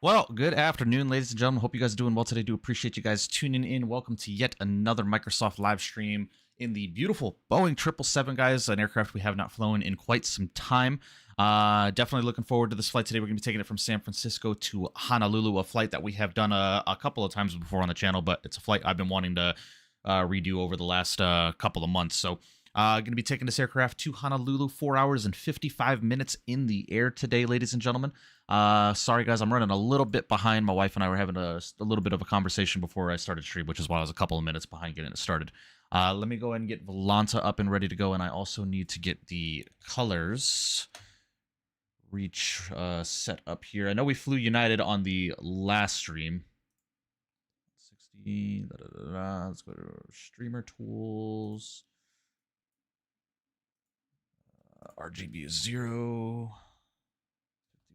Well, good afternoon, ladies and gentlemen. Hope you guys are doing well today. Do appreciate you guys tuning in. Welcome to yet another Microsoft live stream in the beautiful Boeing 777, guys, an aircraft we have not flown in quite some time. Definitely looking forward to this flight today. We're going to be taking it from San Francisco to Honolulu, a flight that we have done a couple of times before on the channel, but it's a flight I've been wanting to redo over the last couple of months. So going to be taking this aircraft to Honolulu, 4 hours and 55 minutes in the air today, ladies and gentlemen. Sorry, guys, I'm running a little bit behind. My wife and I were having a little bit of a conversation before I started stream, which is why I was a couple of minutes behind getting it started. Let me go ahead and get Volanta up and ready to go, and I also need to get the colors set up here. I know we flew United on the last stream. 60, let's go to streamer tools. RGB is 0.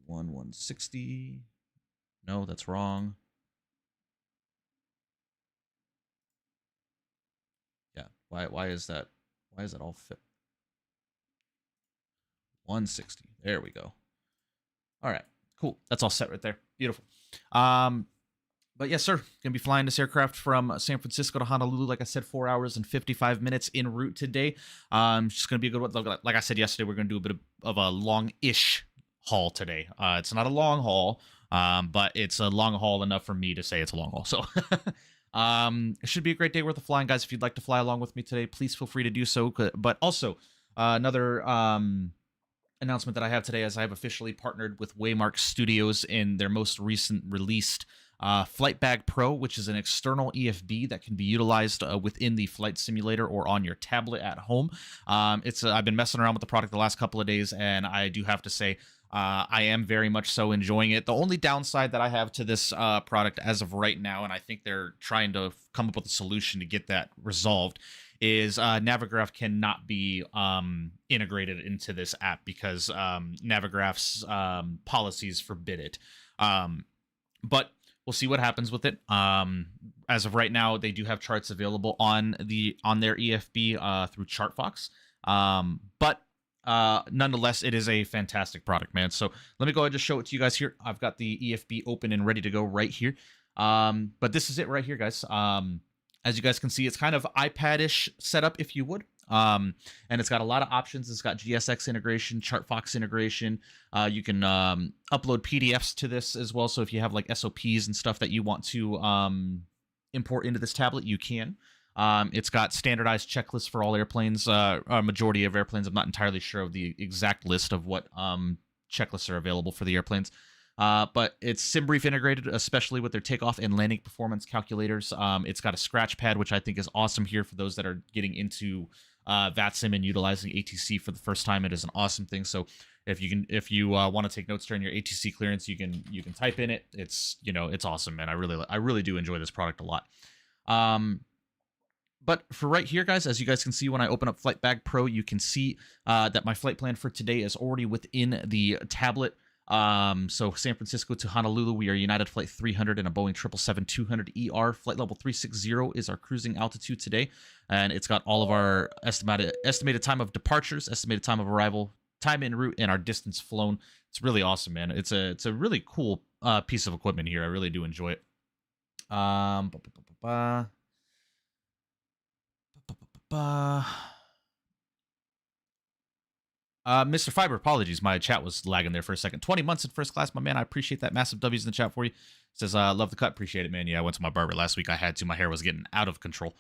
160. No, that's wrong. Yeah, why is that? Why is that all fit? 160. There we go. All right, cool. That's all set right there. Beautiful. But yes, sir, gonna be flying this aircraft from San Francisco to Honolulu. Like I said, 4 hours and 55 minutes en route today. Just gonna be a good one. Like I said yesterday, we're gonna do a bit of a long-ish haul today. It's not a long haul, but it's a long haul enough for me to say it's a long haul. So it should be a great day worth of flying, guys. If you'd like to fly along with me today, please feel free to do so. But also another announcement that I have today is I have officially partnered with Waymark Studios in their most recent released FlightBag Pro, which is an external EFB that can be utilized within the flight simulator or on your tablet at home. I've been messing around with the product the last couple of days, and I do have to say I am very much so enjoying it. The only downside that I have to this product as of right now, and I think they're trying to come up with a solution to get that resolved, is Navigraph cannot be integrated into this app because Navigraph's policies forbid it. But we'll see what happens with it. As of right now, they do have charts available on their EFB through ChartFox. But nonetheless, it is a fantastic product, man. So let me go ahead and just show it to you guys here. I've got the EFB open and ready to go right here. But this is it right here, guys. As you guys can see, it's kind of iPad-ish setup, if you would. And it's got a lot of options. It's got GSX integration, ChartFox integration. You can upload PDFs to this as well. So if you have like SOPs and stuff that you want to import into this tablet, you can. It's got standardized checklists for all airplanes, a majority of airplanes. I'm not entirely sure of the exact list of what checklists are available for the airplanes. But it's SimBrief integrated, especially with their takeoff and landing performance calculators. It's got a scratch pad, which I think is awesome here for those that are getting into VATSIM and utilizing ATC for the first time. It is an awesome thing. So if you want to take notes during your ATC clearance, you can type in it. It's awesome, man. I really do enjoy this product a lot. But for right here, guys, as you guys can see, when I open up FlightBag Pro, you can see that my flight plan for today is already within the tablet. So San Francisco to Honolulu, we are United Flight 300 and a Boeing 777-200ER. Flight level 360 is our cruising altitude today, and it's got all of our estimated time of departures, estimated time of arrival, time en route, and our distance flown. It's really awesome, man. It's a really cool piece of equipment here. I really do enjoy it. Mr. Fiber, apologies. My chat was lagging there for a second. 20 months in first class, my man. I appreciate that. Massive W's in the chat for you. Says, love the cut. Appreciate it, man. Yeah, I went to my barber last week. I had to. My hair was getting out of control.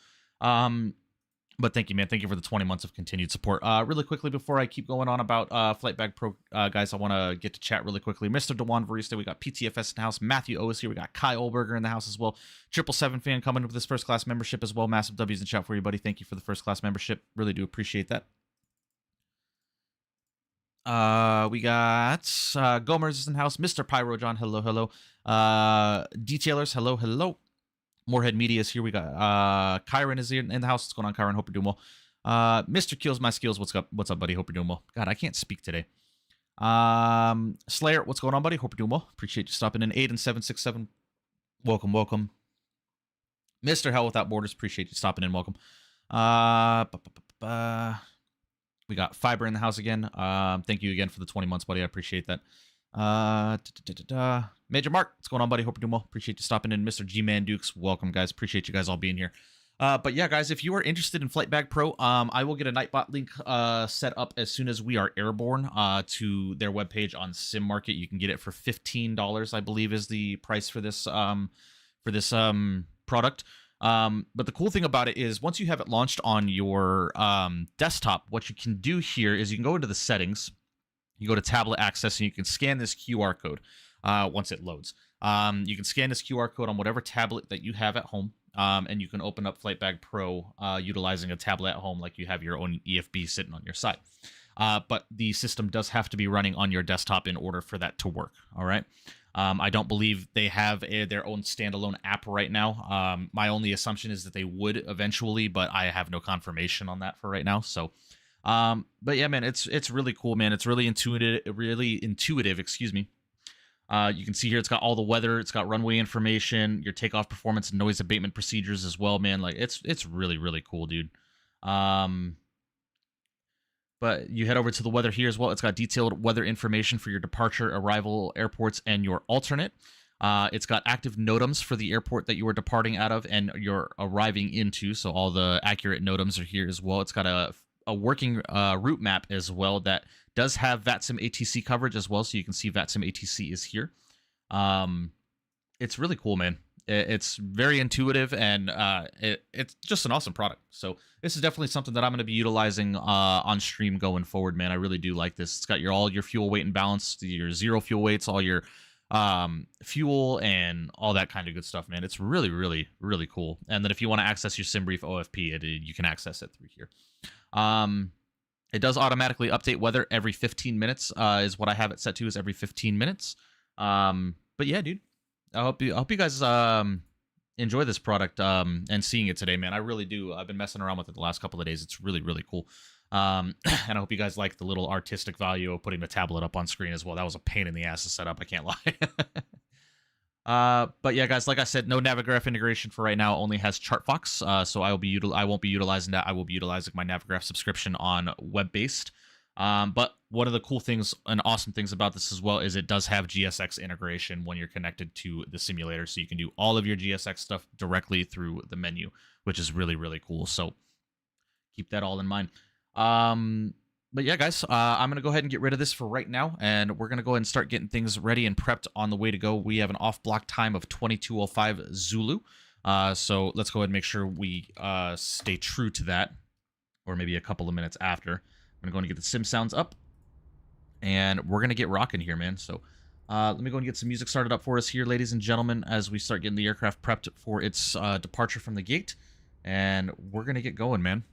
But thank you, man. Thank you for the 20 months of continued support. Really quickly, before I keep going on about FlightBag Pro, guys, I want to get to chat really quickly. Mr. Dewan Varista, we got PTFS in the house. Matthew O is here. We got Kai Olberger in the house as well. 777 fan coming with this first class membership as well. Massive W's in the chat for you, buddy. Thank you for the first class membership. Really do appreciate that. We got Gomers in the house. Mr. Pyro John, hello, hello. Detailers, hello, hello. Moorhead Media is here. We got Kyron is here in the house. What's going on, Kyron? Hope you're doing well. Mr. Kills My Skills, what's up? What's up, buddy? Hope you're doing well. God, I can't speak today. Slayer, what's going on, buddy? Hope you're doing well. Appreciate you stopping in. 8 and 767. Welcome, welcome. Mr. Hell Without Borders, appreciate you stopping in. Welcome. We got Fiber in the house again. Thank you again for the 20 months, buddy. I appreciate that. Major Mark, what's going on, buddy? Hope you're doing well. Appreciate you stopping in. Mr. G-Man Dukes, welcome, guys. Appreciate you guys all being here. But yeah, guys, if you are interested in FlightBag Pro, I will get a Nightbot link set up as soon as we are airborne to their webpage on Sim Market. You can get it for $15, I believe, is the price for this product. But the cool thing about it is once you have it launched on your desktop, what you can do here is you can go into the settings, you go to tablet access, and you can scan this QR code once it loads. You can scan this QR code on whatever tablet that you have at home. And you can open up FlightBag Pro utilizing a tablet at home like you have your own EFB sitting on your side. But the system does have to be running on your desktop in order for that to work, all right? I don't believe they have their own standalone app right now. My only assumption is that they would eventually, but I have no confirmation on that for right now. So, but yeah, man, it's really cool, man. It's really intuitive, excuse me. You can see here it's got all the weather, it's got runway information, your takeoff performance and noise abatement procedures as well, man. Like it's really cool, dude. But you head over to the weather here as well. It's got detailed weather information for your departure, arrival airports, and your alternate. It's got active NOTAMs for the airport that you are departing out of and you're arriving into, so all the accurate NOTAMs are here as well. It's got a working route map as well that does have VATSIM ATC coverage as well, so you can see VATSIM ATC is here. It's really cool, man. It's very intuitive, and it's just an awesome product. So this is definitely something that I'm going to be utilizing on stream going forward, man. I really do like this. It's got all your fuel weight and balance, your zero fuel weights, all your fuel, and all that kind of good stuff, man. It's really cool. And then if you want to access your SimBrief OFP, you can access it through here. It does automatically update weather every 15 minutes, is what I have it set to, is every 15 minutes. But yeah, dude, I hope you guys enjoy this product and seeing it today, man. I really do. I've been messing around with it the last couple of days. It's really cool. And I hope you guys like the little artistic value of putting the tablet up on screen as well. That was a pain in the ass to set up, I can't lie. But yeah, guys, like I said, no Navigraph integration for right now. Only has ChartFox, so I won't be utilizing that. I will be utilizing my Navigraph subscription on web-based. But one of the cool things and awesome things about this as well is it does have GSX integration when you're connected to the simulator, so you can do all of your GSX stuff directly through the menu, which is really cool. So keep that all in mind. But yeah, guys, I'm going to go ahead and get rid of this for right now, and we're going to go ahead and start getting things ready and prepped on the way to go. We have an off-block time of 22:05 Zulu, so let's go ahead and make sure we stay true to that, or maybe a couple of minutes after. I'm going to go and get the sim sounds up, and we're going to get rocking here, man. So let me go and get some music started up for us here, ladies and gentlemen, as we start getting the aircraft prepped for its departure from the gate, and we're going to get going, man.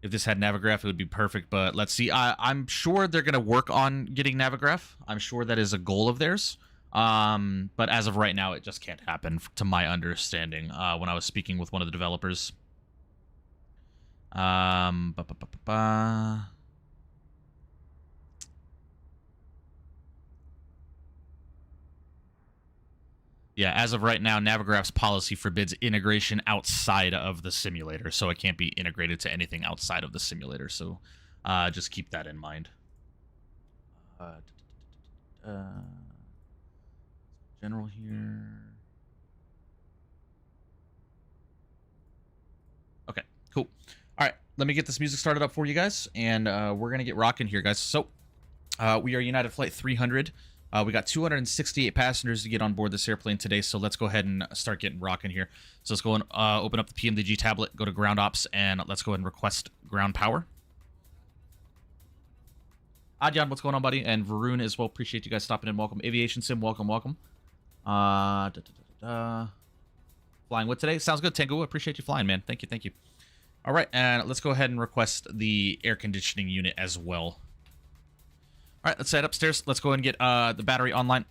If this had Navigraph, it would be perfect, but let's see. I'm sure they're going to work on getting Navigraph. I'm sure that is a goal of theirs. But as of right now, it just can't happen, to my understanding, when I was speaking with one of the developers. Yeah, as of right now, Navigraph's policy forbids integration outside of the simulator, so it can't be integrated to anything outside of the simulator. So just keep that in mind. General here. Okay, cool. All right, let me get this music started up for you guys, and we're going to get rocking here, guys. So we are United Flight 300. We got 268 passengers to get on board this airplane today, so let's go ahead and start getting rocking here. So let's go and open up the PMDG tablet, go to ground ops, and let's go ahead and request ground power. Adyan, what's going on, buddy? And Varun as well. Appreciate you guys stopping in. Welcome. Aviation Sim, welcome. Flying what today? Sounds good, Tengu. Appreciate you flying, man. Thank you. All right, and let's go ahead and request the air conditioning unit as well. All right, let's head upstairs. Let's go ahead and get the battery online.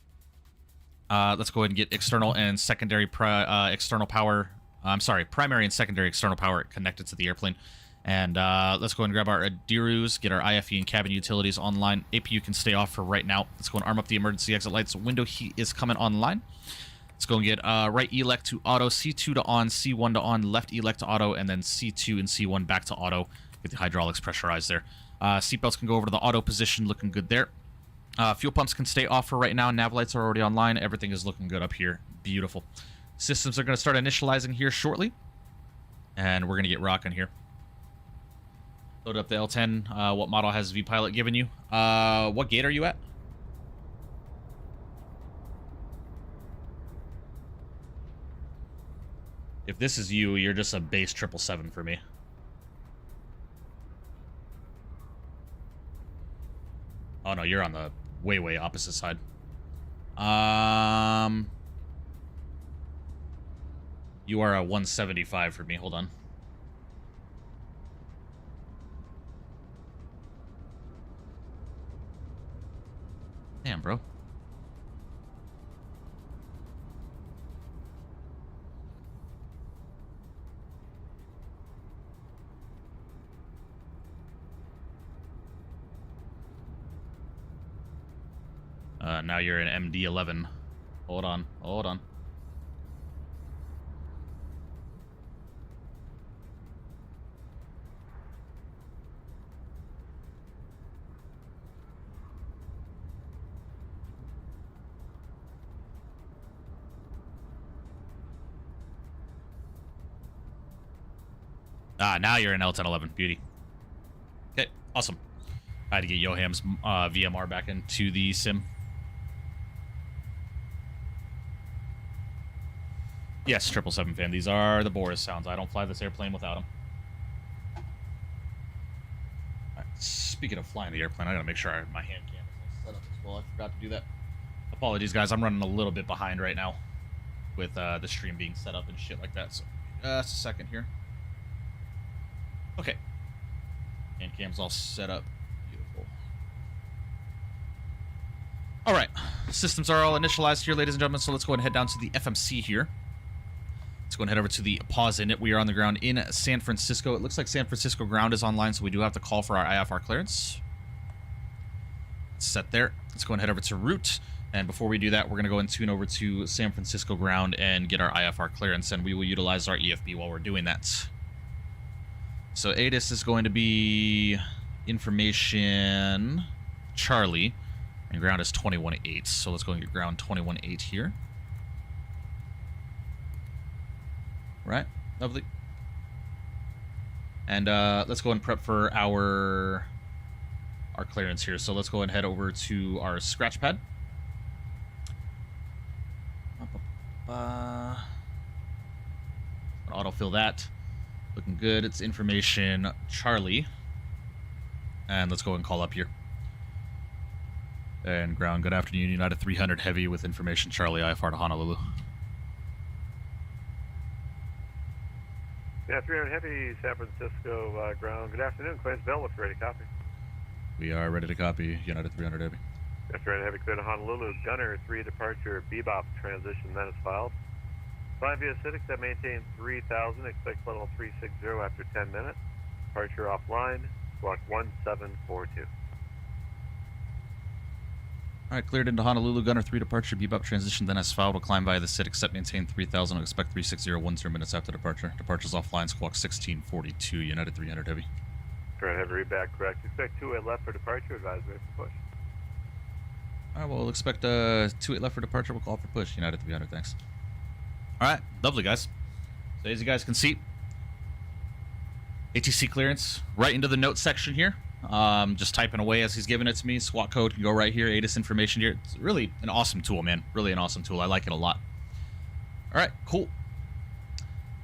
Let's go ahead and get external and secondary external power. I'm sorry, primary and secondary external power connected to the airplane. And let's go ahead and grab our Adirus, get our IFE and cabin utilities online. APU can stay off for right now. Let's go and arm up the emergency exit lights. Window heat is coming online. Let's go and get right elect to auto, C2 to on, C1 to on, left elect to auto, and then C2 and C1 back to auto. Get the hydraulics pressurized there. Seatbelts can go over to the auto position, looking good there. Fuel pumps can stay off for right now. Nav lights are already online. Everything is looking good up here. Beautiful. Systems are going to start initializing here shortly. And we're going to get rocking here. Load up the L10. What model has V-Pilot given you? What gate are you at? If this is you, you're just a base 777 for me. Oh no, you're on the way opposite side. You are a 175 for me. Hold on. Damn, bro. Now you're an MD-11. Hold on, hold on. Now you're an L1011. Beauty. Okay, awesome. I had to get Yoham's VMR back into the sim. Yes, 777 fan. These are the Boris sounds. I don't fly this airplane without them. Right, speaking of flying the airplane, I gotta make sure my hand cam is set up as well. I forgot to do that. Apologies, guys. I'm running a little bit behind right now with the stream being set up and shit like that. So, just a second here. Okay. Hand cam's all set up. Beautiful. All right. Systems are all initialized here, ladies and gentlemen. So let's go ahead and head down to the FMC here. Let's go and head over to the pause init. We are on the ground in San Francisco. It looks like San Francisco ground is online, so we do have to call for our IFR clearance. It's set there. Let's go and head over to route. And before we do that, we're going to go and tune over to San Francisco ground and get our IFR clearance, and we will utilize our EFB while we're doing that. So ATIS is going to be information Charlie, and ground is 21.8. So let's go and get ground 21.8 here. Right, lovely. And let's go and prep for our clearance here. So let's go and head over to our scratch pad. Autofill that. Looking good. It's information Charlie. And let's go and call up here. And ground, good afternoon, United 300 Heavy with information Charlie, IFR to Honolulu. Yeah, 300 Heavy, San Francisco ground. Good afternoon, Clayton's Bell. What's ready to copy? We are ready to copy, United 300 Heavy. Yeah, 300 Heavy, clear to Honolulu. Gunner 3 departure, bebop transition, then is filed. Flying via Citic that maintains 3000. Expect level 360 after 10 minutes. Departure offline, squawk 1742. Alright, cleared into Honolulu. Gunner 3 departure, bebop transition, then as filed. Will climb via the Citic set, maintain 3000. Expect 360 10 minutes after departure. Departure's offline, squawk 1642, United 300 Heavy. 300 Heavy, read back correct. Expect 28 left for departure, advise ready for push. Alright, well, we'll expect 28 left for departure. We'll call for push, United 300, thanks. Alright, lovely, guys. So as you guys can see, ATC clearance right into the notes section here. Just typing away as he's giving it to me. SWAT code can go right here. ATIS information here. It's really an awesome tool, man. Really an awesome tool. I like it a lot. All right, cool.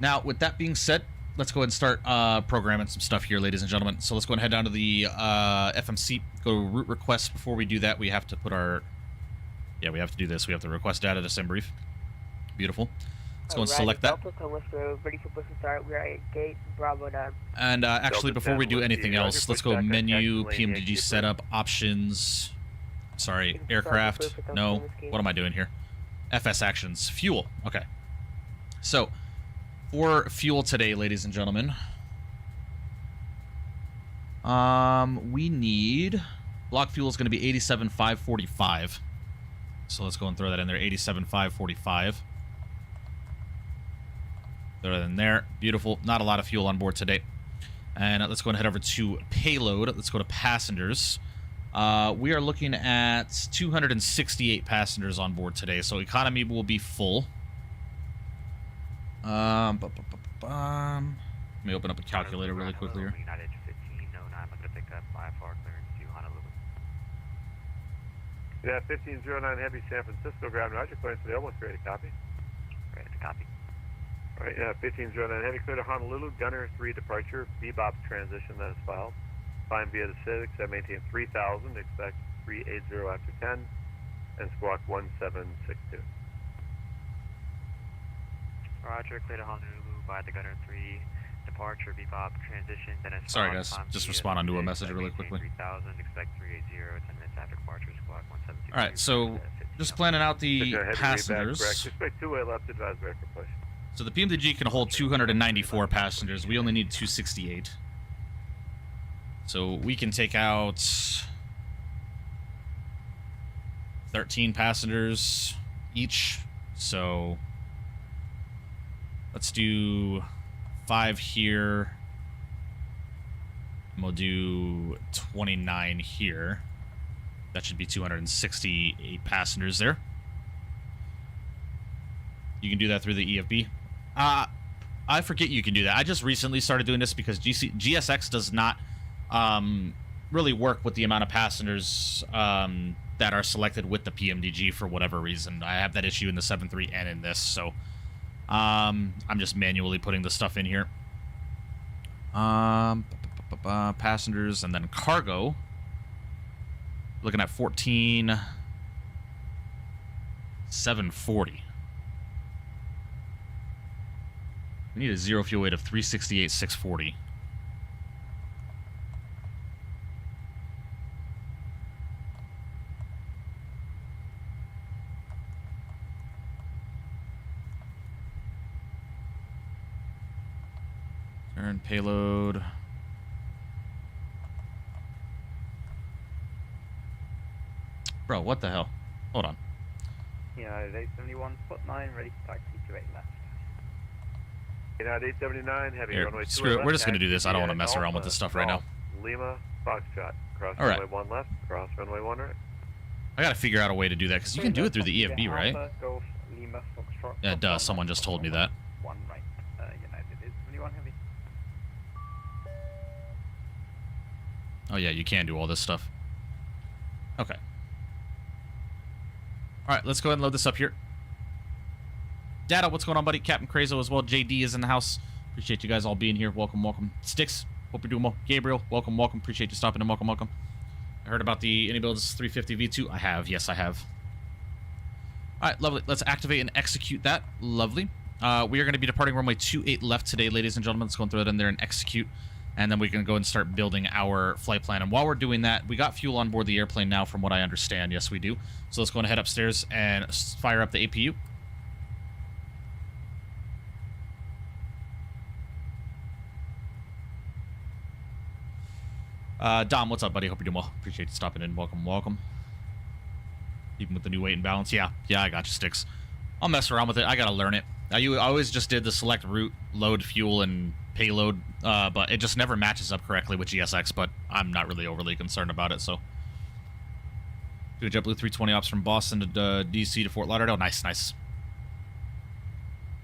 Now, with that being said, let's go ahead and start programming some stuff here, ladies and gentlemen. So let's go and head down to the FMC. Go to route requests. Before we do that, we have to put our... Yeah, we have to do this. We have to request data to sim brief. Beautiful. Let's go and select that. Ready for push to start. We're at gate Bravo 9. And actually, before we do anything else, let's go menu, PMDG setup, options. Sorry, aircraft. No, what am I doing here? FS actions, fuel. Okay. So, for fuel today, ladies and gentlemen, we need block fuel is going to be 87,545. So let's go and throw that in there. 87,545. Throw that in there. Beautiful. Not a lot of fuel on board today. And let's go and head over to payload. Let's go to passengers. We are looking at 268 passengers on board today, so economy will be full. Let me open up a calculator really quickly here. United 1509, looking to pick up IFR clearance to Honolulu. Yeah, 1509 Heavy, San Francisco, ground Roger, clearance to the almost ready to copy. Ready to copy. All right, 1509 Heavy, clear to Honolulu, gunner 3 departure, bebop transition that is filed. Climb via the Civics, I maintain 3000, expect 380 after 10, and squawk 1762. Roger, clear to Honolulu by the gunner 3 departure, bebop transition, then it's Sorry, guys. Just respond onto a message really quickly. 3000, expect 380, 10 minutes after departure, squawk 1762. All right, so just planning out the passengers. Expect 2-way left, advise back for push. So the PMDG can hold 294 passengers. We only need 268. So we can take out 13 passengers each. So let's do 5 here. And we'll do 29 here. That should be 268 passengers there. You can do that through the EFB. I forget you can do that. I just recently started doing this because GSX does not really work with the amount of passengers that are selected with the PMDG for whatever reason. I have that issue in the 7.3 and in this, so I'm just manually putting the stuff in here. Passengers and then cargo. Looking at 14,740. We need a zero fuel weight of 368,640. Turn payload. Bro, what the hell? Hold on. United 871, foot 9, ready to taxi to 8 left. United 879, heavy Here, runway 2 screw it. left, We're just going to do this. I don't want to taxi mess around with this stuff right now. Golf, Lima, Foxtrot, cross All right. runway 1 left, cross runway 1 right. I got to figure out a way to do that because you can do it through the EFB, right? Golf, Lima, Foxtrot, Yeah, it does. Someone just told me that. 1 right. United 871 heavy. Oh, yeah, you can do all this stuff. Okay. All right, let's go ahead and load this up here. Data, what's going on, buddy? Captain Crazo as well. JD is in the house. Appreciate you guys all being here. Welcome, welcome. Sticks, hope you're doing well. Gabriel, welcome, welcome. Appreciate you stopping in. Welcome, welcome. I heard about the AnyBuilds 350 V2. I have. Yes, I have. All right, lovely. Let's activate and execute that. Lovely. We are going to be departing runway 28 left today, ladies and gentlemen. Let's go and throw it in there and execute. And then we can go and start building our flight plan. And while we're doing that, we got fuel on board the airplane now, from what I understand. Yes, we do. So let's go and head upstairs and fire up the APU. Dom, what's up, buddy? Hope you're doing well. Appreciate you stopping in. Welcome, welcome. Even with the new weight and balance. Yeah, I got you, Sticks. I'll mess around with it. I gotta learn it. I always just did the select route, load, fuel, and payload, but it just never matches up correctly with GSX, but I'm not really overly concerned about it, so. Do a JetBlue 320 ops from Boston to DC to Fort Lauderdale. Nice, nice.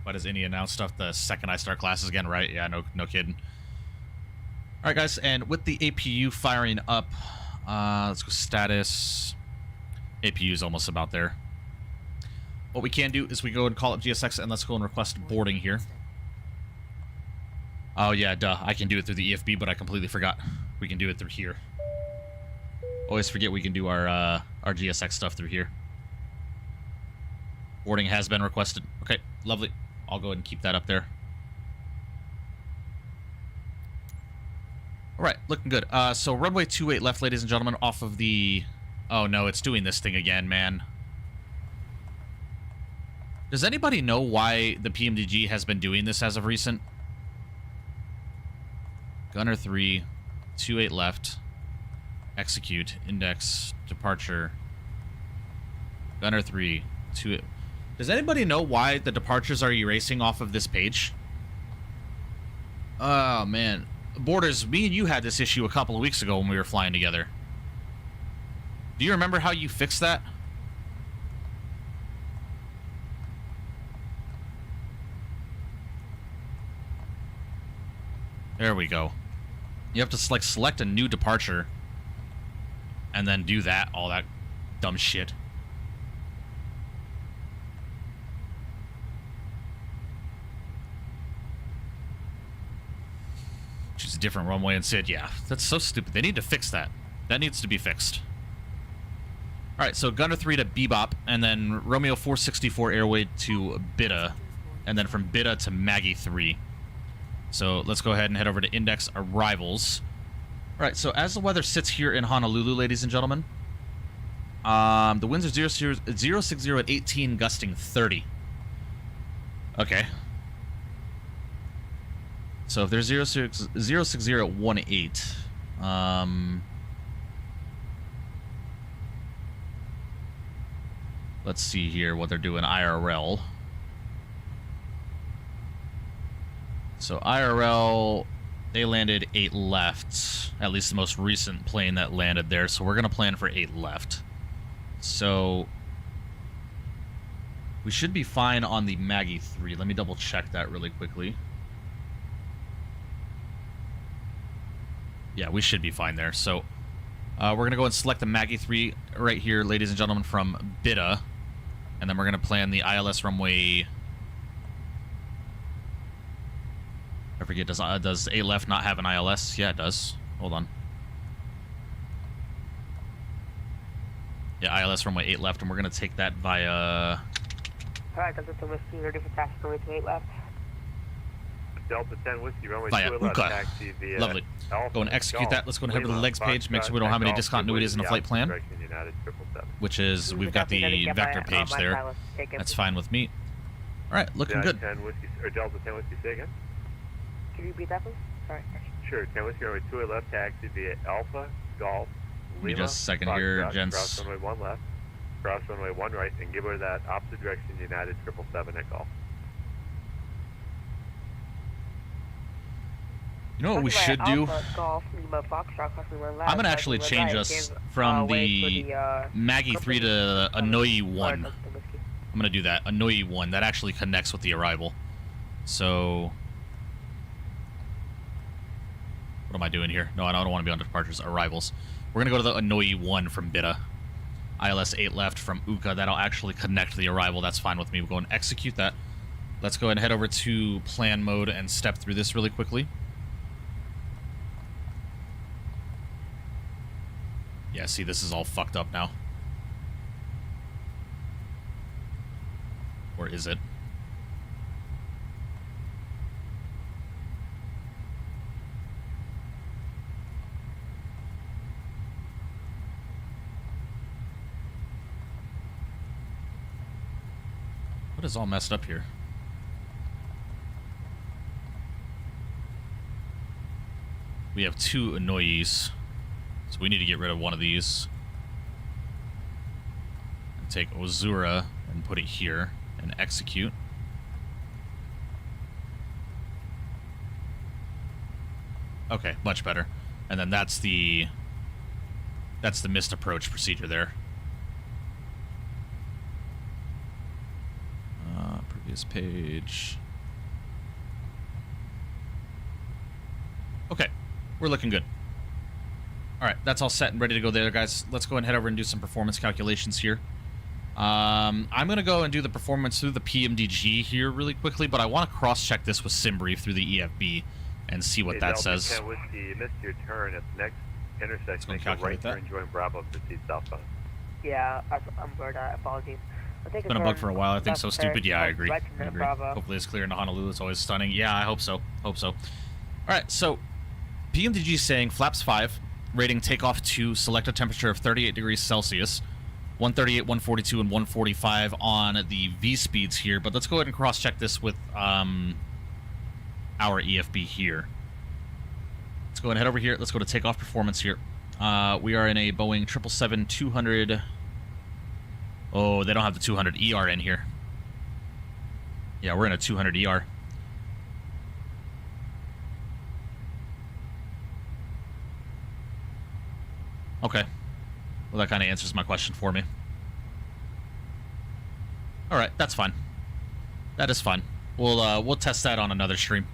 Why does Indy announce stuff the second I start classes again, right? Yeah, no kidding. All right, guys, and with the APU firing up, let's go status. APU is almost about there. What we can do is we go and call up GSX and let's go and request boarding here. Oh, yeah, duh. I can do it through the EFB, but I completely forgot. We can do it through here. Always forget we can do our GSX stuff through here. Boarding has been requested. Okay, lovely. I'll go ahead and keep that up there. All right, looking good. So runway 28 left, ladies and gentlemen, off of the... Oh, no, it's doing this thing again, man. Does anybody know why the PMDG has been doing this as of recent? Gunner 3, 28 left, execute, index, departure. Gunner 3, 28. Does anybody know why the departures are erasing off of this page? Oh, man. Borders, me and you had this issue a couple of weeks ago when we were flying together. Do you remember how you fixed that? There we go. You have to like select a new departure and then do that, all that dumb shit. Choose a different runway and sit. Yeah, that's so stupid. They need to fix that. That needs to be fixed. All right, so Gunner 3 to Bebop, and then Romeo 464 airway to Bida, and then from Bida to Maggie 3. So let's go ahead and head over to index arrivals. All right, so as the weather sits here in Honolulu, ladies and gentlemen, the winds are 060 at 18, gusting 30. Okay. So if there's 060 at 18, let's see here what they're doing IRL. So IRL, they landed 8 left, at least the most recent plane that landed there. So we're going to plan for 8 left. So we should be fine on the Maggie 3. Let me double check that really quickly. Yeah, we should be fine there. So we're going to go and select the Maggie 3 right here, ladies and gentlemen, from Bida. And then we're going to plan the ILS runway. I forget, does 8 left not have an ILS? Yeah, it does. Hold on. Yeah, ILS runway 8 left, and we're going to take that via... Alright, Delta 10 Whiskey, ready for taxi, runway 28 left. Delta 10 Whiskey, runway Via 2 left, Uka. taxi via Lovely. Alpha, Go and execute Golf, that. Let's go and head over to the Lima, legs page, make sure we don't Foxtrot, have any Golf, discontinuities in the flight plan, direction United 777. which is we've got the vector page there. That's fine with me. All right, looking good. 10 Whiskey, or Delta 10 Whiskey, say again? Can you repeat that, please? Sorry. Sure, 10 Whiskey, runway 2 left, taxi via Alpha, Golf, Give me Lima, just a second here, Foxtrot, gents. Cross runway 1 left, cross runway 1 right, and give her that opposite direction United 777 at Golf. You know what we should do? Golf, Lima, Foxtrot, cross runway left, I'm going to actually change us from the Maggie 3 to Anoi 1. I'm going to do that. Anoi 1. That actually connects with the arrival. So... what am I doing here? No, I don't want to be on departures. Arrivals. We're going to go to the Anoi 1 from Bida. ILS 8 left from Uka. That'll actually connect to the arrival. That's fine with me. We'll go and execute that. Let's go ahead and head over to plan mode and step through this really quickly. Yeah, see, this is all fucked up now. Or is it? What is all messed up here? We have 2 Anois. So we need to get rid of one of these. And take Ozura and put it here and execute. Okay, much better. And then that's the missed approach procedure there. Previous page. Okay, we're looking good. All right, that's all set and ready to go there, guys. Let's go and head over and do some performance calculations here. I'm going to go and do the performance through the PMDG here really quickly, but I want to cross-check this with SimBrief through the EFB and see what that says. 10 Whiskey, you missed your turn at the next intersection. Make a right turn, join Bravo, proceed southbound. Yeah, I'm bored. Apologies. It's been a bug for a while. I think so stupid. Yeah, I agree. Hopefully it's clear into Honolulu. It's always stunning. Yeah, I hope so. Hope so. All right, so PMDG is saying flaps 5, rating takeoff 2, select a temperature of 38 degrees Celsius, 138, 142, and 145 on the V speeds here. But let's go ahead and cross-check this with our EFB here. Let's go ahead and head over here. Let's go to takeoff performance here. We are in a Boeing 777-200. Oh, they don't have the 200 ER in here. Yeah, we're in a 200 ER. Okay. Well, that kind of answers my question for me. All right, that's fine. That is fine. We'll test that on another stream.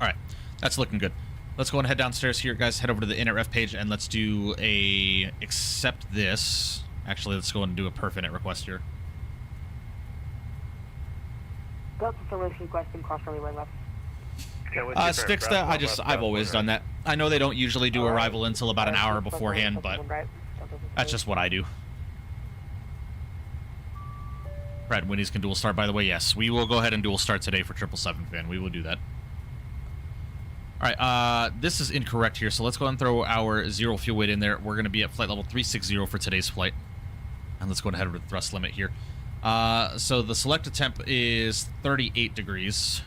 All right, that's looking good. Let's go and head downstairs here, guys. Head over to the init page and let's do a accept this. Actually, let's go and do a perf init request here. Delta Solution requesting cross runway one left. Sticks that I've always done that. I know they don't usually do arrival until about an hour beforehand, but that's just what I do. Brad, Winnies can dual start, by the way. Yes, we will go ahead and dual start today for 777 fan. We will do that. All right, this is incorrect here, so let's go ahead and throw our 0 fuel weight in there. We're going to be at flight level 360 for today's flight. And let's go ahead with the thrust limit here. So the selected temp is 38 degrees.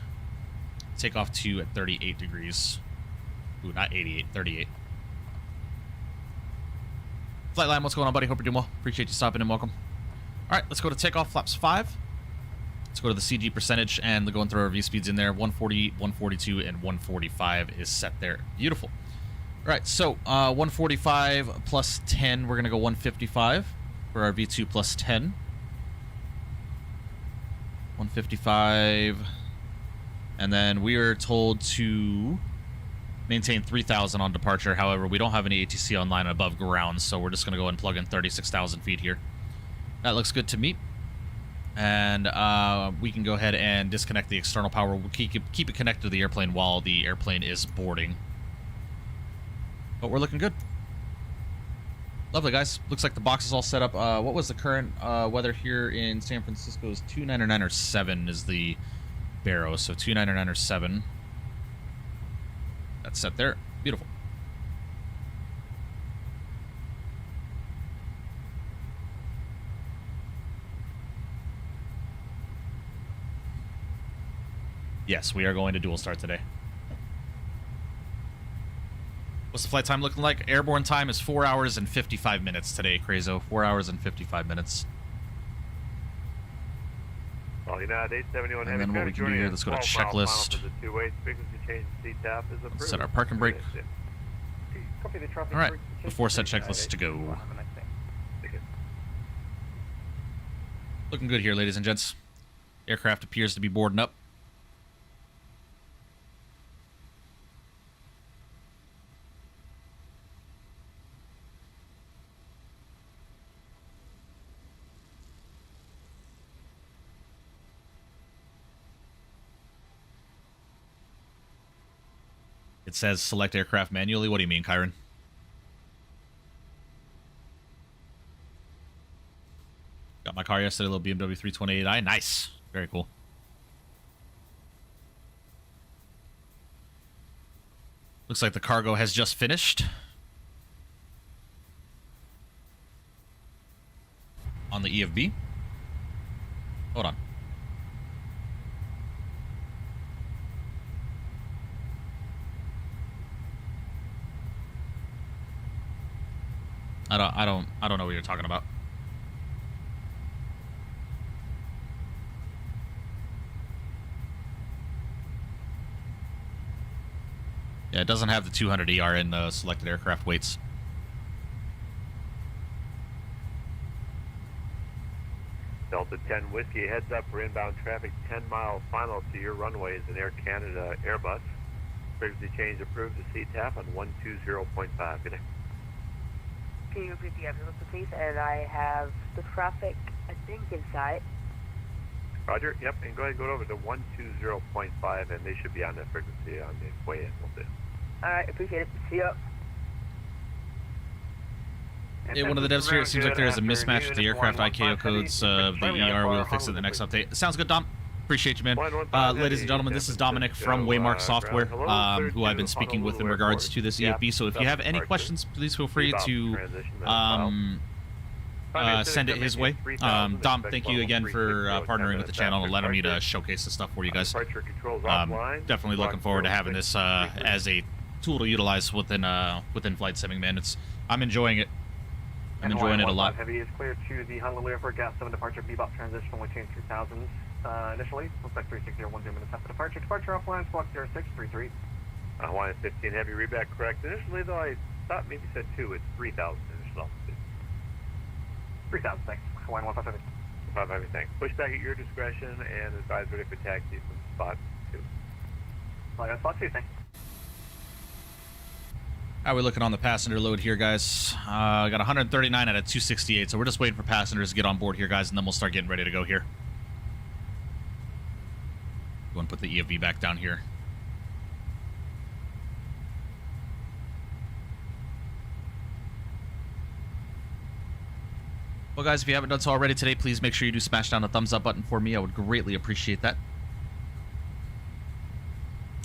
Takeoff 2 at 38 degrees. Ooh, not 88, 38. Flightline, what's going on, buddy? Hope you're doing well. Appreciate you stopping in. Welcome. All right, let's go to takeoff, flaps 5. Let's go to the CG percentage and go and throw our V-speeds in there. 140, 142, and 145 is set there. Beautiful. All right, so 145 plus 10, we're going to go 155 for our V2 plus 10. 155. And then we are told to maintain 3,000 on departure. However, we don't have any ATC online above ground, so we're just going to go and plug in 36,000 feet here. That looks good to me. And we can go ahead and disconnect the external power. We'll keep it connected to the airplane while the airplane is boarding. But we're looking good. Lovely, guys. Looks like the box is all set up. What was the current weather here in San Francisco? Is 299 or 7 is the Barrow. So 299 or 7. That's set there. Beautiful. Yes, we are going to dual start today. What's the flight time looking like? Airborne time is 4 hours and 55 minutes today, Crazo. 4 hours and 55 minutes. Well, United 871 and then what we can do here, let's go to checklist. Let's set our parking brake. All right, before set checklist to go. Looking good here, ladies and gents. Aircraft appears to be boarding up. It says select aircraft manually. What do you mean, Kyron? Got my car yesterday, a little BMW 328i. Nice. Very cool. Looks like the cargo has just finished. On the EFB. Hold on. I don't know what you're talking about. Yeah, it doesn't have the 200 ER in the selected aircraft weights. Delta 10 Whiskey, heads up for inbound traffic 10 miles final to your runways in Air Canada Airbus. Frequency change approved to CTAF on 120.5. Good day. Can you repeat the evidence, please? And I have the traffic, I think, in sight. Roger, yep, and go ahead and go over to 120.5, and they should be on that frequency on the way in. We'll see. Alright, appreciate it. See ya. Yeah, one of the devs here, it seems like there is a mismatch with the aircraft ICAO codes of the ER. We'll fix it in the next update. Sounds good, Dom. Appreciate you, man. Ladies and gentlemen, this is Dominic from Waymark Software, who I've been speaking with in regards to this EFB. So if you have any questions, please feel free to send it his way. Dom, thank you again for partnering with the channel and letting me to showcase this stuff for you guys. Definitely looking forward to having this as a tool to utilize within flight simming, man. I'm enjoying it. I'm enjoying it a lot. Heavy is clear to the Honolulu Airport Gas 7 departure bebop transition, only change 3000 initially. Looks like 360 10 minutes after departure. Departure offline, squawk 0633. Hawaiian 15 heavy reback correct. Initially though, I thought maybe said 2. It's 3,000 initial altitude. 3,000, thanks. Hawaiian 155. 5 thanks. Push back at your discretion and advise ready for taxi from spot 2. Flying on spot 2, thanks. How are we looking on the passenger load here, guys? Got 139 out of 268, so we're just waiting for passengers to get on board here, guys, and then we'll start getting ready to go here. You want to put the EFB back down here. Well, guys, if you haven't done so already today, please make sure you do smash down the thumbs up button for me. I would greatly appreciate that.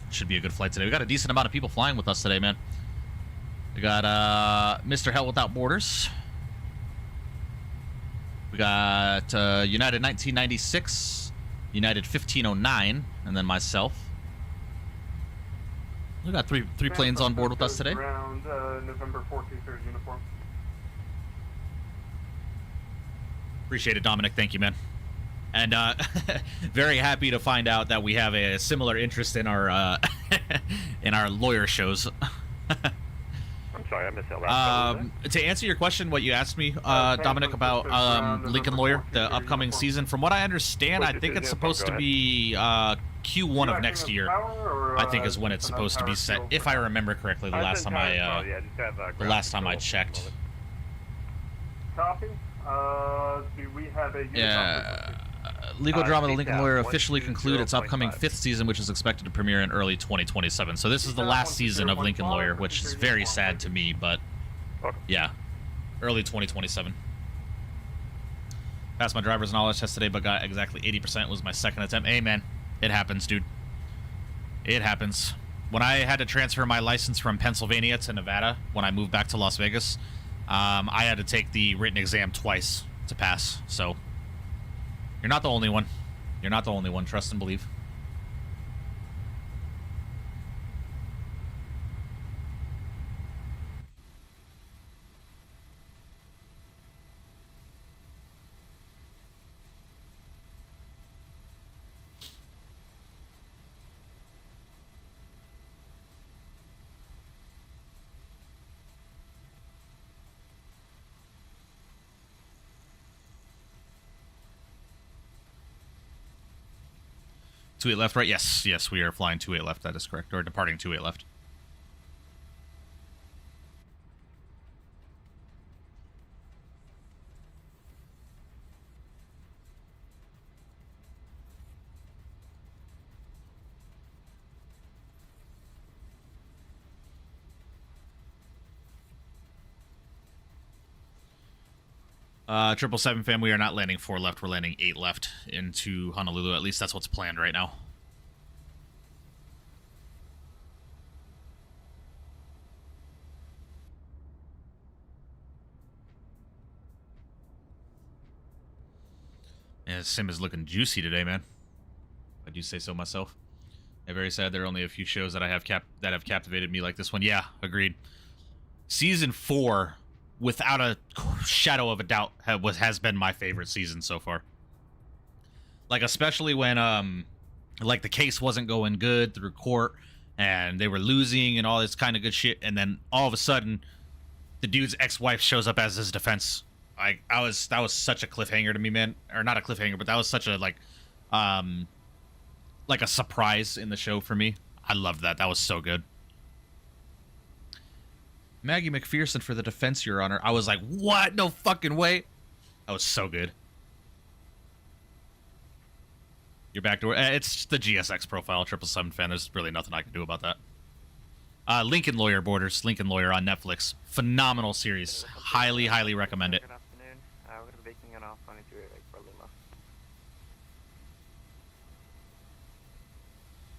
Should be a good flight today. We got a decent amount of people flying with us today, man. We got Mr. Hell Without Borders. We got United 1996, United 1509, and then myself. We got three planes on board with us today. Ground, November 423 uniform. Appreciate it, Dominic. Thank you, man. And very happy to find out that we have a similar interest in our in our lawyer shows. I'm sorry, I missed that last part. To answer your question, what you asked me, Dominic, about Lincoln Lawyer, the upcoming season, from what I understand, I think it's supposed to be Q1 of next year. I think is when it's supposed to be set, if I remember correctly. The last time I checked. Copy. Do we have a... Yeah. Legal drama, The Lincoln Lawyer, officially conclude its upcoming 5th season, which is expected to premiere in early 2027. So this is the last season of Lincoln Lawyer, which is very sad to me, but yeah, early 2027. Passed my driver's knowledge test today, but got exactly 80%. Was my second attempt. Hey, man, it happens, dude. It happens. When I had to transfer my license from Pennsylvania to Nevada, when I moved back to Las Vegas, I had to take the written exam twice to pass, so... You're not the only one. You're not the only one. Trust and believe. Two 8 left, right? Yes, yes, we are flying 2-8 left. That is correct. Or departing 2-8 left. Triple seven fam, we are not landing 4 left. We're landing 8 left into Honolulu. At least that's what's planned right now. Yeah, Sim is looking juicy today, man. I do say so myself. Yeah, very sad. There are only a few shows that I have that have captivated me like this one. Yeah, agreed. Season 4. Without a shadow of a doubt, has been my favorite season so far. Like, especially when, like, the case wasn't going good through court, and they were losing and all this kind of good shit, and then all of a sudden, the dude's ex-wife shows up as his defense. That was such a cliffhanger to me, man. Or not a cliffhanger, but that was such a, like a surprise in the show for me. I loved that. That was so good. Maggie McPherson for the defense, Your Honor. I was like, what? No fucking way. That was so good. You're back to where... It's the GSX profile, 777 fan. There's really nothing I can do about that. Lincoln Lawyer Borders. Lincoln Lawyer on Netflix. Phenomenal series. Highly, highly recommend it. Good afternoon. We're going to be making an off on into for Lima.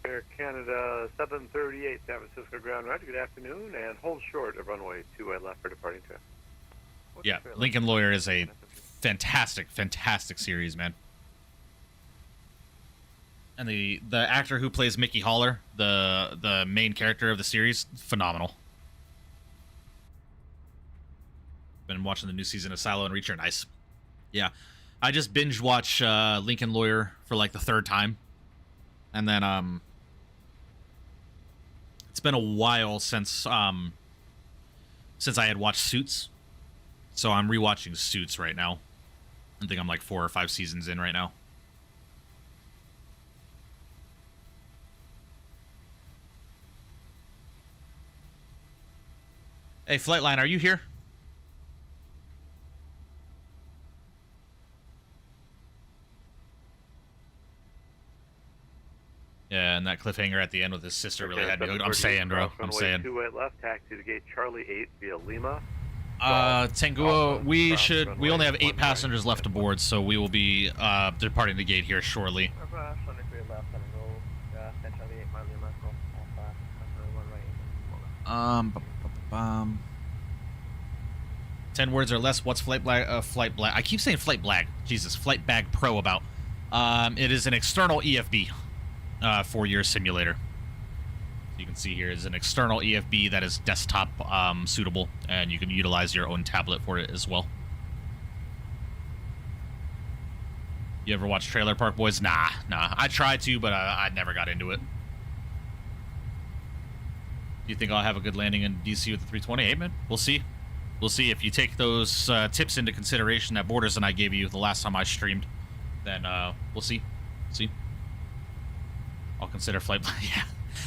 Air Canada 738, San Francisco ground right. Good afternoon, and hold short of runway 28 left for departing trip. Yeah, Lincoln Lawyer is a fantastic, fantastic series, man. And the actor who plays Mickey Haller, the main character of the series, phenomenal. Been watching the new season of Silo and Reacher. Nice. Yeah, I just binge watch Lincoln Lawyer for like the 3rd time, and then it's been a while since since I had watched Suits. So I'm rewatching Suits right now. I think I'm like 4 or 5 seasons in right now. Hey, Flightline, are you here? Yeah, and that cliffhanger at the end with his sister really had me hooked. I'm saying, bro. I'm saying. 28 left, taxi to gate Charlie 8 via Lima. Tangua, we only have 8 passengers left aboard, so we will be departing the gate here shortly. 10 words or less. What's FlightBag? I keep saying FlightBag. Jesus, FlightBag Pro about. It is an external EFB for your simulator. You can see here is an external EFB that is desktop suitable, and you can utilize your own tablet for it as well. You ever watch Trailer Park Boys? Nah. I tried to, but I never got into it. Do you think I'll have a good landing in DC with the 328, man? We'll see. We'll see. If you take those tips into consideration that Borders and I gave you the last time I streamed, then we'll see. I'll consider FlightBag. Yeah.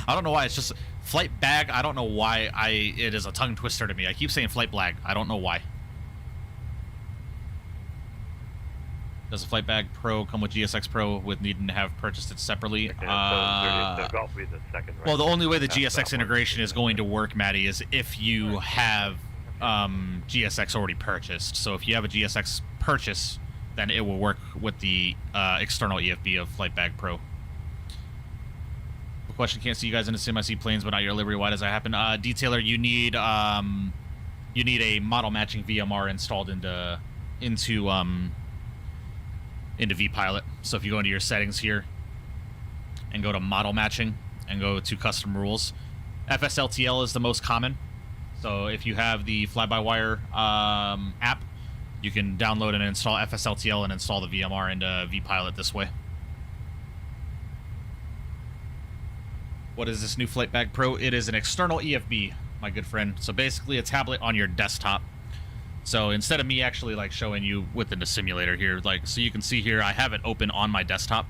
I don't know why. It's just FlightBag. I don't know why it is a tongue twister to me. I keep saying FlightBag. I don't know why. Does a FlightBag Pro come with GSX Pro with needing to have purchased it separately? Well, the only way the GSX integration is going to work, Maddie, is if you have GSX already purchased. So if you have a GSX purchase, then it will work with the external EFB of FlightBag Pro. Question: can't see you guys in the sim. I see planes, but not your livery. Why does that happen? Detailer, you need a model matching VMR installed into vPilot. So if you go into your settings here and go to model matching and go to custom rules, FSLTL is the most common. So if you have the fly-by-wire app, you can download and install FSLTL and install the VMR into vPilot this way. What is this new FlightBag Pro? It is an external EFB, my good friend. So basically a tablet on your desktop. So instead of me actually like showing you within the simulator here, like, so you can see here, I have it open on my desktop.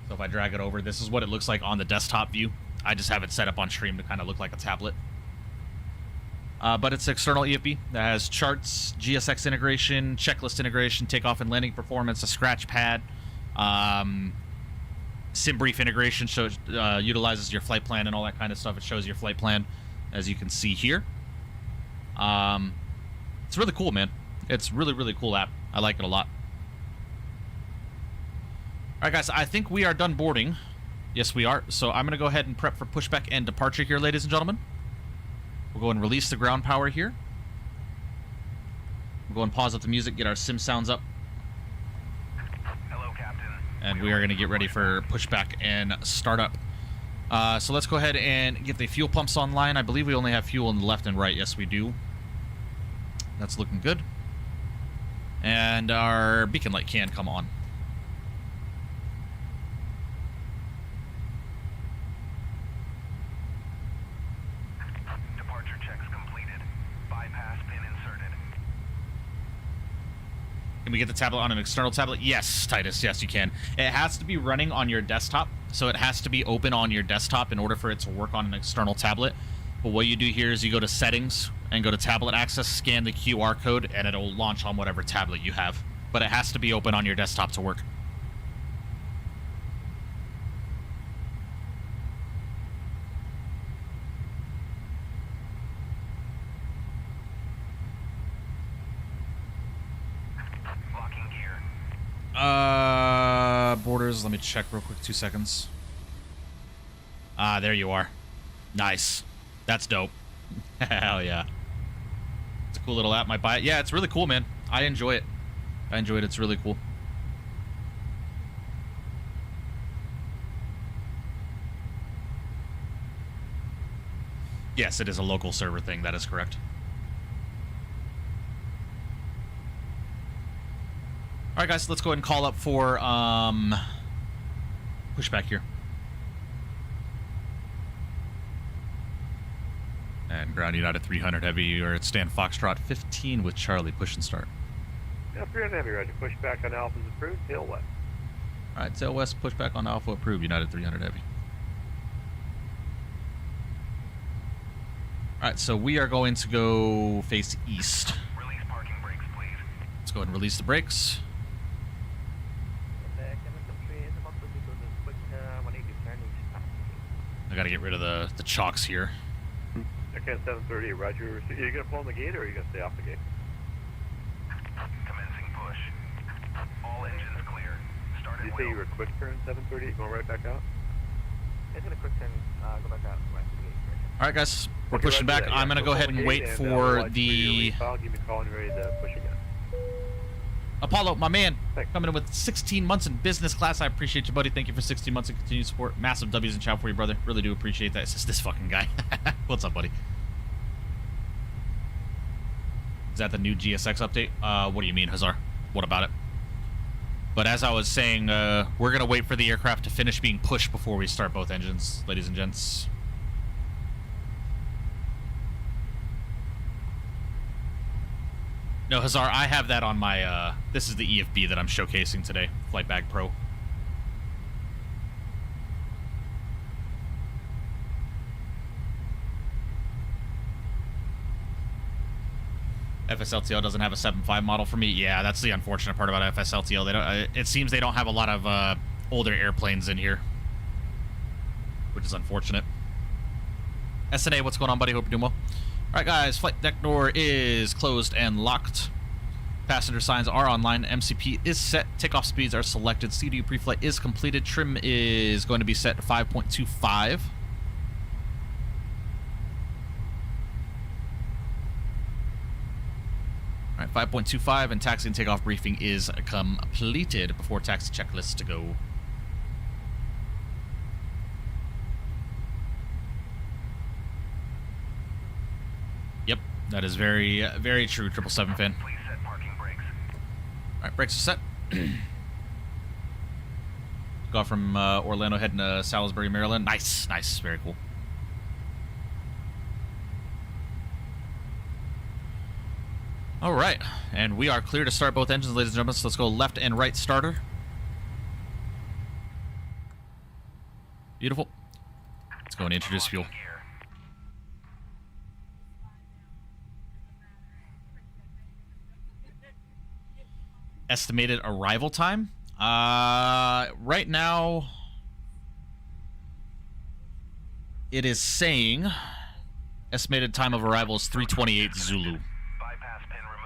So if I drag it over, this is what it looks like on the desktop view. I just have it set up on stream to kind of look like a tablet. But it's external EFB that has charts, GSX integration, checklist integration, takeoff and landing performance, a scratch pad, SimBrief integration, shows utilizes your flight plan and all that kind of stuff. It shows your flight plan, as you can see here. It's really cool, man. It's really cool app. I like it a lot. All right, guys, I think we are done boarding. Yes, we are. So I'm going to go ahead and prep for pushback and departure here, ladies and gentlemen. We'll go and release the ground power here. We'll go and pause up the music, get our sim sounds up. And we are going to get ready for pushback and startup. So let's go ahead and get the fuel pumps online. I believe we only have fuel in the left and right. Yes, we do. That's looking good. And our beacon light can come on. Departure checks completed. Bypass pin inserted. Can we get the tablet on an external tablet? Yes, Titus. Yes, you can. It has to be running on your desktop, so it has to be open on your desktop in order for it to work on an external tablet. But what you do here is you go to settings and go to tablet access, scan the QR code, and it'll launch on whatever tablet you have. But it has to be open on your desktop to work. Borders, let me check real quick, 2 seconds. There you are. Nice. That's dope. Hell yeah. It's a cool little app. Might buy it. Yeah, it's really cool, man. I enjoy it. It's really cool. Yes, it is a local server thing. That is correct. All right, guys, let's go ahead and call up for pushback here. And ground United 300 Heavy, you're at stand Foxtrot 15 with Charlie, push and start. Yeah, 300 Heavy, ready. Push back on Alpha's approved, tail west. Alright, tail west, push back on Alpha, approved, United 300 Heavy. Alright, so we are going to go face east. Release parking brakes, please. Let's go ahead and release the brakes. I gotta get rid of the chocks here. Okay, 730, roger. Are you going to pull on the gate or are you going to stay off the gate? Commencing push. All engines clear. Started Did you say you were quick turn 730, going right back out? It's going to quick turn, go back out. Right to the gate. Alright guys, we're Okay, pushing roger back. that, yeah. I'm gonna So go ahead pull the and wait gate for watch the... your refile. Give me a call and ready to push again. Apollo, my man, Thanks. coming in with 16 months in business class. I appreciate you, buddy. Thank you for 16 months of continued support. Massive W's and chow for you, brother. Really do appreciate that. It's just this fucking guy. What's up, buddy? Is that the new GSX update? What do you mean, Hazar? What about it? But as I was saying, we're going to wait for the aircraft to finish being pushed before we start both engines, ladies and gents. No, Hazar, I have that on my, this is the EFB that I'm showcasing today, FlightBag Pro. FSLTL doesn't have a 7.5 model for me. Yeah, that's the unfortunate part about FSLTL. They don't, it seems they don't have a lot of older airplanes in here, which is unfortunate. SNA, what's going on, buddy? Hope you're doing well. All right, guys, flight deck door is closed and locked. Passenger signs are online. MCP is set. Takeoff speeds are selected. CDU pre-flight is completed. Trim is going to be set to 5.25. All right, 5.25, and taxi and takeoff briefing is completed before taxi checklist to go. Yep, that is very, very true, 777 fan. Please set parking brakes. All right, brakes are set. Go from Orlando heading to Salisbury, Maryland. Nice, nice, very cool. All right, and we are clear to start both engines, ladies and gentlemen. So let's go left and right starter. Beautiful. Let's go and introduce fuel. Estimated arrival time? Right now, it is saying estimated time of arrival is 3:28 Zulu.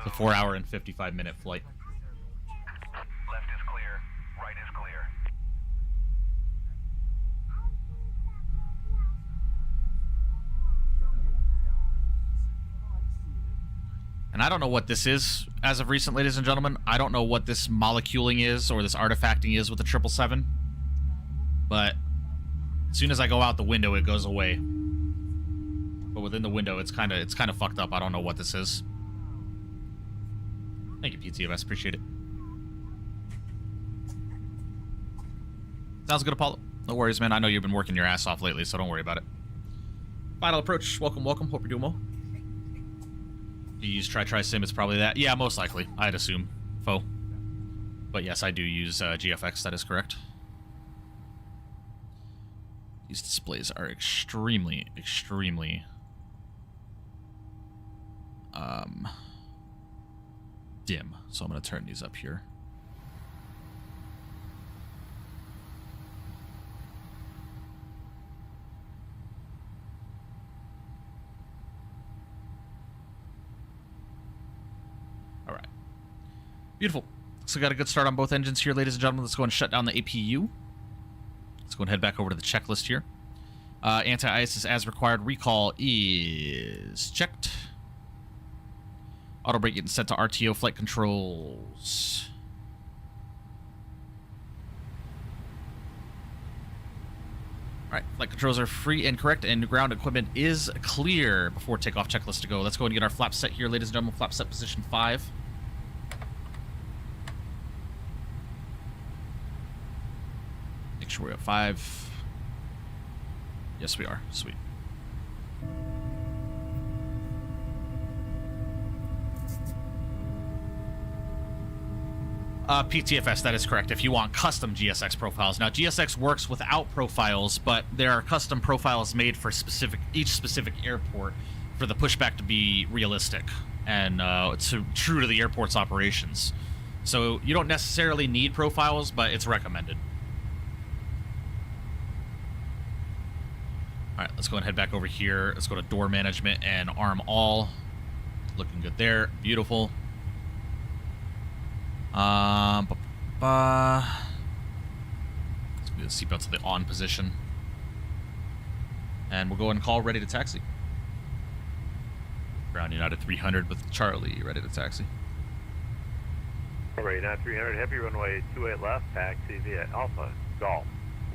It's a 4-hour and 55-minute flight. Left is clear. Right is clear. And I don't know what this is as of recent, ladies and gentlemen. I don't know what this moleculing is or this artifacting is with the 777. But as soon as I go out the window, it goes away. But within the window, it's kind of fucked up. I don't know what this is. Thank you, PTOS. Appreciate it. Sounds good, Apollo. No worries, man. I know you've been working your ass off lately, so don't worry about it. Final approach. Welcome, welcome. Hope you're doing well. Do you use Sim? It's probably that. Yeah, most likely. I'd assume. Faux. But yes, I do use GFX. That is correct. These displays are extremely, extremely... dim, so I'm going to turn these up here. All right. Beautiful. So got a good start on both engines here, ladies and gentlemen. Let's go and shut down the APU. Let's go and head back over to the checklist here. Anti-ice is as required. Recall is checked. Auto brake getting set to RTO flight controls. Alright, flight controls are free and correct, and ground equipment is clear before takeoff checklist to go. Let's go and get our flap set here, ladies and gentlemen. Flap set position 5. Make sure we're at 5. Yes, we are. Sweet. PTFS, that is correct, if you want custom GSX profiles. Now, GSX works without profiles, but there are custom profiles made for each specific airport for the pushback to be realistic and it's true to the airport's operations. So you don't necessarily need profiles, but it's recommended. All right, let's go and head back over here. Let's go to door management and arm all. Looking good there. Beautiful. Let's move the seatbelt to the on position. And we'll go and call ready to taxi. Ground United 300 with Charlie ready to taxi. Alright, United 300, heavy runway 28 left, taxi via Alpha, Golf,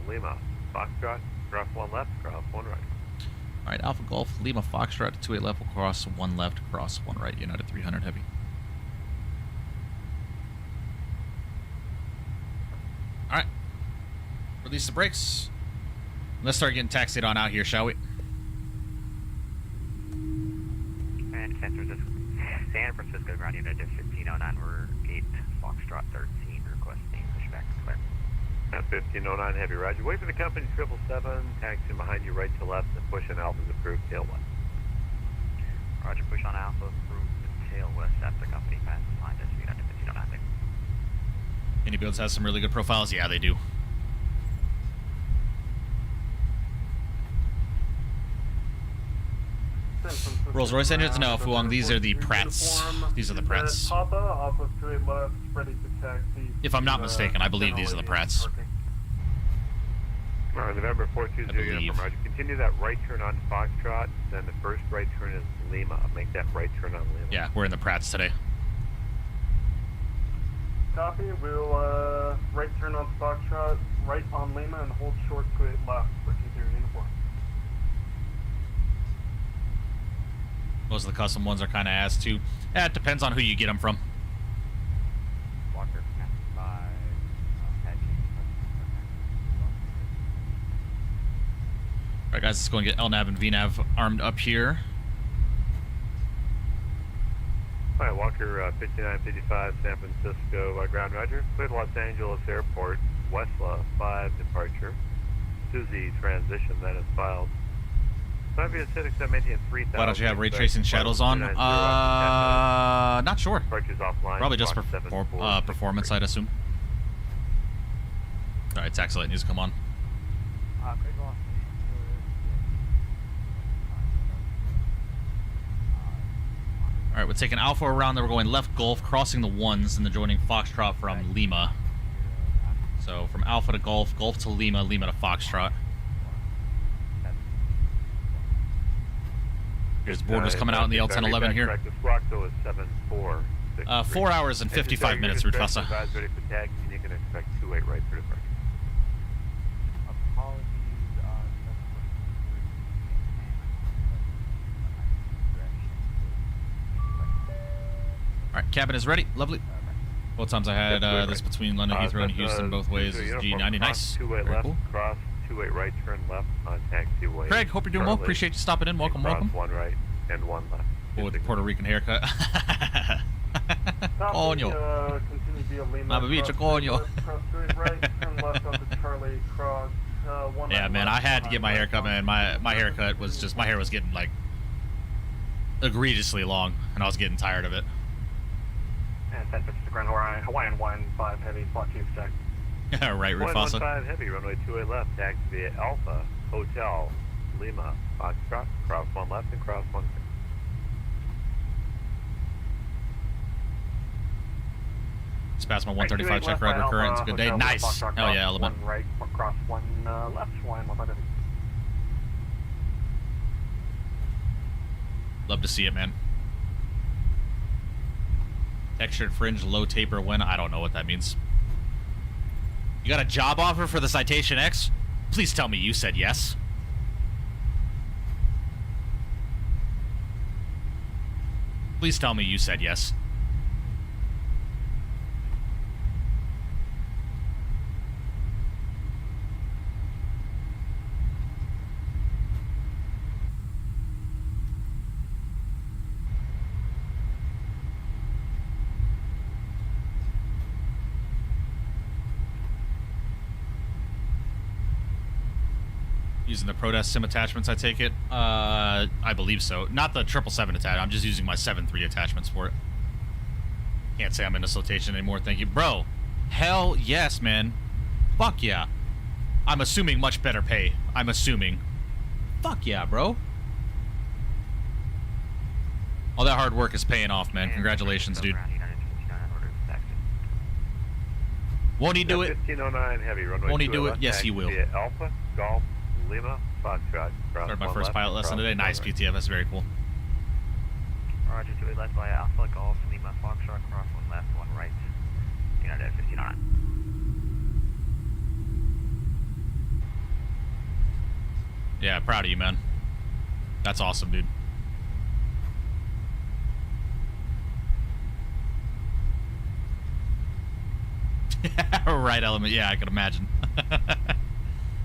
Lima, Foxtrot, cross 1 left, cross 1 right. All right, Alpha Golf, Lima Foxtrot, 28 left, will cross 1 left, cross 1 right, United 300 heavy. All right, release the brakes. Let's start getting taxied on out here, shall we? And San Francisco Ground Unit 1509, we're 8 Foxtrot 13, requesting pushback to clear. 1509, heavy roger. Wait for the company 777, taxi behind you right to left, and push on Alpha's approved tail west. Roger, push on Alpha, approved tail west at the company passes behind us, United 1509. Any builds has some really good profiles? Yeah, they do. Rolls-Royce engines? No, Fuang, these are the Pratts. These are the Pratts. Papa, off of 28 left, ready to taxi. If I'm not mistaken, I believe these are the Pratts. Alright, November 420 uniform, roger. Continue that right turn on Foxtrot, then the first right turn is Lima. Make that right turn on Lima. Yeah, we're in the Pratts today. Copy, we'll right turn on Foxtrot, right on Lima, and hold short 28 left for T0 uniform. Most of the custom ones are kind of ass too. Yeah, it depends on who you get them from. Walker, by All right, guys, let's go and get LNAV and VNAV armed up here. Alright, Walker 5955, San Francisco, ground roger. Clear to Los Angeles Airport, Westla 5 departure. Susie transition, that is filed. 5 via Citic, that maintain 3000. Why don't you have ray tracing shadows on? Not sure. Departure's offline. Probably just for performance, I'd assume. All right, taxi light needs to come on. All right, we're taking Alpha around, then we're going left Gulf, crossing the ones, and then joining Foxtrot from Lima. So from Alpha to Gulf, Gulf to Lima, Lima to Foxtrot. Here's borders coming out in the L1011 here. Squawk is 74. 4 hours and 55 minutes, Rudfasa. Ready for taxi, and you can expect 28 right for departure. All right, cabin is ready. Lovely. Both times I had this between London Heathrow and Houston, both ways is G90. Nice. Two-way Very left, cool. cross, 28 right, turn left on taxiway. Craig, hope you're doing well. Appreciate you stopping in. Welcome, Cross welcome. 1 right and 1 left. With the Puerto Rican haircut. Coño. Continue via Lima. Mamma bicho, coño. Cross 28 right, turn left onto Charlie, cross 1 Yeah, man, I left, had to get my haircut, man. My haircut was just, my hair was getting, like, egregiously long, and I was getting tired of it. And San Francisco Grand Hawaiian 1-5 heavy, slot 2 stack. Right, Rufasa. 115 heavy, runway 28 left, taxi via Alpha, Hotel, Lima, Foxtrot, cross 1 left and cross 1 right. Just passed my 135 check ride recurrence. Good day. Nice. Hell yeah, Element. 1 right, cross 1 left, Hawaiian 150. Love to see it, man. Textured fringe, low taper when? I don't know what that means. You got a job offer for the Citation X? Please tell me you said yes. Please tell me you said yes. Using the Prodesk sim attachments, I take it. I believe so. Not the 777 attachment. I'm just using my 7.3 attachments for it. Can't say I'm in this flotation anymore. Thank you, bro. Hell yes, man. Fuck yeah. I'm assuming much better pay. I'm assuming. Fuck yeah, bro. All that hard work is paying off, man. Congratulations, dude. Won't he do it? 1509 heavy runway. Won't he do it? Yes, he will. Alpha, Golf, Lima, Foxtrot. Started my first pilot lesson today. Nice, PTF. That's very cool. Roger, 2 left by Alpha, Golf, Lima, Foxtrot, cross 1 left, 1 right. United at 1509. Yeah, proud of you, man. That's awesome, dude. Right element. Yeah, I can imagine.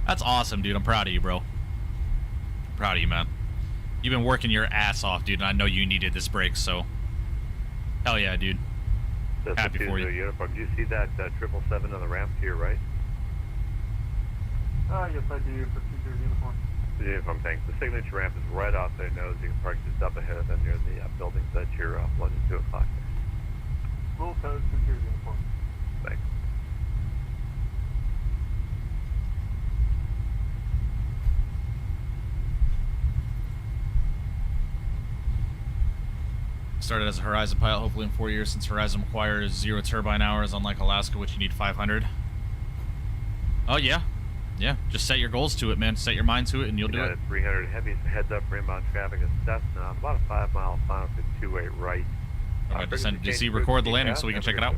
That's awesome, dude. I'm proud of you, bro. Proud of you, man. You've been working your ass off, dude, and I know you needed this break, so hell yeah, dude. Happy for you. Uniform. Do you see that 777 on the ramp to your right? Yes, I do for 20 uniform. The uniform tank. The signature ramp is right off their nose. You can park just up ahead of them near the buildings that you're flooding 2 o'clock there. Roll code 20 uniform. Thanks. Started as a Horizon pilot, hopefully in 4 years, since Horizon requires 0 turbine hours, unlike Alaska, which you need 500. Oh, yeah. Yeah, just set your goals to it, man. Set your mind to it, and you'll do it. 300 heavy, heads up for inbound traffic is Cessna. About a 5-mile final to 2-8 right. All right, descend to DC, record the landing so we can check it out.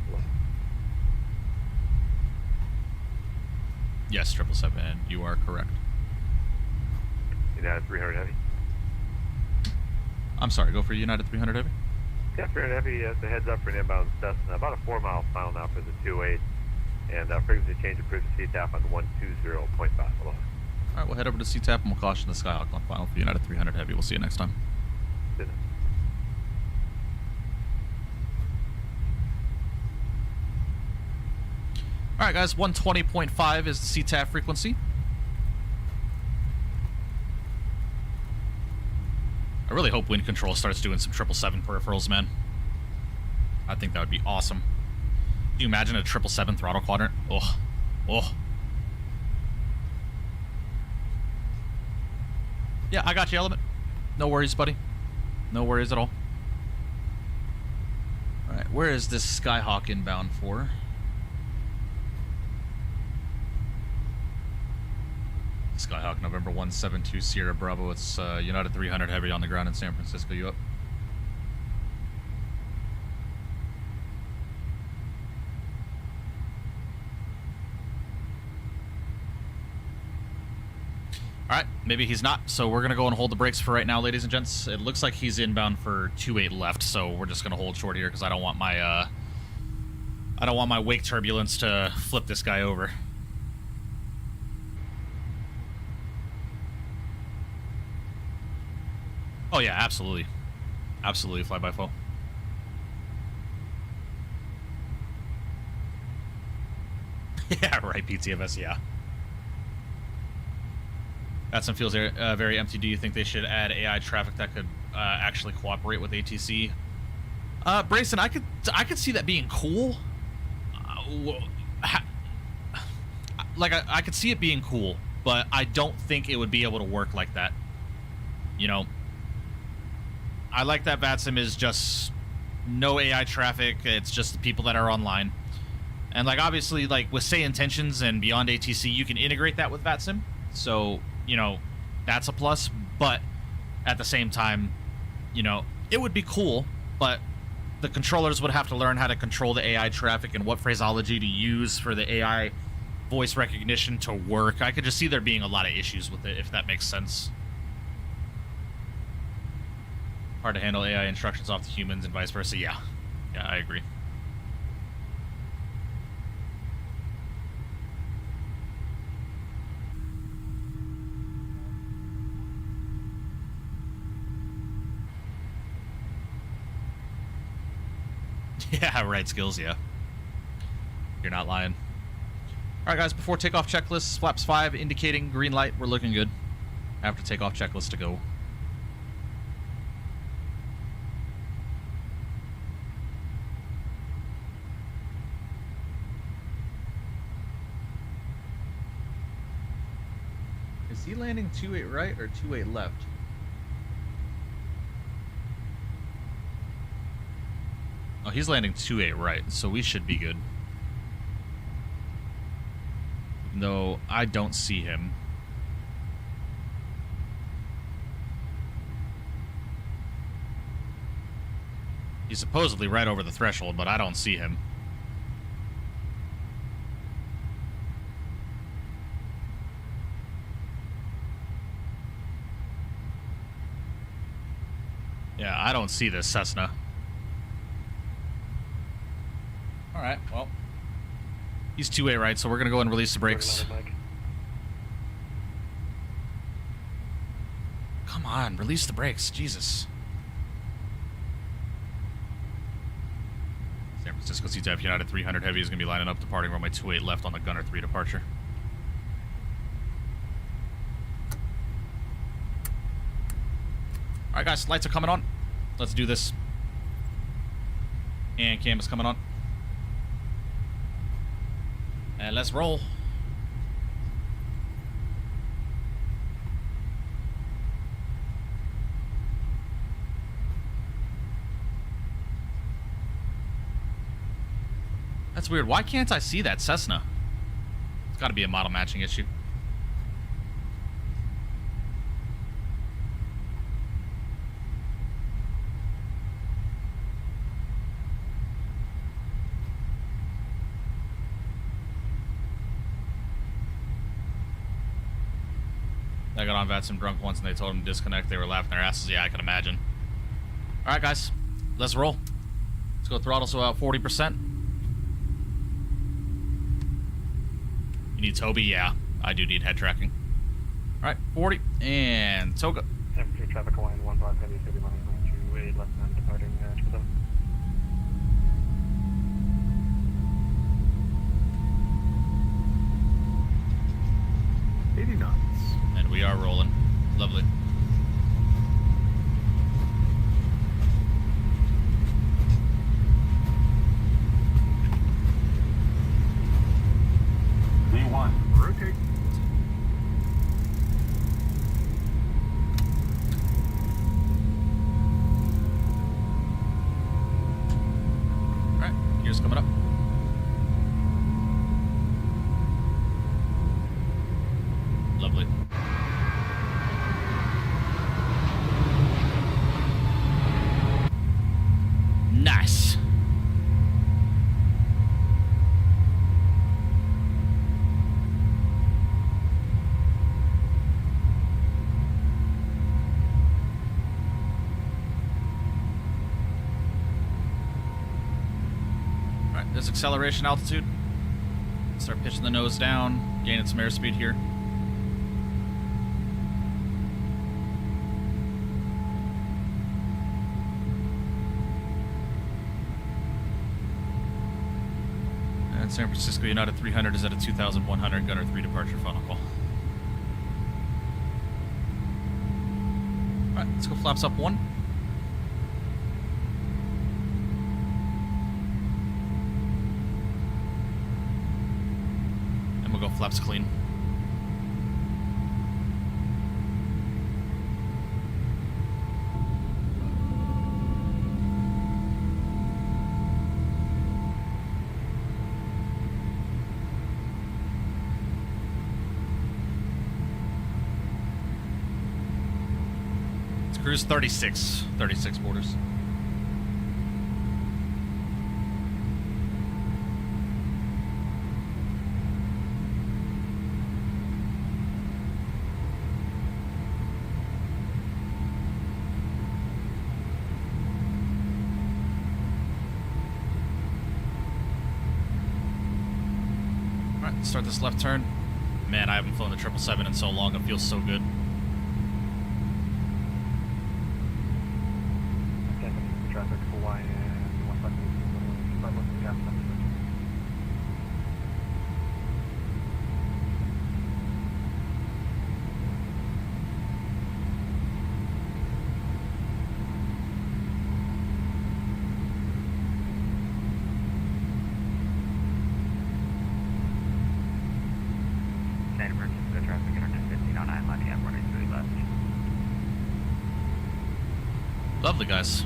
Yes, 777, you are correct. United 300 heavy. I'm sorry, go for United 300 heavy. Yeah, 300 heavy, the heads up for an inbound Cessna. About a 4-mile final now for the 2-8. And frequency change approved to CTAP on 120.5. All right, we'll head over to CTAP and we'll caution the Skyhawk on final for United 300 heavy. We'll see you next time. All right, guys, 120.5 is the CTAP frequency. I really hope Wind Control starts doing some 777 peripherals, man. I think that would be awesome. Can you imagine a 777 throttle quadrant? Oh, oh. Yeah, I got you, Element. No worries, buddy. No worries at all. All right, where is this Skyhawk inbound for? Skyhawk, November 172 Sierra Bravo. It's United 300 heavy on the ground in San Francisco. You up? All right, maybe he's not, so we're going to go and hold the brakes for right now, ladies and gents. It looks like he's inbound for 2-8 left, so we're just going to hold short here because I don't want my wake turbulence to flip this guy over. Oh yeah, absolutely. Absolutely, fly-by-foe. Yeah, right, PTFS, yeah. That some feels very empty. Do you think they should add AI traffic that could actually cooperate with ATC? Brayson, I could see that being cool. I could see it being cool, but I don't think it would be able to work like that. You know, I like that VATSIM is just no AI traffic. It's just the people that are online. And like obviously, like with Say Intentions and Beyond ATC, you can integrate that with VATSIM. So, you know, that's a plus, but at the same time, you know, it would be cool, but the controllers would have to learn how to control the AI traffic and what phraseology to use for the AI voice recognition to work. I could just see there being a lot of issues with it, if that makes sense. Hard to handle AI instructions off the humans and vice versa. Yeah, I agree. Yeah, right, Skills, yeah. You're not lying. Alright, guys, before takeoff checklists, flaps 5 indicating green light. We're looking good. After takeoff checklist to go. Is he landing 28 right or 28 left? Oh, he's landing 28 right, so we should be good. Even though I don't see him. He's supposedly right over the threshold, but I don't see him. Yeah, I don't see this Cessna. Alright, well. He's 2A right, so we're going to go and release the brakes. Come on, release the brakes. Jesus. San Francisco CTF United 300 Heavy is going to be lining up, departing runway 28 left on the Gunner 3 departure. Alright guys, lights are coming on. Let's do this. And cam is coming on. And let's roll. That's weird. Why can't I see that Cessna? It's got to be a model matching issue. I got on VATSIM drunk once and they told him to disconnect. They were laughing their asses. Yeah, I can imagine. All right, guys. Let's roll. Let's go throttle so about 40%. You need Toby? Yeah, I do need head tracking. All right, 40 and Toga. Temperature traffic Hawaiian 15 heavy city running to 8 left and departing 777. 80 knots. And we are rolling. Lovely. V1, rotate. All right, gears coming up. Lovely. Nice. All right, there's acceleration altitude. Start pitching the nose down, gaining some airspeed here. And San Francisco United 300 is at a 2,100 Gunner 3 departure final call. All right, let's go flaps up 1. And we'll go flaps clean. Cruise 36 borders. All right, start this left turn. Man, I haven't flown the 777 in so long. It feels so good. Traffic Hawaiian 15 gas temperature. Lovely, guys.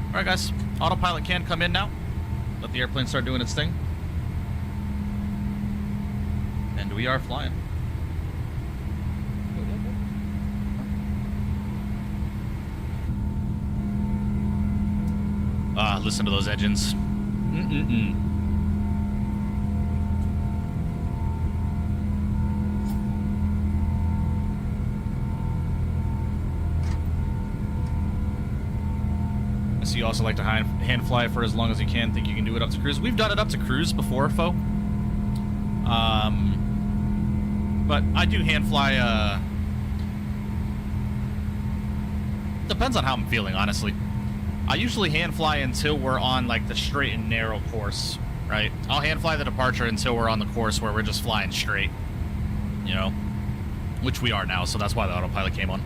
All right, guys. Autopilot can come in now. Let the airplane start doing its thing. And we are flying. Ah, listen to those engines. I see you also like to hand fly for as long as you can. Think you can do it up to cruise. We've done it up to cruise before, Fo. But I do hand fly, depends on how I'm feeling, honestly. I usually hand fly until we're on, like, the straight and narrow course, right? I'll hand fly the departure until we're on the course where we're just flying straight, you know? Which we are now, so that's why the autopilot came on.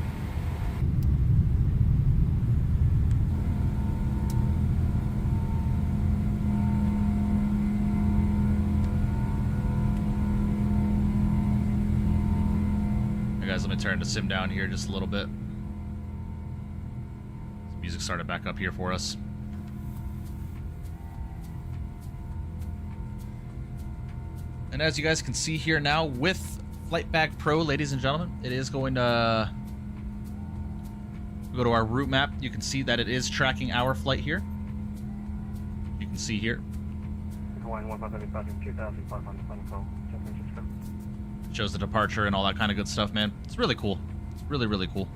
Guys, let me turn the sim down here just a little bit. Music started back up here for us. And as you guys can see here now with FlightBag Pro, ladies and gentlemen, it is going to go to our route map. You can see that it is tracking our flight here. You can see here. Shows the departure and all that kind of good stuff, man. It's really cool. It's really, really cool.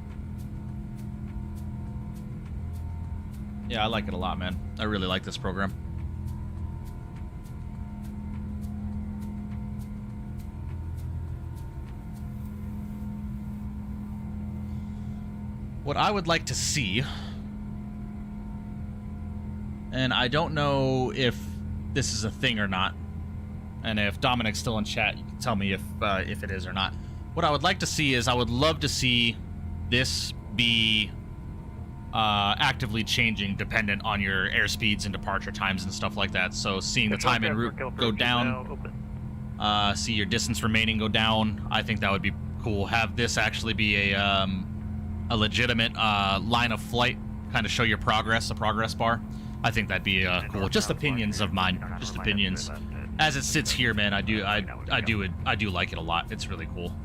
Yeah, I like it a lot, man. I really like this program. What I would like to see, and I don't know if this is a thing or not, and if Dominic's still in chat, you can tell me if it is or not. What I would like to see is I would love to see this be actively changing dependent on your airspeeds and departure times and stuff like that. So seeing the time en route go down, see your distance remaining go down, I think that would be cool. Have this actually be a legitimate line of flight, kind of show your progress, a progress bar. I think that'd be cool. Just opinions of mine, just opinions. As it sits here, man, I do like it a lot. It's really cool.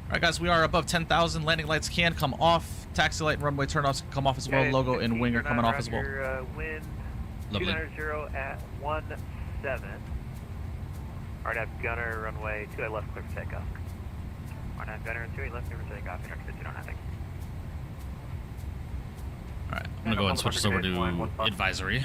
All right, guys, we are above 10,000. Landing lights can come off. Taxi light and runway turnoffs can come off as well. Logo and wing are coming off as well. Wind Lovely. 290 at 17. Alright, have gunner runway 28 left, clear for takeoff. Alright, have gunner 28 left, clear for takeoff. Instructor 50 on nothing. Alright, I'm gonna go ahead and switch this over to advisory.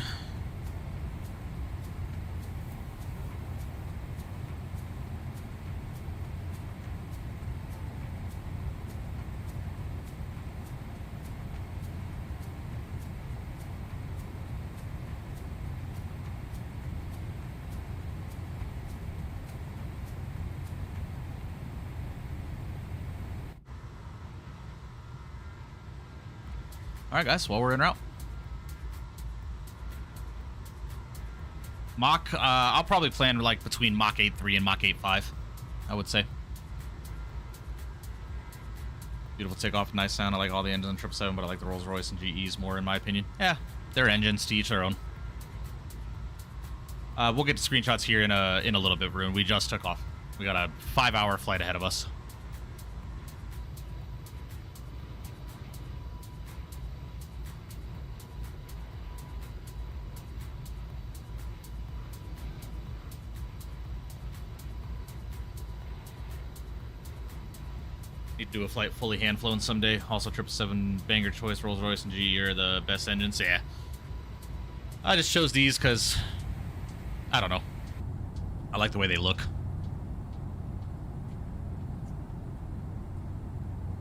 Alright, guys, well, we're en route. Mach, I'll probably plan like between Mach 8.3 and Mach 8.5, I would say. Beautiful takeoff, nice sound. I like all the engines on 777, but I like the Rolls-Royce and GEs more, in my opinion. Yeah, they're engines, to each their own. We'll get to screenshots here in a little bit, Varun. We just took off. We got a 5-hour flight ahead of us. Need to do a flight fully hand flown someday. Also, 777 banger choice, Rolls-Royce and GE are the best engines. Yeah, I just chose these because I don't know. I like the way they look.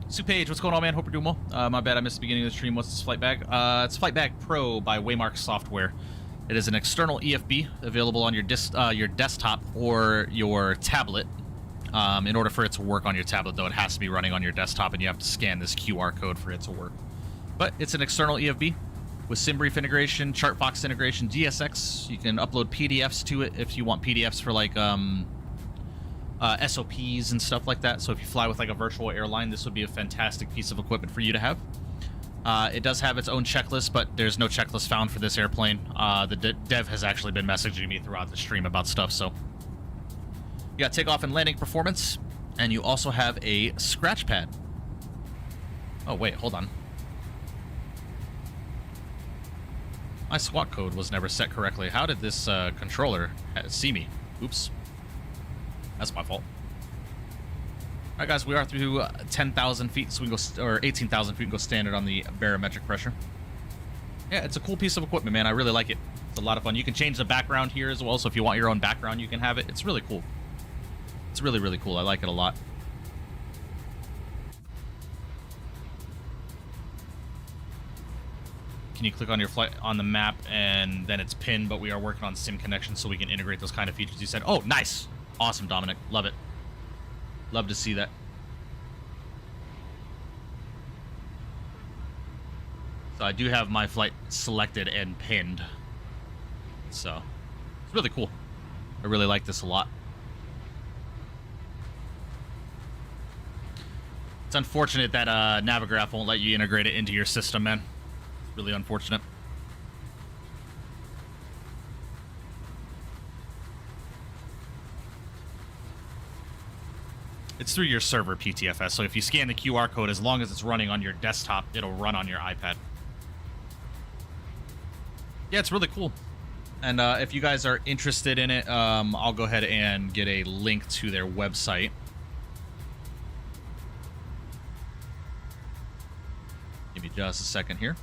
Sue Page, what's going on, man? Hope you're doing well. My bad, I missed the beginning of the stream. What's this FlightBag? It's FlightBag Pro by Waymark Software. It is an external EFB available on your desktop or your tablet. In order for it to work on your tablet, though, it has to be running on your desktop, and you have to scan this QR code for it to work. But it's an external EFB with SimBrief integration, ChartFox integration, DSX. You can upload PDFs to it if you want PDFs for, like, SOPs and stuff like that. So if you fly with like a virtual airline, this would be a fantastic piece of equipment for you to have. It does have its own checklist, but there's no checklist found for this airplane. The dev has actually been messaging me throughout the stream about stuff, so. You got takeoff and landing performance, and you also have a scratch pad. Oh, wait, hold on. My SWAT code was never set correctly. How did this controller see me? Oops. That's my fault. All right, guys, we are through 10,000 feet, so we can go, or 18,000 feet, and go standard on the barometric pressure. Yeah, it's a cool piece of equipment, man. I really like it. It's a lot of fun. You can change the background here as well, so if you want your own background, you can have it. It's really cool. It's really, really cool. I like it a lot. Can you click on your flight on the map and then it's pinned, but we are working on sim connection so we can integrate those kind of features you said. Oh, nice. Awesome, Dominic. Love it. Love to see that. So I do have my flight selected and pinned. So it's really cool. I really like this a lot. It's unfortunate that Navigraph won't let you integrate it into your system, man. It's really unfortunate. It's through your server, PTFS, so if you scan the QR code, as long as it's running on your desktop, it'll run on your iPad. Yeah, it's really cool. And if you guys are interested in it, I'll go ahead and get a link to their website. Give me just a second here.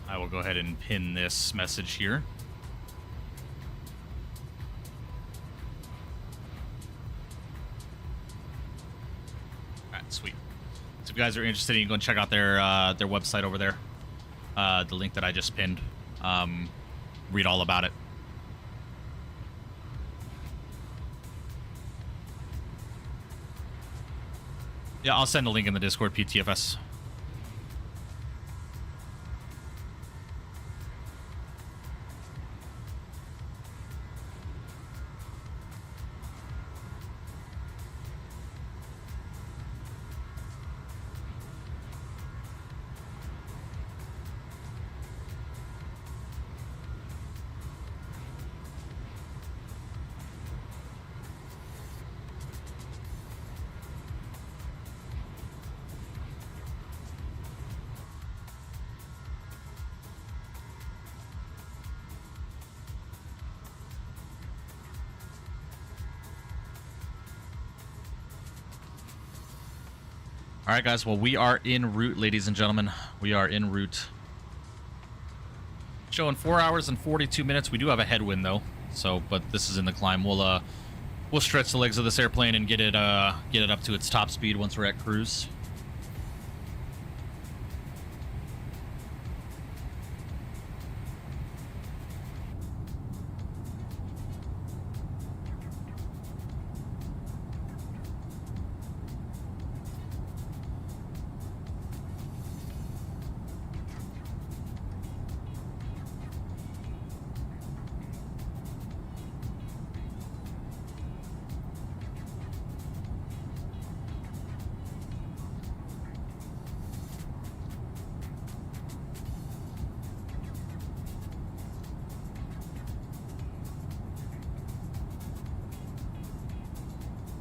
I will go ahead and pin this message here. All right, sweet. So if you guys are interested, you can go and check out their website over there. The link that I just pinned. Read all about it. Yeah, I'll send a link in the Discord, PTFS. All right, guys. Well, we are en route, ladies and gentlemen. We are en route. Showing 4 hours and 42 minutes. We do have a headwind, though. So, but this is in the climb. We'll stretch the legs of this airplane and get it up to its top speed once we're at cruise.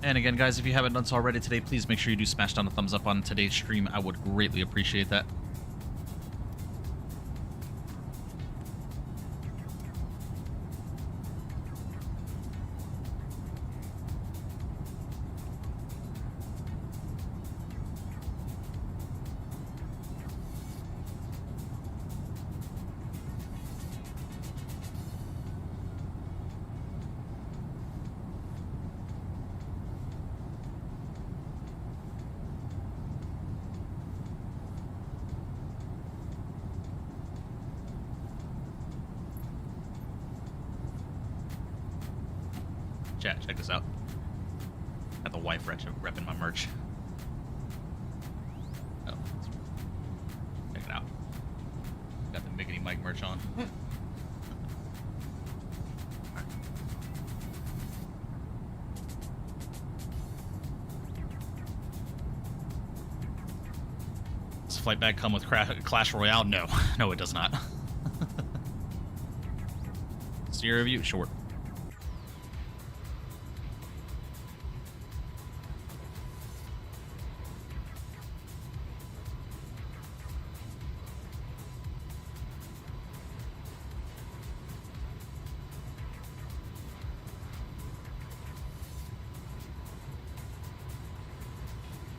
And again, guys, if you haven't done so already today, please make sure you do smash down a thumbs up on today's stream. I would greatly appreciate that. Chat, check this out. Got the wife repping my merch. Oh, check it out. Got the Miggity Mike merch on. Does FlightBag come with Clash Royale? No. No, it does not. Steer review? Short.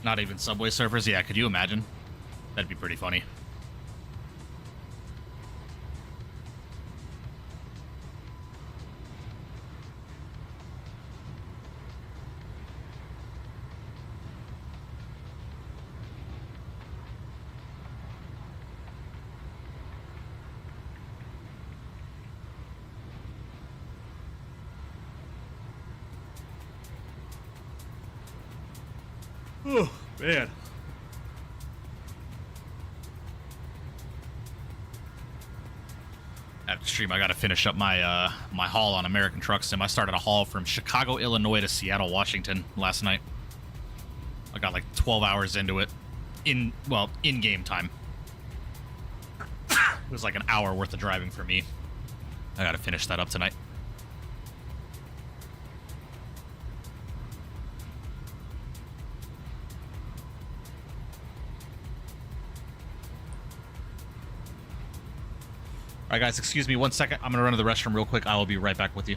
Not even Subway Surfers? Yeah, could you imagine? That'd be pretty funny. Oh, man. After stream, I gotta finish up my my haul on American Truck Sim. I started a haul from Chicago, Illinois to Seattle, Washington last night. I got like 12 hours into it. In-game time. It was like an hour worth of driving for me. I gotta finish that up tonight. Alright guys, excuse me 1 second. I'm gonna run to the restroom real quick. I will be right back with you.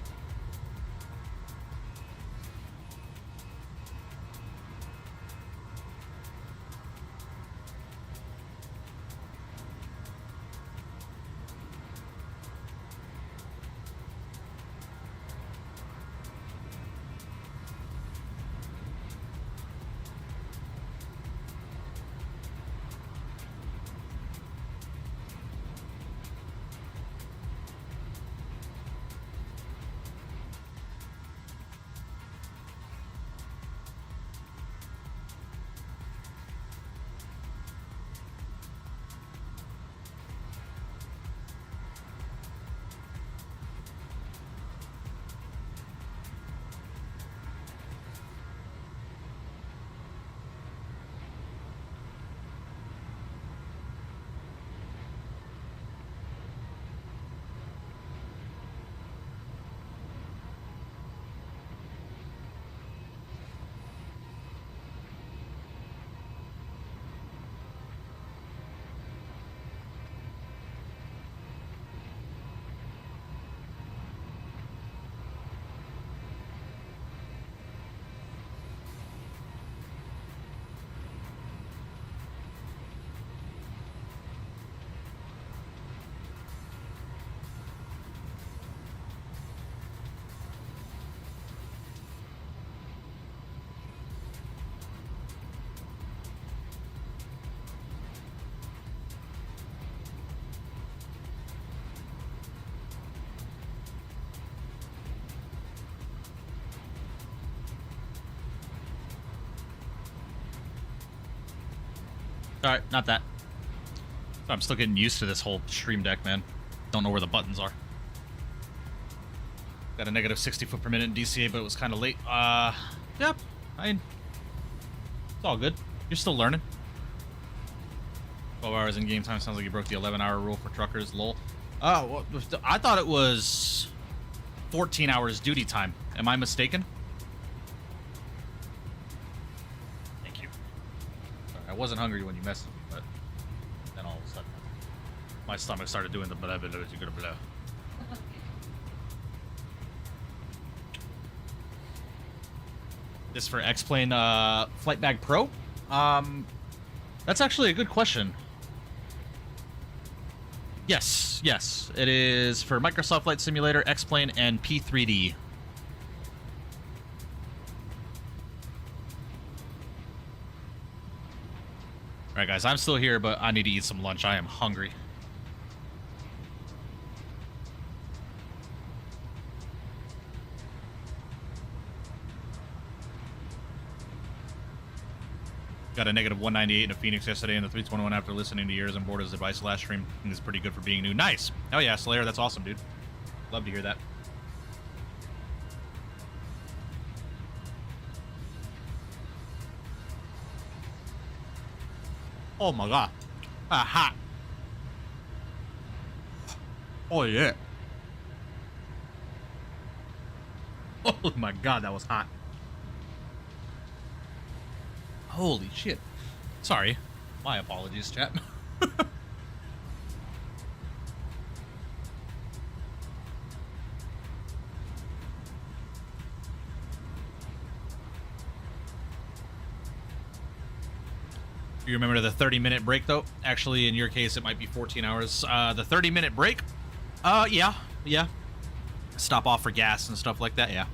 Alright, not that. I'm still getting used to this whole stream deck, man. Don't know where the buttons are. Got a negative 60 foot per minute in DCA, but it was kind of late. Yep. It's all good. You're still learning. 12 hours in game time. Sounds like you broke the 11-hour rule for truckers. Lol. Oh, I thought it was 14 hours duty time. Am I mistaken? Thank you. Sorry, I wasn't hungry when you messaged me, but then all of a sudden my stomach started doing the blah, blah, blah, blah, blah. This for X-Plane FlightBag Pro? That's actually a good question. Yes, yes. It is for Microsoft Flight Simulator, X-Plane, and P3D. Alright guys, I'm still here, but I need to eat some lunch. I am hungry. Got a negative 198 in a Phoenix yesterday and the 321 after listening to yours on board as advice last stream. I think it's pretty good for being new. Nice. Oh yeah, Slayer, that's awesome, dude. Love to hear that. Oh my god. Hot. Oh yeah. Oh my god, that was hot. Holy shit. Sorry. My apologies, chat. You remember the 30-minute break, though? Actually, in your case, it might be 14 hours. The 30-minute break? Yeah. Stop off for gas and stuff like that, yeah.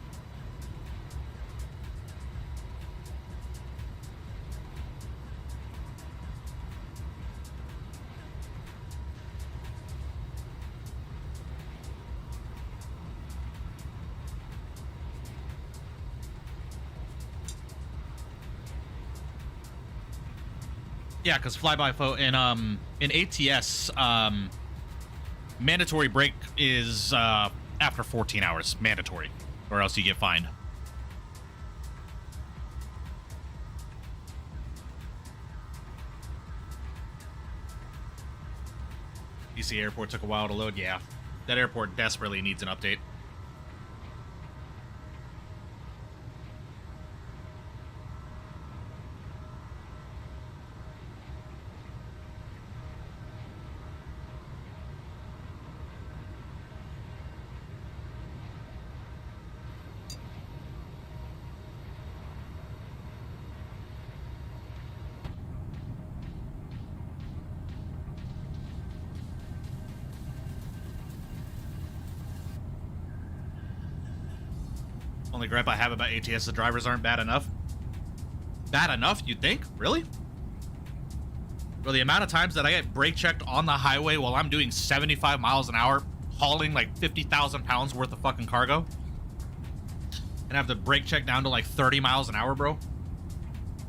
Yeah, because fly-by in ATS, mandatory break is after 14 hours, mandatory, or else you get fined. DC airport took a while to load. Yeah, that airport desperately needs an update. Only gripe I have about ATS, the drivers aren't bad enough. Bad enough, you think? Really? Bro, the amount of times that I get brake checked on the highway while I'm doing 75 miles an hour, hauling like 50,000 pounds worth of fucking cargo, and have to brake check down to like 30 miles an hour, bro.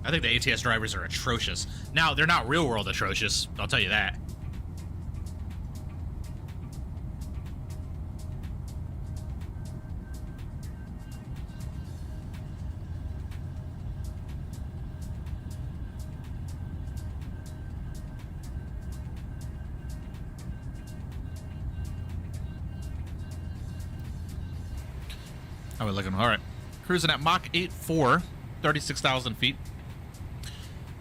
I think the ATS drivers are atrocious. Now, they're not real world atrocious, I'll tell you that. How are we looking? All right. Cruising at Mach 8.4, 36,000 feet.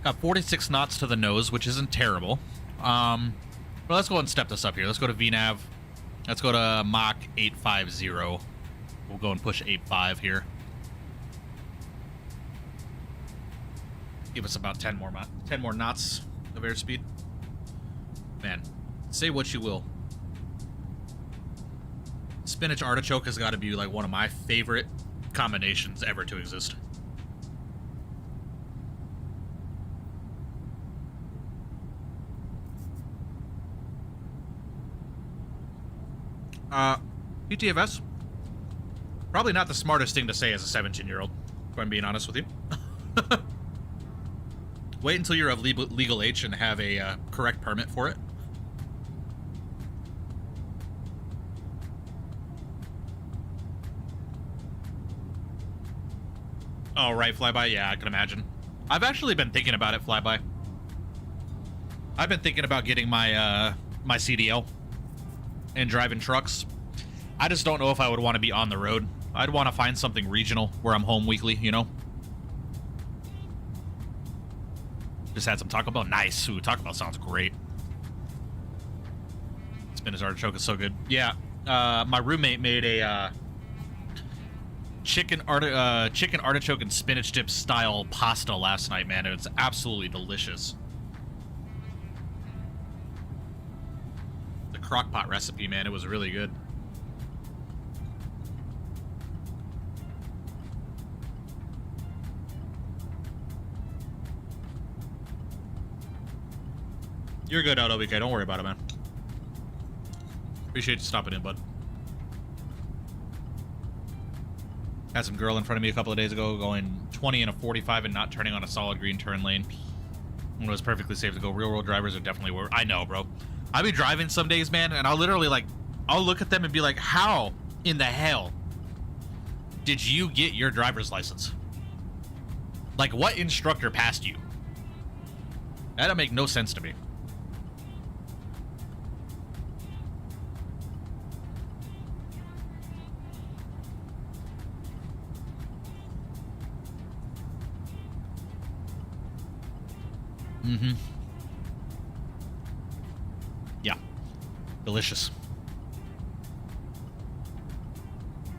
Got 46 knots to the nose, which isn't terrible. But let's go ahead and step this up here. Let's go to VNAV. Let's go to Mach 850. We'll go and push 8.5 here. Give us about 10 more knots of airspeed. Man, say what you will. Spinach artichoke has got to be like one of my favorite combinations ever to exist. PTFS, probably not the smartest thing to say as a 17-year-old, if I'm being honest with you. Wait until you're of legal age and have a correct permit for it. Oh, right, flyby? Yeah, I can imagine. I've actually been thinking about it, flyby. I've been thinking about getting my my CDL and driving trucks. I just don't know if I would want to be on the road. I'd want to find something regional where I'm home weekly, you know? Just had some Taco Bell. Nice. Ooh, Taco Bell sounds great. Spinach artichoke is so good. Yeah, my roommate made a chicken artichoke and spinach dip style pasta last night, man. It's absolutely delicious. The crock-pot recipe, man, it was really good. You're good, LWK. Don't worry about it, man. Appreciate you stopping in, bud. Had some girl in front of me a couple of days ago going 20 and a 45 and not turning on a solid green turn lane. when it was perfectly safe to go. Real world drivers are definitely where I know, bro. I'll be driving some days, man, and I'll literally like, I'll look at them and be like, how in the hell did you get your driver's license? Like, what instructor passed you? That'll make no sense to me. Mm-hmm. Yeah. Delicious.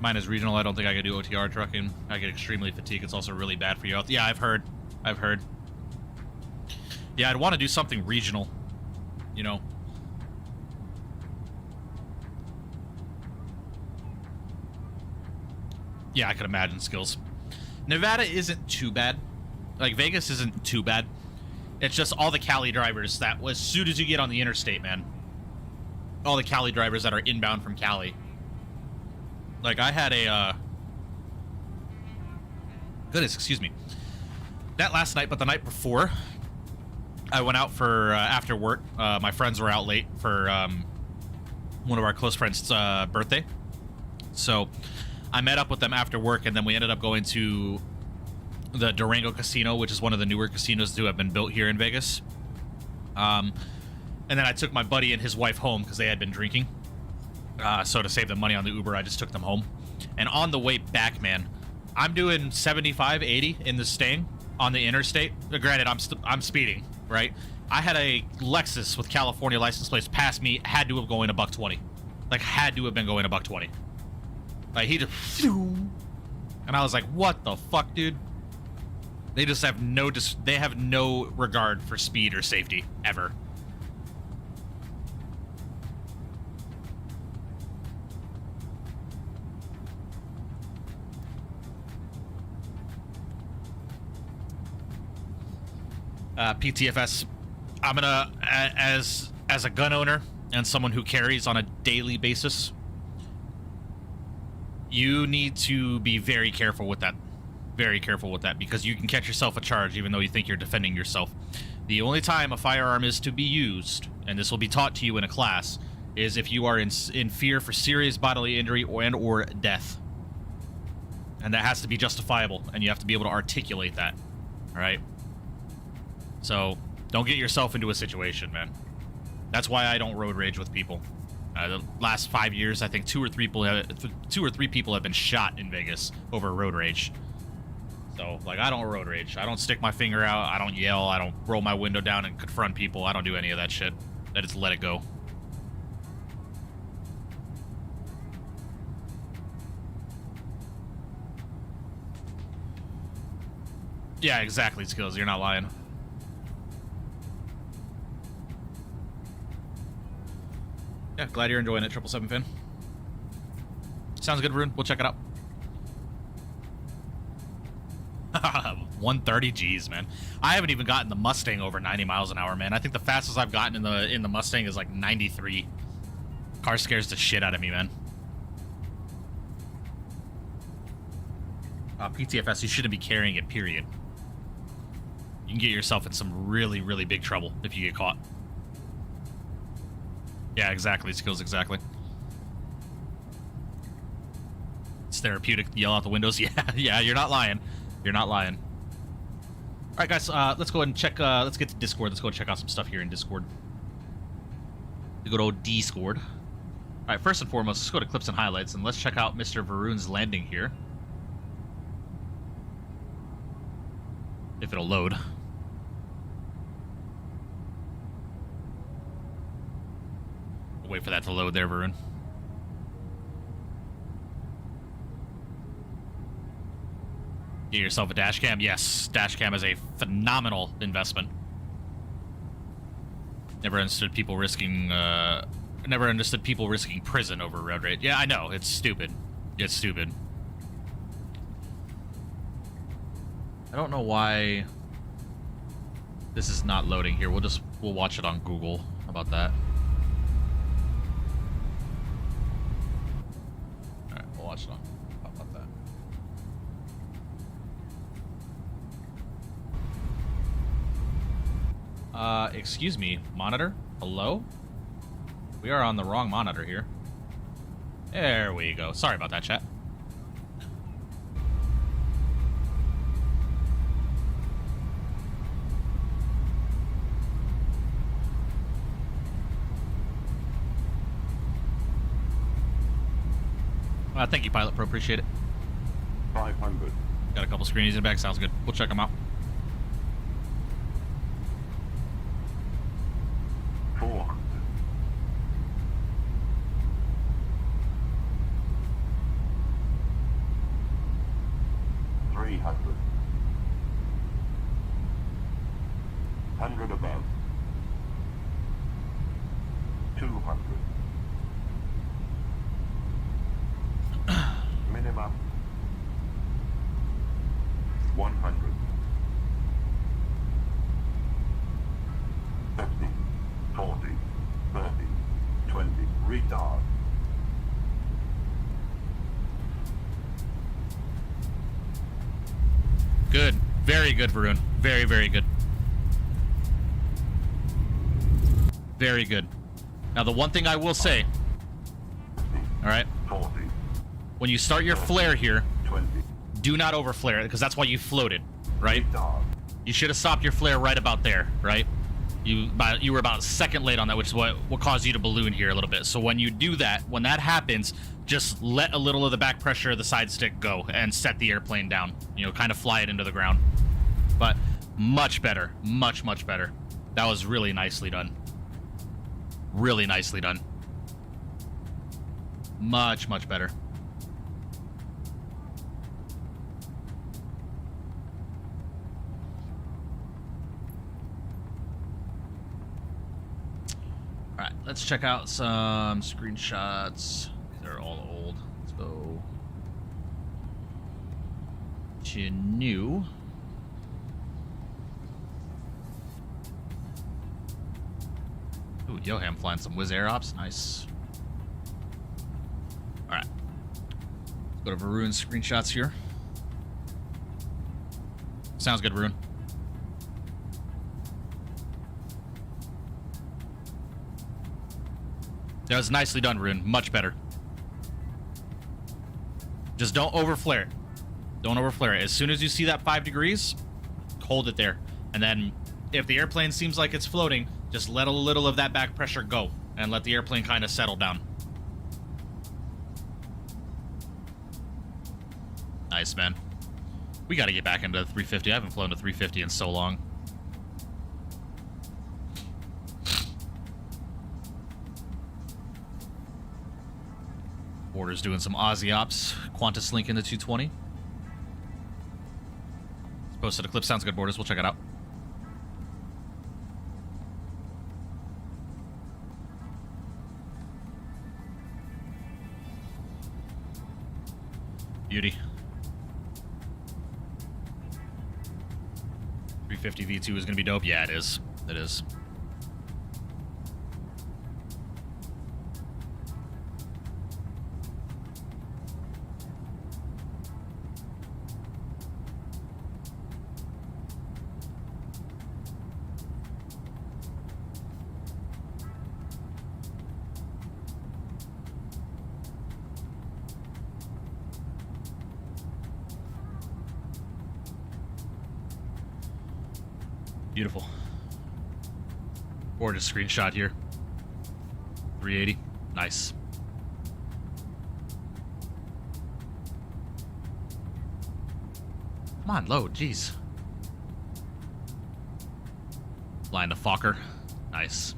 Mine is regional. I don't think I could do OTR trucking. I get extremely fatigued. It's also really bad for your health. Yeah, I've heard. Yeah, I'd want to do something regional, you know. Yeah, I could imagine skills. Nevada isn't too bad. Like, Vegas isn't too bad. It's just all the Cali drivers that, as soon as you get on the interstate, man, all the Cali drivers that are inbound from Cali. Like, I had a, goodness, excuse me. Not last night, but the night before, I went out for, after work. My friends were out late for, one of our close friends' birthday. So, I met up with them after work, and then we ended up going to the Durango Casino, which is one of the newer casinos to have been built here in Vegas. And then I took my buddy and his wife home because they had been drinking. So to save them money on the Uber, I just took them home. And on the way back, man, I'm doing 75, 80 in the Stang on the interstate. Granted, I'm speeding, right? I had a Lexus with California license plates pass me, had to have going a $120. Like, had to have been going a $120. Like, he just... And I was like, what the fuck, dude? They just have they have no regard for speed or safety, ever. PTFS, I'm gonna, as a gun owner and someone who carries on a daily basis, you need to be very careful with that. Very careful with that, because you can catch yourself a charge even though you think you're defending yourself. The only time a firearm is to be used, and this will be taught to you in a class, is if you are in fear for serious bodily injury or death. And that has to be justifiable, and you have to be able to articulate that. All right? So, don't get yourself into a situation, man. That's why I don't road rage with people. The last 5 years, I think 2 or 3 people have been shot in Vegas over road rage. So, like, I don't road rage. I don't stick my finger out. I don't yell. I don't roll my window down and confront people. I don't do any of that shit. I just let it go. Yeah, exactly, Skills. You're not lying. Yeah, glad you're enjoying it, 777 Finn. Sounds good, Rune. We'll check it out. 130 G's, man. I haven't even gotten the Mustang over 90 miles an hour, man. I think the fastest I've gotten in the Mustang is like 93. Car scares the shit out of me, man. PTFS, you shouldn't be carrying it, period. You can get yourself in some really, really big trouble if you get caught. Yeah, exactly, Skills, exactly. It's therapeutic to yell out the windows. Yeah, you're not lying. You're not lying. All right, guys, let's go ahead and check. Let's get to Discord. Let's go and check out some stuff here in Discord. The good old Discord. All right, first and foremost, let's go to Clips and Highlights, and let's check out Mr. Varun's landing here. If it'll load. We'll wait for that to load there, Varun. Get yourself a dash cam. Yes, dash cam is a phenomenal investment. Never understood people risking prison over road rage. Yeah, I know, it's stupid. It's stupid. I don't know why this is not loading here. We'll watch it on Google. How about that? All right, we'll watch it on. How about that? Excuse me, monitor? Hello? We are on the wrong monitor here. There we go. Sorry about that, chat. Thank you, Pilot Pro. Appreciate it. 500. Got a couple screenies in the back. Sounds good. We'll check them out. 400. 300. 100 above. 200. Minimum. 100. 50. 40. 30. 20. Retard. Good. Very good, Varun. Very, very good. Very good. Now, the one thing I will say, all right, 40. when you start your flare here, 20. do not overflare it, because that's why you floated, right? Retard. You should have stopped your flare right about there, right? You were about a second late on that, which is what caused you to balloon here a little bit. So when you do that, when that happens, just let a little of the back pressure of the side stick go and set the airplane down. You know, kind of fly it into the ground. But much better. Much, much better. That was really nicely done. Really nicely done. Much, much better. Alright, let's check out some screenshots. They're all old. Let's go to new. Ooh, Yoham flying some Wizz Air Ops. Nice. Alright. Let's go to Varun's screenshots here. Sounds good, Varun. That was nicely done, Varun. Much better. Just don't overflare. Don't overflare it. As soon as you see that 5 degrees, hold it there. And then if the airplane seems like it's floating, just let a little of that back pressure go and let the airplane kind of settle down. Nice, man. We got to get back into 350. I haven't flown to 350 in so long. Border's doing some Aussie ops. Qantas link in the 220. It's posted a clip. Sounds good, Borders. We'll check it out. Beauty. 350 V2 is going to be dope. Yeah, it is. It is. Beautiful. Gorgeous screenshot here. 380. Nice. Come on, load. Jeez. Flying to Fokker. Nice.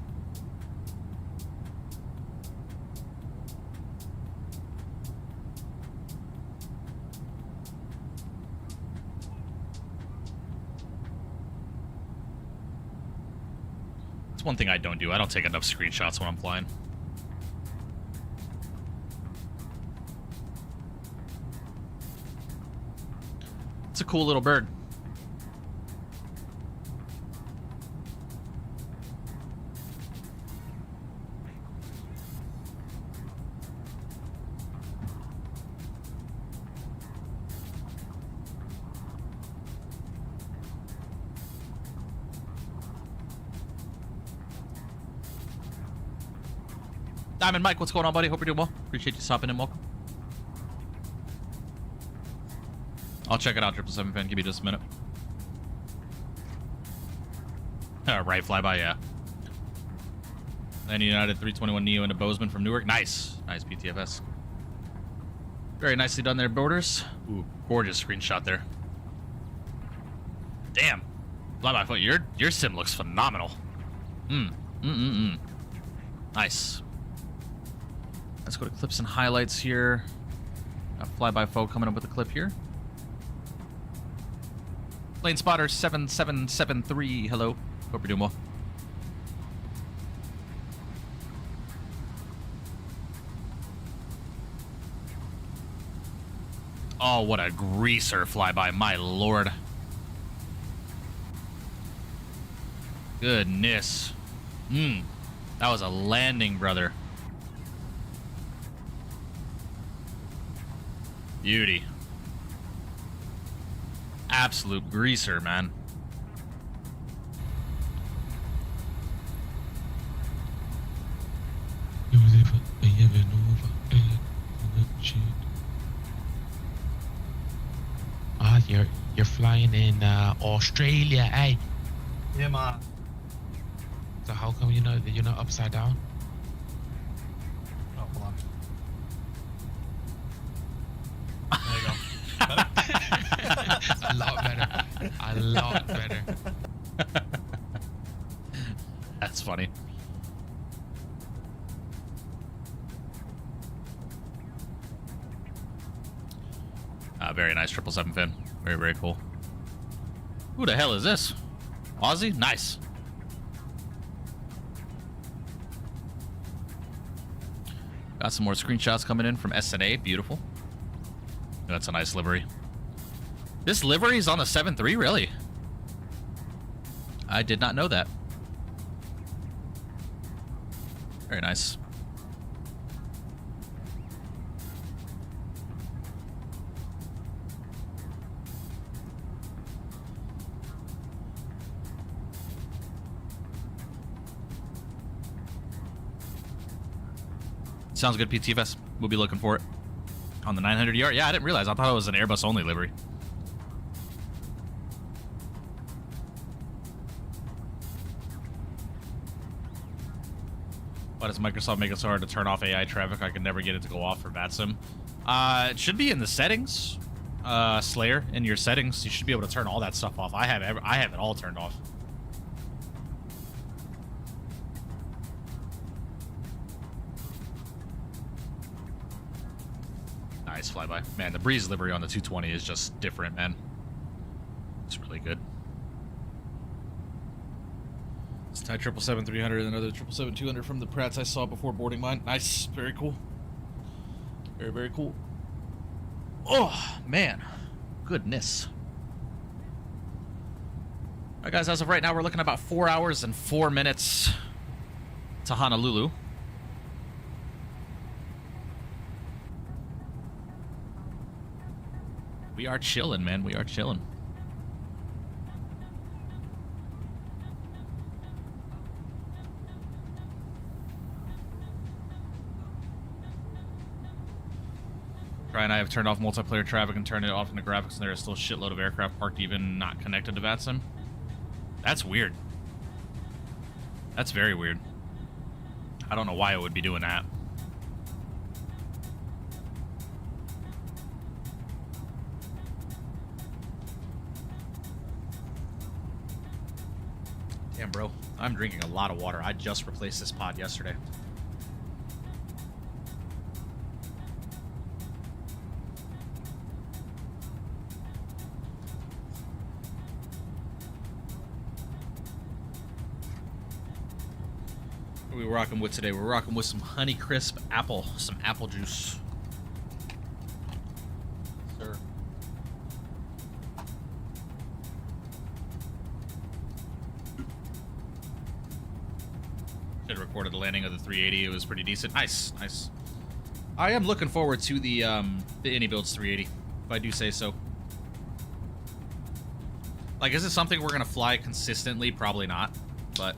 One thing I don't do. I don't take enough screenshots when I'm flying. It's a cool little bird. Diamond Mike, what's going on, buddy? Hope you're doing well. Appreciate you stopping in. Welcome. I'll check it out, 777 fan. Give me just a minute. Right, flyby, yeah. Then United 321 Neo into Bozeman from Newark. Nice. Nice PTFS. Very nicely done there, Borders. Ooh, gorgeous screenshot there. Damn. Fly-by-foot, your sim looks phenomenal. Nice. Let's go to clips and highlights here. Got Fly-by-foot coming up with a clip here. Plane Spotter 7773. Hello. Hope you're doing well. Oh, what a greaser flyby, my lord. Goodness. That was a landing, brother. Beauty. Absolute greaser, man. Ah, you're flying in Australia, eh? Yeah, man. So how come you're not upside down? Oh, hold on. There you go. Better? A lot better. A lot better. That's funny. Very nice 777 fin. Very, very cool. Who the hell is this? Aussie? Nice. Got some more screenshots coming in from SNA. Beautiful. That's a nice livery. This livery is on the 7.3, really? I did not know that. Very nice. Sounds good, PTFS. We'll be looking for it on the 900ER. Yeah, I didn't realize. I thought it was an Airbus only livery. Why does Microsoft make it so hard to turn off AI traffic? I can never get it to go off for VATSIM. It should be in the settings, Slayer. In your settings, you should be able to turn all that stuff off. I have it all turned off. Nice flyby. Man, the Breeze livery on the 220 is just different, man. It's really good. It's Thai 777-300 and another 777-200 from the Pratts I saw before boarding mine. Nice. Very cool. Very, very cool. Oh, man. Goodness. All right, guys, as of right now, we're looking at about 4 hours and 4 minutes to Honolulu. We are chilling, man. We are chilling. Try and I have turned off multiplayer traffic and turned it off in the graphics, and there is still a shitload of aircraft parked even not connected to VATSIM. That's weird. That's very weird. I don't know why it would be doing that. Damn, bro. I'm drinking a lot of water. I just replaced this pod yesterday. What are we rocking with today? We're rocking with some Honeycrisp apple. Some apple juice. Sir. Should have recorded the landing of the 380. It was pretty decent. Nice, nice. I am looking forward to the AnyBuilds 380, if I do say so. Like, is it something we're gonna fly consistently? Probably not. But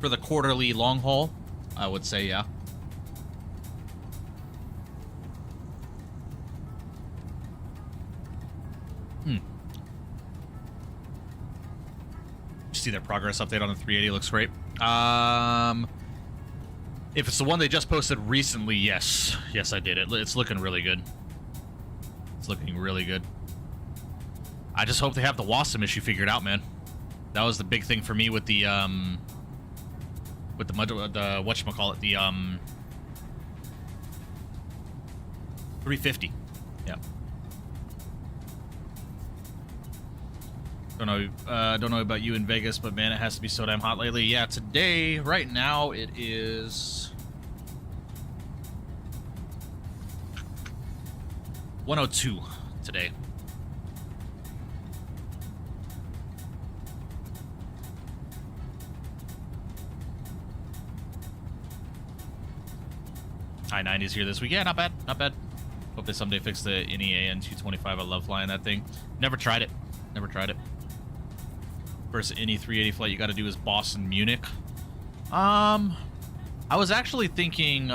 for the quarterly long haul, I would say yeah. See their progress update on the 380 looks great. If it's the one they just posted recently, yes. Yes, I did. It's looking really good. It's looking really good. I just hope they have the WASM issue figured out, man. That was the big thing for me with the whatchamacallit, the 350. Yeah. Don't know about you in Vegas, but man, it has to be so damn hot lately. Yeah, today, right now, it is 102 today. High 90s here this week. Yeah, not bad, not bad. Hope they someday fix the NEA N225. I love flying that thing. Never tried it. Never tried it. First any 380 flight you got to do is Boston, Munich. I was actually thinking,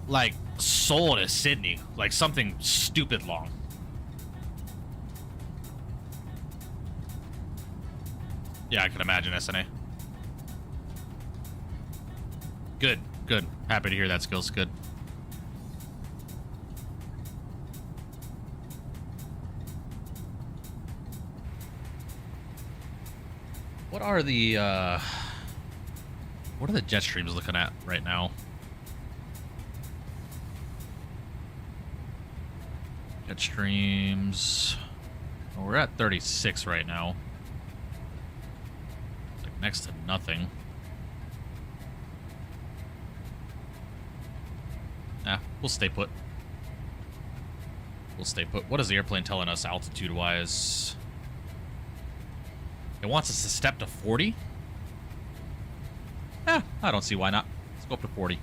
like Seoul to Sydney, like something stupid long. Yeah, I can imagine SNA. Good, good. Happy to hear that skill's good. What are the jet streams looking at right now? Jet streams. Oh, we're at 36 right now. Like next to nothing. Nah, we'll stay put. We'll stay put. What is the airplane telling us altitude-wise? It wants us to step to 40? Eh, I don't see why not. Let's go up to 40.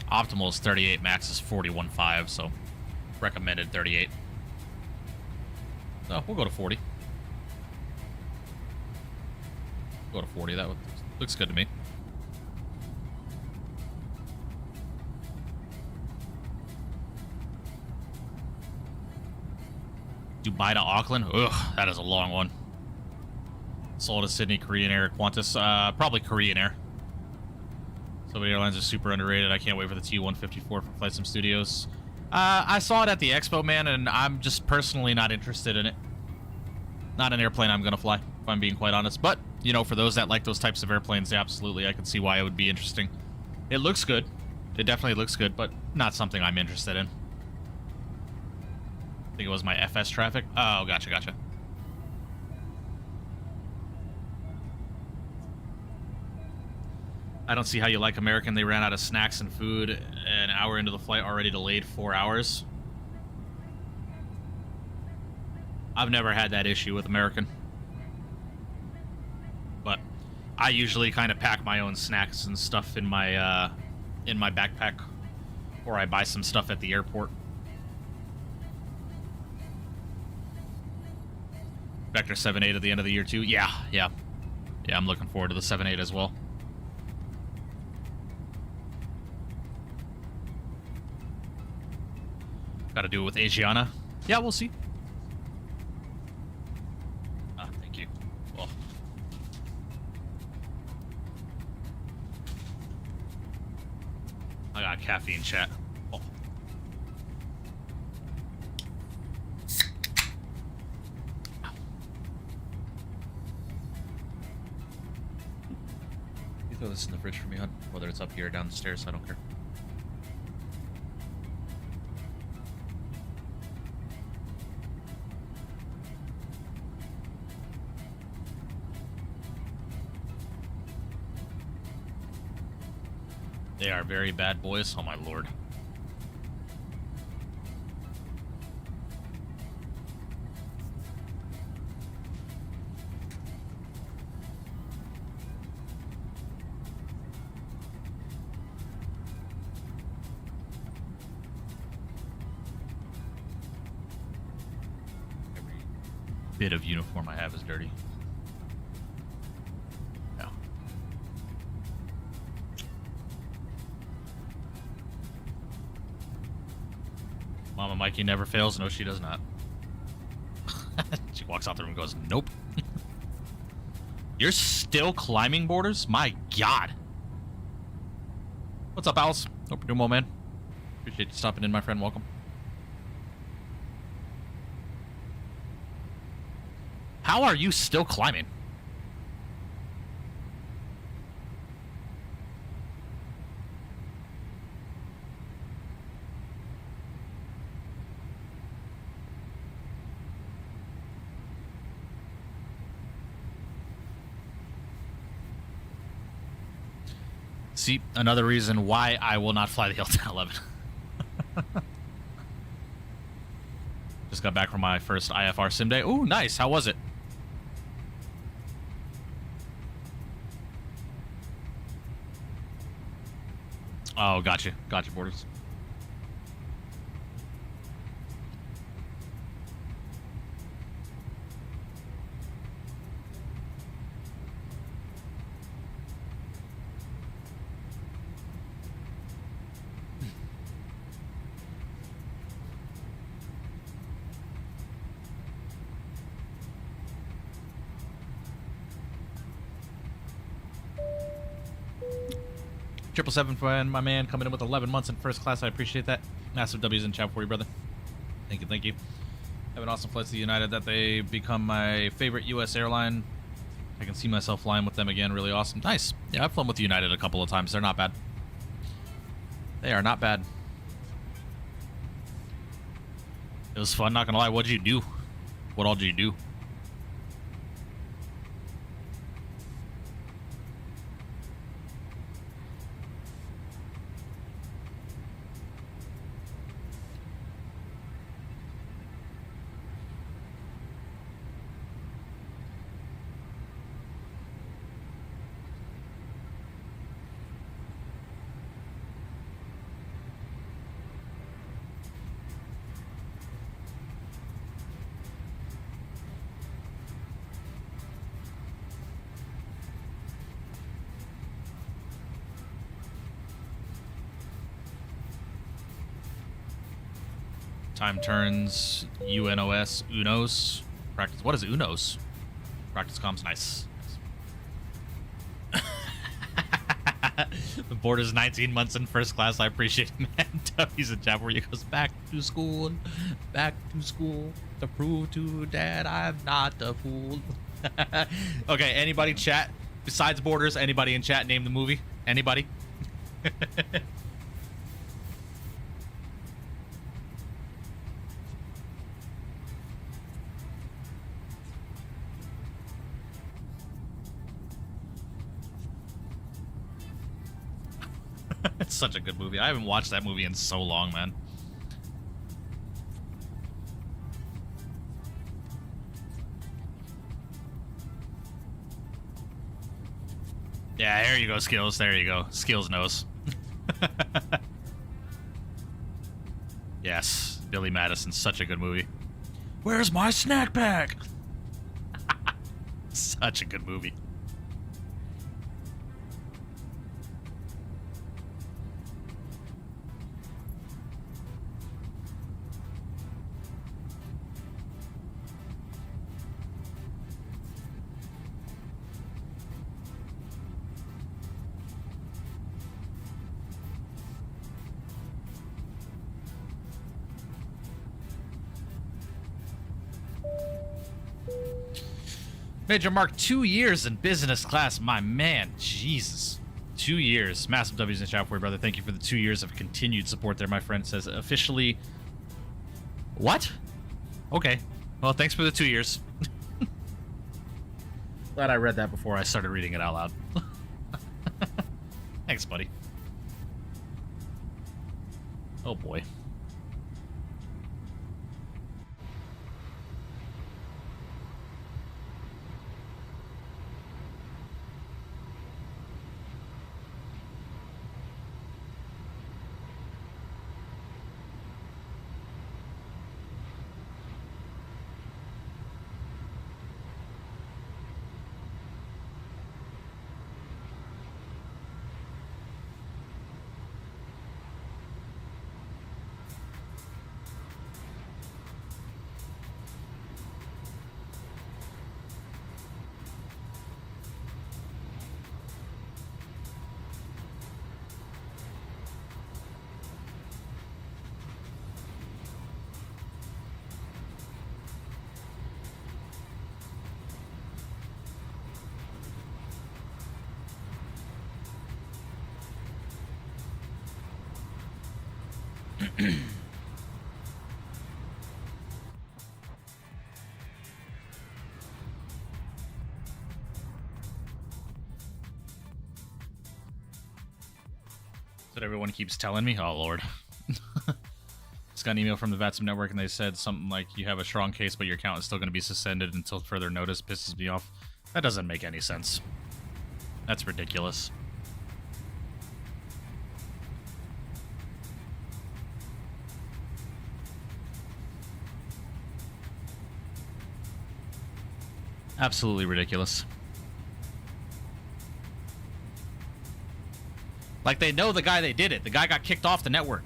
Optimal is 38, max is 41.5, so recommended 38. So we'll go to 40. Go to 40. That looks good to me. Dubai to Auckland. Ugh, that is a long one. Seoul to Sydney, Korean Air, Qantas. Probably Korean Air. So many airlines are super underrated. I can't wait for the T-154 for Flight Sim Studios. I saw it at the expo, man, and I'm just personally not interested in it. Not an airplane I'm going to fly, if I'm being quite honest. But, you know, for those that like those types of airplanes, absolutely, I can see why it would be interesting. It looks good. It definitely looks good, but not something I'm interested in. I think it was my FS traffic. Oh, gotcha, gotcha. I don't see how you like American. They ran out of snacks and food an hour into the flight, already delayed 4 hours. I've never had that issue with American. But I usually kind of pack my own snacks and stuff in my backpack, or I buy some stuff at the airport. Vector 7.8 at the end of the year too. Yeah, I'm looking forward to the 7.8 as well. Got to do it with Asiana. Yeah, we'll see. Thank you. Well, I got caffeine, chat. Oh. You throw this in the fridge for me, hon. Whether it's up here or down the stairs, I don't care. They are very bad boys. Oh my lord. bit of uniform I have is dirty. No. Mama Mikey never fails. No, she does not. She walks out the room and goes, nope. You're still climbing borders? My God. What's up, Alice? Hope you're doing well, man. Appreciate you stopping in, my friend. Welcome. How are you still climbing? See, another reason why I will not fly the Hilton 11. Just got back from my first IFR sim day. Ooh, nice. How was it? Oh, gotcha. Gotcha, Borders. Triple seven for my man coming in with 11 months in first class. I appreciate that. Massive W's in chat for you, brother. Thank you, thank you. Have an awesome flight to United. That they become my favorite U.S. airline. I can see myself flying with them again. Really awesome. Nice. Yeah, I've flown with United a couple of times. They're not bad. They are not bad. It was fun. Not gonna lie. What did you do? What all did you do? Time turns, UNOS, UNOS. Practice. What is UNOS? Practice comms, nice. The Borders 19 months in first class. I appreciate it, man. He's in chat where he goes back to school to prove to Dad I'm not a fool. Okay, anybody chat besides Borders? Anybody in chat name the movie? Anybody? It's such a good movie. I haven't watched that movie in so long, man. Yeah, there you go, Skills. There you go. Skills knows. Yes, Billy Madison, such a good movie. Where's my snack bag? Such a good movie. Major Mark, 2 years in business class, my man. Jesus. 2 years. Massive W's in chat for you, brother. Thank you for the 2 years of continued support there, my friend. Says officially. What? Okay. Well, thanks for the 2 years. Glad I read that before I started reading it out loud. Thanks, buddy. Oh, boy. That everyone keeps telling me. Oh Lord. Just got an email from the VATSIM network and they said something like you have a strong case but your account is still going to be suspended until further notice. Pisses me off. That doesn't make any sense. That's ridiculous. Absolutely ridiculous. Like, they know the guy they did it. The guy got kicked off the network.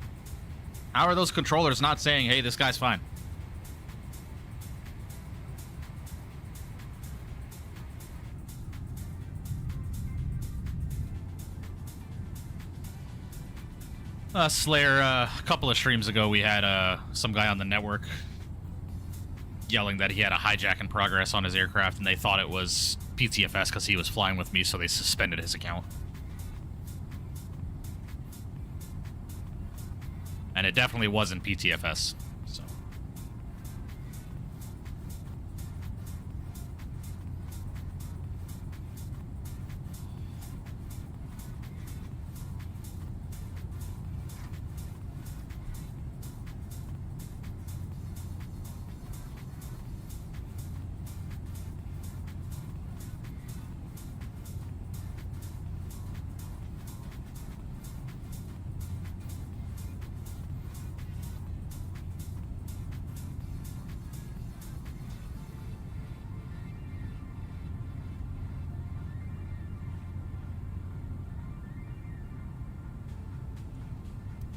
How are those controllers not saying, hey, this guy's fine? Slayer, a couple of streams ago, we had some guy on the network yelling that he had a hijack in progress on his aircraft, and they thought it was PTFS because he was flying with me, so they suspended his account. And it definitely wasn't PTFS. So.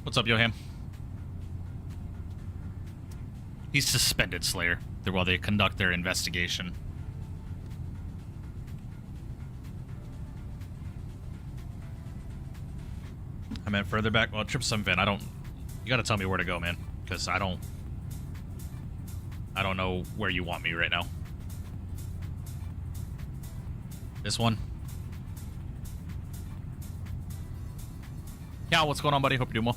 What's up, Yoham? He's suspended, Slayer, while they conduct their investigation. I meant further back. Well, trip some vent. I don't. You gotta tell me where to go, man, because I don't know where you want me right now. This one. Yeah, what's going on, buddy? Hope you're doing well.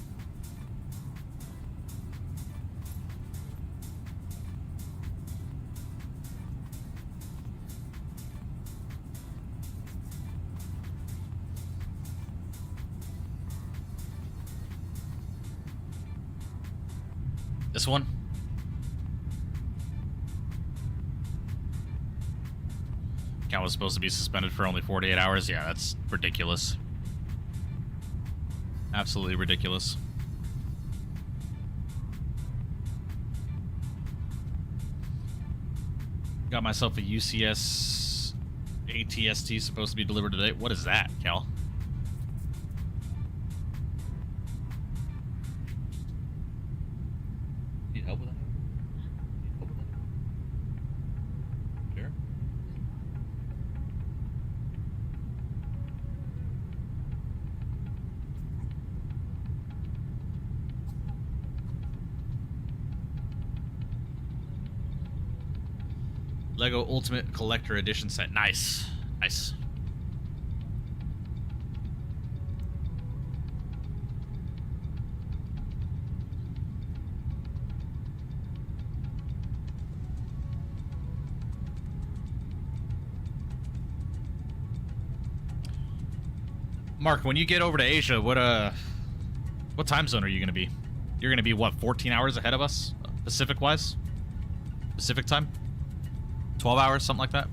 This one? Account was supposed to be suspended for only 48 hours? Yeah, that's ridiculous. Absolutely ridiculous. Got myself a UCS ATST supposed to be delivered today. What is that, Cal? Need help with that? Need help with that? Sure. Lego Ultimate Collector Edition set. Nice. Nice. Mark, when you get over to Asia, what time zone are you going to be? You're going to be, what, 14 hours ahead of us? Pacific-wise? Pacific time? 12 hours, something like that?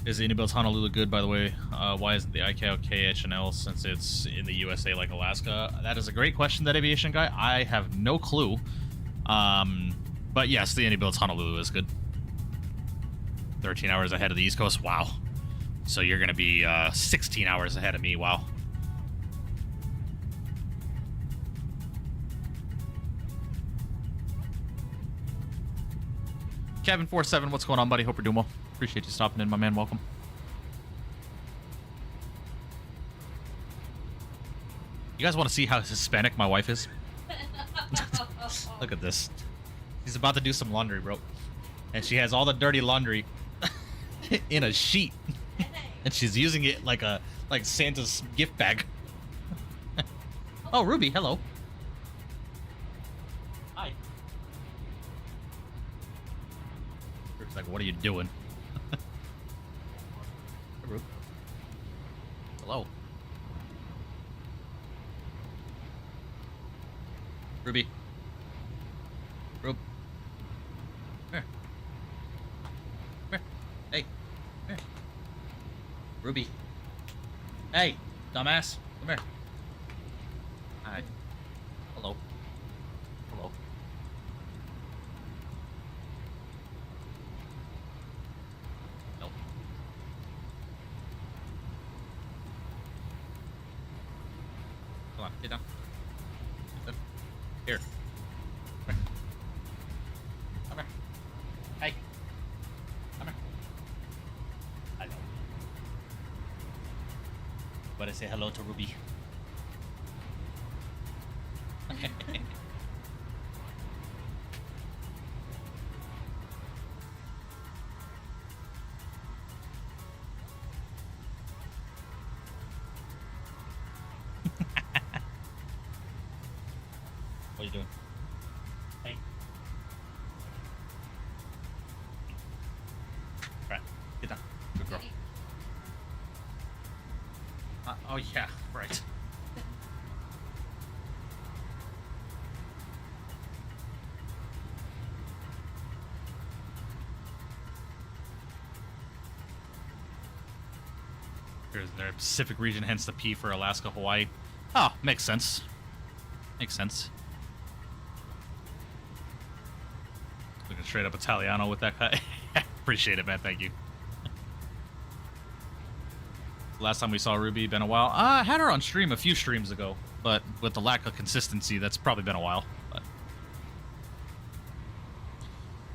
Is the Indibuilt Honolulu good, by the way? Why isn't the ICAO HNL since it's in the USA like Alaska? That is a great question, that aviation guy. I have no clue. But yes, the Indibuilt Honolulu is good. 13 hours ahead of the East Coast. Wow. So you're going to be 16 hours ahead of me. Wow. Kevin47, what's going on, buddy? Hope you're doing well. Appreciate you stopping in, my man. Welcome. You guys want to see how Hispanic my wife is? Look at this. She's about to do some laundry, bro. And she has all the dirty laundry in a sheet. And she's using it like Santa's gift bag. Oh, Ruby, hello. Hi. Ruby's like, what are you doing? Hey, Ruby. Hello. Ruby. Rube. Come here. Come here. Hey. Come here. Ruby. Hey, dumbass. Come here. Hi. Hello. Hello. Nope. Come on, get down. Get down. Here. Come here. Come here. Hey. Come here. I know. But I say hello to Ruby. What are you doing? Hey. Right. Get down. Good girl. Oh, yeah. Right. Here's their Pacific region, hence the P for Alaska, Hawaii. Oh, makes sense. Makes sense. Looking straight up Italiano with that guy. Appreciate it, man. Thank you. Last time we saw Ruby, been a while. I had her on stream a few streams ago, but with the lack of consistency, that's probably been a while. But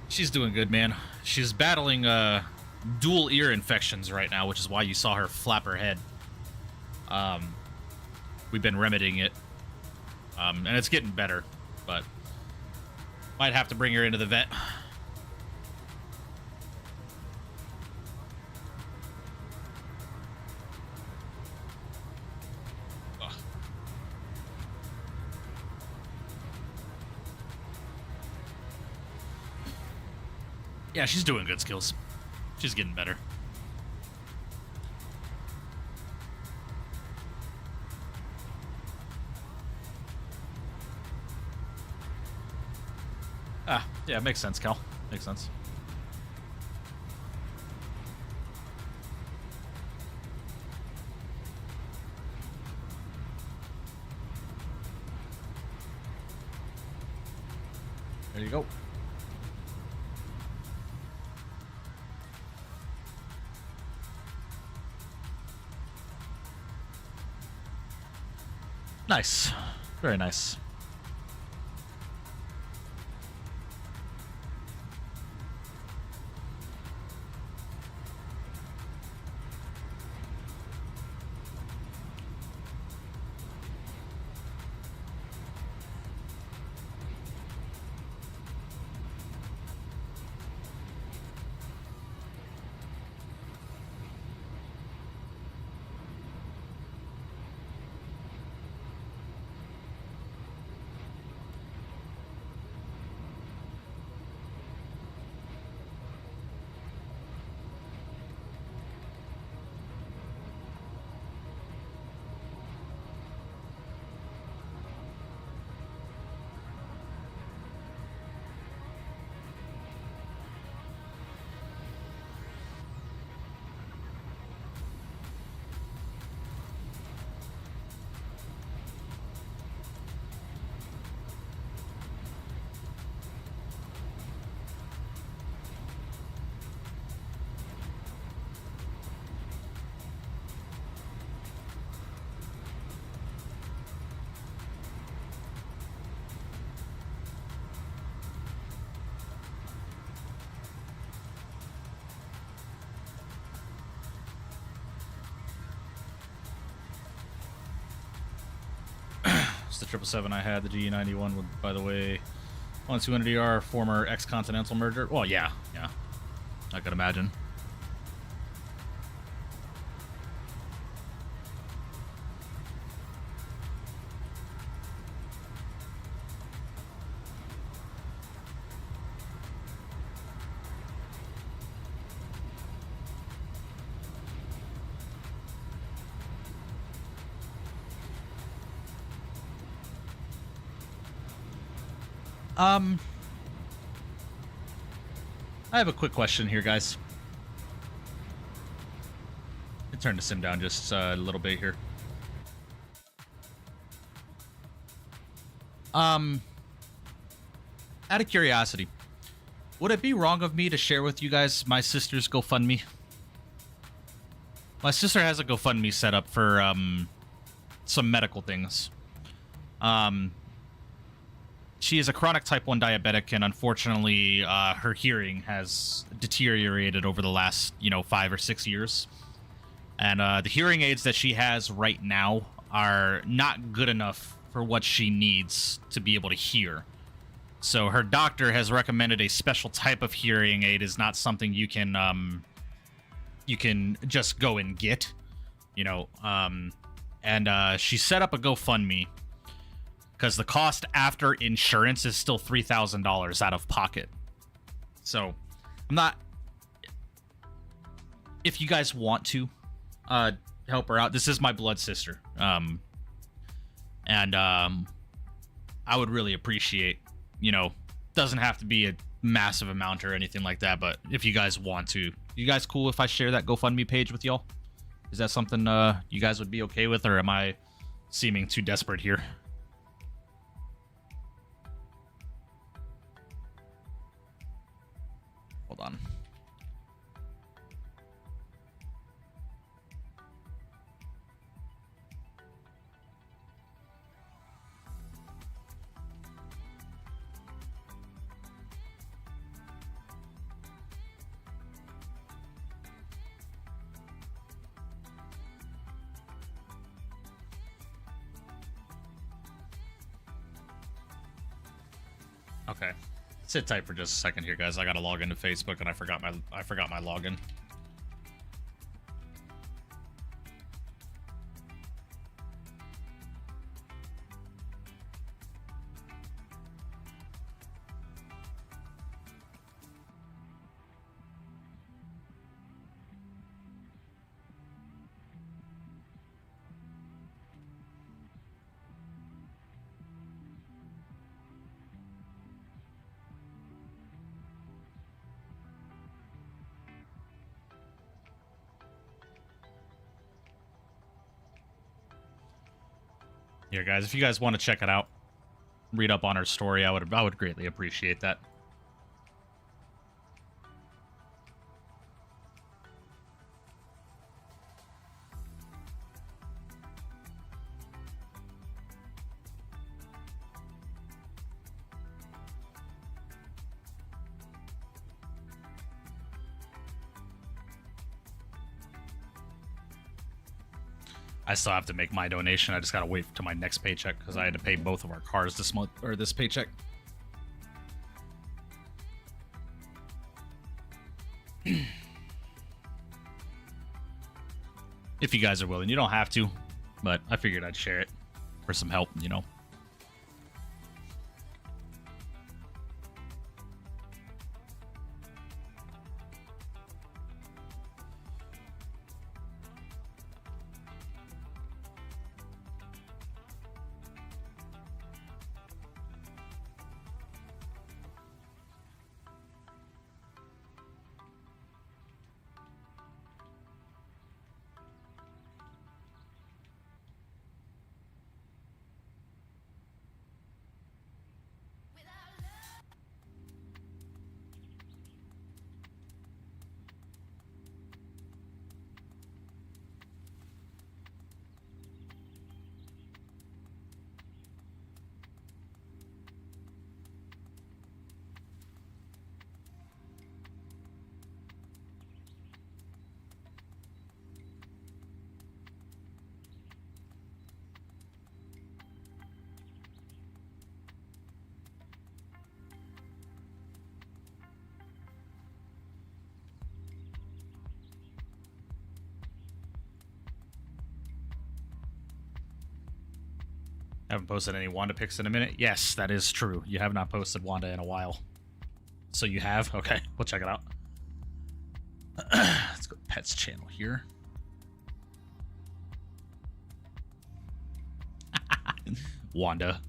she's doing good, man. She's battling dual ear infections right now, which is why you saw her flap her head. We've been remedying it, and it's getting better, but might have to bring her into the vet. Ugh. Yeah, she's doing good, Skills. She's getting better. Ah, yeah, makes sense, Cal. Makes sense. There you go. Nice. Very nice. The 777 I had, the GE91, with, by the way, on 200ER, former ex-Continental merger. Well, yeah, I could imagine. I have a quick question here, guys. Let me turn the sim down just a little bit here. Out of curiosity, would it be wrong of me to share with you guys my sister's GoFundMe? My sister has a GoFundMe set up for some medical things. She is a chronic type 1 diabetic, and unfortunately, her hearing has deteriorated over the last, 5 or 6 years. And the hearing aids that she has right now are not good enough for what she needs to be able to hear. So her doctor has recommended a special type of hearing aid is not something you can just go and get, and she set up a GoFundMe because the cost after insurance is still $3,000 out of pocket. So I'm not, if you guys want to help her out, this is my blood sister. And I would really appreciate, doesn't have to be a massive amount or anything like that, but if you guys want to, you guys cool if I share that GoFundMe page with y'all? Is that something you guys would be okay with, or am I seeming too desperate here? Hold on. Okay. Sit tight for just a second here, guys. I gotta log into Facebook and I forgot my login. Here, guys, if you guys want to check it out, read up on her story, I would greatly appreciate that. I still have to make my donation. I just gotta wait to my next paycheck because I had to pay both of our cars this month, or this paycheck. If you guys are willing, you don't have to, but I figured I'd share it for some help, Haven't posted any Wanda pics in a minute. Yes, that is true. You have not posted Wanda in a while. So you have? Okay, we'll check it out. Let's go to Pets channel here. Wanda.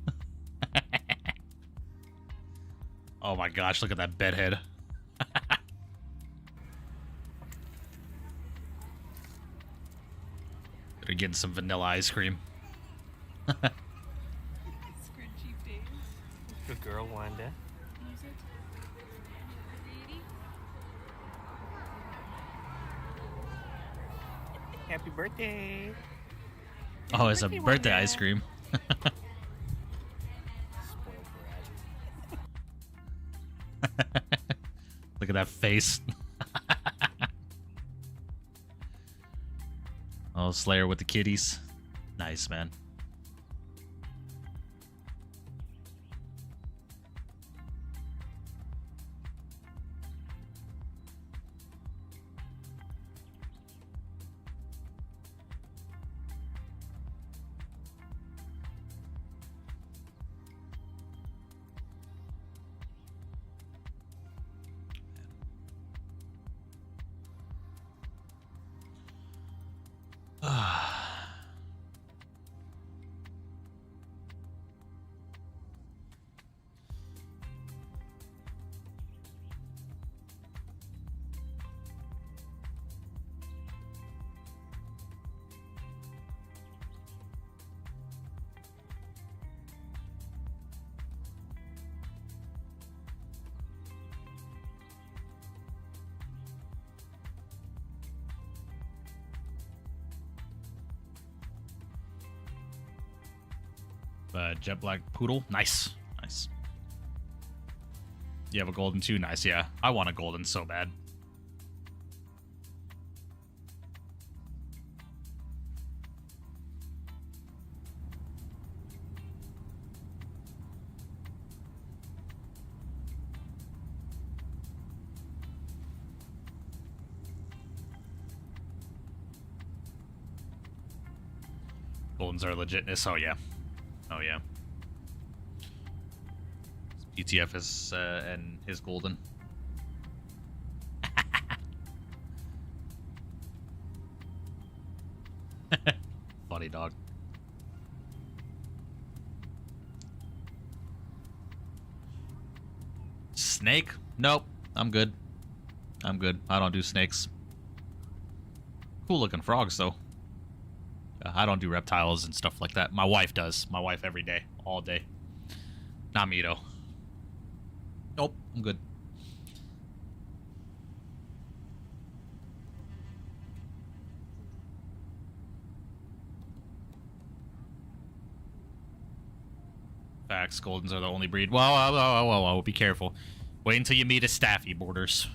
Oh my gosh, look at that bedhead. They're getting some vanilla ice cream. Good girl, Wanda. Happy birthday. Oh, it's a birthday ice cream. Look at that face. Oh, Slayer with the kitties. Nice, man. Jet black poodle. Nice. Nice. You have a golden too? Nice, yeah. I want a golden so bad. Goldens are legitness. Oh, yeah. Oh, yeah. PTFS and his golden. Funny dog. Snake? Nope. I'm good. I'm good. I don't do snakes. Cool looking frogs, though. I don't do reptiles and stuff like that. My wife does. My wife every day. All day. Not me, though. Nope. I'm good. Facts. Goldens are the only breed. Whoa. Be careful. Wait until you meet a Staffy, Borders.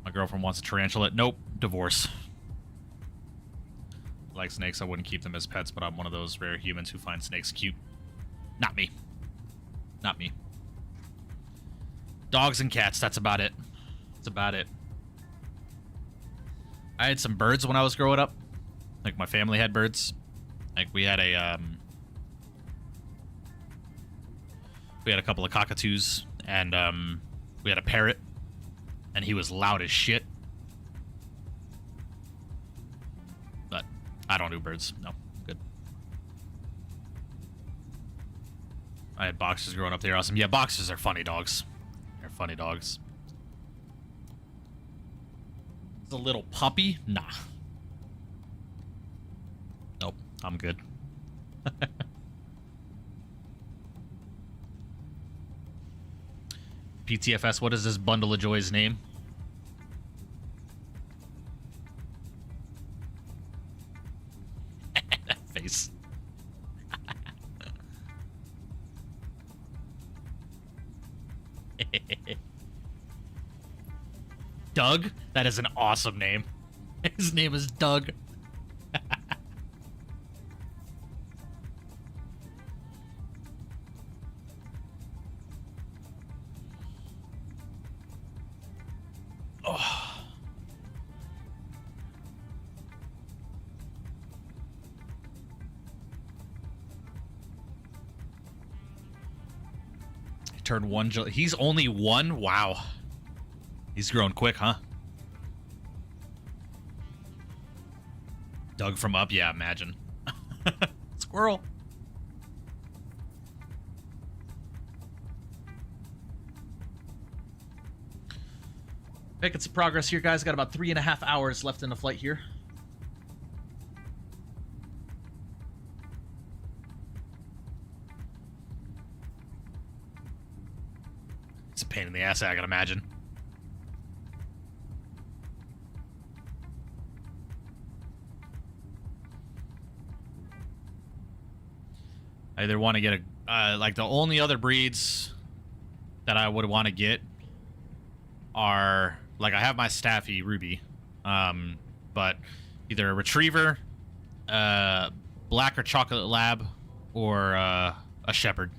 My girlfriend wants a tarantula. Nope. Divorce. Like snakes, I wouldn't keep them as pets, but I'm one of those rare humans who find snakes cute. Not me. Not me. Dogs and cats, that's about it. That's about it. I had some birds when I was growing up. Like, my family had birds. Like, we had a couple of cockatoos, and we had a parrot, and he was loud as shit. But I don't do birds. No, good. I had boxers growing up. They're awesome. Yeah, boxers are funny dogs. They're funny dogs. It's a little puppy? Nah. Nope, I'm good. PTFS, what is this bundle of joy's name? That face. Doug? That is an awesome name. His name is Doug. Oh. He turned 1. He's only 1? Wow. He's grown quick, huh? Doug from Up? Yeah, imagine. Squirrel. Making some progress here, guys. Got about 3.5 hours left in the flight here. It's a pain in the ass, I can imagine. I either want to get a like the only other breeds that I would want to get are like I have my Staffy Ruby, but either a Retriever, Black or Chocolate Lab, or a Shepherd.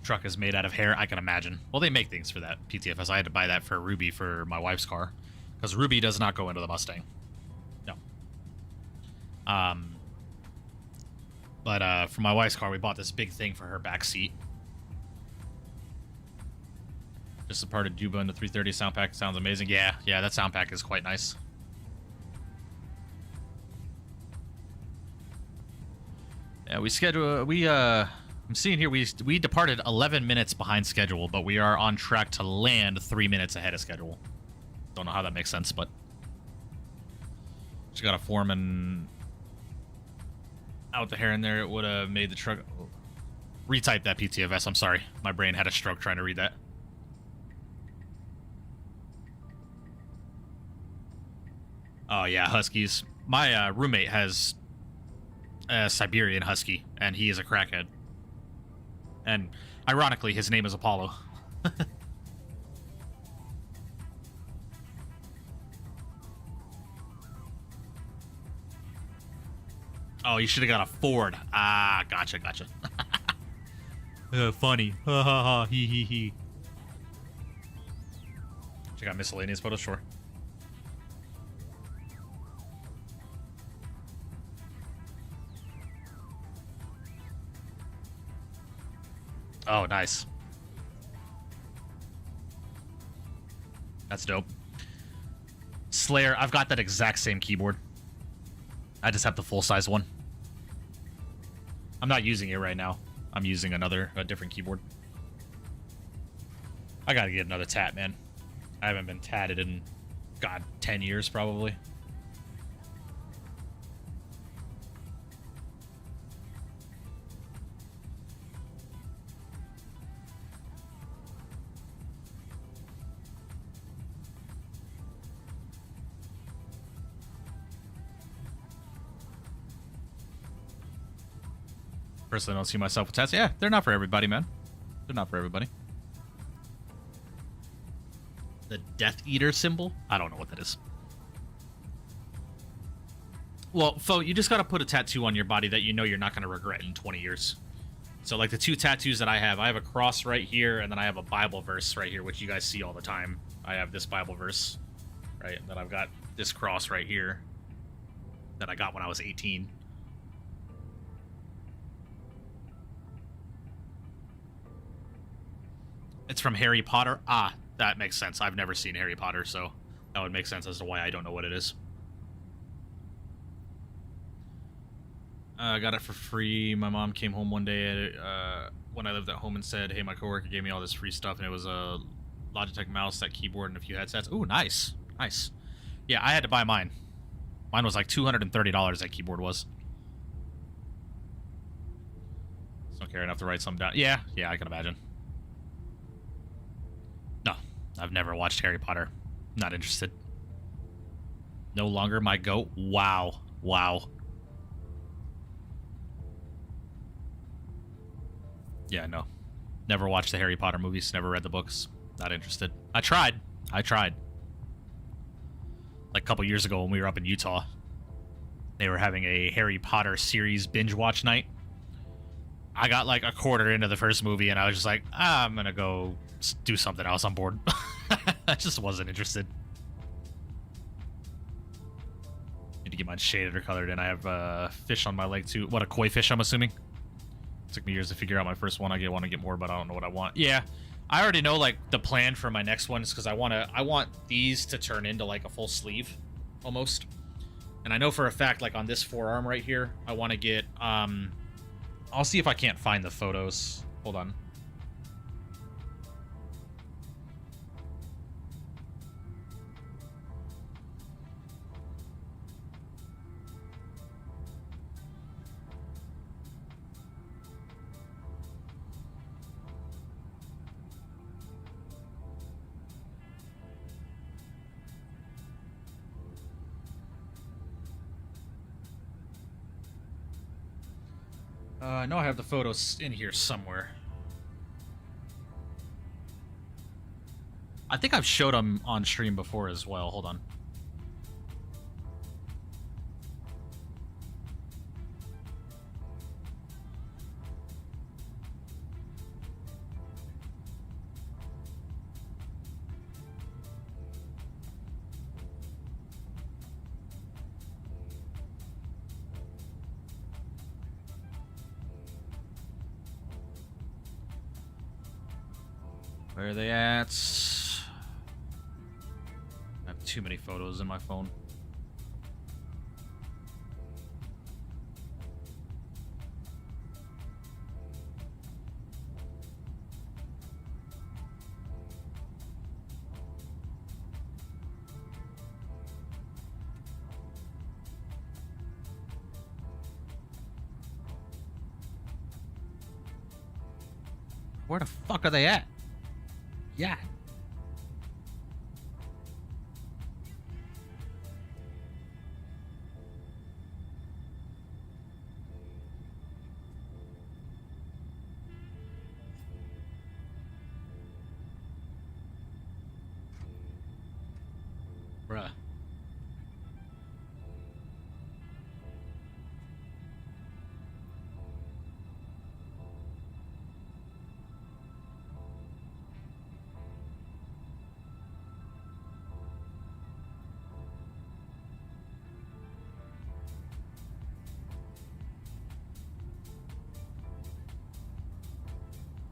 Truck is made out of hair, I can imagine. Well, they make things for that PTFS. I had to buy that for Ruby for my wife's car because Ruby does not go into the Mustang. No. But for my wife's car, we bought this big thing for her back seat. Just a part of Juba in the 330 sound pack. Sounds amazing. Yeah, that sound pack is quite nice. Yeah, I'm seeing here we departed 11 minutes behind schedule, but we are on track to land 3 minutes ahead of schedule. Don't know how that makes sense, but just got to form and out the hair in there. It would have made the truck. Retype that PTFS. I'm sorry, my brain had a stroke trying to read that. Oh yeah, Huskies. My roommate has a Siberian Husky, and he is a crackhead. And ironically, his name is Apollo. Oh, you should have got a Ford. Ah, gotcha. Funny. Ha ha ha. He he. Check out miscellaneous photos, sure. Oh, nice. That's dope. Slayer, I've got that exact same keyboard. I just have the full-size one. I'm not using it right now. I'm using a different keyboard. I gotta get another tat, man. I haven't been tatted in, God, 10 years probably. Personally, I don't see myself with tats. Yeah, they're not for everybody, man. They're not for everybody. The Death Eater symbol? I don't know what that is. Well, Fo, you just gotta put a tattoo on your body that you know you're not gonna regret in 20 years. So, like the two tattoos that I have a cross right here, and then I have a Bible verse right here, which you guys see all the time. I have this Bible verse, right? And then I've got this cross right here that I got when I was 18. It's from Harry Potter. Ah, that makes sense. I've never seen Harry Potter, so that would make sense as to why I don't know what it is. I got it for free. My mom came home one day when I lived at home and said, hey, my coworker gave me all this free stuff, and it was a Logitech mouse, that keyboard, and a few headsets. Ooh, nice. Nice. Yeah, I had to buy mine. Mine was like $230, that keyboard was. Just don't care enough to write something down. Yeah, I can imagine. No, I've never watched Harry Potter. Not interested. No longer my goat. Wow. Yeah, no. Never watched the Harry Potter movies. Never read the books. Not interested. I tried. Like a couple years ago when we were up in Utah, they were having a Harry Potter series binge watch night. I got like a quarter into the first movie and I was just like, I'm gonna go do something else. I'm bored. I just wasn't interested. Need to get mine shaded or colored in. I have fish on my leg too. What, a koi fish, I'm assuming? Took me years to figure out my first one. I want to get more, but I don't know what I want. Yeah, I already know like the plan for my next one is because I want these to turn into like a full sleeve almost. And I know for a fact, like on this forearm right here, I want to get I'll see if I can't find the photos. Hold on. I know I have the photos in here somewhere. I think I've showed them on stream before as well. Hold on. Where are they at? I have too many photos in my phone. Where the fuck are they at? Yeah. Bruh.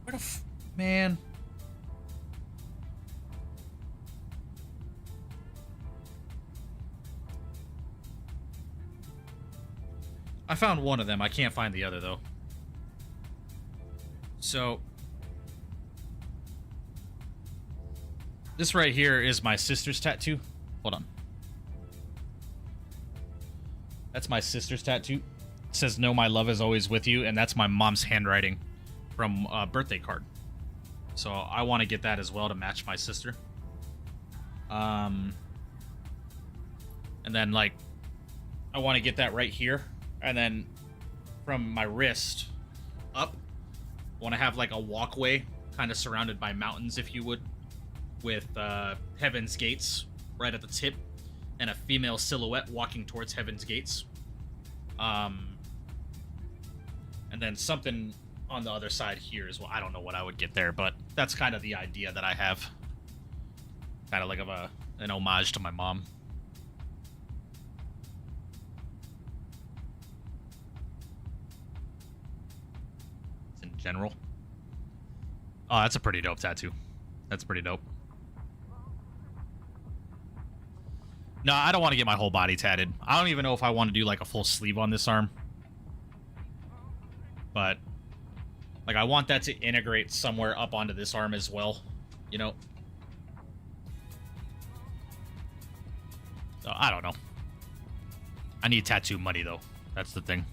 Where the man? I found one of them. I can't find the other though. So this right here is my sister's tattoo. Hold on. That's my sister's tattoo. It says, "No, my love is always with you," and that's my mom's handwriting from a birthday card. So I want to get that as well to match my sister. And then like I want to get that right here, and then from my wrist up, I want to have like a walkway kind of surrounded by mountains, if you would, with Heaven's Gates right at the tip, and a female silhouette walking towards Heaven's Gates. And then something on the other side here as well. I don't know what I would get there, but that's kind of the idea that I have. Kind of like an homage to my mom. In general. Oh, that's a pretty dope tattoo. That's pretty dope. No, I don't want to get my whole body tatted. I don't even know if I want to do like a full sleeve on this arm. But like I want that to integrate somewhere up onto this arm as well, you know? So, I don't know. I need tattoo money though. That's the thing.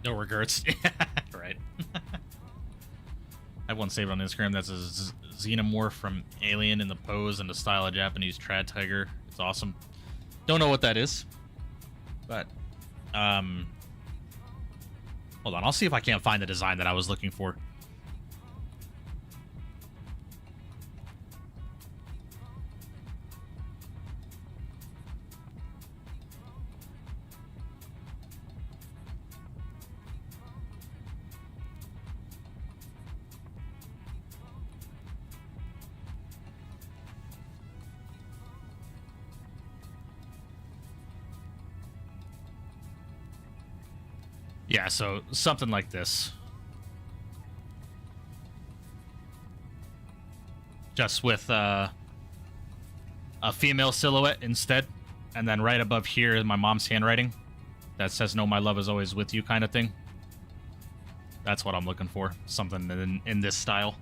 No regrets. Right. I have one saved on Instagram that's a xenomorph from Alien in the pose and the style of Japanese trad tiger. It's awesome. Don't know what that is. But, hold on. I'll see if I can't find the design that I was looking for. Yeah, so something like this. Just with a female silhouette instead. And then right above here is my mom's handwriting that says, "No, my love is always with you," kind of thing. That's what I'm looking for. Something in this style.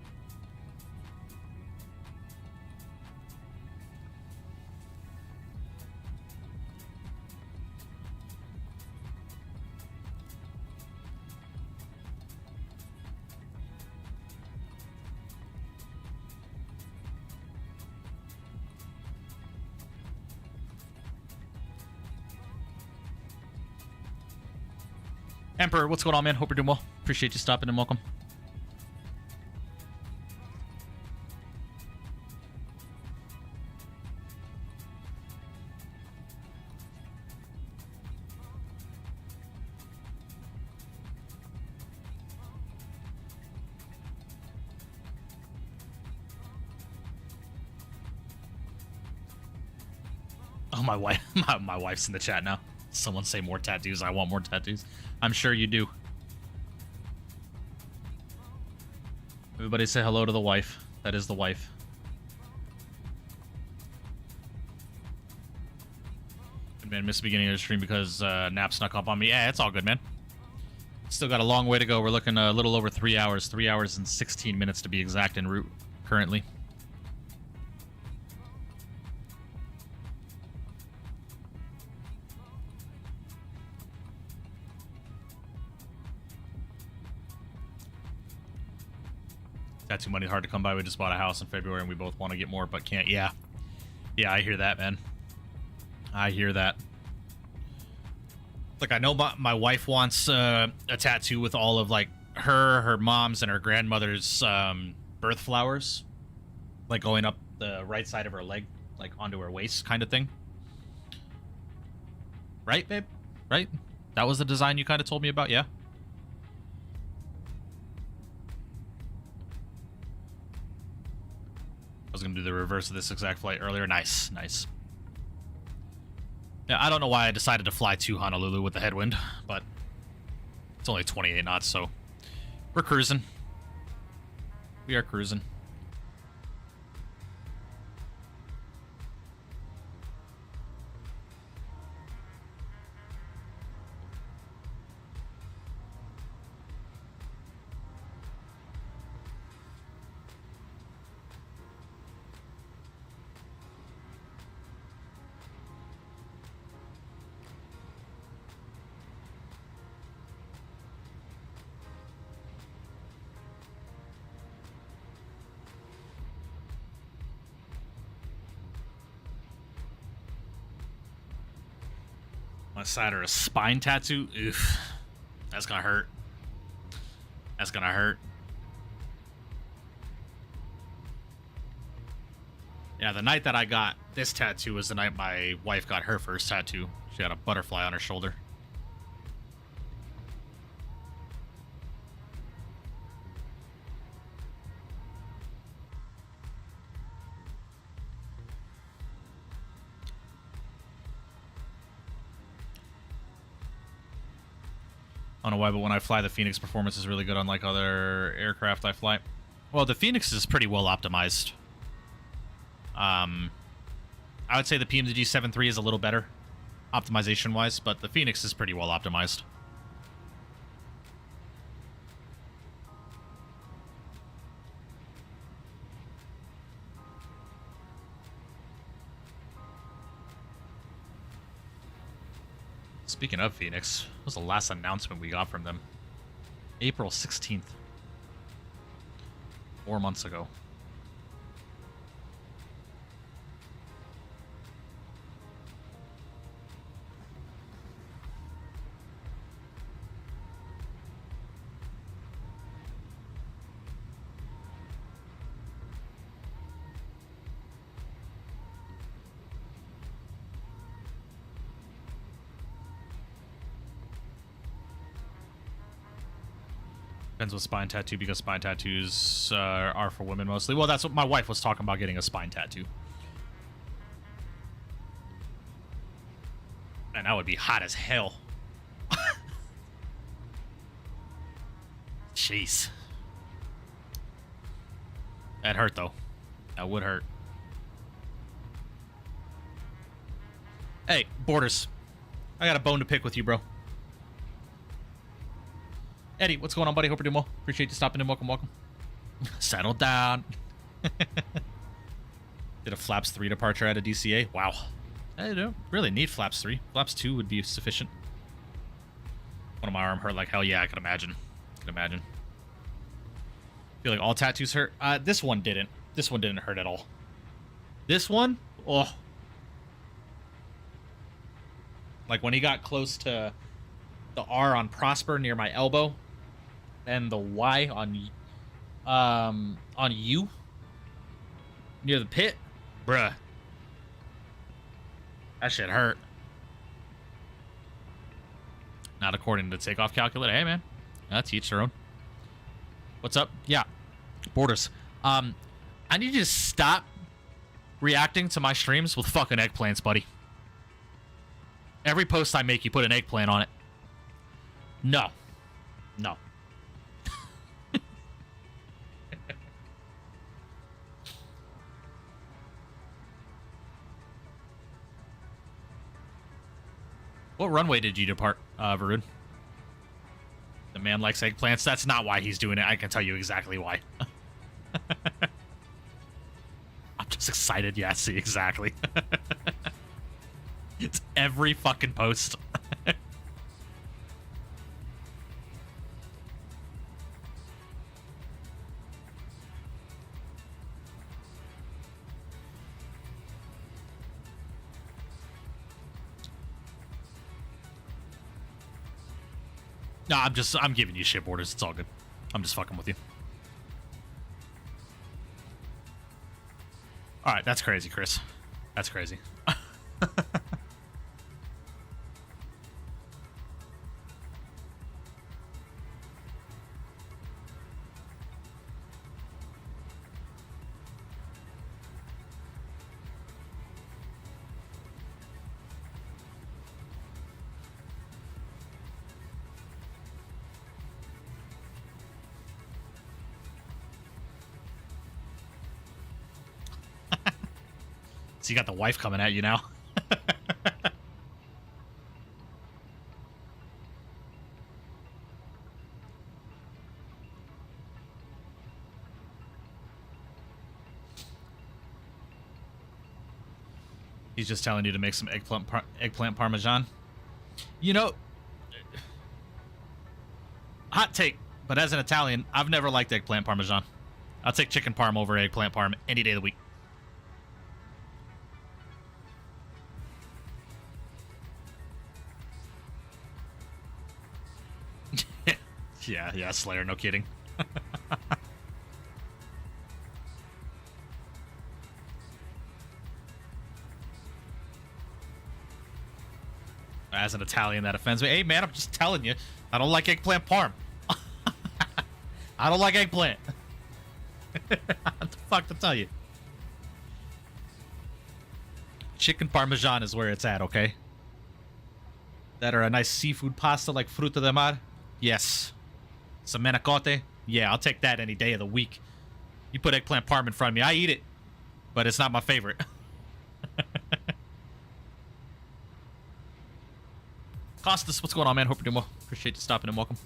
Emperor, what's going on, man? Hope you're doing well. Appreciate you stopping and welcome. Oh, my wife, my wife's in the chat now. Someone say more tattoos. I want more tattoos. I'm sure you do. Everybody say hello to the wife. That is the wife. Good man, missed the beginning of the stream because nap snuck up on me. Yeah, it's all good, man. Still got a long way to go. We're looking a little over 3 hours. 3 hours and 16 minutes to be exact en route currently. Tattoo money hard to come by. We just bought a house in February and we both want to get more but can't. Yeah, I hear that, man. I hear that. Like, I know my wife wants a tattoo with all of like her mom's and her grandmother's birth flowers, like going up the right side of her leg, like onto her waist, kind of thing. Right, babe? Right? That was the design you kind of told me about, yeah? I was going to do the reverse of this exact flight earlier. Nice, nice. Yeah, I don't know why I decided to fly to Honolulu with the headwind, but it's only 28 knots, so we're cruising. We are cruising. My side or a spine tattoo? Oof. That's gonna hurt. That's gonna hurt. Yeah, the night that I got this tattoo was the night my wife got her first tattoo. She had a butterfly on her shoulder. I don't know why, but when I fly the Phoenix, performance is really good, unlike other aircraft I fly. Well, the Phoenix is pretty well optimized. I would say the PMDG 7.3 is a little better, optimization-wise, but the Phoenix is pretty well optimized. Speaking of Phoenix, what was the last announcement we got from them? April 16th. 4 months ago. Depends what spine tattoo, because spine tattoos are for women mostly. Well, that's what my wife was talking about, getting a spine tattoo. And that would be hot as hell. Jeez. That hurt, though. That would hurt. Hey, Borders. I got a bone to pick with you, bro. Eddie, what's going on, buddy? Hope you're doing well. Appreciate you stopping in. Welcome, welcome. Settle down. Did a Flaps 3 departure at a DCA? Wow. I don't really need Flaps 3. Flaps 2 would be sufficient. One of my arm hurt like hell. Yeah, I could imagine. Feel like all tattoos hurt? This one didn't. This one didn't hurt at all. This one? Oh. Like when he got close to the R on Prosper near my elbow and the Y on U near the pit. Bruh. That shit hurt. Not according to the takeoff calculator. Hey, man. That's each their own. What's up? Yeah. Borders. I need you to stop reacting to my streams with fucking eggplants, buddy. Every post I make, you put an eggplant on it. No. No. What runway did you depart, Varun? The man likes eggplants. That's not why he's doing it. I can tell you exactly why. I'm just excited. Yeah, see, exactly. It's every fucking post. No, I'm giving you shit, Borders. It's all good. I'm just fucking with you. All right, that's crazy, Chris. That's crazy. So you got the wife coming at you now. He's just telling you to make some eggplant parmesan. You know, hot take, but as an Italian, I've never liked eggplant parmesan. I'll take chicken parm over eggplant parm any day of the week. Yeah, Slayer, no kidding. As an Italian, that offends me. Hey, man, I'm just telling you, I don't like eggplant parm. I don't like eggplant. What the fuck to tell you? Chicken parmesan is where it's at, okay? That are a nice seafood pasta like fruta de mar? Yes. Some manicotti? Yeah, I'll take that any day of the week. You put eggplant parm in front of me, I eat it. But it's not my favorite. Costas, what's going on, man? Hope you're doing well. Appreciate you stopping and welcome.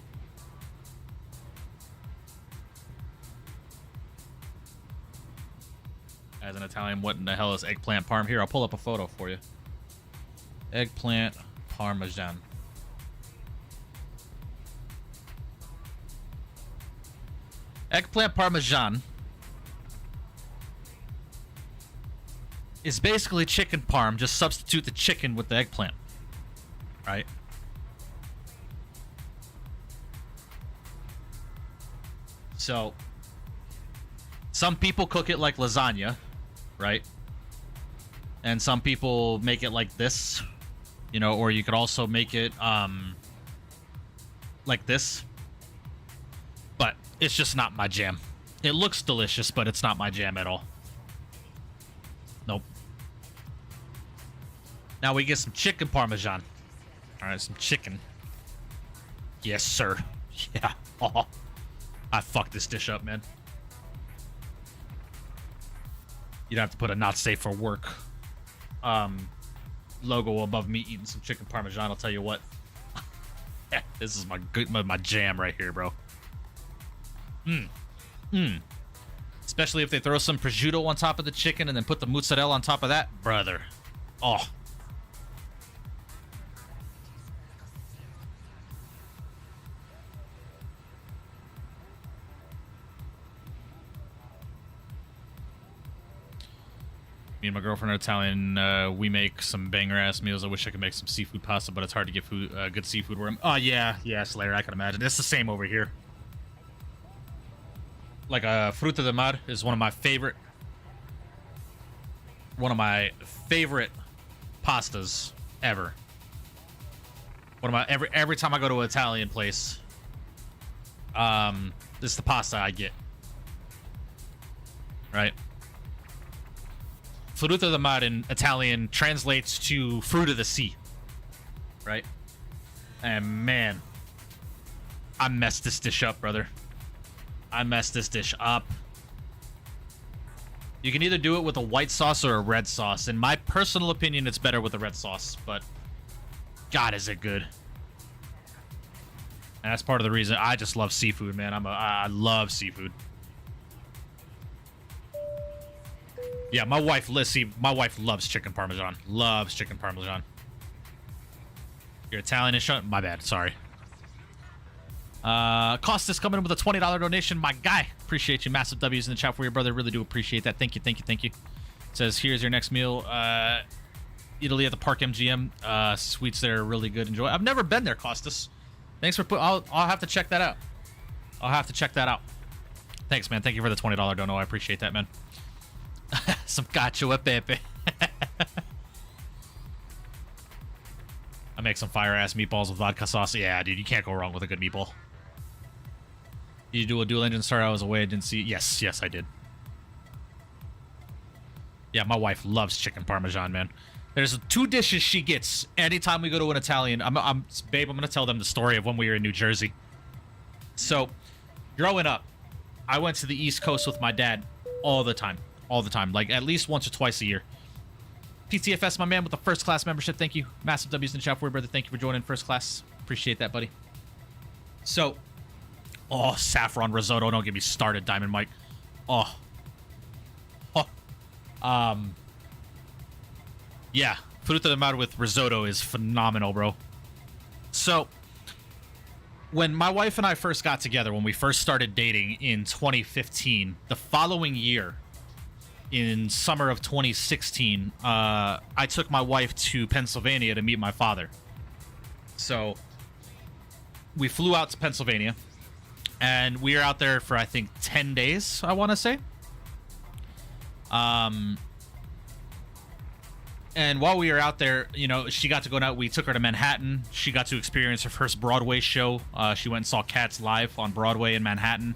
As an Italian, what in the hell is eggplant parm? Here, I'll pull up a photo for you. Eggplant parmesan. Eggplant parmesan is basically chicken parm. Just substitute the chicken with the eggplant. Right? So, some people cook it like lasagna, right? And some people make it like this, you know, or you could also make it like this. But it's just not my jam. It looks delicious, but it's not my jam at all. Nope. Now we get some chicken parmesan. All right, some chicken. Yes, sir. Yeah. Oh, I fucked this dish up, man. You'd have to put a not safe for work. logo above me eating some chicken parmesan. I'll tell you what. This is my jam right here, bro. Especially if they throw some prosciutto on top of the chicken and then put the mozzarella on top of that, brother. Oh. Me and my girlfriend are Italian. We make some banger-ass meals. I wish I could make some seafood pasta, but it's hard to get food, good seafood where I'm... Oh, yeah, Slayer, I can imagine. It's the same over here. Like, fruta de mar is one of my favorite pastas ever. One of my... Every time I go to an Italian place, this is the pasta I get. Right? Fruta de mar in Italian translates to fruit of the sea, right? And man, I messed this dish up, brother. I messed this dish up. You can either do it with a white sauce or a red sauce. In my personal opinion, it's better with a red sauce, but God, is it good. And that's part of the reason I just love seafood, man. I love seafood. Yeah, my wife loves chicken parmesan. Loves chicken parmesan. You're Italian and shut. My bad. Sorry. Costas coming in with a $20 donation. My guy. Appreciate you. Massive W's in the chat for your brother. Really do appreciate that. Thank you. Thank you. Thank you. It says, here's your next meal. Italy at the Park MGM. Sweets there are really good. Enjoy. I've never been there, Costas. Thanks for I'll have to check that out. I'll have to check that out. Thanks, man. Thank you for the $20 dono. I appreciate that, man. Some cacio e pepe. I make some fire-ass meatballs with vodka sauce. Yeah, dude, you can't go wrong with a good meatball. Did you do a dual engine? Sorry, I was away. I didn't see. Yes, I did. Yeah, my wife loves chicken parmesan, man. There's 2 dishes she gets anytime we go to an Italian. Babe, I'm gonna tell them the story of when we were in New Jersey. So, growing up, I went to the East Coast with my dad all the time. All the time, like at least once or twice a year. PTFS, my man, with the first class membership. Thank you. Massive W's in the chat for you, brother. Thank you for joining first class. Appreciate that, buddy. So, oh, saffron risotto. Don't get me started, Diamond Mike. Yeah, fruta de mar with risotto is phenomenal, bro. So, when my wife and I first got together, when we first started dating in 2015, the following year, in summer of 2016, I took my wife to Pennsylvania to meet my father. So we flew out to Pennsylvania, and we were out there for, I think, 10 days, I want to say. And while we were out there, you know, she got to go out. We took her to Manhattan. She got to experience her first Broadway show. She went and saw Cats live on Broadway in Manhattan.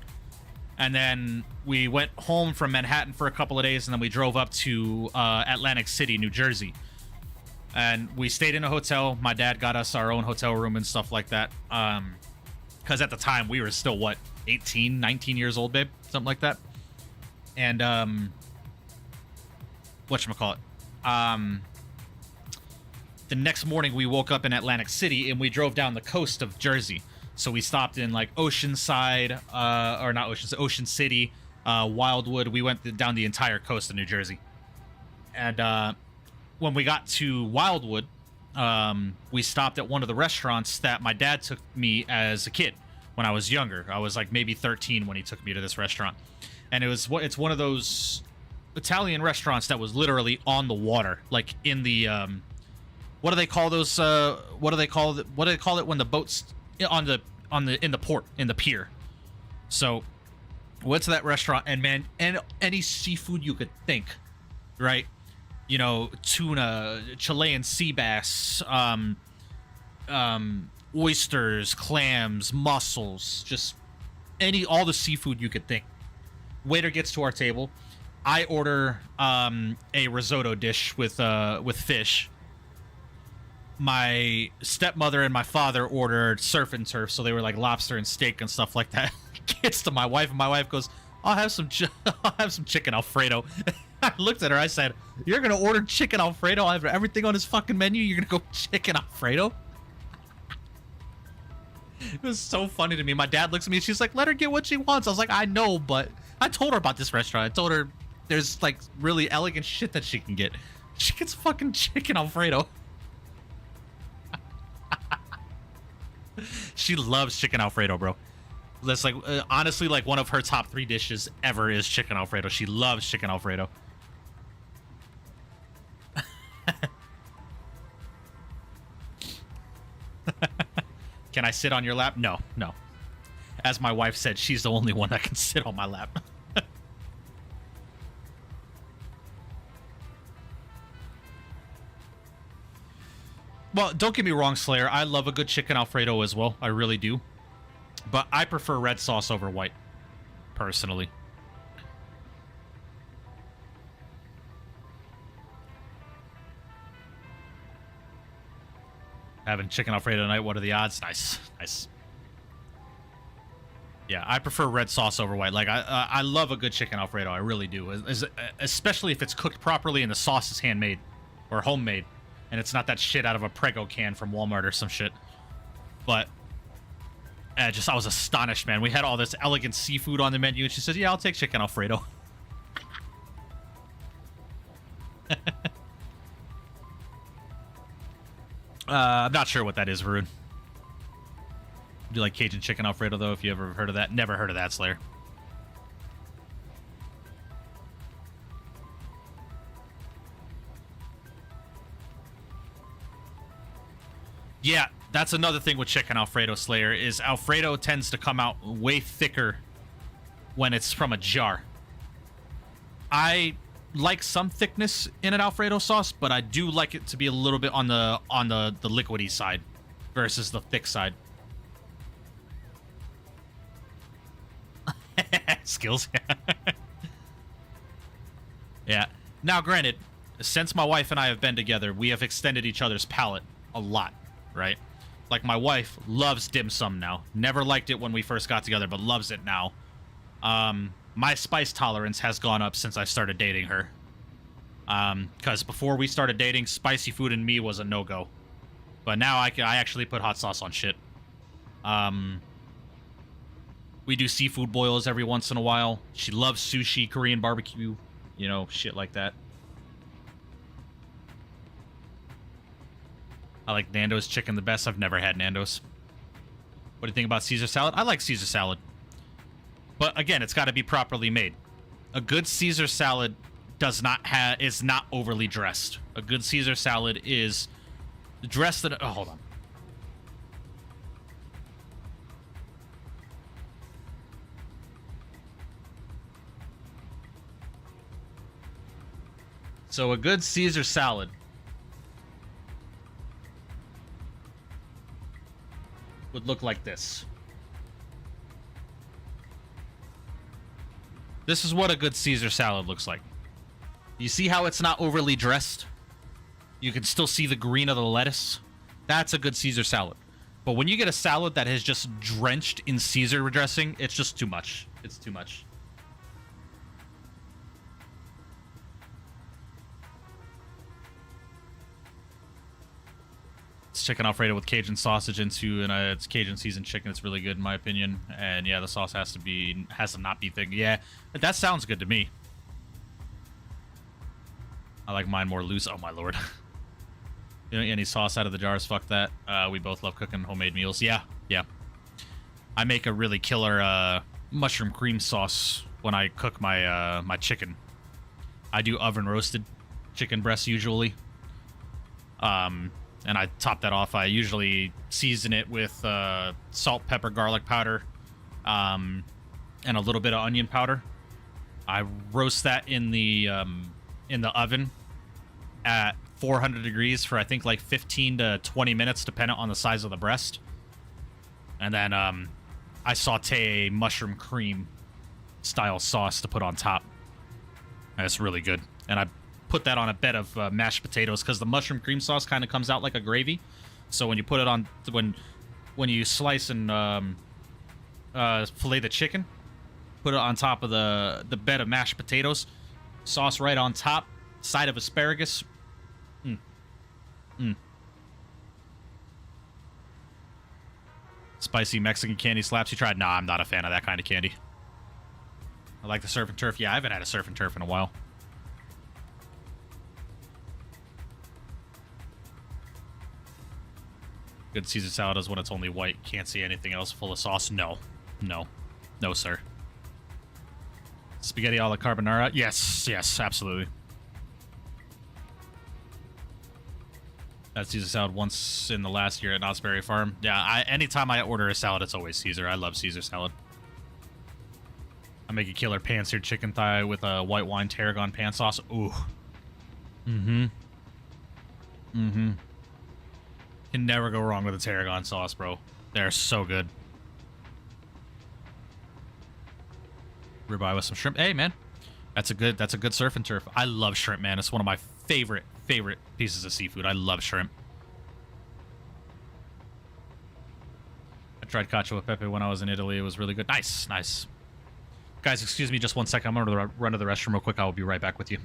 And then we went home from Manhattan for a couple of days, and then we drove up to Atlantic City, New Jersey. And we stayed in a hotel. My dad got us our own hotel room and stuff like that. Because at the time, we were still, 18, 19 years old, babe? Something like that. And, whatchamacallit? The next morning, we woke up in Atlantic City, and we drove down the coast of Jersey. So we stopped in like Oceanside, or not Oceanside, Ocean City, Wildwood. We went down the entire coast of New Jersey. And when we got to Wildwood, we stopped at one of the restaurants that my dad took me as a kid when I was younger. I was like maybe 13 when he took me to this restaurant. And it's one of those Italian restaurants that was literally on the water, like in the what do they call those? What do they call it when the boats in the port, in the pier? So went to that restaurant, and man, and any seafood you could think, right? You know, tuna, Chilean sea bass, oysters, clams, mussels, just all the seafood you could think. Waiter gets to our table. I order a risotto dish with fish. My stepmother and my father ordered surf and turf, so they were like lobster and steak and stuff like that. Gets to my wife, and my wife goes, I'll have some chicken Alfredo. I looked at her. I said, "You're gonna order chicken Alfredo out of everything on his fucking menu? You're gonna go chicken Alfredo?" It was so funny to me. My dad looks at me. She's like, "Let her get what she wants." I was like, "I know, but I told her about this restaurant. I told her there's like really elegant shit that she can get. She gets fucking chicken Alfredo." She loves chicken Alfredo, bro. That's like honestly like one of her top 3 dishes ever is chicken Alfredo. She loves chicken Alfredo. Can I sit on your lap? No, no. As my wife said, she's the only one that can sit on my lap. Well, don't get me wrong, Slayer. I love a good chicken Alfredo as well. I really do. But I prefer red sauce over white, personally. Having chicken Alfredo tonight, what are the odds? Nice, nice. Yeah, I prefer red sauce over white. Like, I love a good chicken Alfredo. I really do. Especially if it's cooked properly and the sauce is handmade or homemade. And it's not that shit out of a Prego can from Walmart or some shit. But I was astonished, man. We had all this elegant seafood on the menu, and she says, "Yeah, I'll take chicken Alfredo." I'm not sure what that is, Varun. Do you like Cajun chicken Alfredo, though, if you ever heard of that? Never heard of that, Slayer. Yeah, that's another thing with chicken Alfredo, Slayer, is Alfredo tends to come out way thicker when it's from a jar. I like some thickness in an Alfredo sauce, but I do like it to be a little bit on the liquidy side versus the thick side. Skills. Yeah. Now, granted, since my wife and I have been together, we have extended each other's palate a lot, right? Like, my wife loves dim sum now. Never liked it when we first got together, but loves it now. My spice tolerance has gone up since I started dating her. Because before we started dating, spicy food in me was a no-go. But now I actually put hot sauce on shit. We do seafood boils every once in a while. She loves sushi, Korean barbecue, you know, shit like that. I like Nando's chicken the best. I've never had Nando's. What do you think about Caesar salad? I like Caesar salad. But again, it's got to be properly made. A good Caesar salad is not overly dressed. A good Caesar salad is dressed in... Oh, hold on. So a good Caesar salad would look like this. This is what a good Caesar salad looks like. You see how it's not overly dressed? You can still see the green of the lettuce. That's a good Caesar salad. But when you get a salad that is just drenched in Caesar dressing, it's just too much. It's too much. It's chicken Alfredo with Cajun sausage into, and it's Cajun seasoned chicken. It's really good in my opinion. And yeah, the sauce has to not be thick. Yeah, that sounds good to me. I like mine more loose. Oh my lord. You don't eat any sauce out of the jars. Fuck that. We both love cooking homemade meals. Yeah, yeah. I make a really killer mushroom cream sauce when I cook my my chicken. I do oven roasted chicken breasts usually. And I top that off. I usually season it with salt, pepper, garlic powder, and a little bit of onion powder. I roast that in the oven at 400 degrees for I think like 15 to 20 minutes, depending on the size of the breast. And then I saute a mushroom cream style sauce to put on top. And it's really good. And I put that on a bed of mashed potatoes because the mushroom cream sauce kind of comes out like a gravy. So when you put it on, when you slice and fillet the chicken, put it on top of the bed of mashed potatoes, Sauce right on top. Side of asparagus. Spicy Mexican candy slaps. You tried? Nah, I'm not a fan of that kind of candy. I like the surf and turf. Yeah, I haven't had a surf and turf in a while. Good Caesar salad is when it's only white. Can't see anything else full of sauce. No. No. No, sir. Spaghetti alla carbonara. Yes. Yes, absolutely. Had Caesar salad once in the last year at Knott's Berry Farm. Yeah, anytime I order a salad, it's always Caesar. I love Caesar salad. I make a killer pan-seared chicken thigh with a white wine tarragon pan sauce. Ooh. Can never go wrong with a tarragon sauce, bro. They're so good. Ribeye with some shrimp. Hey, man. That's a good surf and turf. I love shrimp, man. It's one of my favorite pieces of seafood. I love shrimp. I tried cacio e pepe when I was in Italy. It was really good. Nice, nice. Guys, excuse me just 1 second. I'm going to run to the restroom real quick. I will be right back with you.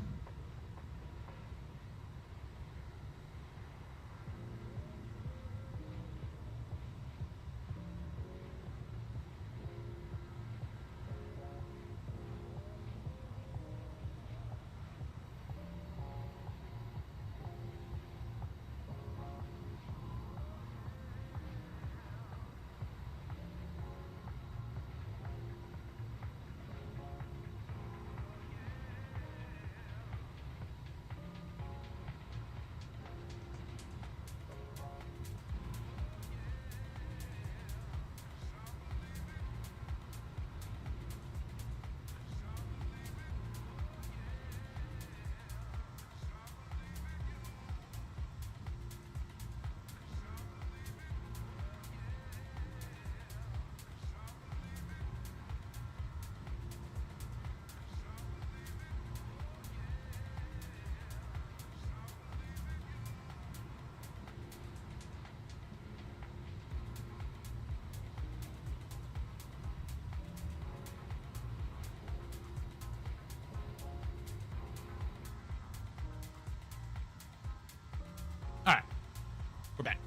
We're back.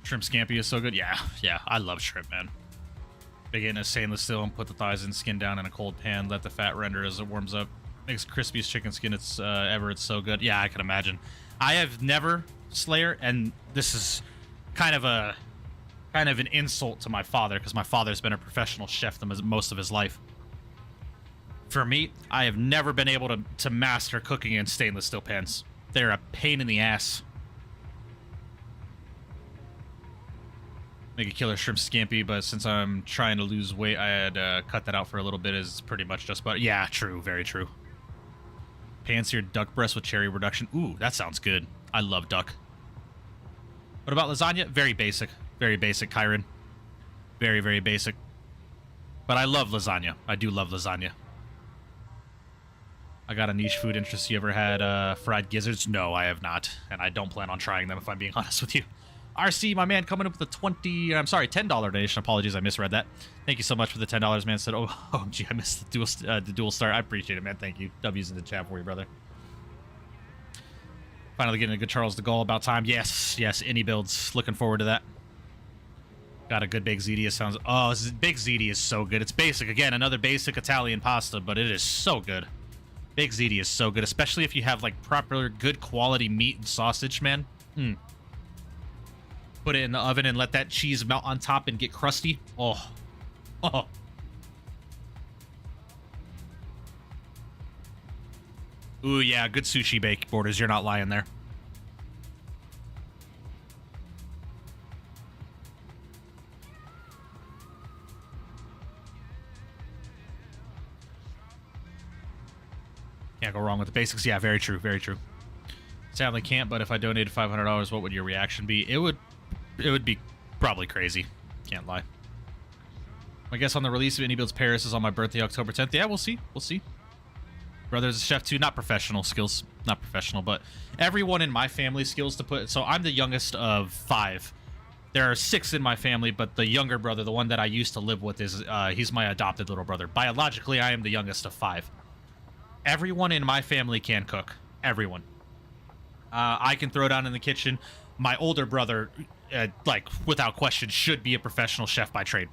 Shrimp scampi is so good. Yeah, I love shrimp, man. Big it in a stainless steel and put the thighs and skin down in a cold pan. Let the fat render as it warms up. Makes crispiest chicken skin ever. It's so good. Yeah, I can imagine. I have never, Slayer, and this is kind of an insult to my father, because my father's been a professional chef most of his life. For me, I have never been able to master cooking in stainless steel pans. They're a pain in the ass. Make a killer shrimp scampi, but since I'm trying to lose weight, I had cut that out for a little bit. Is pretty much just about. Yeah, true, very true. Pan-seared duck breast with cherry reduction. Ooh, that sounds good. I love duck. What about lasagna? Very basic, Kyron. Very, very basic. But I love lasagna. I do love lasagna. I got a niche food interest. You ever had fried gizzards? No, I have not. And I don't plan on trying them, if I'm being honest with you. RC, my man, coming up with a $10 donation. Apologies, I misread that. Thank you so much for the $10, man. Said, oh, gee, I missed the dual start. I appreciate it, man. Thank you. W's in the chat for you, brother. Finally getting a good Charles de Gaulle about time. Yes, any builds. Looking forward to that. Got a good Big Ziti. Sounds. Oh, Big Ziti is so good. It's basic. Again, another basic Italian pasta, but it is so good. Big Ziti is so good, especially if you have like proper, good quality meat and sausage, man. Put it in the oven and let that cheese melt on top and get crusty. Oh. Ooh, yeah, good sushi bake, Borders. You're not lying there. Can't go wrong with the basics. Yeah, very true, very true. Sadly can't, but if I donated $500, what would your reaction be? It would be probably crazy. Can't lie. I guess on the release of Indie Builds Paris is on my birthday, October 10th. Yeah, we'll see. We'll see. Brother's a chef too. Not professional skills. Not professional, but everyone in my family skills to put... So I'm the youngest of 5. There are 6 in my family, but the younger brother, the one that I used to live with, is he's my adopted little brother. Biologically, I am the youngest of 5. Everyone in my family can cook. Everyone. I can throw down in the kitchen. My older brother, like, without question, should be a professional chef by trade.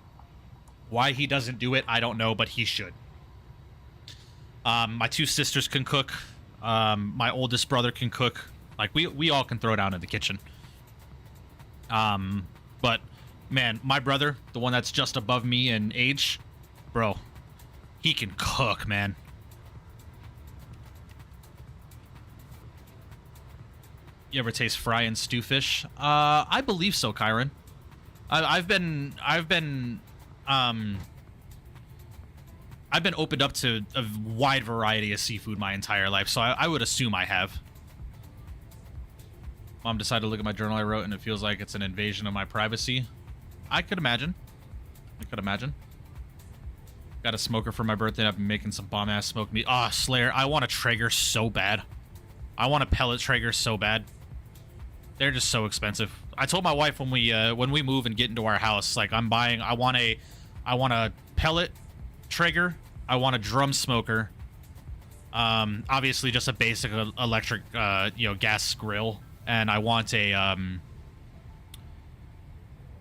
Why he doesn't do it, I don't know, but he should. My 2 sisters can cook. My oldest brother can cook. Like, we all can throw down in the kitchen. But, man, my brother, the one that's just above me in age, bro, he can cook, man. You ever taste fry and stew fish? I believe so, Kyron. I've been opened up to a wide variety of seafood my entire life, so I would assume I have. Mom decided to look at my journal I wrote, and it feels like it's an invasion of my privacy. I could imagine. Got a smoker for my birthday. I've been making some bomb-ass smoked meat. Ah, Slayer, I want a Traeger so bad. I want a pellet Traeger so bad. They're just so expensive. I told my wife when we move and get into our house, like, I want a pellet Traeger. I want a drum smoker. Obviously just a basic electric, gas grill. And I want a,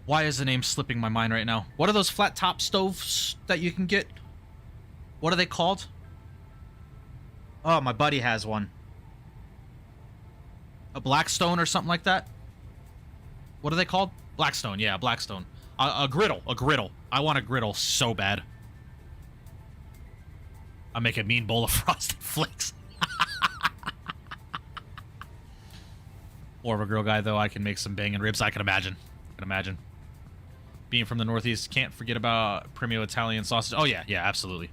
why is the name slipping my mind right now? What are those flat top stoves that you can get? What are they called? Oh, my buddy has one. A Blackstone or something like that? What are they called? Blackstone, yeah, Blackstone. A griddle. I want a griddle so bad. I'll make a mean bowl of Frosted Flakes. More of a grill guy, though. I can make some banging ribs. I can imagine. Being from the Northeast, can't forget about Premio Italian sausage. Oh, yeah, absolutely.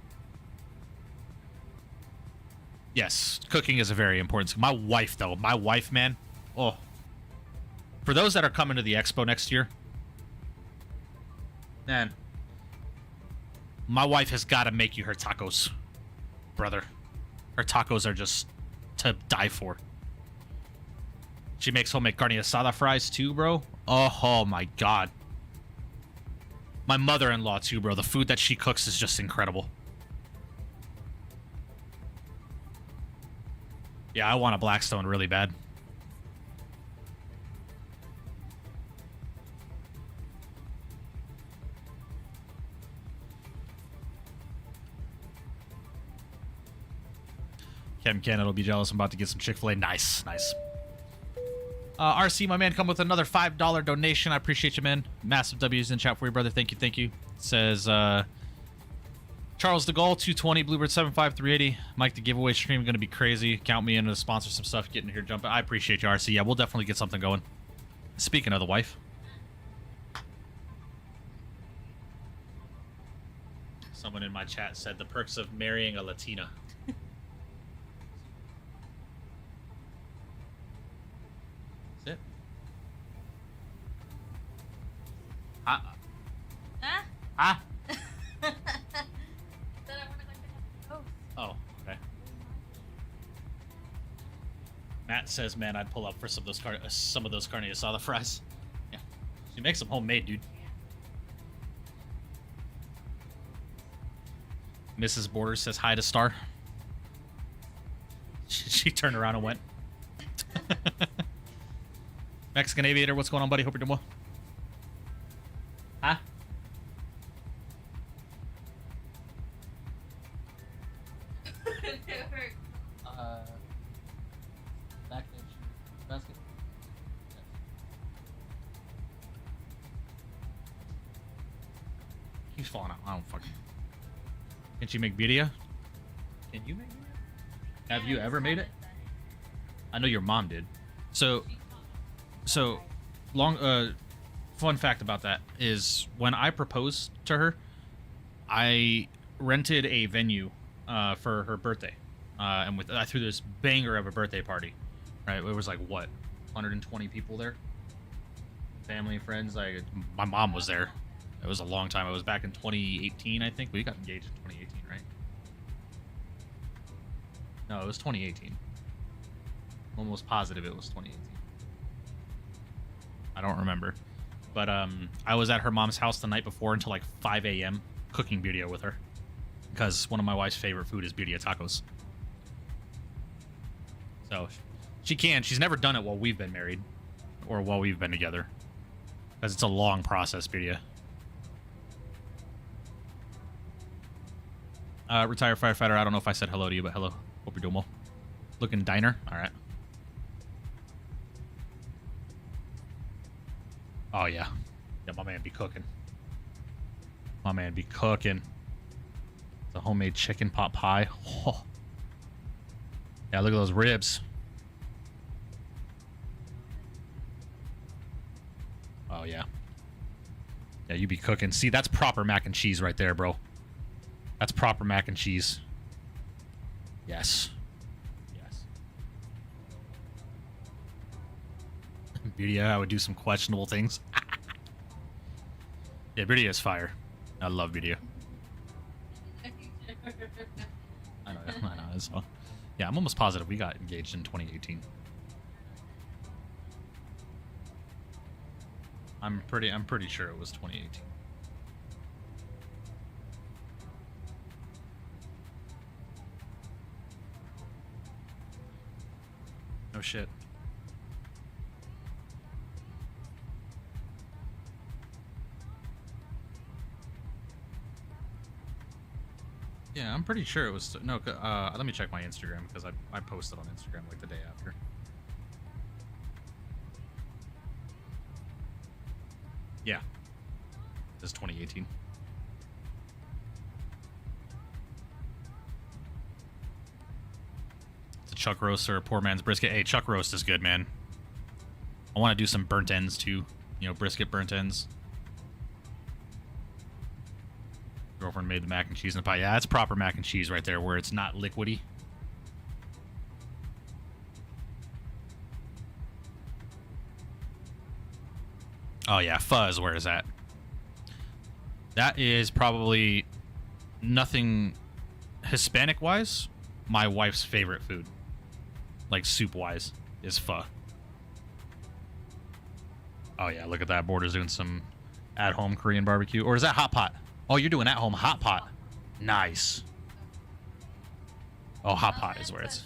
Yes, cooking is a very important skill. My wife, though. My wife, man. Oh. For those that are coming to the expo next year, man, my wife has got to make you her tacos, brother. Her tacos are just to die for. She makes homemade carne asada fries, too, bro. Oh my God. My mother-in-law, too, bro. The food that she cooks is just incredible. Yeah, I want a Blackstone really bad. Kevin Canada will be jealous. I'm about to get some Chick-fil-A. Nice. RC, my man, come with another $5 donation. I appreciate you, man. Massive W's in chat for you, brother. Thank you. It says, Charles DeGaulle, 220, Bluebird 75380. Mike, the giveaway stream going to be crazy. Count me in to sponsor some stuff, getting here jumping. I appreciate you, RC. Yeah, we'll definitely get something going. Speaking of the wife. Someone in my chat said the perks of marrying a Latina. That's it. Huh? Oh, okay. Matt says, "Man, I'd pull up for some of those carne asada fries." Yeah, she makes them homemade, dude. Mrs. Borders says hi to Star. She turned around and went. Mexican Aviator, what's going on, buddy? Hope you're doing well. Huh? Basket. Yes. He's falling out. I don't fucking. Can she make birria? Can you make birria? Have you ever made it? I know your mom did. So fun fact about that is when I proposed to her, I rented a venue for her birthday, and I threw this banger of a birthday party. Right, it was like what, 120 people there, family and friends. Like my mom was there. It was a long time. It was back in 2018, I think. We got engaged in 2018, right? No, it was 2018. Almost positive it was 2018. I don't remember. but I was at her mom's house the night before until like 5 a.m. cooking birria with her, because one of my wife's favorite food is birria tacos. So she can. She's never done it while we've been married or while we've been together, because it's a long process, birria. Retired firefighter, I don't know if I said hello to you, but hello. Hope you're doing well. Looking diner. All right. Oh, yeah. Yeah, my man be cooking. My man be cooking. The homemade chicken pot pie. Oh. Yeah, look at those ribs. Oh, yeah. Yeah, you be cooking. See, that's proper mac and cheese right there, bro. That's proper mac and cheese. Yes. Yes. Birria, I would do some questionable things. Yeah, birria is fire. I love birria. I know. So, yeah, I'm almost positive we got engaged in 2018. I'm pretty sure it was 2018. No shit. Yeah, I'm pretty sure it was... No, let me check my Instagram, because I posted on Instagram like the day after. Yeah. This is 2018. It's a chuck roast or a poor man's brisket. Hey, chuck roast is good, man. I want to do some burnt ends, too. You know, brisket burnt ends. Girlfriend made the mac and cheese and the pie. Yeah, that's proper mac and cheese right there, where it's not liquidy. Oh yeah, fuzz. Where is that? That is probably nothing Hispanic-wise. My wife's favorite food, like soup-wise, is pho. Oh yeah, look at that. Border's doing some at-home Korean barbecue, or is that hot pot? Oh, you're doing at-home hot pot. Nice. Oh, hot pot is where it's...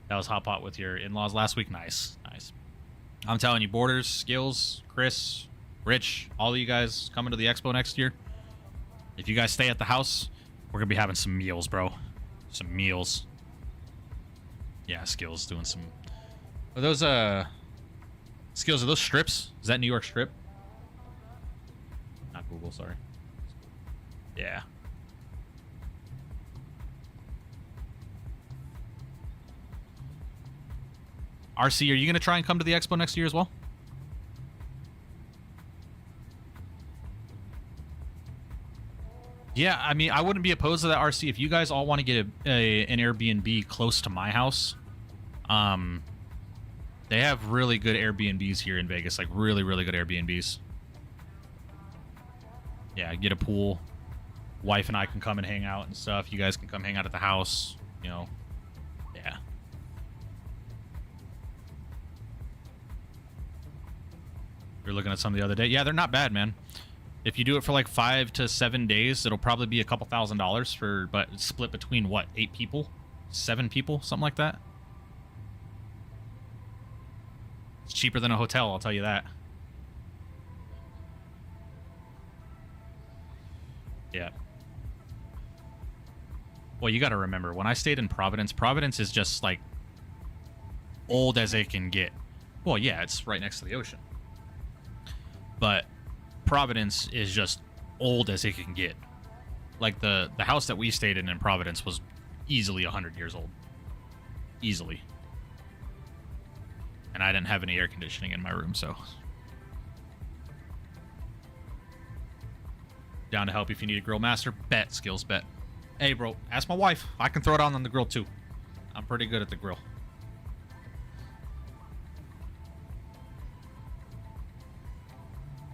That was hot pot with your in-laws last week. Nice, nice. I'm telling you, Borders, Skills, Chris, Rich, all of you guys coming to the expo next year. If you guys stay at the house, we're going to be having some meals, bro. Some meals. Yeah, Skills doing some... Are those, Skills, are those strips? Is that New York strip? Not Google, sorry. Yeah. RC, are you going to try and come to the expo next year as well? Yeah, I mean, I wouldn't be opposed to that, RC. If you guys all want to get an Airbnb close to my house, they have really good Airbnbs here in Vegas, like really, really good Airbnbs. Yeah, get a pool. Wife and I can come and hang out and stuff. You guys can come hang out at the house, you know. Yeah. You're looking at some the other day. Yeah, they're not bad, man. If you do it for like 5 to 7 days, it'll probably be a couple $1,000s for, but it's split between what, 8 people? 7 people? Something like that? It's cheaper than a hotel, I'll tell you that. Yeah. Well, you got to remember, when I stayed in Providence, Providence is just like old as it can get. Well, yeah, it's right next to the ocean. But Providence is just old as it can get. Like the house that we stayed in Providence was easily 100 years old. Easily. And I didn't have any air conditioning in my room, so... Down to help if you need a grill master. Bet, Skills, bet. Hey, bro, ask my wife. I can throw it on the grill, too. I'm pretty good at the grill.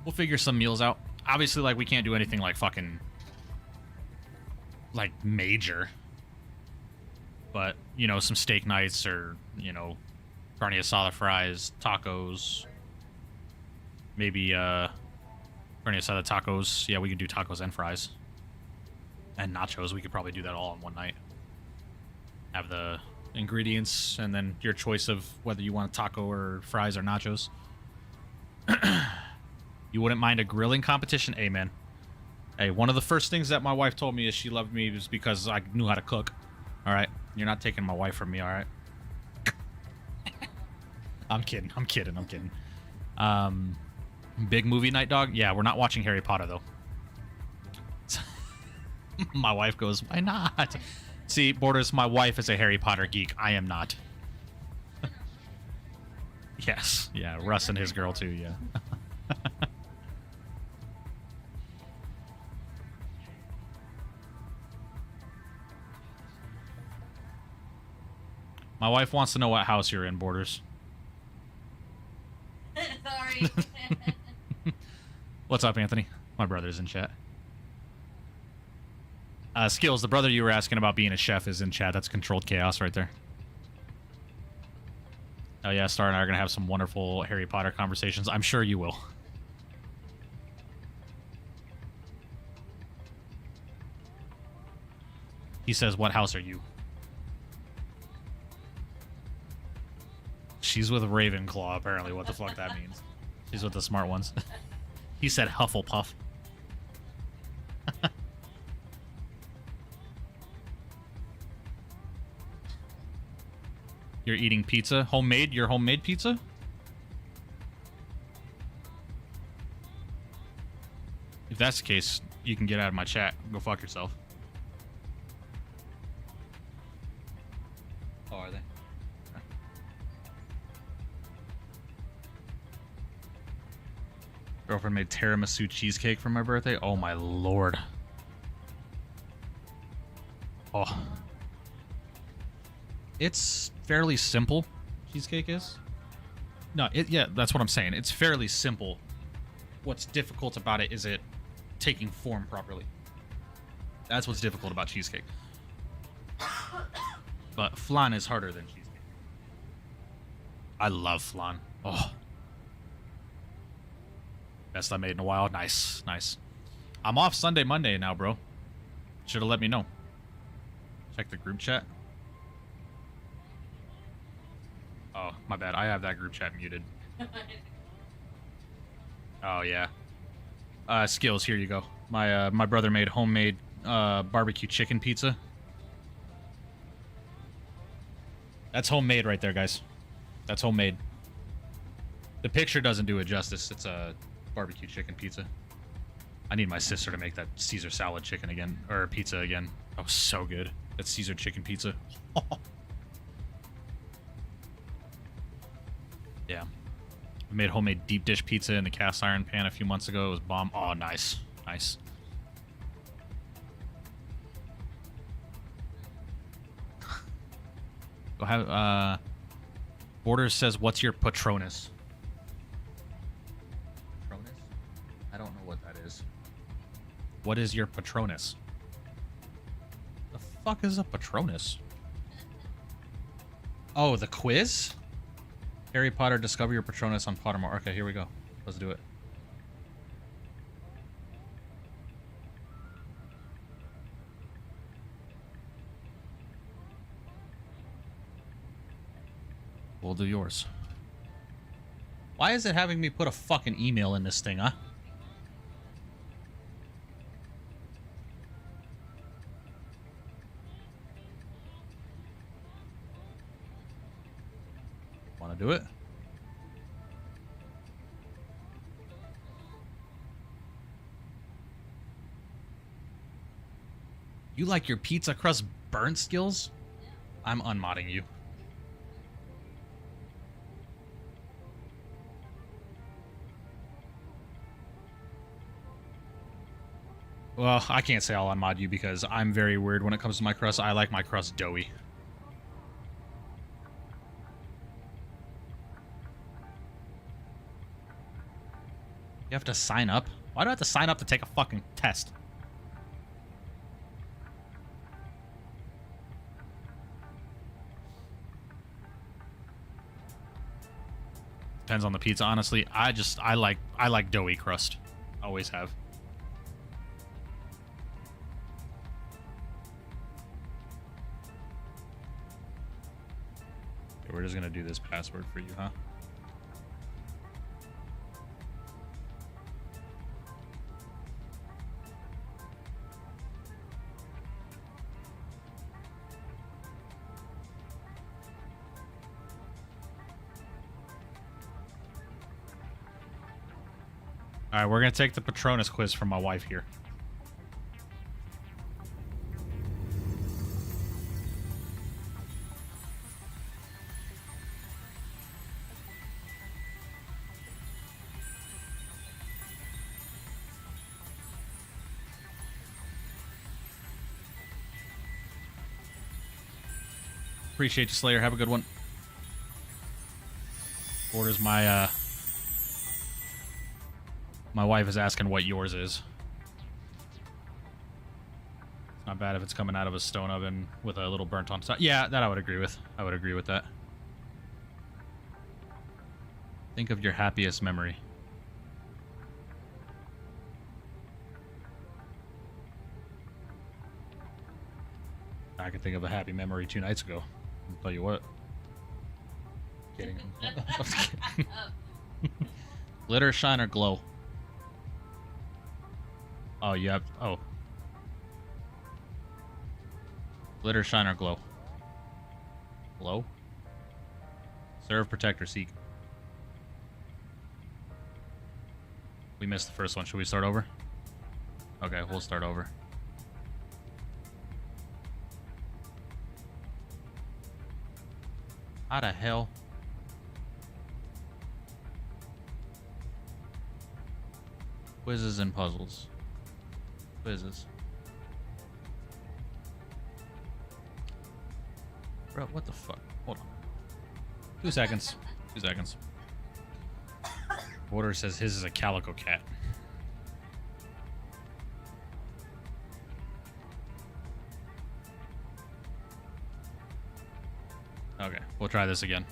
We'll figure some meals out. Obviously, like, we can't do anything, like, fucking... like, major. But, you know, some steak nights or, you know, carne asada fries, tacos, Maybe for any side of tacos. Yeah, we could do tacos and fries. And nachos. We could probably do that all in one night. Have the ingredients and then your choice of whether you want a taco or fries or nachos. You wouldn't mind a grilling competition? Hey, man. Hey, one of the first things that my wife told me is she loved me was because I knew how to cook. All right? You're not taking my wife from me, all right? I'm kidding. I'm kidding. I'm kidding. Big movie night, dog? Yeah, we're not watching Harry Potter, though. My wife goes, why not? See, Borders, my wife is a Harry Potter geek. I am not. Yes. Yeah, Russ and his girl, too, yeah. My wife wants to know what house you're in, Borders. Sorry. What's up, Anthony? My brother's in chat. Skills, the brother you were asking about being a chef is in chat. That's Controlled Chaos right there. Oh yeah, Star and I are going to have some wonderful Harry Potter conversations. I'm sure you will. He says, what house are you? She's with Ravenclaw, apparently. What the fuck that means. She's with the smart ones. He said Hufflepuff. You're eating pizza? Homemade? Your homemade pizza? If that's the case, you can get out of my chat. Go fuck yourself. Oh, are they? Girlfriend made tiramisu cheesecake for my birthday. Oh my lord. Oh. It's fairly simple. Cheesecake is? No, yeah, that's what I'm saying. It's fairly simple. What's difficult about it is it taking form properly. That's what's difficult about cheesecake. But flan is harder than cheesecake. I love flan. Oh. Best I made in a while. Nice, nice. I'm off Sunday, Monday now, bro. Should have let me know. Check the group chat. Oh, my bad. I have that group chat muted. Oh, yeah. Skills, here you go. My brother made homemade barbecue chicken pizza. That's homemade right there, guys. That's homemade. The picture doesn't do it justice. It's a barbecue chicken pizza. I need my sister to make that Caesar salad chicken again, or pizza again. That was so good. That Caesar chicken pizza. Yeah. I made homemade deep dish pizza in a cast iron pan a few months ago. It was bomb. Oh, nice. Nice. Go have, Borders says, what's your Patronus? Patronus? I don't know what that is. What is your Patronus? The fuck is a Patronus? Oh, the quiz? Harry Potter, discover your Patronus on Pottermore. Okay, here we go. Let's do it. We'll do yours. Why is it having me put a fucking email in this thing, huh? Want to do it? You like your pizza crust burnt, Skills? I'm unmodding you. Well, I can't say I'll unmod you because I'm very weird when it comes to my crust. I like my crust doughy. You have to sign up? Why do I have to sign up to take a fucking test? Depends on the pizza, honestly. I like doughy crust. Always have. Okay, we're just gonna do this password for you, huh? All right, we're gonna take the Patronus quiz from my wife here. Appreciate you, Slayer. Have a good one. Orders my my wife is asking what yours is. It's not bad if it's coming out of a stone oven with a little burnt on top. Yeah, that I would agree with. I would agree with that. Think of your happiest memory. I can think of a happy memory 2 nights ago. I'll tell you what. Kidding. Glitter, shine, or glow? Oh, you have... Oh. Glitter, shine, or glow? Glow? Serve, protect, or seek? We missed the first one. Should we start over? Okay, we'll start over. How the hell? Quizzes and puzzles. Quizzes. Bro, what the fuck? Hold on. 2 seconds. 2 seconds. Order says his is a calico cat. Okay, we'll try this again.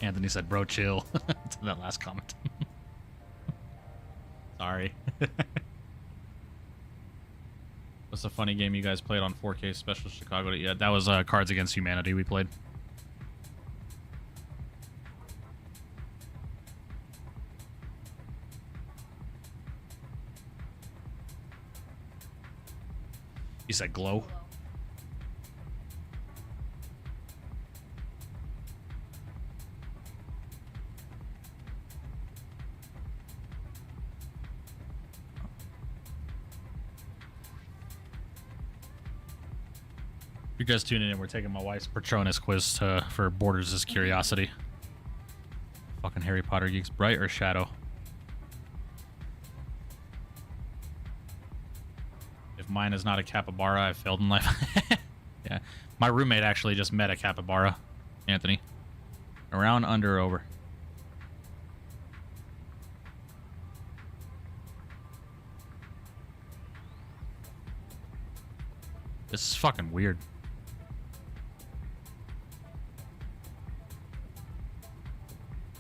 Anthony said, bro, chill. To that last comment. Sorry. What's a funny game you guys played on 4K Special Chicago? Yeah, that was Cards Against Humanity we played. You said glow? If you're just tuning in, we're taking my wife's Patronus quiz for Borders' curiosity. Fucking Harry Potter geeks. Bright or shadow? If mine is not a capybara, I've failed in life. Yeah. My roommate actually just met a capybara, Anthony. Around, under, or over? This is fucking weird.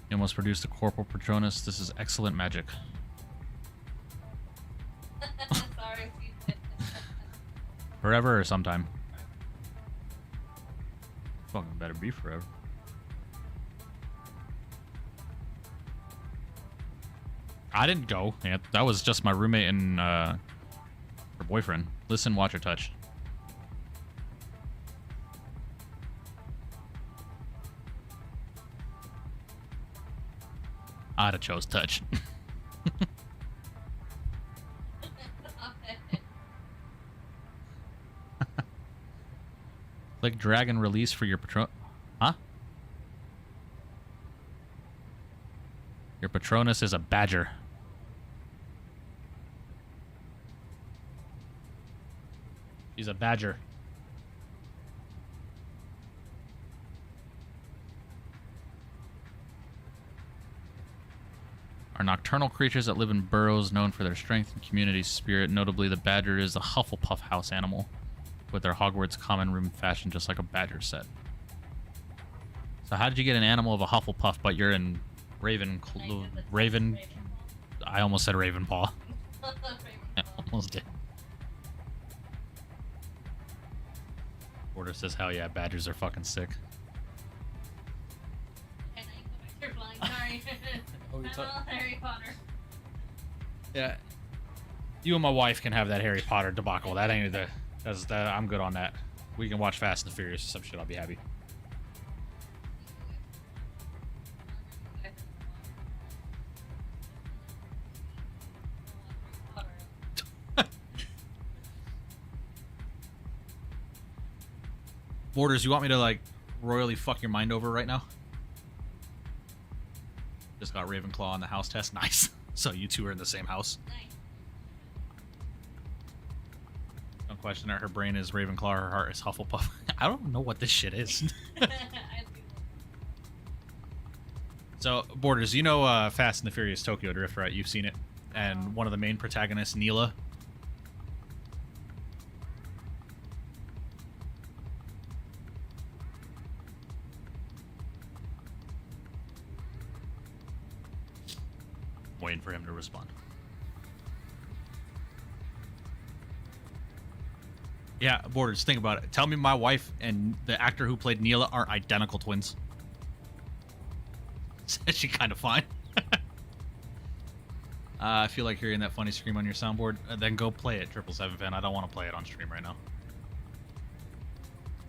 You almost produced a Corporal Patronus. This is excellent magic. Sorry. Forever or sometime? Fucking better be forever. I didn't go. Yeah, that was just my roommate and her boyfriend. Listen, watch, or touch. I'd have chose touch. Click drag and release for your Patron... Huh? Your Patronus is a badger. He's a badger. Our nocturnal creatures that live in burrows known for their strength and community spirit. Notably, the badger is a Hufflepuff house animal with their Hogwarts common room fashioned just like a badger set. So how did you get an animal of a Hufflepuff, but you're in Raven... I almost said Ravenpaw. I almost did. Border says, hell yeah, badgers are fucking sick. Sorry. Harry Potter. Yeah. You and my wife can have that Harry Potter debacle. That ain't the... I'm good on that. We can watch Fast and the Furious or some shit. I'll be happy. Borders, you want me to, like, royally fuck your mind over right now? Just got Ravenclaw on the house test. Nice. So you two are in the same house. Nice. Don't question her. Her brain is Ravenclaw. Her heart is Hufflepuff. I don't know what this shit is. So, Borders, you know Fast and the Furious Tokyo Drift, right? You've seen it. And one of the main protagonists, Neela. Waiting for him to respond. Yeah, Borders, think about it. Tell me my wife and the actor who played Neela are identical twins. Said she kind of fine. I feel like hearing that funny scream on your soundboard. Then go play it, 777 fan. I don't want to play it on stream right now.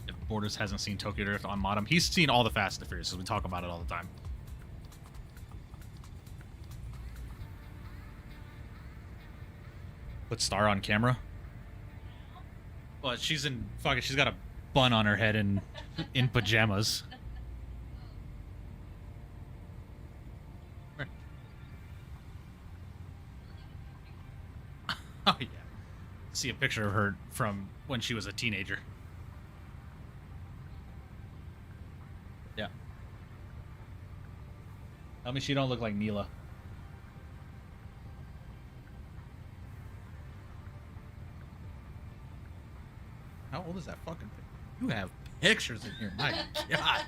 If Borders hasn't seen Tokyo Drift on Modem, he's seen all the Fast and the Furious, so we talk about it all the time. Put Star on camera. Well, she's in fucking. She's got a bun on her head and in pajamas. Oh yeah. See a picture of her from when she was a teenager. Yeah. Tell me she don't look like Neela. How old is that fucking thing? You have pictures in here, my god.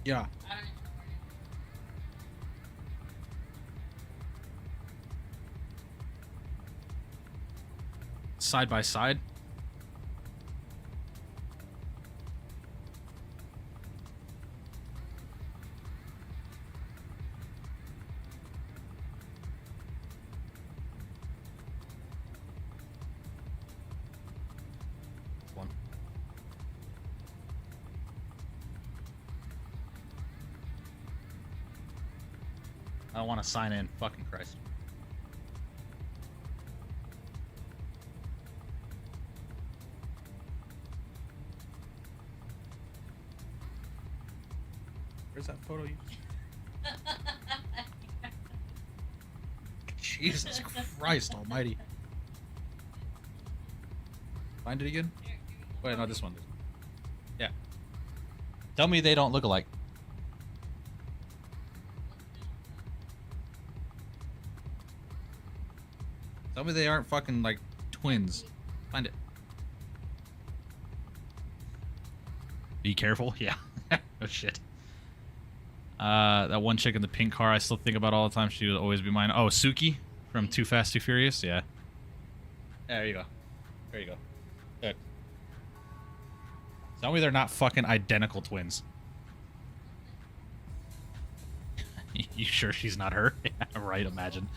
Yeah. Side by side. I don't want to sign in. Fucking Christ. Where's that photo you... Jesus Christ almighty. Find it again? Wait, no, this one. Yeah. Tell me they don't look alike. Tell me they aren't fucking, like, twins. Find it. Be careful. Yeah. Oh, shit. That one chick in the pink car I still think about all the time. She would always be mine. Oh, Suki from Too Fast, Too Furious? Yeah. There you go. There you go. Good. Tell me they're not fucking identical twins. You sure she's not her? Yeah, right, imagine.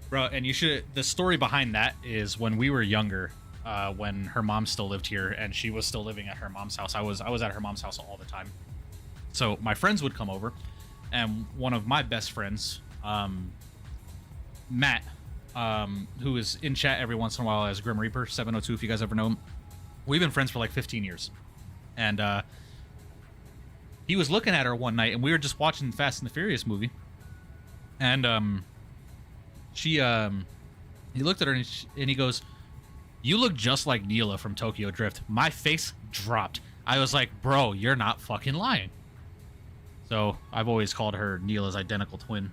Bro, and you should... The story behind that is when we were younger, when her mom still lived here and she was still living at her mom's house. I was at her mom's house all the time. So my friends would come over, and one of my best friends, Matt, who is in chat every once in a while as Grim Reaper 702, if you guys ever know him. We've been friends for like 15 years. And he was looking at her one night, and we were just watching Fast and the Furious movie, and he looked at her and he goes, "You look just like Neela from Tokyo Drift." My face dropped. I was like, "Bro, you're not fucking lying." So I've always called her Neela's identical twin.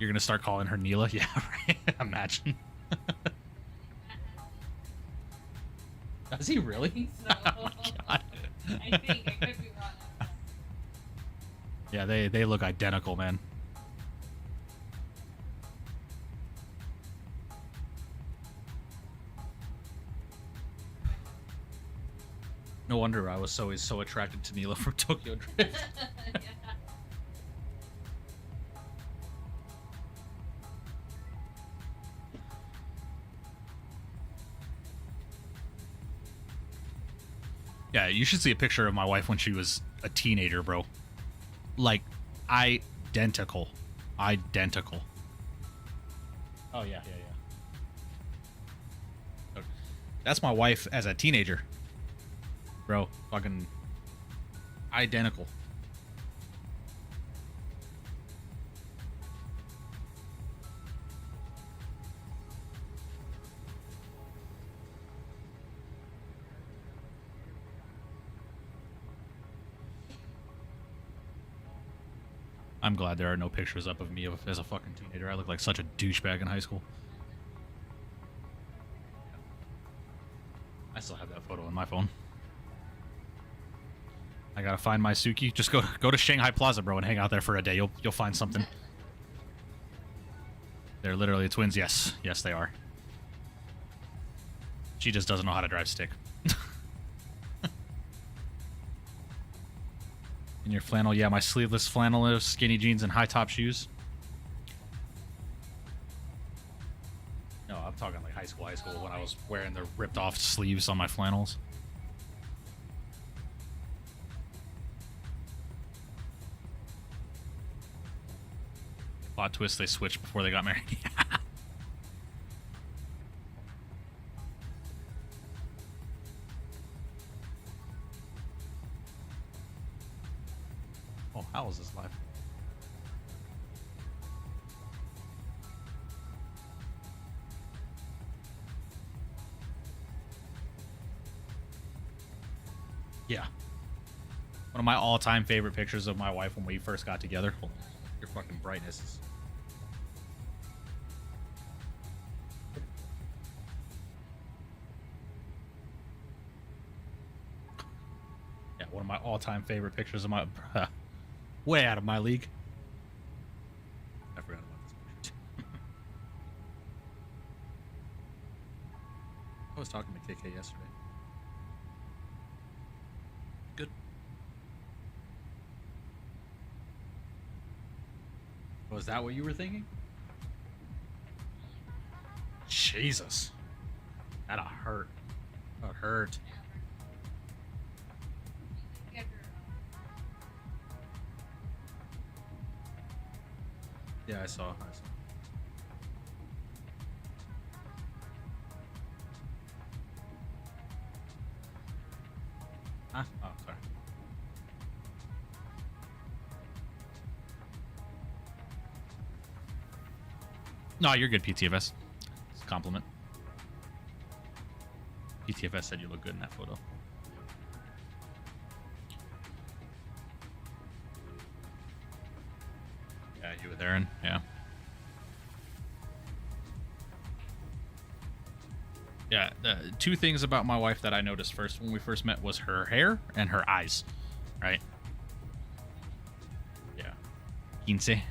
You're gonna start calling her Neela? Yeah, right. Imagine. Does he really? So, Oh my God. I think I could be wrong. Yeah, they look identical, man. No wonder I was always so attracted to Neela from Tokyo Drift. Yeah. Yeah, you should see a picture of my wife when she was a teenager, bro. Like, identical. Identical. Oh, yeah. Okay. That's my wife as a teenager. Bro, fucking identical. I'm glad there are no pictures up of me as a fucking teenager. I look like such a douchebag in high school. I still have that photo on my phone. I gotta find my Suki. Just go to Shanghai Plaza, bro, and hang out there for a day. You'll find something. They're literally twins. Yes, they are. She just doesn't know how to drive stick. In your flannel, yeah, my sleeveless flannel, skinny jeans, and high top shoes. No, I'm talking like high school when I was wearing the ripped off sleeves on my flannels. Plot twist, they switched before they got married. Oh, how is this live? Yeah. One of my all-time favorite pictures of my wife when we first got together. Hold on. Your fucking brightness is... Yeah, one of my all-time favorite pictures of my... way out of my league. I forgot about this picture, too. I was talking to KK yesterday. Good. Was that what you were thinking? Jesus. That'll hurt. That hurt. Yeah, I saw. Huh? Oh, sorry. No, you're good, PTFS. It's a compliment. PTFS said you look good in that photo. Yeah, you with Aaron? Yeah. Yeah, the two things about my wife that I noticed first when we first met was her hair and her eyes, right? Yeah. 15.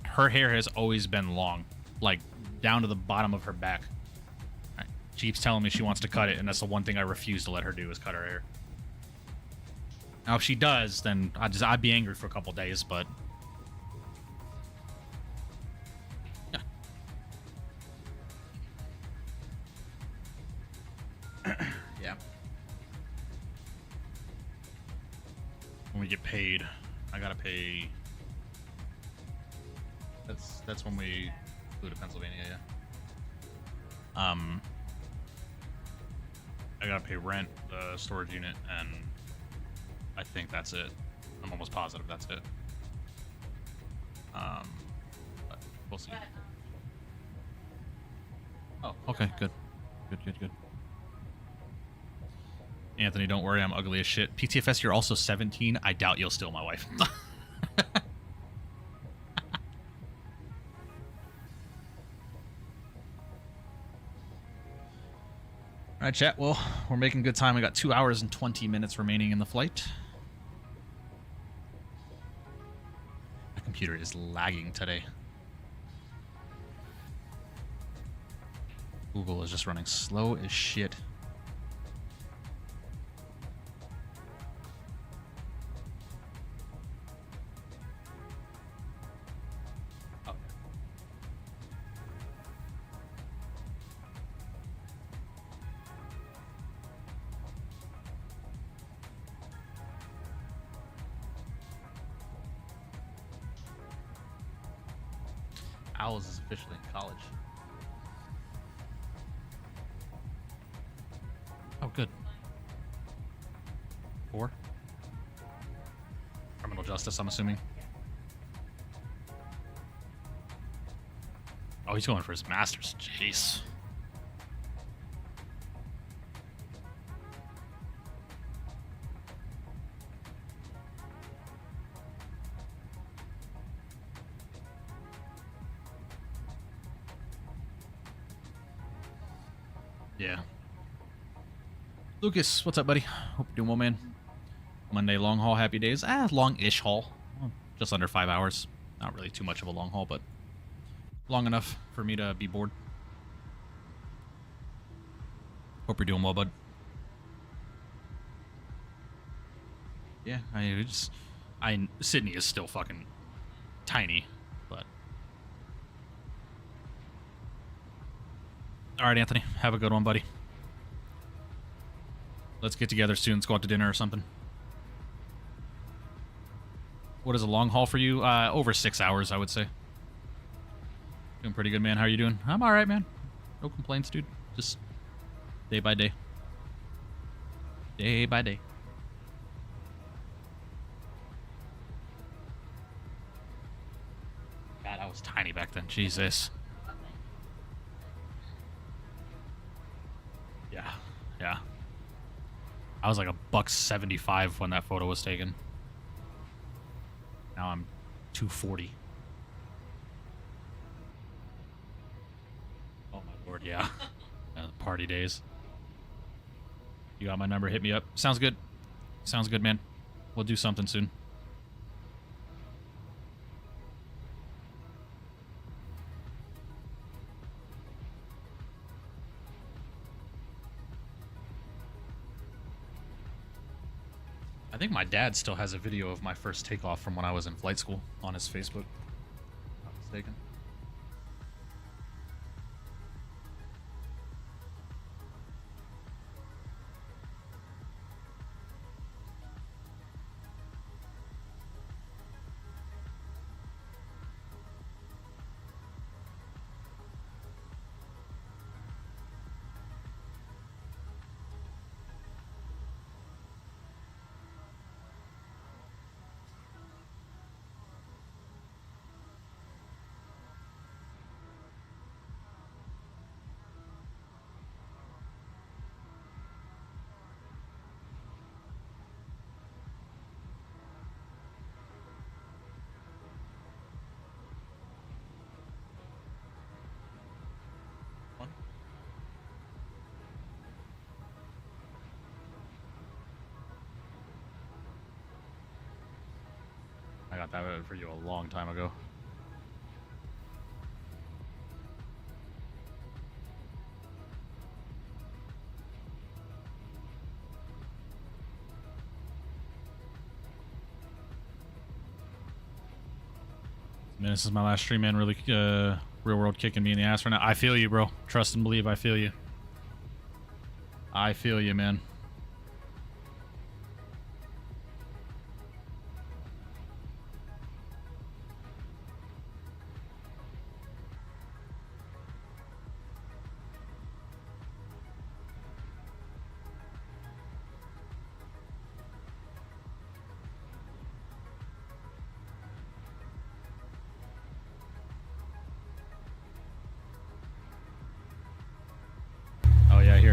Her hair has always been long, like down to the bottom of her back. Right. She keeps telling me she wants to cut it, and that's the one thing I refuse to let her do is cut her hair. Now, if she does, then I'd be angry for a couple days, but yeah. Yeah. When we get paid, I gotta pay. That's when we flew to Pennsylvania, yeah. I gotta pay rent, the storage unit, and I think that's it. I'm almost positive that's it. But we'll see. Oh, okay, good. Good. Anthony, don't worry, I'm ugly as shit. PTFS, you're also 17. I doubt you'll steal my wife. All right, chat. Well, we're making good time. We got 2 hours and 20 minutes remaining in the flight. My computer is lagging today. Google is just running slow as shit. Owls is officially in college. Oh, good. 4? Criminal justice, I'm assuming. Oh, he's going for his master's. Jeez. Yeah. Lucas, what's up, buddy? Hope you're doing well, man. Monday long haul, happy days. Long-ish haul. Just under 5 hours. Not really too much of a long haul, but long enough for me to be bored. Hope you're doing well, bud. Yeah, Sydney is still fucking tiny, but. All right, Anthony, have a good one, buddy. Let's get together soon. Let's go out to dinner or something. What is a long haul for you? Over 6 hours, I would say. Doing pretty good, man. How are you doing? I'm all right, man. No complaints, dude. Just day by day. Day by day. God, I was tiny back then. Jesus. Yeah. I was like $175 when that photo was taken. Now I'm 240. Oh my lord, yeah. Party days. You got my number, hit me up. Sounds good. Sounds good, man. We'll do something soon. I think my dad still has a video of my first takeoff from when I was in flight school on his Facebook. If I'm not mistaken. I got that for you a long time ago. Man, this is my last stream, man. Really, real world kicking me in the ass right now. I feel you, bro. Trust and believe. I feel you. I feel you, man.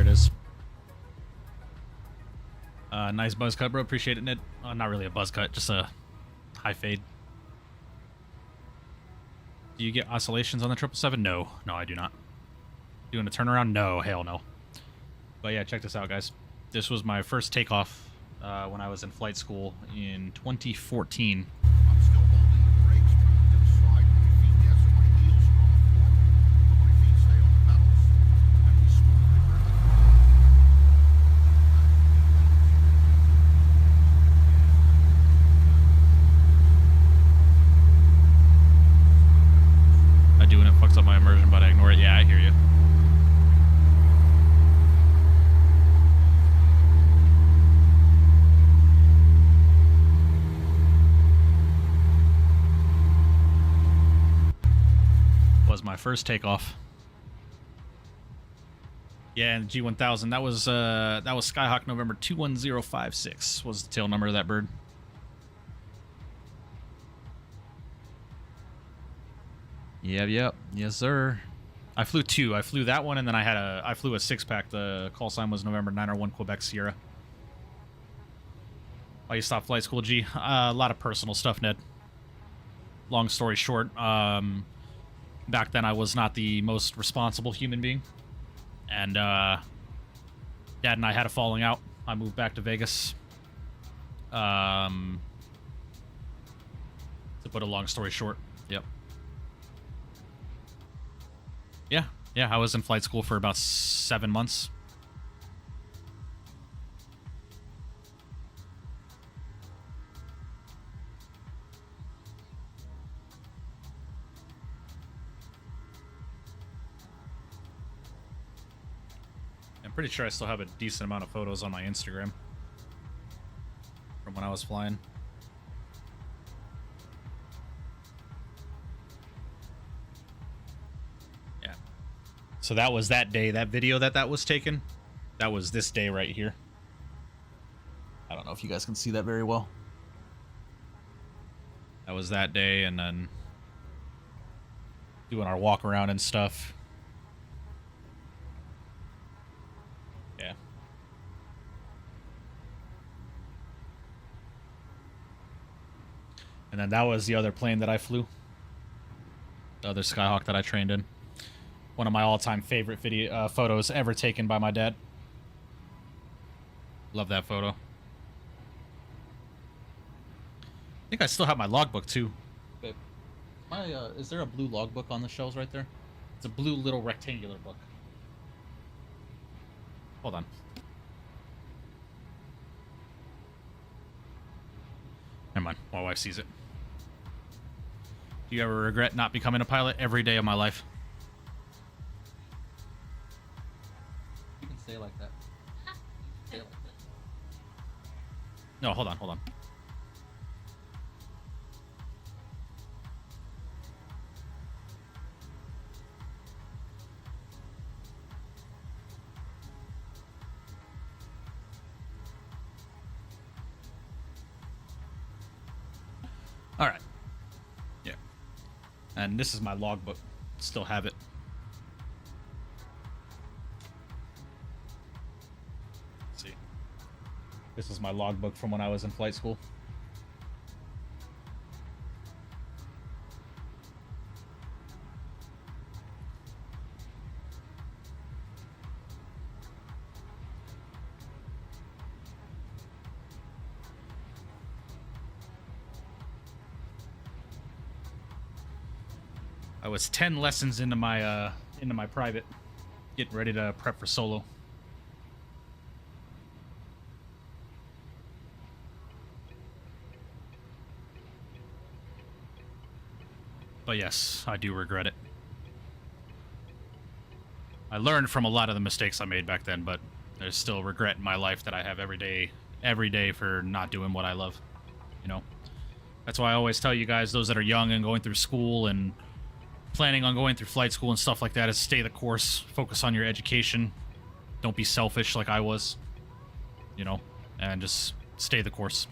it is. Nice buzz cut, bro. Appreciate it, Ned. Not really a buzz cut, just a high fade. Do you get oscillations on the 777? No. No, I do not. Doing a turnaround? No. Hell no. But yeah, check this out, guys. This was my first takeoff when I was in flight school in 2014. I do when it fucks up my immersion, but I ignore it. Yeah, I hear you. Was my first takeoff. Yeah, and G1000. That was Skyhawk November 21056 was the tail number of that bird. Yep. Yes, sir. I flew two. I flew that one, and then I flew a 6-pack. The call sign was November 901 Quebec Sierra. Why you stopped flight school, G? A lot of personal stuff, Ned. Long story short, back then I was not the most responsible human being. And Dad and I had a falling out. I moved back to Vegas. To put a long story short. Yep. Yeah, I was in flight school for about 7 months. I'm pretty sure I still have a decent amount of photos on my Instagram from when I was flying. So that was that day. That video that was taken, that was this day right here. I don't know if you guys can see that very well. That was that day, and then doing our walk around and stuff. Yeah. And then that was the other plane that I flew. The other Skyhawk that I trained in. One of my all-time favorite photos ever taken by my dad. Love that photo. I think I still have my logbook too. Babe, is there a blue logbook on the shelves right there? It's a blue little rectangular book. Hold on. Never mind. My wife sees it. Do you ever regret not becoming a pilot? Every day of my life. Say it like that. Say it like that. No, hold on. All right. Yeah. And this is my logbook. Still have it. This is my logbook from when I was in flight school. I was 10 lessons into my private, getting ready to prep for solo. But yes, I do regret it. I learned from a lot of the mistakes I made back then, but there's still regret in my life that I have every day for not doing what I love. You know? That's why I always tell you guys, those that are young and going through school and planning on going through flight school and stuff like that, is stay the course, focus on your education. Don't be selfish like I was. You know? And just stay the course.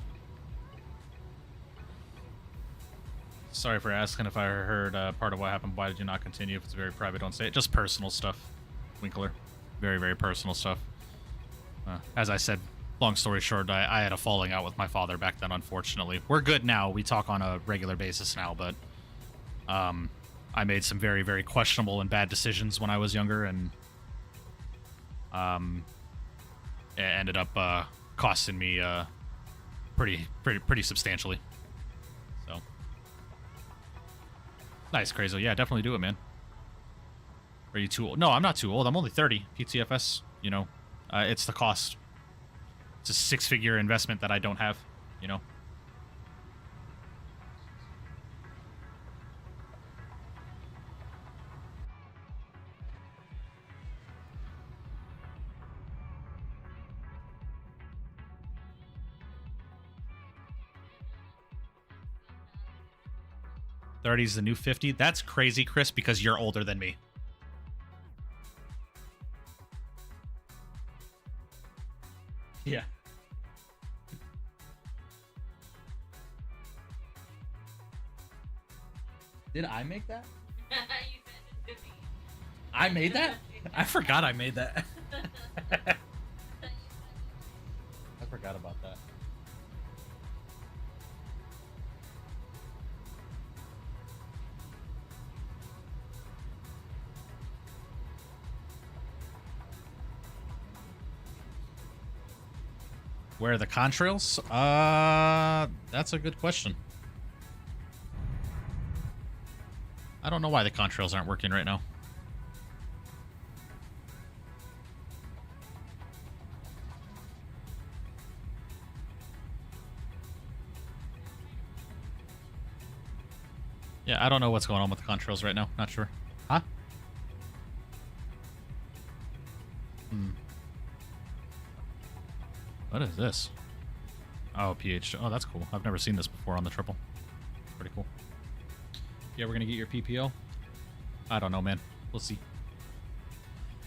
Sorry for asking if I heard part of what happened. Why did you not continue? If it's very private, don't say it. Just personal stuff, Winkler. Very, very personal stuff. As I said, long story short, I had a falling out with my father back then, unfortunately. We're good now. We talk on a regular basis now, but I made some very, very questionable and bad decisions when I was younger, and it ended up costing me pretty substantially. So nice, Crazo. Yeah, definitely do it, man. Are you too old? No, I'm not too old. I'm only 30. PTFS, you know, it's the cost. It's a 6-figure investment that I don't have, you know. $30 is the new 50. That's crazy, Chris, because you're older than me. Yeah. Did I make that? You sent it to me. I made that? I forgot I made that. I forgot about that. Where are the contrails? That's a good question. I don't know why the contrails aren't working right now. Yeah, I don't know what's going on with the contrails right now. Not sure. Huh? What is this? Oh, PH. Oh, that's cool. I've never seen this before on the triple. Pretty cool. Yeah, we're gonna get your PPO. I don't know, man. We'll see.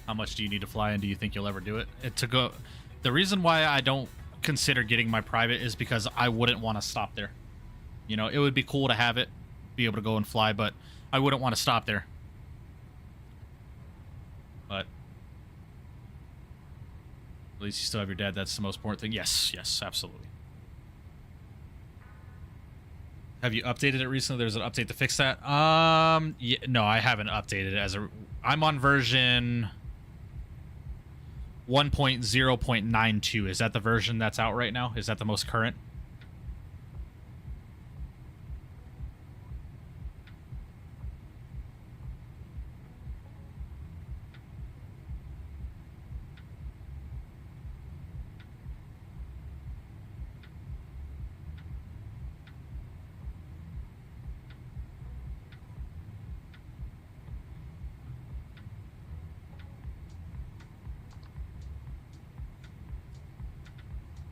How much do you need to fly, and do you think you'll ever do it? The reason why I don't consider getting my private is because I wouldn't want to stop there. You know, it would be cool to have it, be able to go and fly, but I wouldn't want to stop there. But at least you still have your dad. That's the most important thing. Yes, yes, absolutely. Have you updated it recently? There's an update to fix that. Yeah, no, I haven't updated it I'm on version 1.0.92. Is that the version that's out right now? Is that the most current?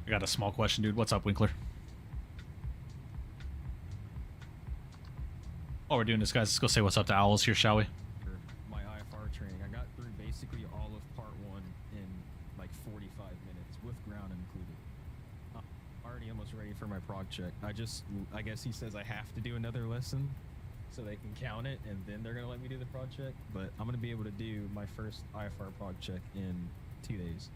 I got a small question, dude. What's up, Winkler? While we're doing this, guys, let's go say what's up to Owls here, shall we? For my IFR training, I got through basically all of part 1 in like 45 minutes, with ground included. I'm already almost ready for my prog check. I guess he says I have to do another lesson so they can count it, and then they're gonna let me do the prog check. But I'm gonna be able to do my first IFR prog check in 2 days.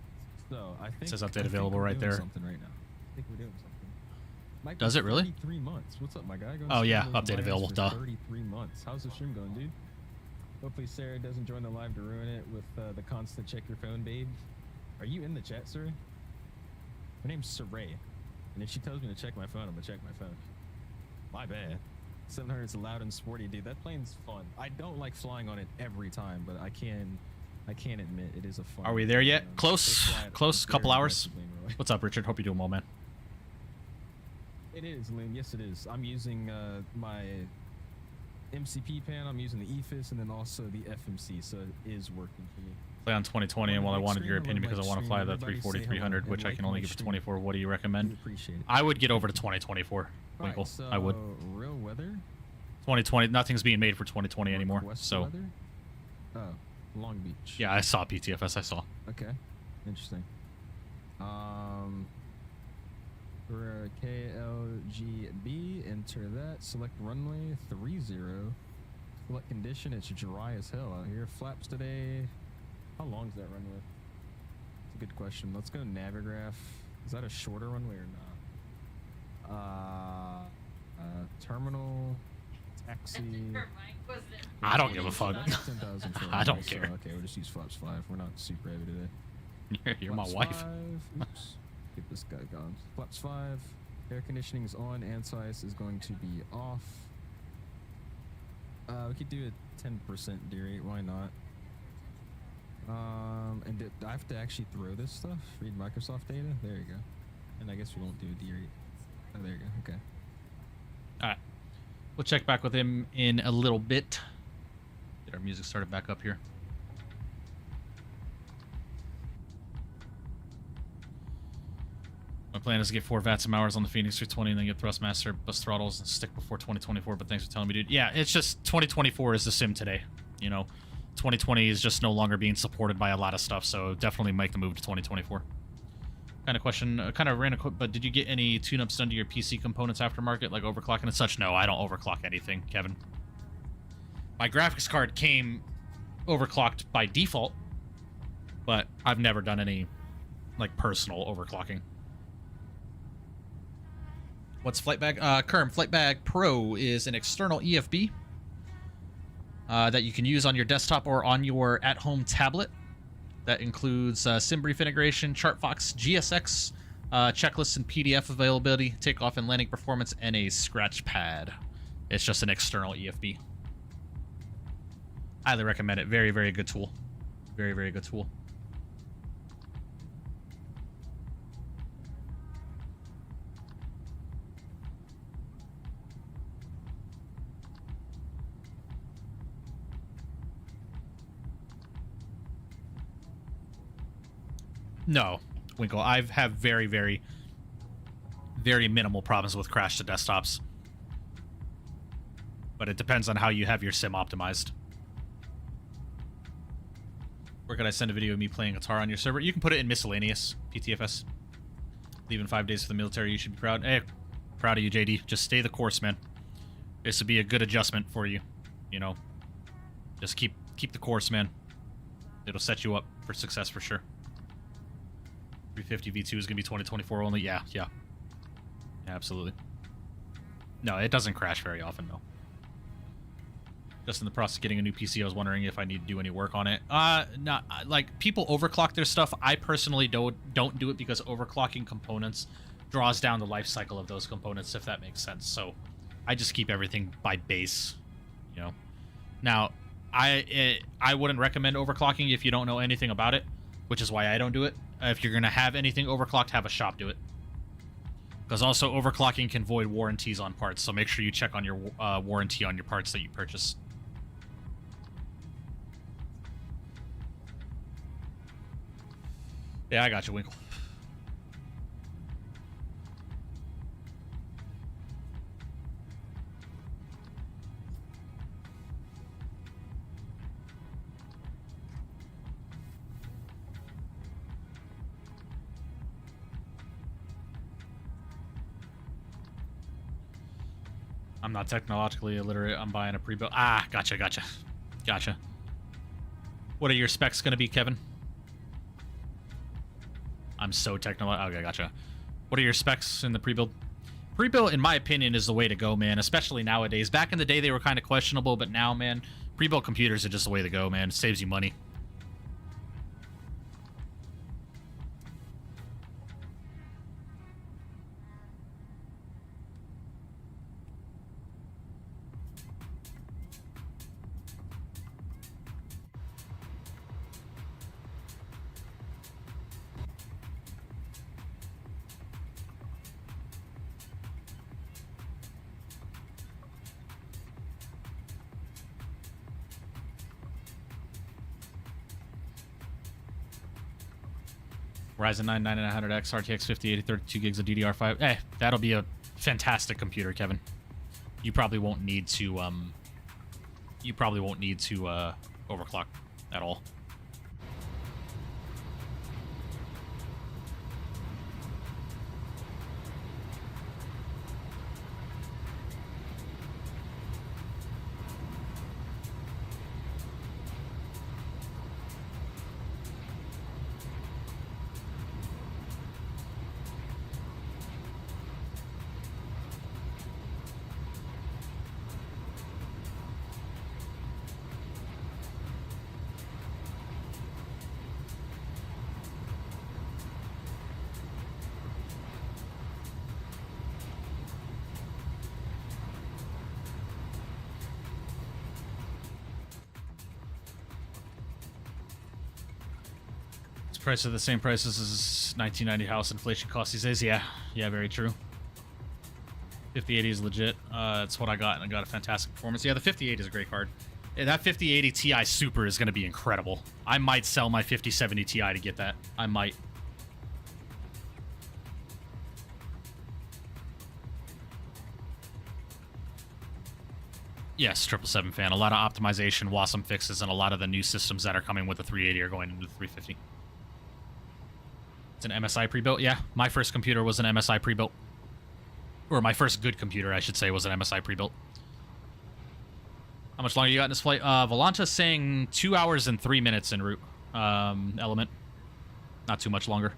So I think it says update available right there. Something right now. I think we're doing something. Does it really? 33 months. What's up, my guy? Oh yeah, update available. Duh. 33 months. How's the stream going, dude? Hopefully Sarah doesn't join the live to ruin it with the constant check your phone, babe. Are you in the chat, sir? Her name's Saray, and if she tells me to check my phone, I'm gonna check my phone. My bad. 700's loud and sporty, dude. That plane's fun. I don't like flying on it every time, but I can admit it is a fun. Are we there yet? Close. Couple hours. What's up, Richard? Hope you're doing well, man. It is, Liam. Yes, it is. I'm using my MCP pan. I'm using the EFIS and then also the FMC, so it is working for me. Play on 2020, and while I wanted your opinion because I want to fly the 340-300, which I can only give to 24. What do you recommend? Appreciate it. I would get over to 2024. Winkle. Right, so I would. Real weather. 2020. Nothing's being made for 2020 anymore. So. Weather? Oh, Long Beach. Yeah, I saw PTFS. I saw. Okay, interesting. For KLGB, enter that. Select runway 30. Select condition. It's dry as hell out here. Flaps today. How long is that runway? Good question. Let's go Navigraph. Is that a shorter runway or not? Terminal, taxi. I don't give a fuck. 10,000 I don't care. Okay, we'll just use flaps 5. We're not super heavy today. You're my Flaps wife. 5. Oops. Get this guy gone. Flaps 5. Air conditioning is on. Anti-ice is going to be off. We could do a 10% D rate. Why not? And I have to actually throw this stuff. Read Microsoft data. There you go. And I guess we won't do a D rate. Oh, there you go. Okay. All right. We'll check back with him in a little bit. Get our music started back up here. My plan is to get 4 VATSIM hours on the Phoenix 320 and then get Thrustmaster, bust throttles, and stick before 2024, but thanks for telling me, dude. Yeah, it's just 2024 is the sim today. You know, 2020 is just no longer being supported by a lot of stuff, so definitely make the move to 2024. Kind of question, kind of random, but did you get any tune-ups done to your PC components aftermarket, like overclocking and such? No, I don't overclock anything, Kevin. My graphics card came overclocked by default, but I've never done any, like, personal overclocking. What's FlightBag? Kerm, FlightBag Pro is an external EFB that you can use on your desktop or on your at-home tablet. That includes SimBrief integration, ChartFox, GSX, checklists and PDF availability, takeoff and landing performance, and a scratch pad. It's just an external EFB. Highly recommend it. Very, very good tool. Very, very good tool. No, Winkle. I have very, very, very minimal problems with crash to desktops. But it depends on how you have your sim optimized. Where could I send a video of me playing guitar on your server? You can put it in miscellaneous, PTFS. Leaving 5 days for the military, you should be proud. Hey, proud of you, JD. Just stay the course, man. This would be a good adjustment for you. You know, just keep the course, man. It'll set you up for success for sure. 350 V2 is going to be 2024 only. Yeah, absolutely. No, it doesn't crash very often, though. Just in the process of getting a new PC, I was wondering if I need to do any work on it. Not like people overclock their stuff. I personally don't do it because overclocking components draws down the life cycle of those components, if that makes sense. So I just keep everything by base, you know. Now, I wouldn't recommend overclocking if you don't know anything about it, which is why I don't do it. If you're going to have anything overclocked, have a shop do it. Because also overclocking can void warranties on parts, so make sure you check on your warranty on your parts that you purchase. Yeah, I got you, Winkle. I'm not technologically illiterate. I'm buying a pre-built. Ah, gotcha. What are your specs going to be, Kevin? I'm so technological. Okay, gotcha. What are your specs in the pre-build? Pre-built, in my opinion, is the way to go, man, especially nowadays. Back in the day, they were kind of questionable, but now, man, pre-built computers are just the way to go, man. It saves you money. Ryzen 9 9900X, RTX 5080, 32 gigs of DDR5. Eh, that'll be a fantastic computer, Kevin. You probably won't need to overclock at all. Price of the same prices as 1990 house inflation costs these days. Yeah, very true. 5080 is legit. That's what I got, and I got a fantastic performance. Yeah, the 5080 is a great card. Yeah, that 5080 Ti Super is going to be incredible. I might sell my 5070 Ti to get that. I might. Yes, 777 fan. A lot of optimization, WASM fixes, and a lot of the new systems that are coming with the 380 are going into the 350. It's an MSI pre-built? Yeah, my first computer was an MSI pre-built. Or my first good computer, I should say, was an MSI pre-built. How much longer you got in this flight? Volanta's saying 2 hours and 3 minutes en route. Element. Not too much longer.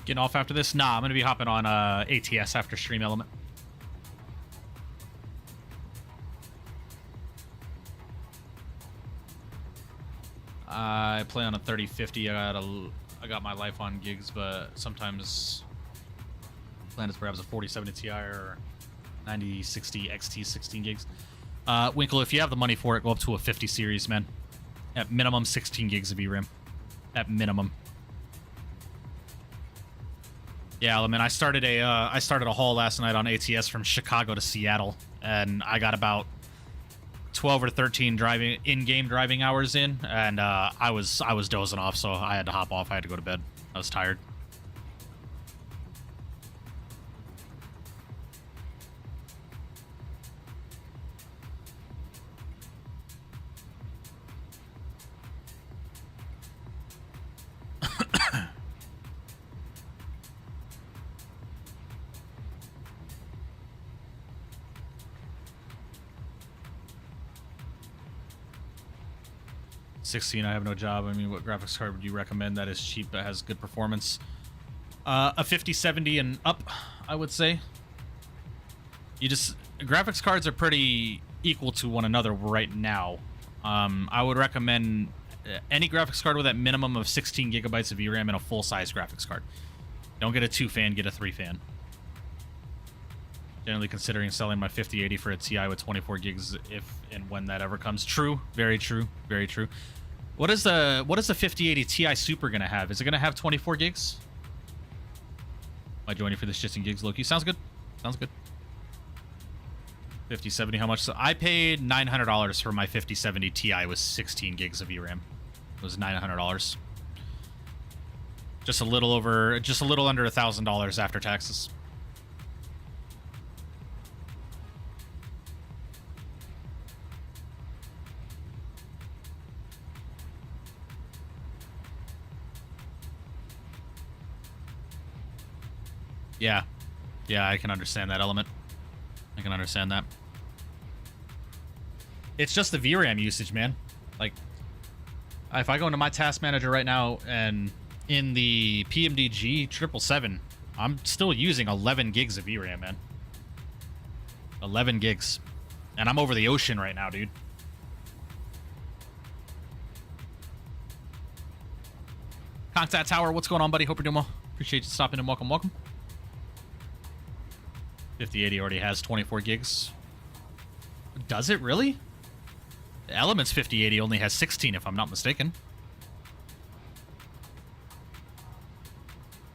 Getting off after this? Nah, I'm going to be hopping on ATS after stream element. I play on a 3050. I got my life on gigs, but sometimes plan is perhaps a 4070 Ti or 9060 XT 16 gigs. Winkle, if you have the money for it, go up to a 50 series, man. At minimum 16 gigs of VRAM. At minimum. Yeah, I mean, I started a haul last night on ATS from Chicago to Seattle, and I got about 12 or 13 in-game driving hours in, and I was dozing off, so I had to hop off. I had to go to bed. I was tired. I have no job. I mean, what graphics card would you recommend that is cheap but has good performance? A 5070 and up, I would say. Graphics cards are pretty equal to one another right now. I would recommend any graphics card with that minimum of 16 gigabytes of VRAM and a full-size graphics card. Don't get a 2-fan, get a 3-fan. Generally considering selling my 5080 for a Ti with 24 gigs if and when that ever comes. True. Very true. Very true. What is the 5080 Ti Super going to have? Is it going to have 24 gigs? Am I joining for the shits and gigs, Loki? Sounds good. Sounds good. 5070, how much? So I paid $900 for my 5070 Ti with 16 gigs of VRAM. It was $900. Just a little under $1,000 after taxes. Yeah. Yeah, I can understand that element. I can understand that. It's just the VRAM usage, man. Like, if I go into my task manager right now and in the PMDG 777, I'm still using 11 gigs of VRAM, man. 11 gigs. And I'm over the ocean right now, dude. Contact Tower, what's going on, buddy? Hope you're doing well. Appreciate you stopping and welcome. 5080 already has 24 gigs. Does it really? Element's 5080 only has 16, if I'm not mistaken.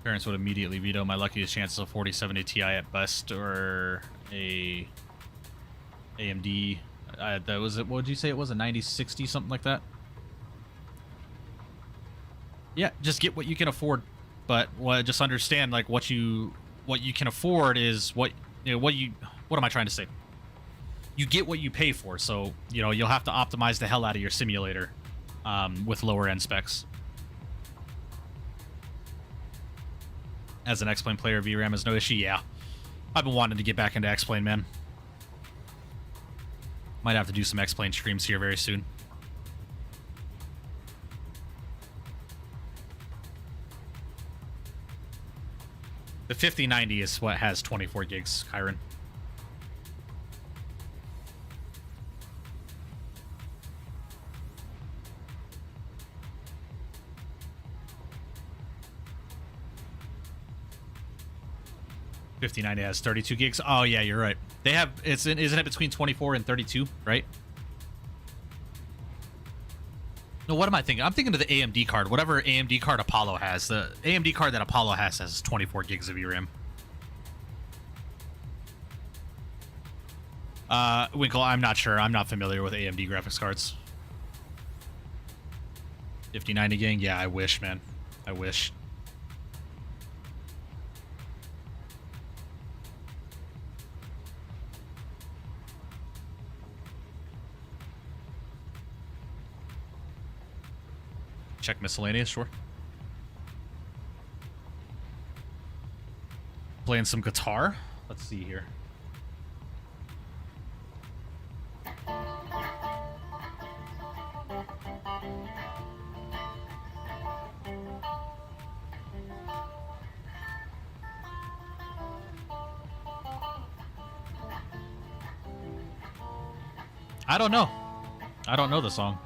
Parents would immediately veto my luckiest chances of 4070 Ti at best, or a AMD. That was it. What would you say it was? A 9060, something like that. Yeah, just get what you can afford, but just understand like what you can afford is what am I trying to say? You get what you pay for, so you'll have to optimize the hell out of your simulator with lower end specs. As an X-Plane player, VRAM is no issue. Yeah, I've been wanting to get back into X-Plane, man. Might have to do some X-Plane streams here very soon. The 5090 is what has 24 gigs, Kyron. 5090 has 32 gigs. Oh yeah, you're right. They have isn't it between 24 and 32, right? No, what am I thinking? I'm thinking of the AMD card. Whatever AMD card Apollo has. The AMD card that Apollo has 24 gigs of VRAM. Winkle, I'm not sure. I'm not familiar with AMD graphics cards. 5090 gang? Yeah, I wish, man. I wish. Check miscellaneous, sure. Playing some guitar. Let's see here. I don't know. I don't know the song.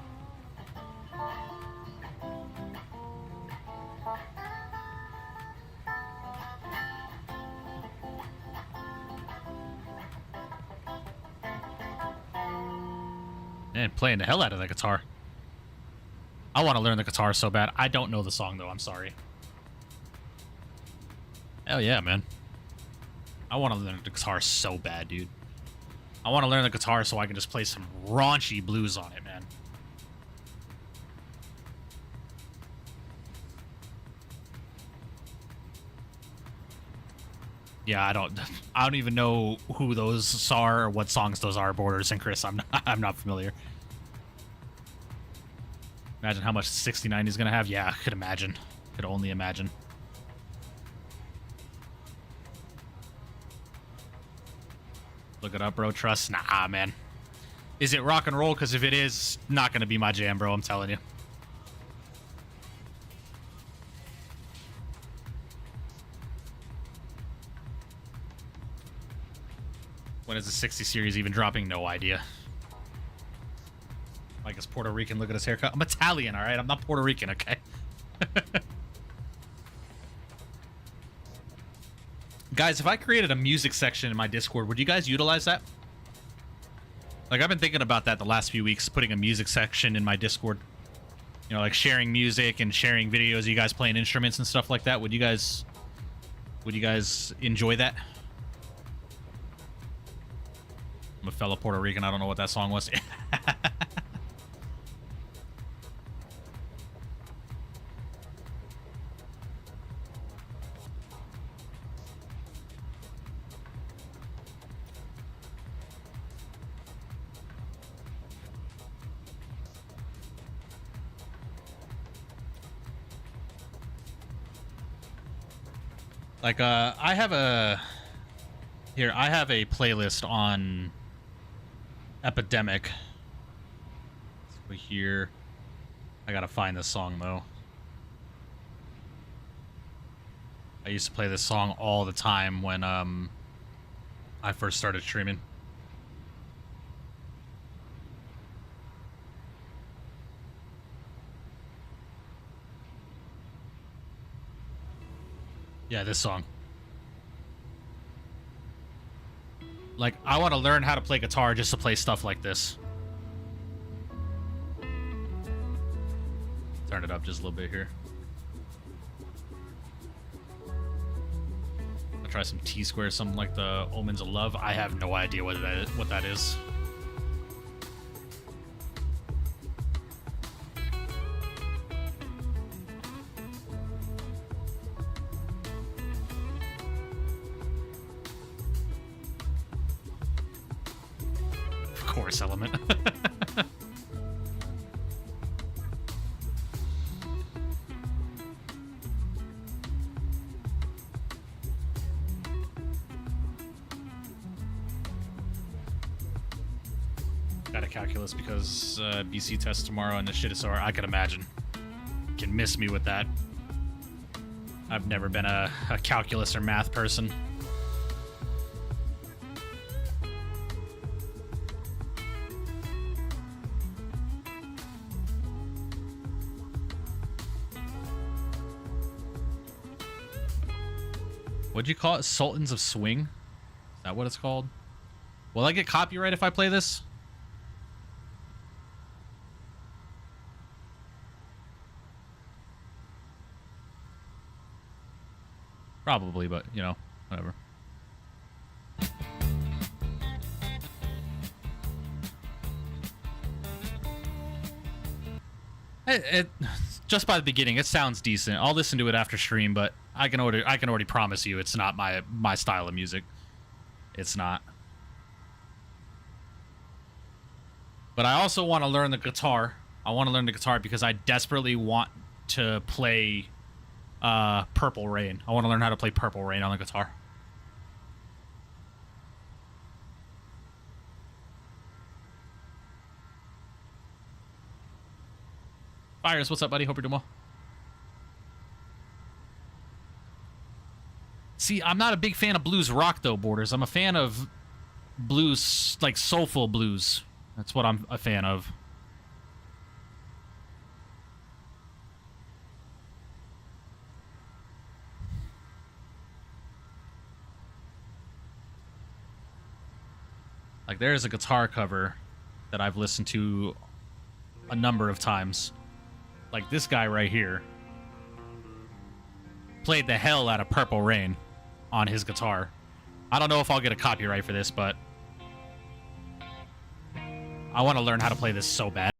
Man, playing the hell out of the guitar. I want to learn the guitar so bad. I don't know the song, though. I'm sorry. Hell yeah, man. I want to learn the guitar so bad, dude. I want to learn the guitar so I can just play some raunchy blues on it, man. Yeah, I don't even know who those are or what songs those are, Borders and Chris. I'm not familiar. Imagine how much 6090 is gonna have. Yeah, I could imagine. Could only imagine. Look it up, bro. Trust? Nah, man. Is it rock and roll? Because if it is, not gonna be my jam, bro. I'm telling you. When is the 60 series even dropping? No idea. Mike is Puerto Rican. Look at his haircut. I'm Italian, all right? I'm not Puerto Rican, okay? Guys, if I created a music section in my Discord, would you guys utilize that? Like, I've been thinking about that the last few weeks, putting a music section in my Discord. You know, like sharing music and sharing videos of you guys playing instruments and stuff like that. Would you guys enjoy that? I'm a fellow Puerto Rican. I don't know what that song was. Like, I have a playlist on Epidemic. Let's go here. I gotta find this song, though. I used to play this song all the time when, I first started streaming. Yeah, this song. Like, I want to learn how to play guitar just to play stuff like this. Turn it up just a little bit here. I'll try some T-Square, something like the Omens of Love. I have no idea what that is. Chorus element. Got a calculus because BC test tomorrow and the shit is so hard. I can imagine. Can miss me with that. I've never been a calculus or math person. What'd you call it? Sultans of Swing? Is that what it's called? Will I get copyright if I play this? Probably, but, you know, whatever. Just by the beginning, it sounds decent. I'll listen to it after stream, but I can already promise you it's not my style of music. It's not. But I also want to learn the guitar. I want to learn the guitar because I desperately want to play Purple Rain. I want to learn how to play Purple Rain on the guitar. Fires, what's up, buddy? Hope you're doing well. See, I'm not a big fan of blues rock, though, Borders. I'm a fan of blues, like soulful blues. That's what I'm a fan of. Like, there's a guitar cover that I've listened to a number of times. Like this guy right here played the hell out of Purple Rain on his guitar. I don't know if I'll get a copyright for this, but I want to learn how to play this so bad.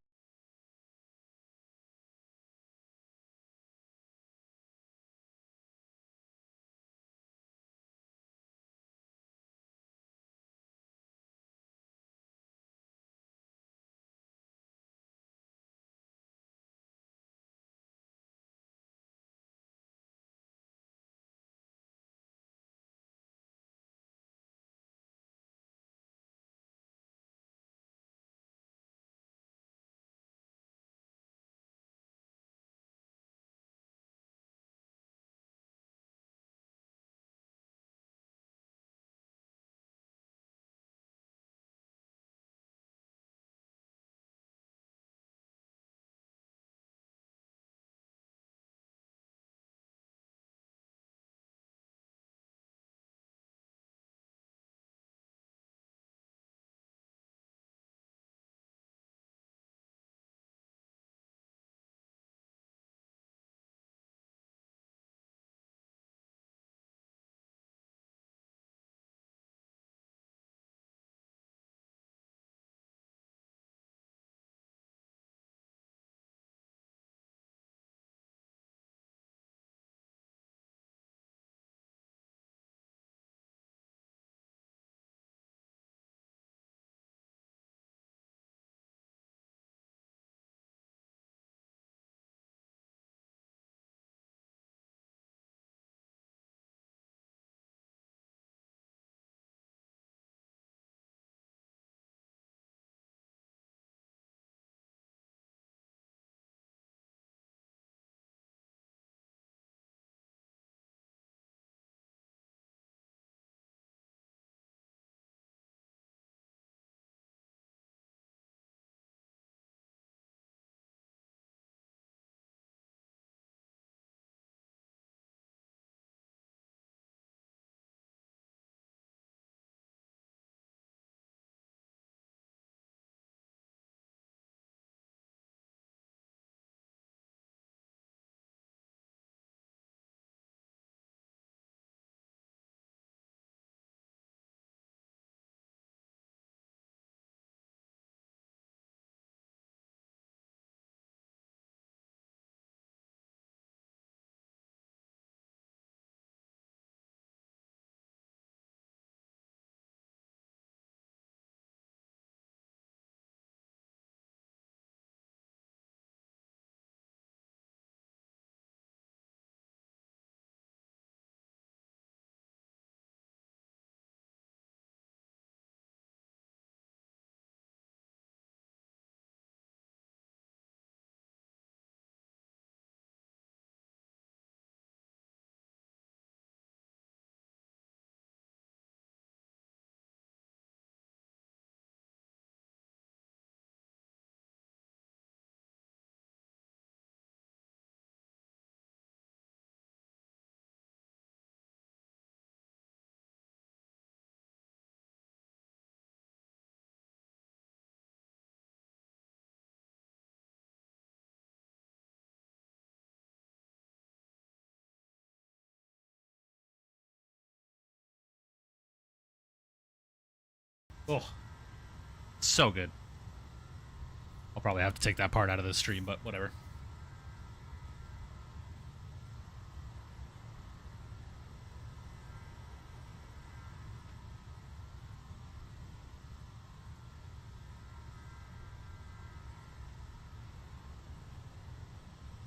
Oh, so good. I'll probably have to take that part out of the stream, but whatever.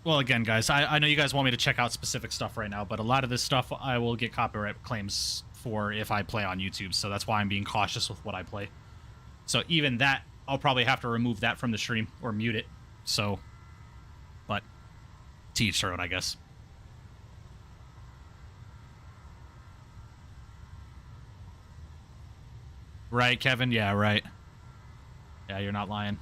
Well, again, guys, I know you guys want me to check out specific stuff right now, but a lot of this stuff I will get copyright claims for if I play on YouTube, so that's why I'm being cautious with what I play. So even that, I'll probably have to remove that from the stream or mute it. So, but to each their own, I guess. Right, Kevin? Yeah, right. Yeah, you're not lying.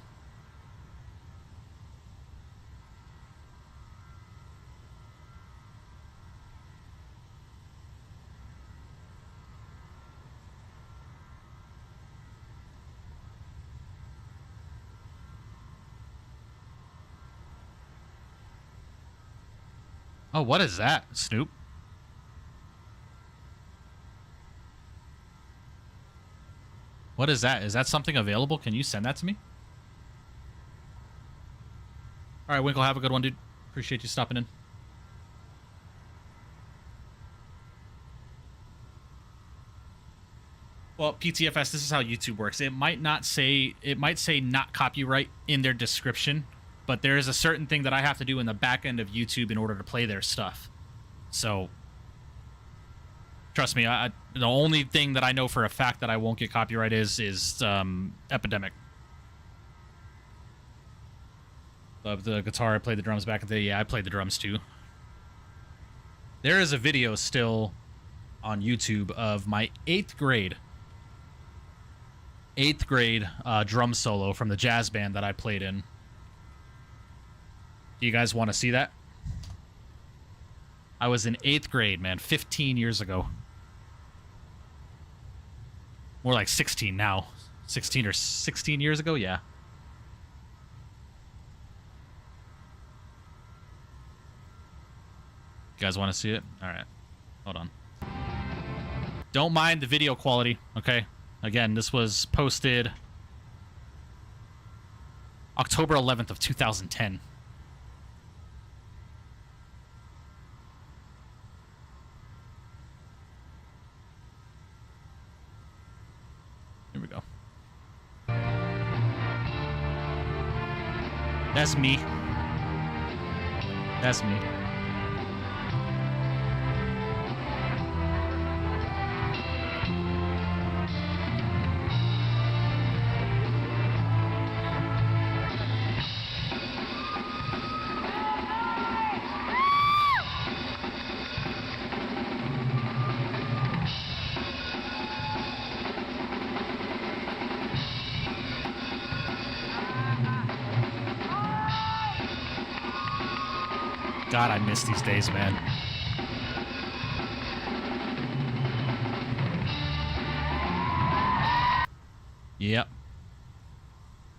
Oh, what is that, Snoop? What is that? Is that something available? Can you send that to me? All right, Winkle, have a good one, dude. Appreciate you stopping in. Well, PTFS, this is how YouTube works. It might say not copyright in their description, but there is a certain thing that I have to do in the back end of YouTube in order to play their stuff. So, trust me, the only thing that I know for a fact that I won't get copyright is Epidemic. The guitar, I played the drums back in the day. Yeah, I played the drums too. There is a video still on YouTube of my 8th grade drum solo from the jazz band that I played in. Do you guys want to see that? I was in 8th grade, man, 15 years ago. More like 16 now. 16 or 16 years ago, yeah. You guys want to see it? All right. Hold on. Don't mind the video quality, okay? Again, this was posted October 11th of 2010. Here we go. That's me. That's me. God, I miss these days, man. Yep.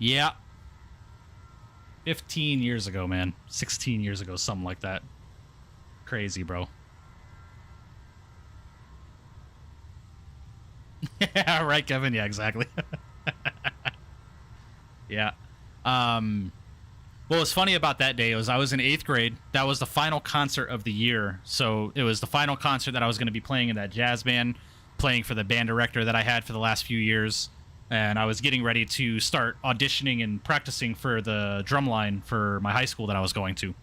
Yeah. 15 years ago, man. 16 years ago, something like that. Crazy, bro. Yeah, right, Kevin? Yeah, exactly. Yeah. What was funny about that day was I was in 8th grade. That was the final concert of the year. So it was the final concert that I was going to be playing in that jazz band, playing for the band director that I had for the last few years. And I was getting ready to start auditioning and practicing for the drum line for my high school that I was going to.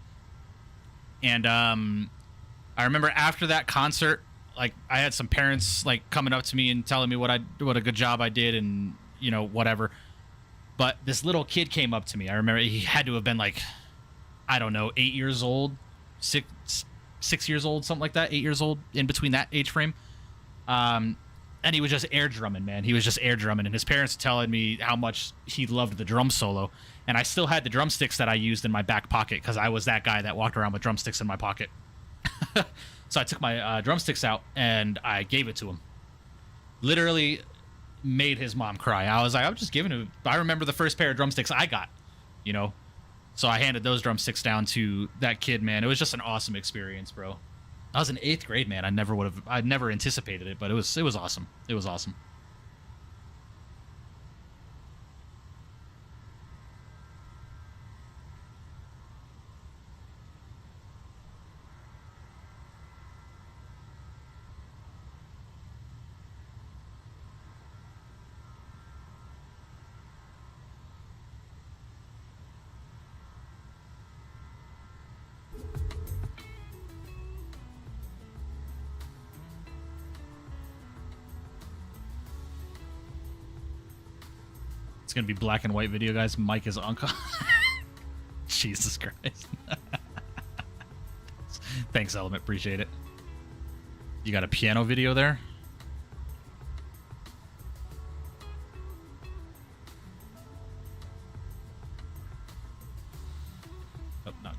And I remember after that concert, like I had some parents like coming up to me and telling me what a good job I did and, you know, whatever. But this little kid came up to me. I remember he had to have been like, I don't know, 8 years old, six years old, something like that, 8 years old, in between that age frame. And he was just air drumming, man. He was just air drumming. And his parents were telling me how much he loved the drum solo. And I still had the drumsticks that I used in my back pocket because I was that guy that walked around with drumsticks in my pocket. So I took my drumsticks out and I gave it to him. Literally made his mom cry. I was like, I'm just giving him. I remember the first pair of drumsticks I got, you know. So I handed those drumsticks down to that kid, man. It was just an awesome experience, bro. I was in 8th grade, man. I'd never anticipated it, but it was awesome. It was awesome. It's gonna be black and white video, guys. Mike is uncle. Jesus Christ. Thanks, Element. Appreciate it. You got a piano video there? Oh, no.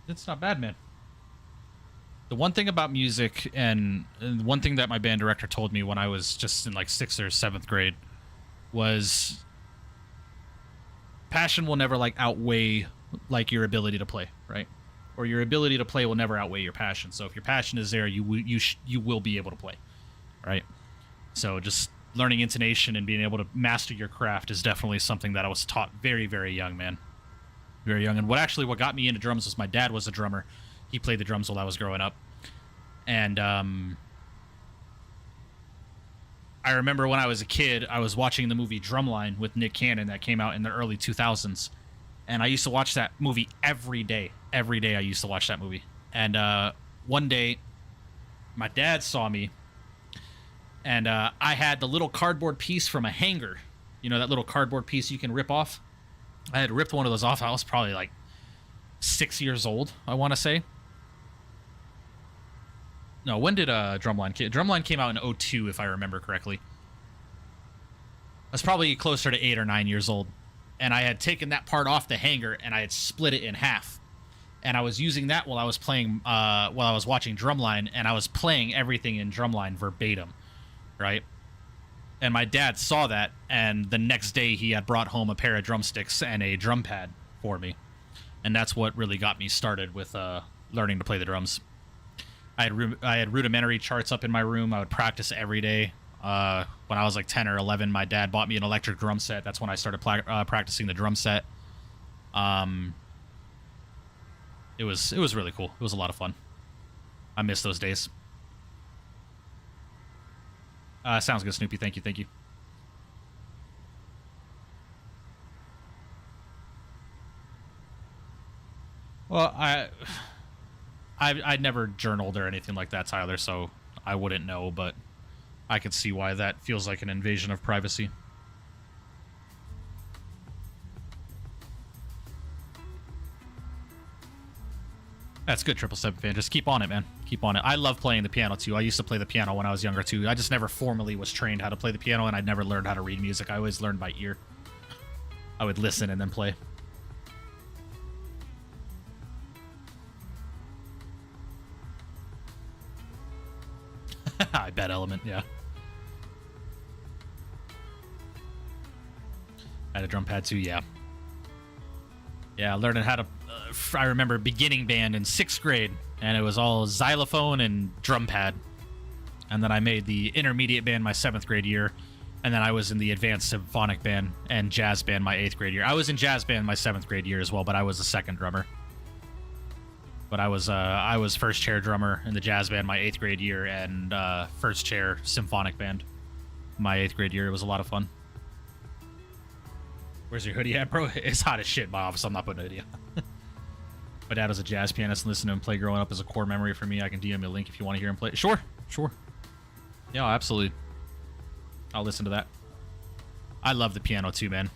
It's not bad, man. The one thing about music, and one thing that my band director told me when I was just in like 6th or 7th grade, was passion will never like outweigh like your ability to play, right? Or your ability to play will never outweigh your passion. So if your passion is there, you will be able to play, right? So just learning intonation and being able to master your craft is definitely something that I was taught very, very young, man. Very young. And what got me into drums was my dad was a drummer. He played the drums while I was growing up. And I remember when I was a kid, I was watching the movie Drumline with Nick Cannon that came out in the early 2000s. And I used to watch that movie every day. Every day I used to watch that movie. And one day, my dad saw me, and I had the little cardboard piece from a hanger. You know, that little cardboard piece you can rip off? I had ripped one of those off. I was probably like 6 years old, I want to say. No, when did Drumline came? Drumline came out in 2002, if I remember correctly. I was probably closer to 8 or 9 years old. And I had taken that part off the hanger, and I had split it in half. And I was using that while I was playing, while I was watching Drumline, and I was playing everything in Drumline verbatim, right? And my dad saw that, and the next day he had brought home a pair of drumsticks and a drum pad for me. And that's what really got me started with learning to play the drums. I had rudimentary charts up in my room. I would practice every day. When I was like 10 or 11, my dad bought me an electric drum set. That's when I started practicing the drum set. It was really cool. It was a lot of fun. I miss those days. Sounds good, Snoopy. Thank you, thank you. Well, I'd never journaled or anything like that, Tyler, so I wouldn't know, but I could see why that feels like an invasion of privacy. That's good, 777 fan. Just keep on it, man. Keep on it. I love playing the piano, too. I used to play the piano when I was younger, too. I just never formally was trained how to play the piano, and I never learned how to read music. I always learned by ear. I would listen and then play. I bet, Element, yeah. I had a drum pad, too, yeah. Yeah, learning how to... I remember beginning band in 6th grade, and it was all xylophone and drum pad. And then I made the intermediate band my 7th grade year, and then I was in the advanced symphonic band and jazz band my 8th grade year. I was in jazz band my 7th grade year as well, but I was a second drummer. But I was first chair drummer in the jazz band my 8th grade year, and first chair symphonic band my 8th grade year. It was a lot of fun. Where's your hoodie at, bro? It's hot as shit in my office. I'm not putting a hoodie on. My dad was a jazz pianist, and listening to him play growing up is a core memory for me. I can DM you a link if you want to hear him play. Sure, sure. Yeah, absolutely. I'll listen to that. I love the piano too, man.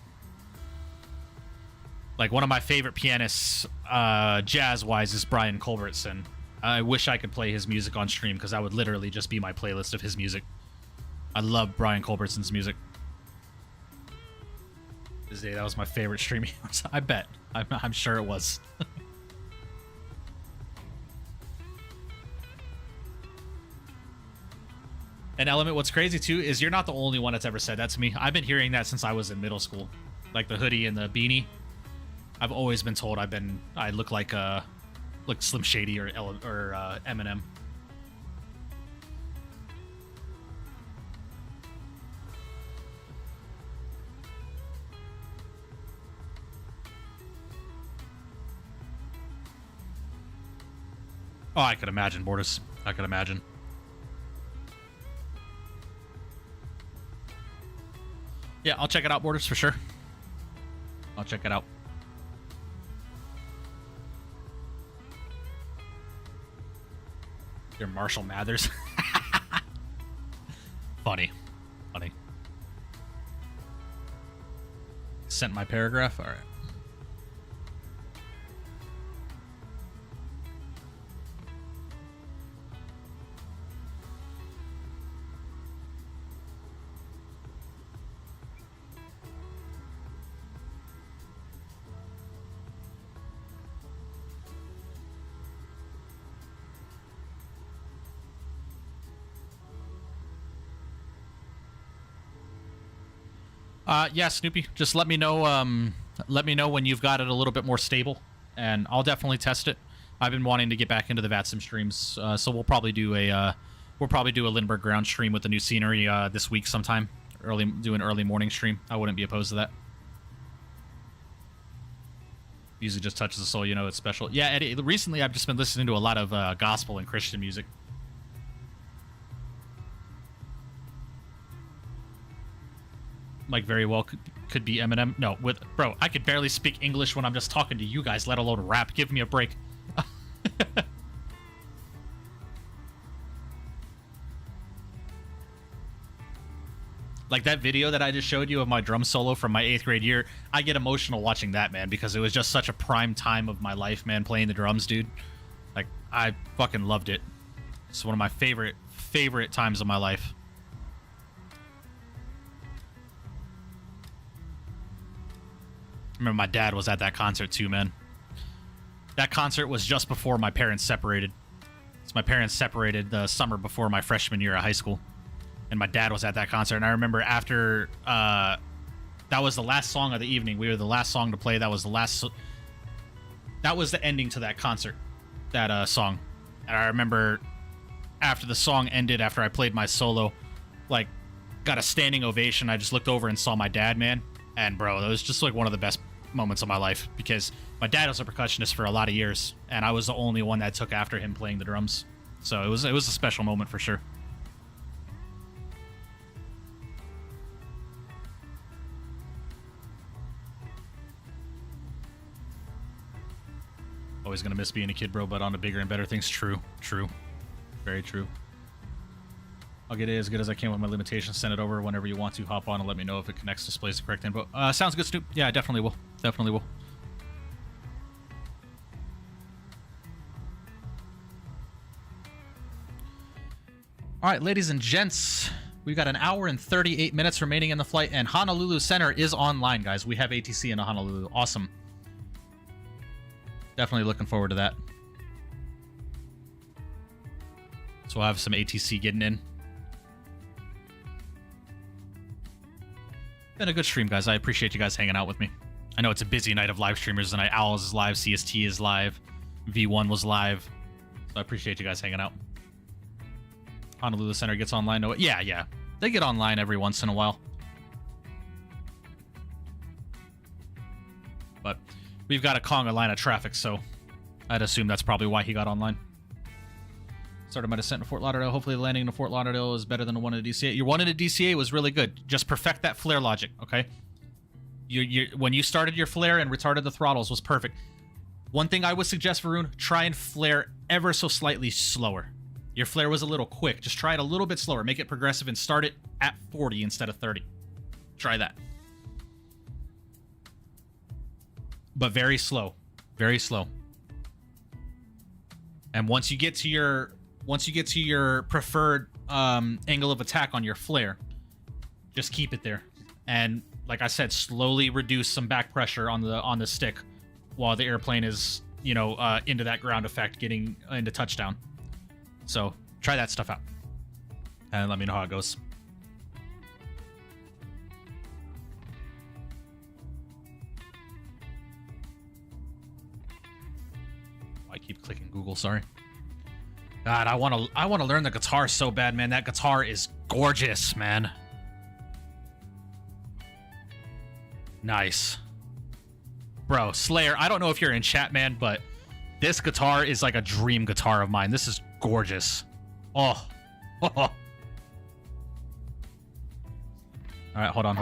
Like, one of my favorite pianists, jazz-wise, is Brian Culbertson. I wish I could play his music on stream, because that would literally just be my playlist of his music. I love Brian Culbertson's music. This day, that was my favorite streaming. I bet. I'm sure it was. And Element, what's crazy too is you're not the only one that's ever said that to me. I've been hearing that since I was in middle school, like the hoodie and the beanie. I've always been told I look like Slim Shady or Eminem. Oh, I could imagine, Bortus. I could imagine. Yeah, I'll check it out, Borders, for sure. I'll check it out. You're Marshall Mathers. Funny. Funny. Sent my paragraph? All right. Yeah, Snoopy. Just let me know. Let me know when you've got it a little bit more stable, and I'll definitely test it. I've been wanting to get back into the VATSIM streams, so we'll probably do a Lindbergh ground stream with the new scenery this week sometime. Do an early morning stream. I wouldn't be opposed to that. Music just touches the soul, you know. It's special. Yeah, Eddie. Recently, I've just been listening to a lot of gospel and Christian music. Like very well could be Eminem. No, bro, I could barely speak English when I'm just talking to you guys, let alone rap. Give me a break. Like that video that I just showed you of my drum solo from my 8th grade year, I get emotional watching that, man, because it was just such a prime time of my life, man, playing the drums, dude. Like, I fucking loved it. It's one of my favorite times of my life. I remember my dad was at that concert too, man. That concert was just before my parents separated. So my parents separated the summer before my freshman year of high school. And my dad was at that concert. And I remember after, that was the last song of the evening. We were the last song to play. That was the ending to that concert, that song. And I remember after the song ended, after I played my solo, like, got a standing ovation. I just looked over and saw my dad, man. And bro, that was just like one of the best moments of my life, because my dad was a percussionist for a lot of years, and I was the only one that took after him playing the drums. So it was a special moment for sure. Always gonna miss being a kid, bro, but on to bigger and better things. True. Very true. I'll get it as good as I can with my limitations. Send it over whenever you want to. Hop on and let me know if it connects, displays the correct info. Sounds good, Snoop. Yeah, I definitely will. Definitely will. All right, ladies and gents, we've got an hour and 38 minutes remaining in the flight, and Honolulu Center is online, guys. We have ATC in Honolulu. Awesome. Definitely looking forward to that. So we'll have some ATC getting in. Been a good stream, guys. I appreciate you guys hanging out with me. I know it's a busy night of live streamers tonight. Owls is live, CST is live, V1 was live. So I appreciate you guys hanging out. Honolulu Center gets online. No, yeah. They get online every once in a while. But we've got a conga line of traffic, so I'd assume that's probably why he got online. Started my descent to Fort Lauderdale. Hopefully the landing in Fort Lauderdale is better than the one in DCA. Your one in DCA was really good. Just perfect that flare logic, okay? When you started your flare and retarded the throttles was perfect. One thing I would suggest, Varun, try and flare ever so slightly slower. Your flare was a little quick. Just try it a little bit slower. Make it progressive and start it at 40 instead of 30. Try that. But very slow. Very slow. And once you get to your preferred angle of attack on your flare, just keep it there. And like I said, slowly reduce some back pressure on the stick while the airplane is, into that ground effect, getting into touchdown. So try that stuff out and let me know how it goes. I keep clicking Google, sorry. God, I want to learn the guitar so bad, man. That guitar is gorgeous, man. Nice. Bro, Slayer, I don't know if you're in chat, man, but this guitar is like a dream guitar of mine. This is gorgeous. Oh. All right, hold on.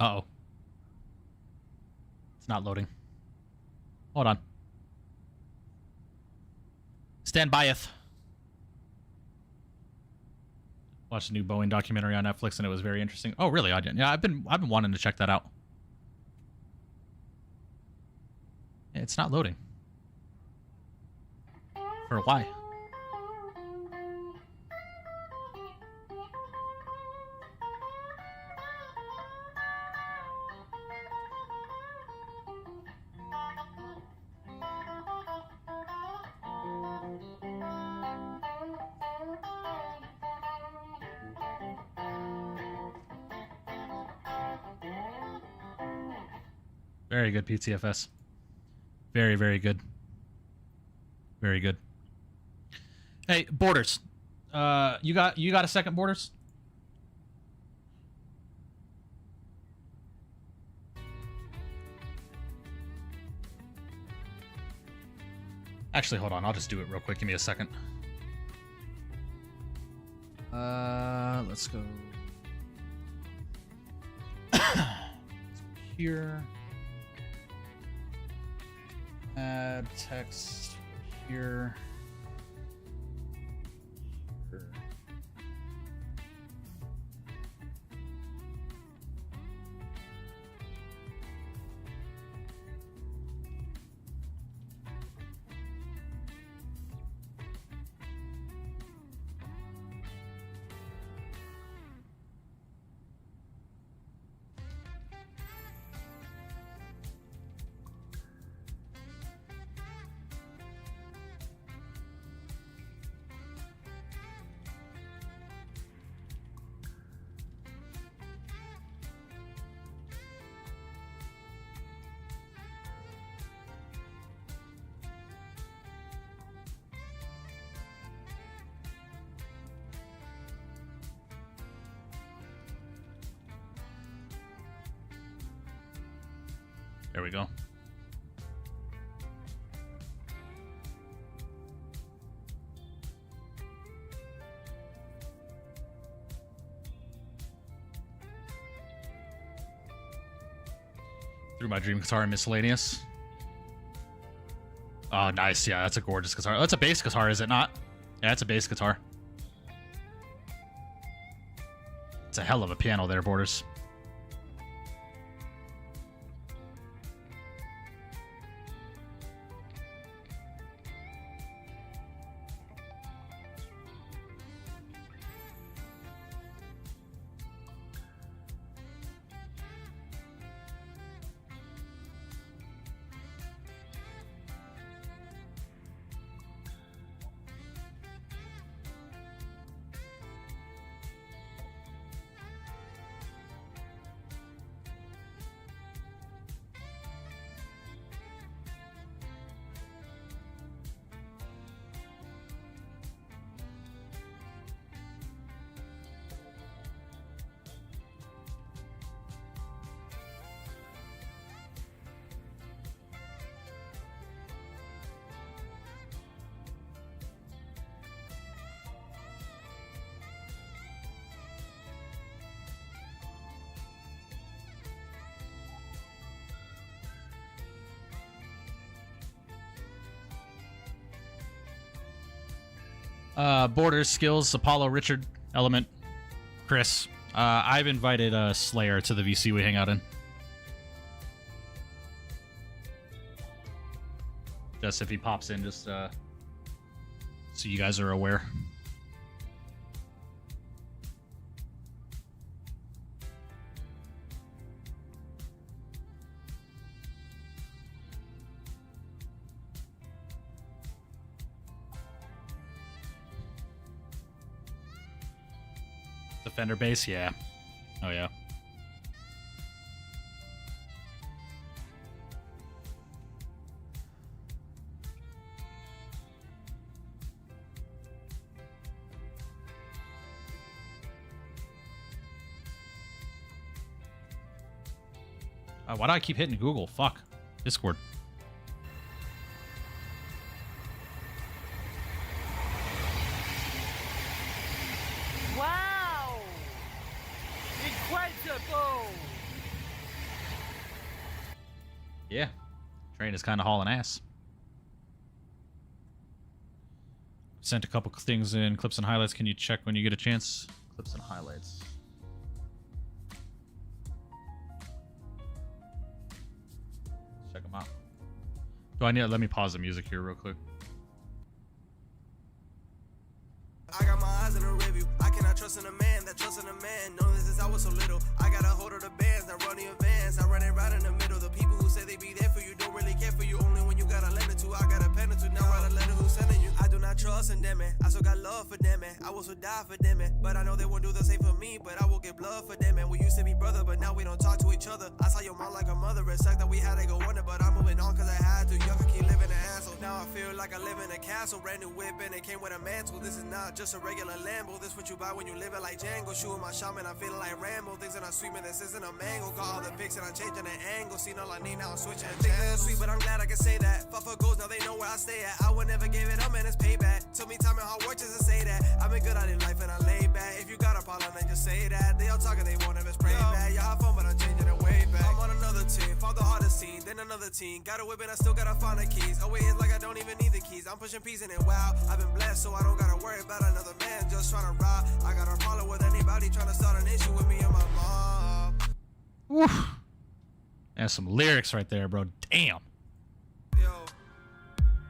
Uh-oh. It's not loading. Hold on. Stand byeth. Watched a new Boeing documentary on Netflix and it was very interesting. Oh, really? I didn't. Yeah, I've been wanting to check that out. It's not loading. For why? Very good, PTFS. Very, very good. Very good. Hey, Borders. You got a second, Borders? Actually, hold on. I'll just do it real quick. Give me a second. Let's go. Here. Add text here. Here. There we go. Threw my dream guitar in miscellaneous. Oh, nice. Yeah, that's a gorgeous guitar. That's a bass guitar, is it not? Yeah, it's a bass guitar. It's a hell of a piano there, Borders. Borders, Skills, Apollo, Richard, Element, Chris. I've invited Slayer to the VC we hang out in. Just if he pops in, just so you guys are aware. Defender base, yeah. Oh, yeah. Why do I keep hitting Google? Fuck. Discord. Wow! Incredible! Yeah. Train is kind of hauling ass. Sent a couple things in clips and highlights. Can you check when you get a chance? Clips and highlights. Check them out. Do I need? Let me pause the music here real quick. I got my eyes in a review. I cannot trust in a man that trusts in a man. Know this since I was so little. I got a hold of the bands, not running advance. I run it right in the middle. The people who say they be there for you don't really care for you. Only when you got a letter to. I got a pen or two. Now write a letter who's sending you. I do not trust in them, man. I still got love for them, man. I will still die for them, man. But I know they won't do the same for me. But I will get blood for them, man. We used to be brother, but now we don't talk to each other. I saw your mom like a mother. It sucked that we had to go under, but I'm moving on cause I had to. Y'all can keep living an asshole. Now I feel like I live in a castle. Brand new whip and it came with a mantle. This is not just a regular Lambo. This what you buy when you live it like Django. Shooting my shaman, I'm feeling like Rambo. Things that I'm sweet, man, this isn't a mango. Got all the pics and I'm changing the angle. Seen all I need, now I'm switching the channels. Sweet, but I'm glad I can say that. Fuck for goals, now they know where I stay at. I would never give it up, man, it's payback. Took me time and hard work just to say that. I've been good out in life and I lay back. If you got a problem, then just say that. They all talking, they want to pray back. Y'all have fun, but I'm changing the way back. I'm on another team, found the hardest scene, then another team. Got a whip and I still gotta find the keys. Oh, wait, it's like I don't even need the keys. I'm pushing peas in it, wow. I've been blessed, so I don't gotta worry about another man just trying to ride. I got a problem with anybody trying to start an issue with me and my mom. Woof. That's some lyrics right there, bro. Damn. Yo,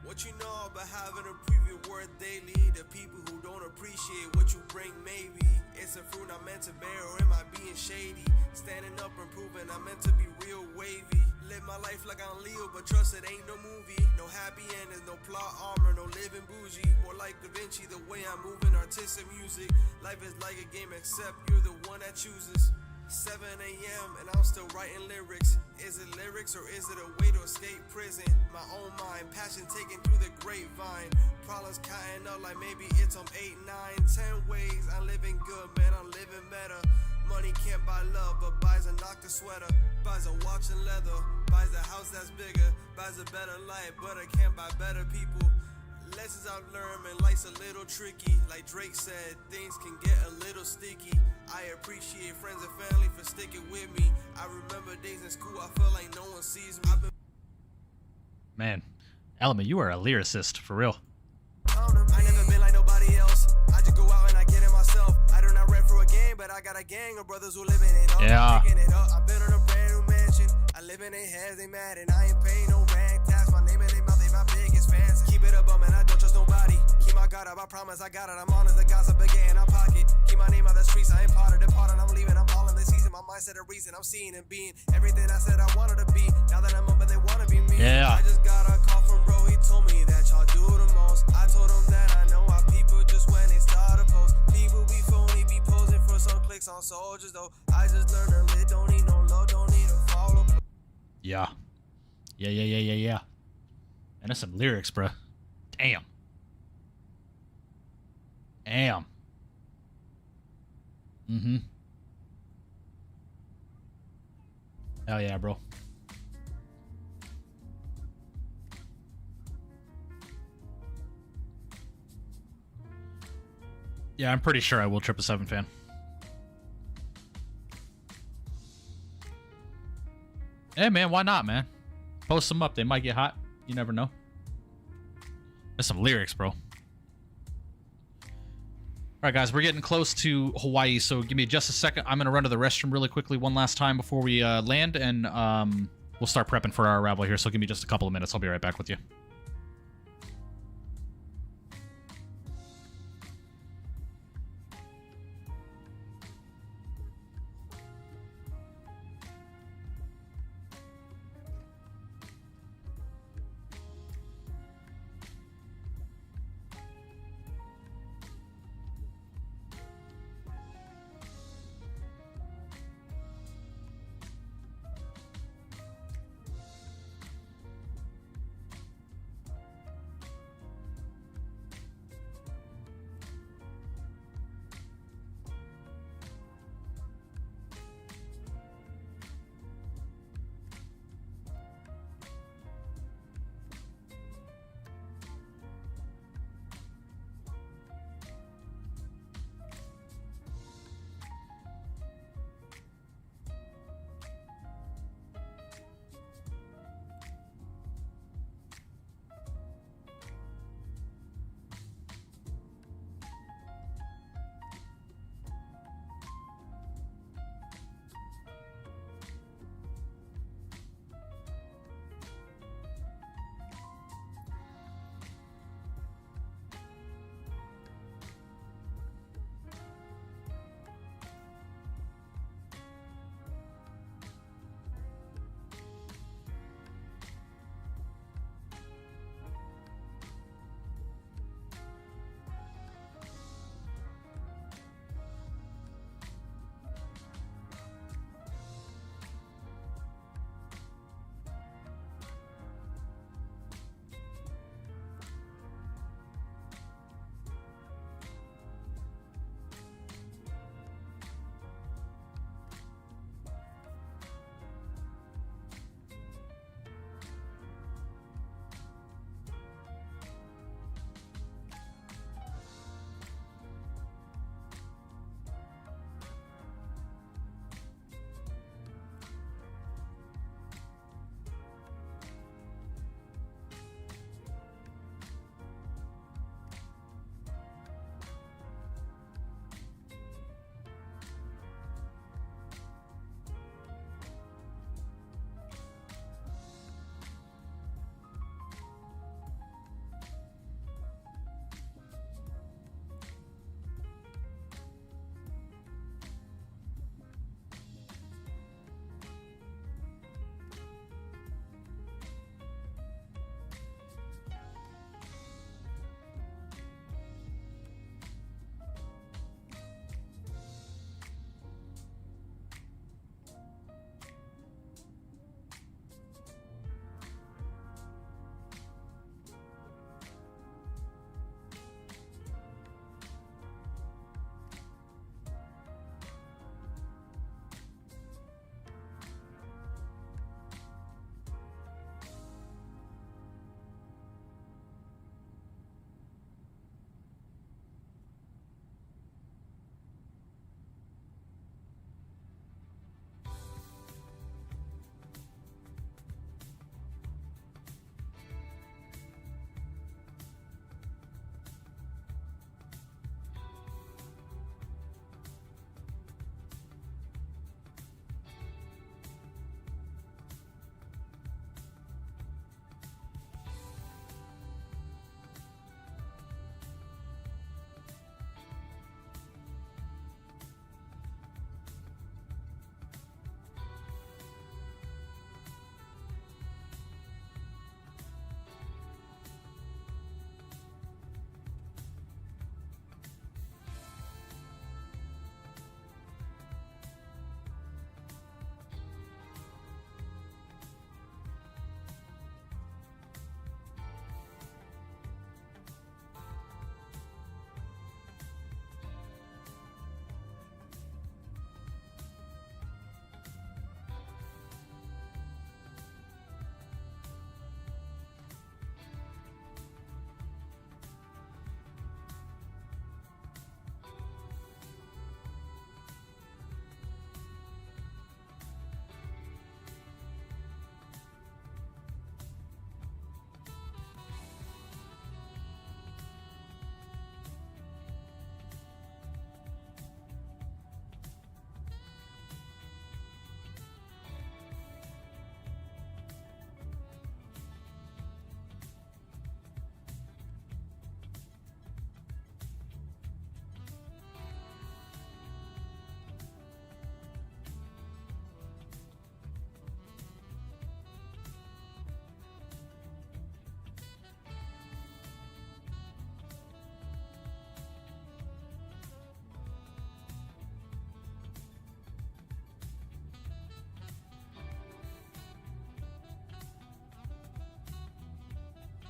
what you know about having a preview word daily? The people who don't appreciate what you bring, maybe it's a fruit I'm meant to bear, or am I being shady? Standing up and proving I'm meant to be real wavy. Live my life like I'm Leo, but trust it ain't no movie. No happy endings, no plot armor, no living bougie. More like Da Vinci, the way I'm moving artistic music. Life is like a game, except you're the one that chooses. 7 a.m. and I'm still writing lyrics. Is it lyrics or is it a way to escape prison? My own mind, passion taken through the grapevine. Problems counting up like maybe it's on 8, 9, 10 ways. I'm living good, man, I'm living better. Money can't buy love, but buys a Nocta sweater. Buys a watch and leather. Buys a house that's bigger. Buys a better life, but it can't buy better people. Lessons I've learned, man, life's a little tricky. Like Drake said, things can get a little sticky. I appreciate friends and family for sticking with me. I remember days in school, I felt like no one sees me. Man, Element, you are a lyricist, for real. I never been like nobody else. I just go out and I get it myself. I do not rent for a game, but I got a gang of brothers who living it up. Yeah. Picking it up. I've been on a brand new mansion. I live in their heads, they mad, and I ain't paying no rent tax. My name in their mouth, they my biggest fans. Keep it up, man, I don't trust nobody. Keep my guard up, I promise I got it. I'm honest, the gossip again in our pocket. Keep my name out the streets, I ain't part of the part, and I'm leaving. I'm balling this season. My mindset a reason. I'm seeing and being everything I said I wanted to be. Now that I'm up, but they wanna be me. Yeah. I just got a call from bro, he told me that y'all do the most. I told him that I know how people just when they start a post. People be phony, be posing for some clicks on soldiers though. I just learned to live, don't need no love, don't need a follow. Yeah. Yeah. And that's some lyrics, bruh. Damn. Mm-hmm. Hell yeah, bro. Yeah, I'm pretty sure I will trip a 7 fan. Hey, man, why not, man? Post them up. They might get hot. You never know. There's some lyrics, bro. All right, guys, we're getting close to Hawaii, so give me just a second. I'm going to run to the restroom really quickly one last time before we land, and we'll start prepping for our arrival here, so give me just a couple of minutes. I'll be right back with you.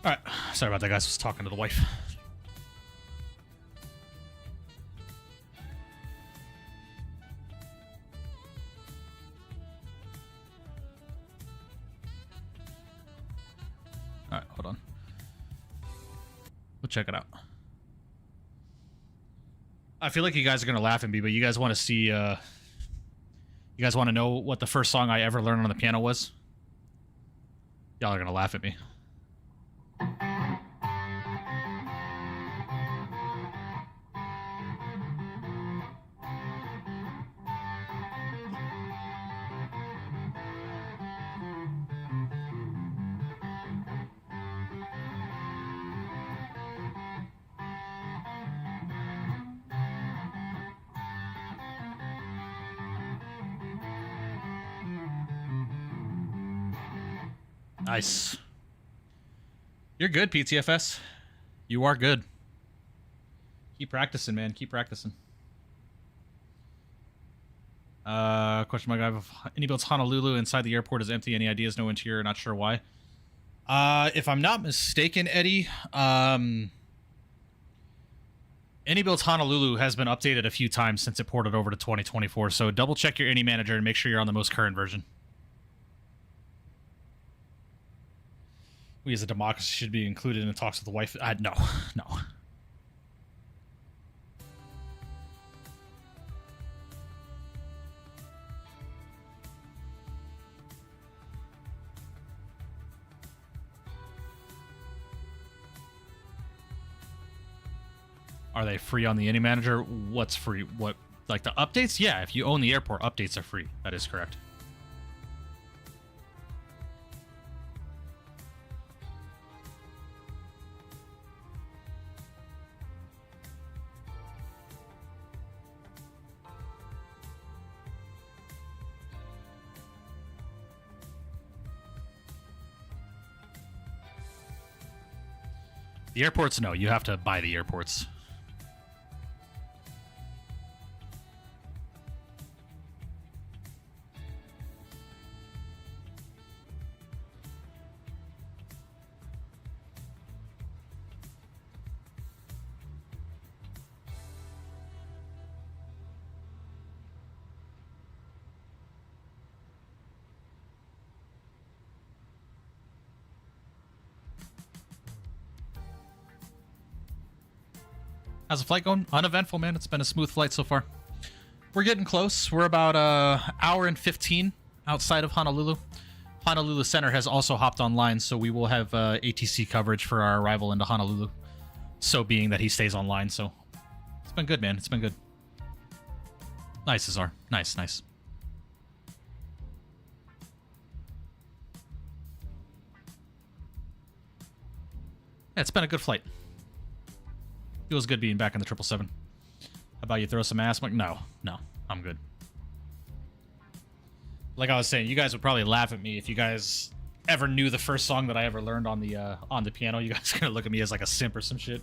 All right. Sorry about that, guys. I was talking to the wife. All right, hold on. We'll check it out. I feel like you guys are gonna laugh at me, but you guys want to see. You guys want to know what the first song I ever learned on the piano was? Y'all are gonna laugh at me. Nice. You're good, PTFS. You are good. Keep practicing, man. Keep practicing. Question mark. I have any builds Honolulu inside the airport is empty. Any ideas? No interior. Not sure why. If I'm not mistaken, Eddie, any builds Honolulu has been updated a few times since it ported over to 2024. So double check your any manager and make sure you're on the most current version. We as a democracy should be included in the talks with the wife. No. Are they free on the any manager? What's free? What, like the updates? Yeah, if you own the airport, updates are free. That is correct. The airports, no. You have to buy the airports. How's the flight going? Uneventful, man. It's been a smooth flight so far. We're getting close. We're about an hour and 15 outside of Honolulu. Honolulu Center has also hopped online, so we will have ATC coverage for our arrival into Honolulu. So being that he stays online, so it's been good, man. It's been good. Nice, Azar. Nice. Yeah, it's been a good flight. Feels good being back in the 777. How about you throw some ass? I'm like, no, I'm good. Like I was saying, you guys would probably laugh at me if you guys ever knew the first song that I ever learned on the piano. You guys are gonna look at me as like a simp or some shit.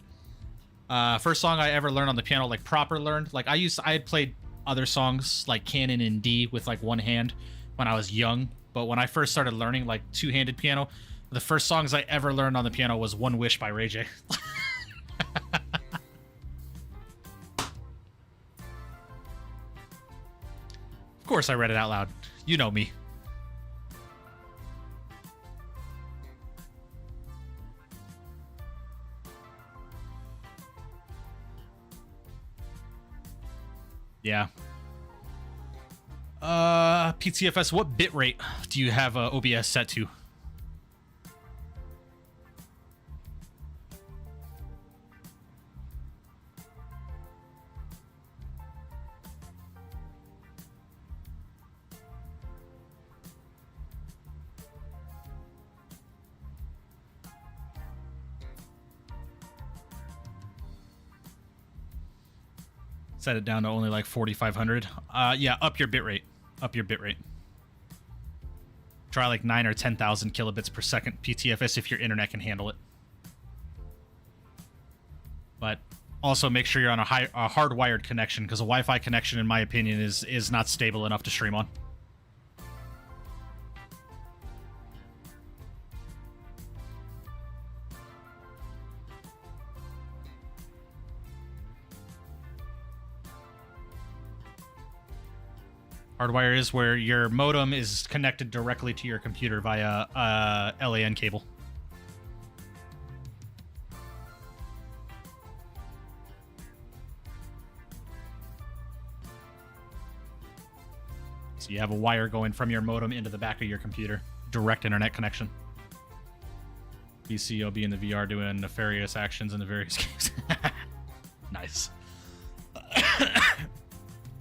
First song I ever learned on the piano, like proper learned. Like I had played other songs like canon and D with like one hand when I was young, but when I first started learning like two-handed piano, the first songs I ever learned on the piano was One Wish by Ray J. Of course I read it out loud. You know me. Yeah. PTFS, what bitrate do you have OBS set to? Set it down to only like 4,500. Yeah, up your bitrate. Try like 9 or 10,000 kilobits per second PTFS if your internet can handle it. But also make sure you're on a hardwired connection, because a Wi-Fi connection, in my opinion, is not stable enough to stream on. Hardwire is where your modem is connected directly to your computer via LAN cable. So you have a wire going from your modem into the back of your computer. Direct internet connection. BCOB in the VR doing nefarious actions in the various games. Nice.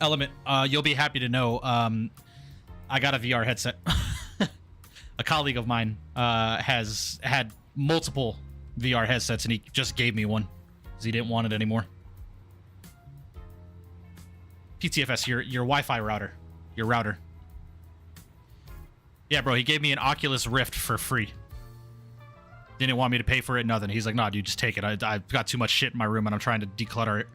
Element, you'll be happy to know I got a VR headset. A colleague of mine has had multiple VR headsets, and he just gave me one because he didn't want it anymore. PTFS, your Wi-Fi router. Your router. Yeah, bro, he gave me an Oculus Rift for free. Didn't want me to pay for it, nothing. He's like, nah, dude, just take it. I've got too much shit in my room, and I'm trying to declutter it.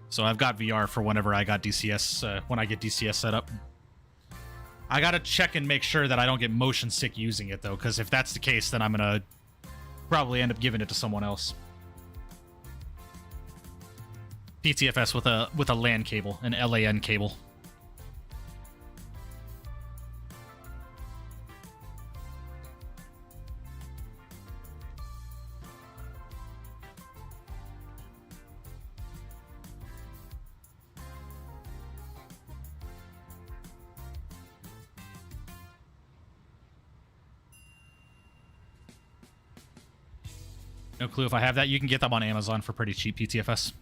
So I've got VR for whenever I got DCS, when I get DCS set up. I gotta check and make sure that I don't get motion sick using it, though, because if that's the case, then I'm gonna probably end up giving it to someone else. PTFS with a LAN cable, an LAN cable. No clue if I have that. You can get them on Amazon for pretty cheap, PTFS.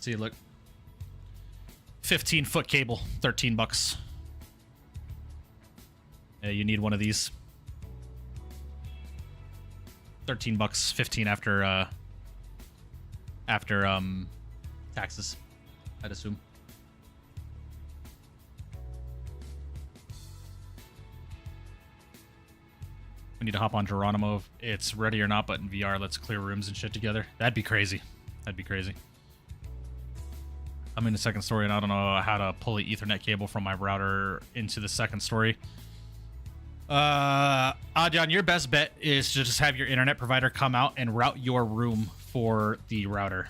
See, look. 15-foot cable, $13. You need one of these. $13, 15 after taxes, I'd assume. We need to hop on Geronimo if it's ready or not, but in VR, let's clear rooms and shit together. That'd be crazy. That'd be crazy. I'm in the second story, and I don't know how to pull the Ethernet cable from my router into the second story. Adjan, your best bet is to just have your internet provider come out and route your room for the router.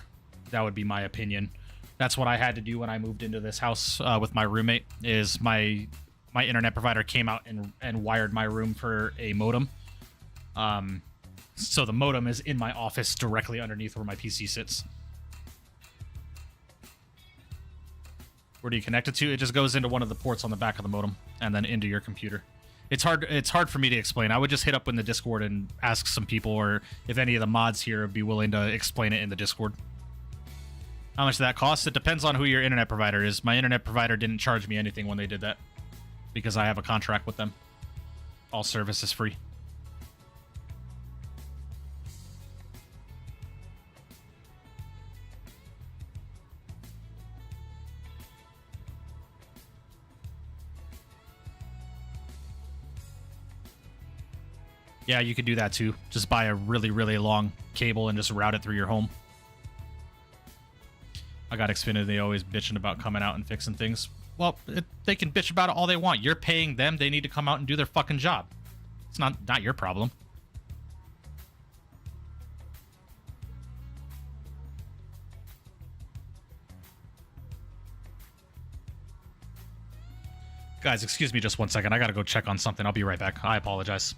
That would be my opinion. That's what I had to do when I moved into this house with my roommate. Is my internet provider came out and wired my room for a modem. So the modem is in my office directly underneath where my PC sits. Where do you connect it to? It just goes into one of the ports on the back of the modem and then into your computer. It's hard for me to explain. I would just hit up in the Discord and ask some people, or if any of the mods here would be willing to explain it in the Discord. How much does that cost? It depends on who your internet provider is. My internet provider didn't charge me anything when they did that because I have a contract with them. All service is free. Yeah, you could do that too. Just buy a really, really long cable and just route it through your home. I got Xfinity. They always bitching about coming out and fixing things. Well, they can bitch about it all they want. You're paying them. They need to come out and do their fucking job. It's not your problem. Guys, excuse me just one second. I gotta go check on something. I'll be right back. I apologize.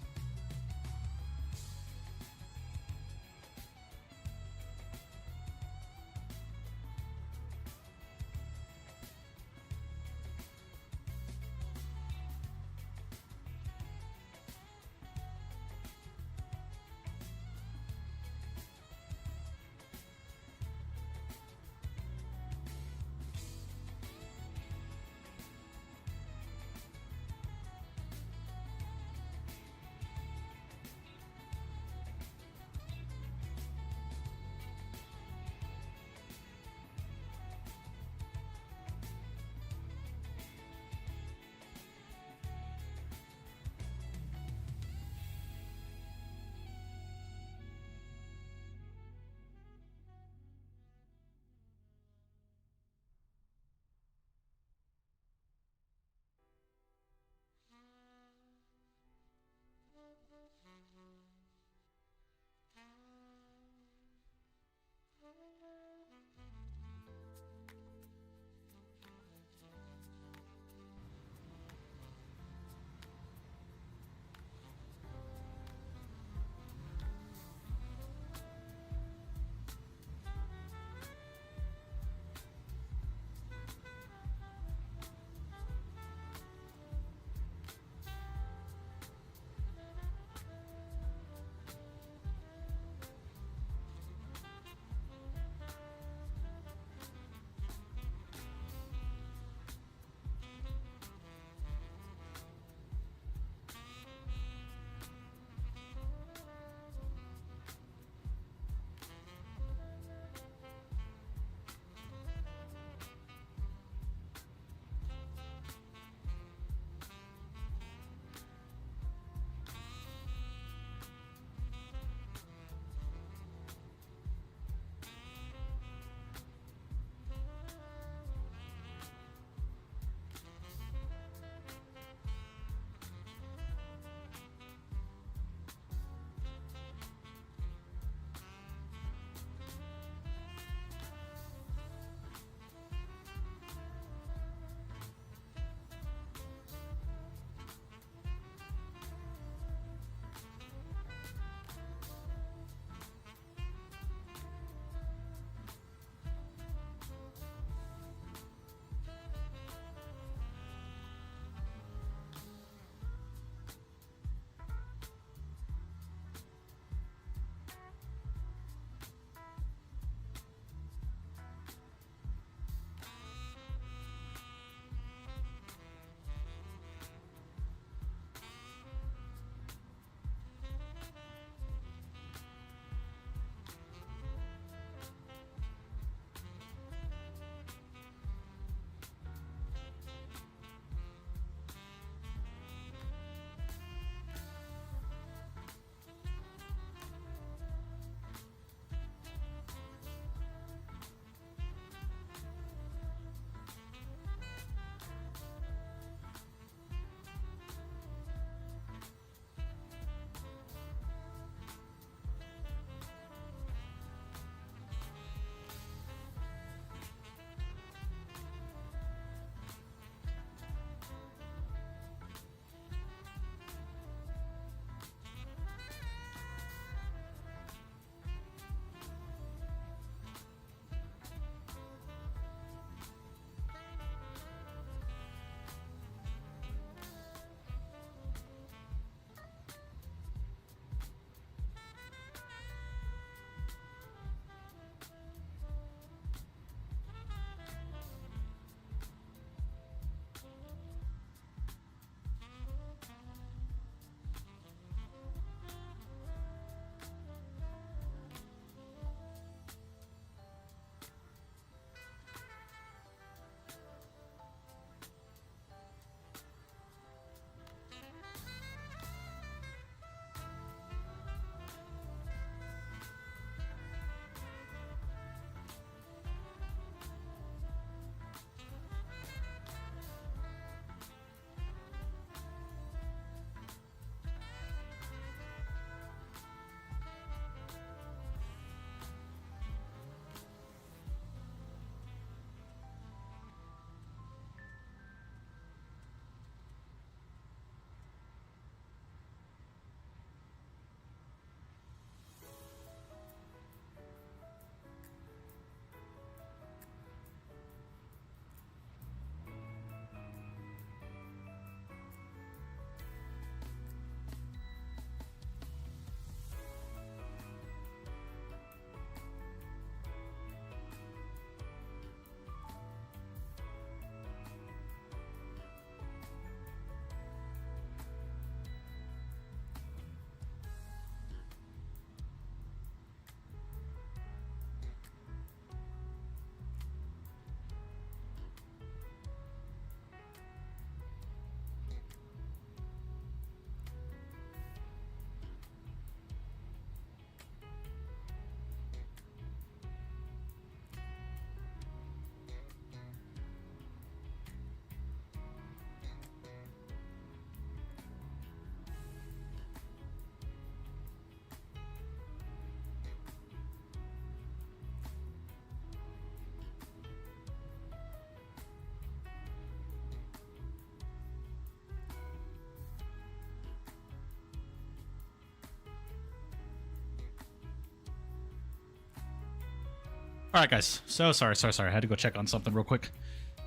All right, guys. So sorry. I had to go check on something real quick.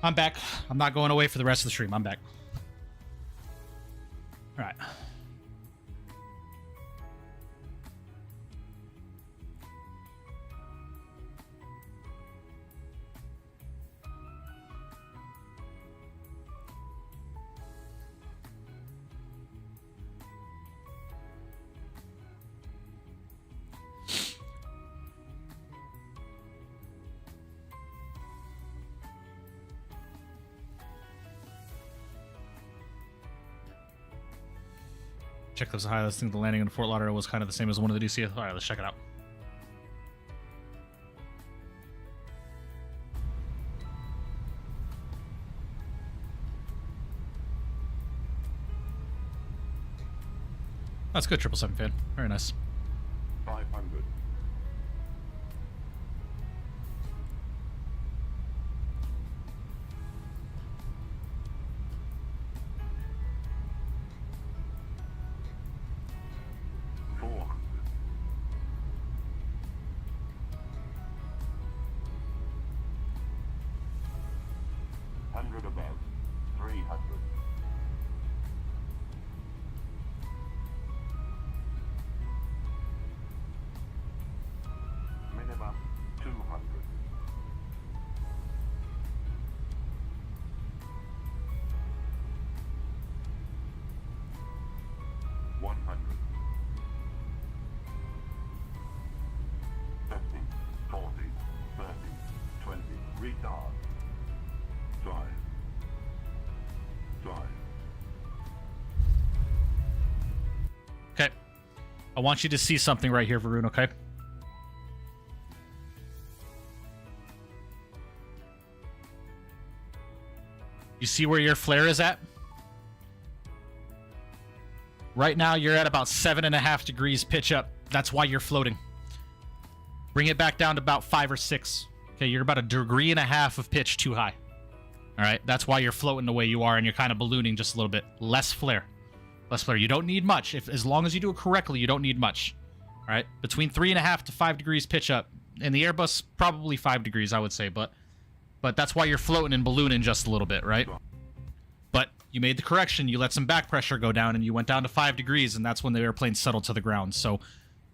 I'm back. I'm not going away for the rest of the stream. I'm back. All right. Check those highlights. I think the landing in Fort Lauderdale was kind of the same as one of the DCS. All right, let's check it out. That's good, 777 fan. Very nice. 500. Above 300. Minimum 200. Retard. Drive. Okay. I want you to see something right here, Varun, okay? You see where your flare is at? Right now, you're at about 7.5 degrees pitch up. That's why you're floating. Bring it back down to about 5 or 6. Okay, you're about 1.5 degrees of pitch too high. All right, that's why you're floating the way you are, and you're kind of ballooning just a little bit. Less flare. Less flare. You don't need much. As long as you do it correctly, you don't need much. All right, between 3.5 to 5 degrees pitch up. In the Airbus, probably 5 degrees, I would say, but that's why you're floating and ballooning just a little bit, right? But you made the correction. You let some back pressure go down, and you went down to 5 degrees, and that's when the airplane settled to the ground. So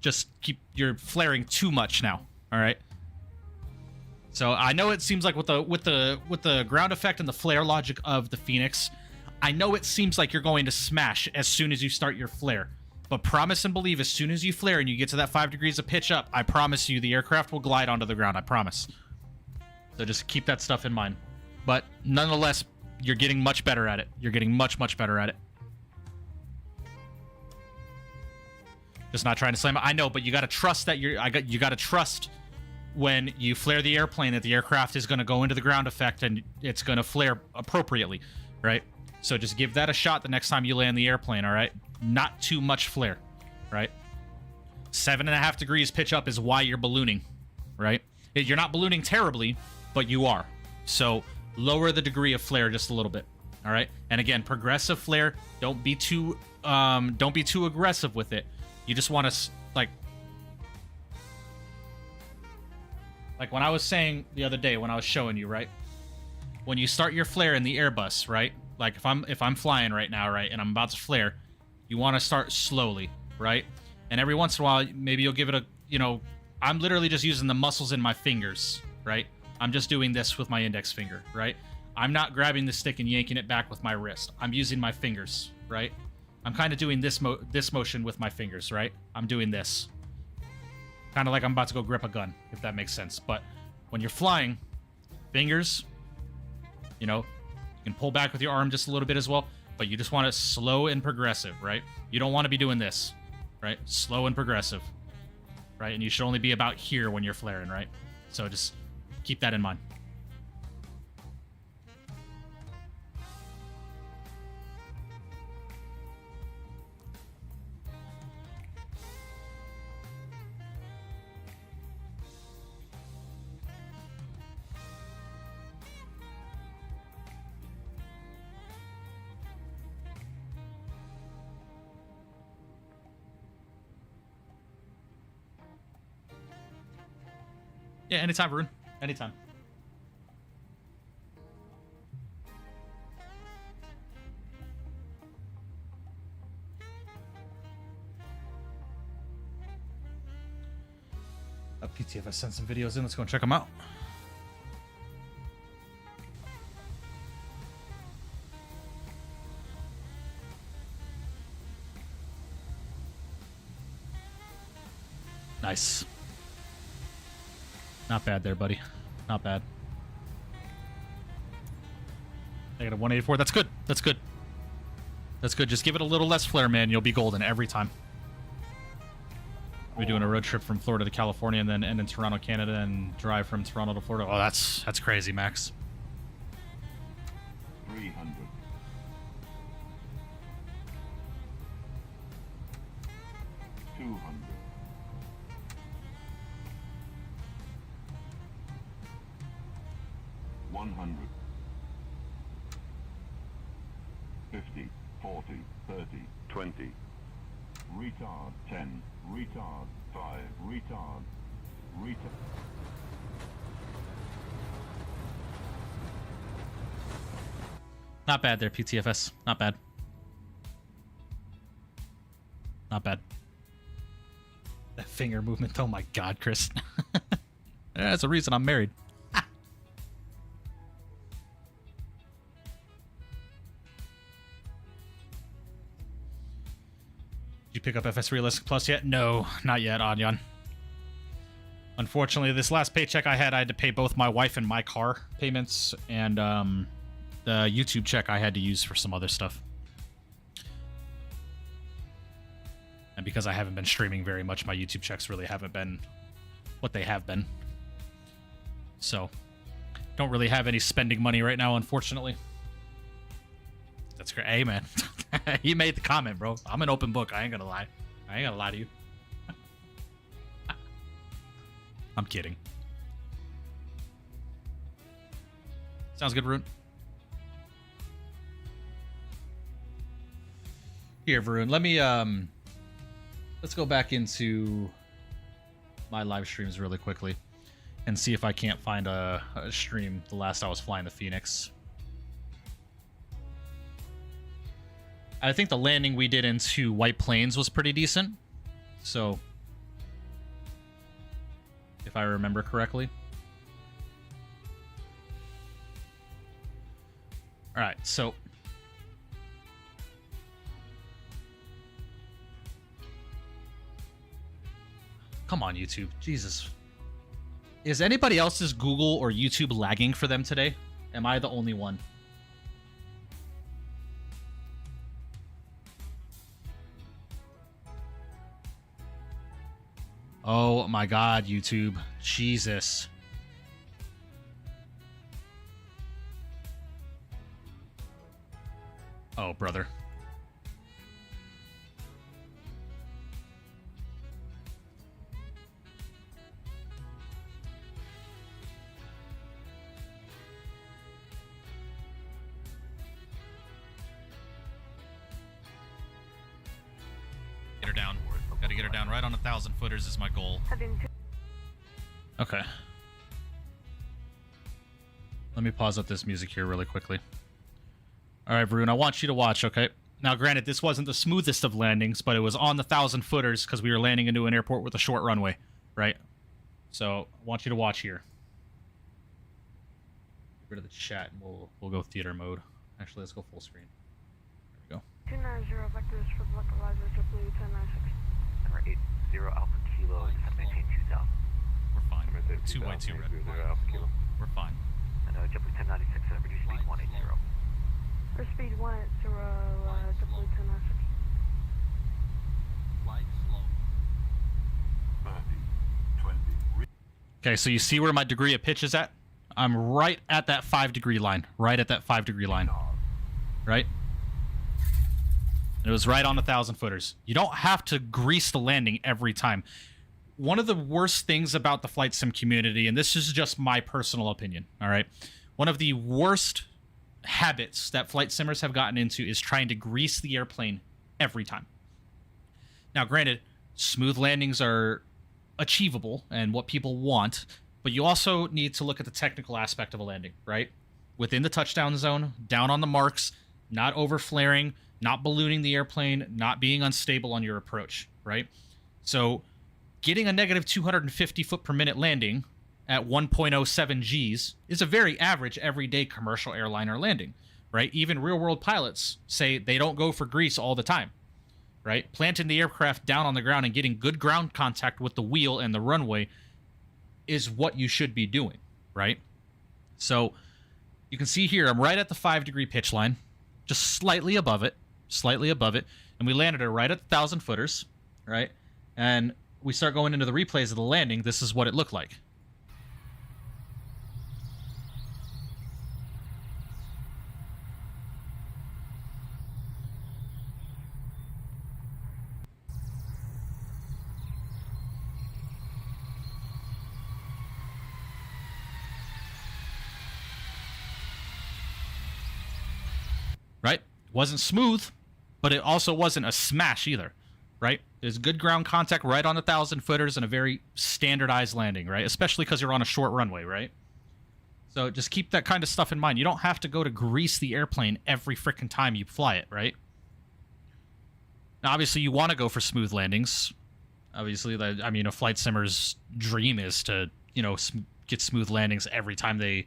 just you're flaring too much now. All right. So I know it seems like with the ground effect and the flare logic of the Phoenix, I know it seems like you're going to smash as soon as you start your flare. But promise and believe, as soon as you flare and you get to that 5 degrees of pitch up, I promise you the aircraft will glide onto the ground. I promise. So just keep that stuff in mind. But nonetheless, you're getting much better at it. You're getting much, much better at it. Just not trying to slam it. I know, but you got to trust that you got to trust when you flare the airplane that the aircraft is going to go into the ground effect and it's going to flare appropriately, right? So just give that a shot the next time you land the airplane, all right? Not too much flare, right? 7.5 degrees pitch up is why you're ballooning, right? You're not ballooning terribly, but you are. So lower the degree of flare just a little bit, all right? And again, progressive flare, don't be too aggressive with it. You just want to like when I was saying the other day when I was showing you, right? When you start your flare in the Airbus, right? Like if I'm flying right now, right, and I'm about to flare, you want to start slowly, right? And every once in a while, maybe you'll give it I'm literally just using the muscles in my fingers, right? I'm just doing this with my index finger, right? I'm not grabbing the stick and yanking it back with my wrist. I'm using my fingers, right? I'm kind of doing this motion with my fingers, right? I'm doing this. Kind of like I'm about to go grip a gun, if that makes sense. But when you're flying, fingers, you can pull back with your arm just a little bit as well, but you just want it slow and progressive, right? You don't want to be doing this, right? Slow and progressive, right? And you should only be about here when you're flaring, right? So just keep that in mind. Yeah, anytime, Varun. Anytime. PTFS sent some videos in. Let's go and check them out. Nice. Not bad there, buddy. Not bad. Negative 184. That's good. That's good. That's good. Just give it a little less flare, man. You'll be golden every time. We're doing a road trip from Florida to California and then end in Toronto, Canada, and drive from Toronto to Florida. Oh, that's crazy, Max. 300. 200. 100. 50, 40, 30, 20. Retard 10, retard 5, retard, retard. Not bad there, PTFS. Not bad. Not bad. That finger movement, oh my god, Chris. That's the reason I'm married. Did you pick up FS Realistic Plus yet? No, not yet, Anyan. Unfortunately, this last paycheck I had to pay both my wife and my car payments, and the YouTube check I had to use for some other stuff. And because I haven't been streaming very much, my YouTube checks really haven't been what they have been. So, don't really have any spending money right now, unfortunately. That's great. Hey, man. He made the comment, bro. I'm an open book. I ain't gonna lie. I ain't gonna lie to you. I'm kidding. Sounds good, Varun. Here, Varun. Let me, let's go back into my live streams really quickly and see if I can't find a stream the last I was flying to Phoenix. I think the landing we did into White Plains was pretty decent. So, if I remember correctly. Alright, so come on, YouTube. Jesus. Is anybody else's Google or YouTube lagging for them today? Am I the only one? Oh my god, YouTube. Jesus. Oh, brother. Get her down. Gotta get her down right on 1,000 footers is my goal. Okay. Let me pause up this music here really quickly. Alright, Varun, I want you to watch, okay? Now, granted, this wasn't the smoothest of landings, but it was on the 1,000 footers because we were landing into an airport with a short runway, right? So, I want you to watch here. Get rid of the chat and we'll go theater mode. Actually, let's go full screen. There we go. 290 vectors for the localizer, JetBlue 1096. Number 80 Alpha Kilo, just maintain 2,000. We're fine. 2 white, 2 red. We're fine. And JetBlue 1096, reduce speed 180. For speed 180, JetBlue 1096. Flight slow. 30, 20. Okay, so you see where my degree of pitch is at? I'm right at that 5-degree line. Right at that 5-degree line. Right? It was right on 1,000 footers. You don't have to grease the landing every time. One of the worst things about the flight sim community, and this is just my personal opinion, all right? One of the worst habits that flight simmers have gotten into is trying to grease the airplane every time. Now, granted, smooth landings are achievable and what people want, But you also need to look at the technical aspect of a landing, right? Within the touchdown zone, down on the marks, not over flaring, not ballooning the airplane, not being unstable on your approach, right? So getting a negative 250 foot per minute landing at 1.07 Gs is a very average everyday commercial airliner landing, right? Even real world pilots say they don't go for grease all the time, right? Planting the aircraft down on the ground and getting good ground contact with the wheel and the runway is what you should be doing, right? So you can see here, I'm right at the 5-degree pitch line, just slightly above it, and we landed it right at the 1,000 footers, right? And we start going into the replays of the landing. This is what it looked like. Right? It wasn't smooth, but it also wasn't a smash either, right? There's good ground contact right on the 1,000 footers and a very standardized landing, right? Especially because you're on a short runway, right? So just keep that kind of stuff in mind. You don't have to go to grease the airplane every freaking time you fly it, right? Now, obviously, you want to go for smooth landings. Obviously, I mean, a flight simmer's dream is to, you know, get smooth landings every time they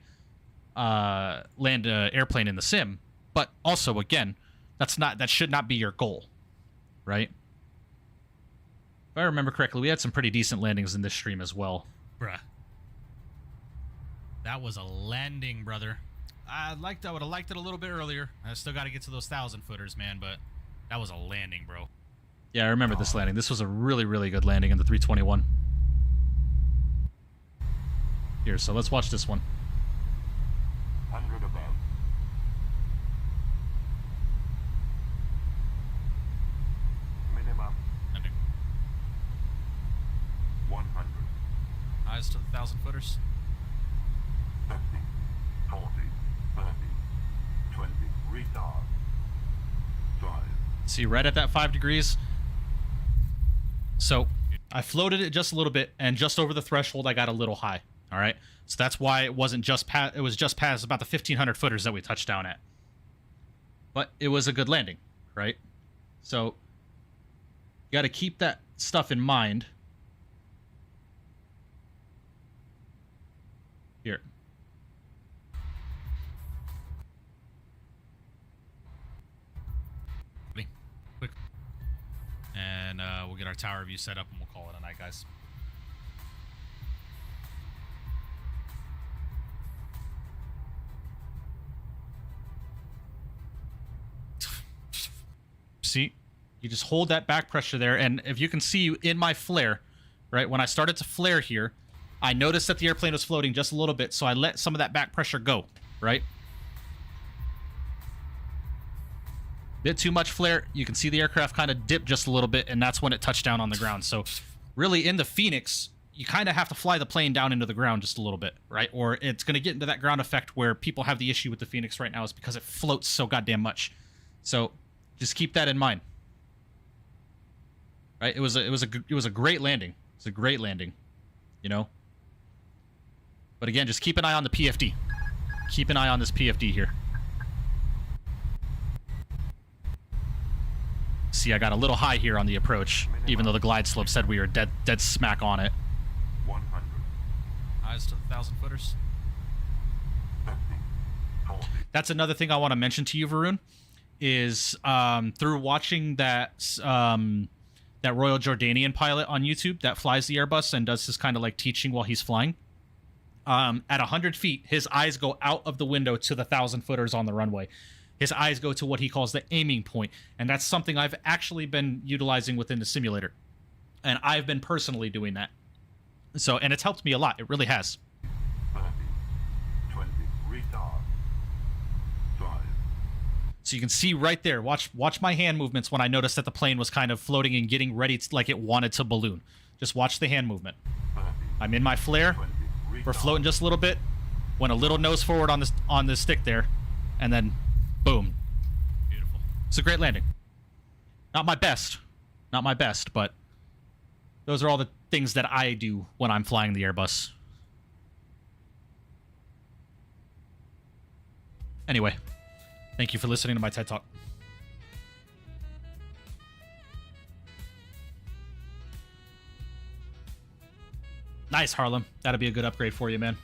land an airplane in the sim. But also, again, that should not be your goal, right? If I remember correctly, we had some pretty decent landings in this stream as well. Bruh. That was a landing, brother. I would have liked it a little bit earlier. I still got to get to those 1,000 footers, man, but that was a landing, bro. Yeah, I remember this landing. This was a really, really good landing in the 321. Here, so let's watch this one. 100 above. Minimum. Landing. 100. Eyes to the 1,000 footers. 50, 40, 30, 20, retard. 5. See, right at that 5 degrees. So I floated it just a little bit, and just over the threshold, I got a little high. All right, so that's why it wasn't just past. It was just past about the 1,500 footers that we touched down at. But it was a good landing, right? So you got to keep that stuff in mind. Here. Quick. And we'll get our tower view set up and we'll call it a night, guys. See, you just hold that back pressure there, and if you can see in my flare, right, when I started to flare here, I noticed that the airplane was floating just a little bit, so I let some of that back pressure go, right? Bit too much flare, you can see the aircraft kind of dip just a little bit, and that's when it touched down on the ground. So really, in the Phoenix, you kind of have to fly the plane down into the ground just a little bit, right? Or it's going to get into that ground effect where people have the issue with the Phoenix right now is because it floats so goddamn much. So just keep that in mind, right? It was a great landing. It's a great landing, you know. But again, just keep an eye on the PFD. Keep an eye on this PFD here. See, I got a little high here on the approach, even though the glide slope said we were dead smack on it. 100. Eyes to the 1,000 footers. 50, 40. That's another thing I want to mention to you, Varun, is through watching that Royal Jordanian pilot on YouTube that flies the Airbus and does this kind of like teaching while he's flying. At 100 feet, his eyes go out of the window to the 1,000 footers on the runway. His eyes go to what he calls the aiming point, and that's something I've actually been utilizing within the simulator, and I've been personally doing that. So, and it's helped me a lot. It really has. 30, 20, retard. 5. So you can see right there. Watch my hand movements when I noticed that the plane was kind of floating and getting ready to, like it wanted to balloon. Just watch the hand movement. 30, I'm in my flare. 20, We're retard. floating just a little bit. Went a little nose forward on the stick there, and then boom. Beautiful. It's a great landing. Not my best, but those are all the things that I do when I'm flying the Airbus. Anyway, thank you for listening to my TED Talk. Nice, Harlem. That'll be a good upgrade for you, man.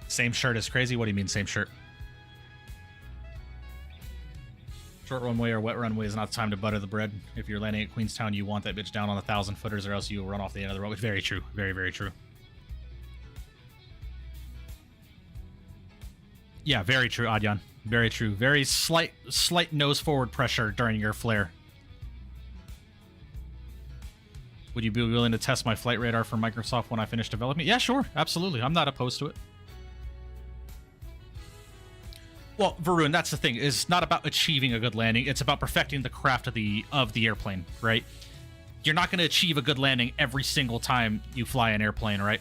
Same shirt is crazy? What do you mean, same shirt? Short runway or wet runway is not the time to butter the bread. If you're landing at Queenstown, you want that bitch down on 1,000 footers, or else you will run off the end of the road. Very true. Very, very true. Yeah, very true, Adyan. Very true. Very slight nose forward pressure during your flare. Would you be willing to test my flight radar for Microsoft when I finish developing? Yeah, sure. Absolutely. I'm not opposed to it. Well, Varun, that's the thing. It's not about achieving a good landing. It's about perfecting the craft of the airplane, right? You're not going to achieve a good landing every single time you fly an airplane, right?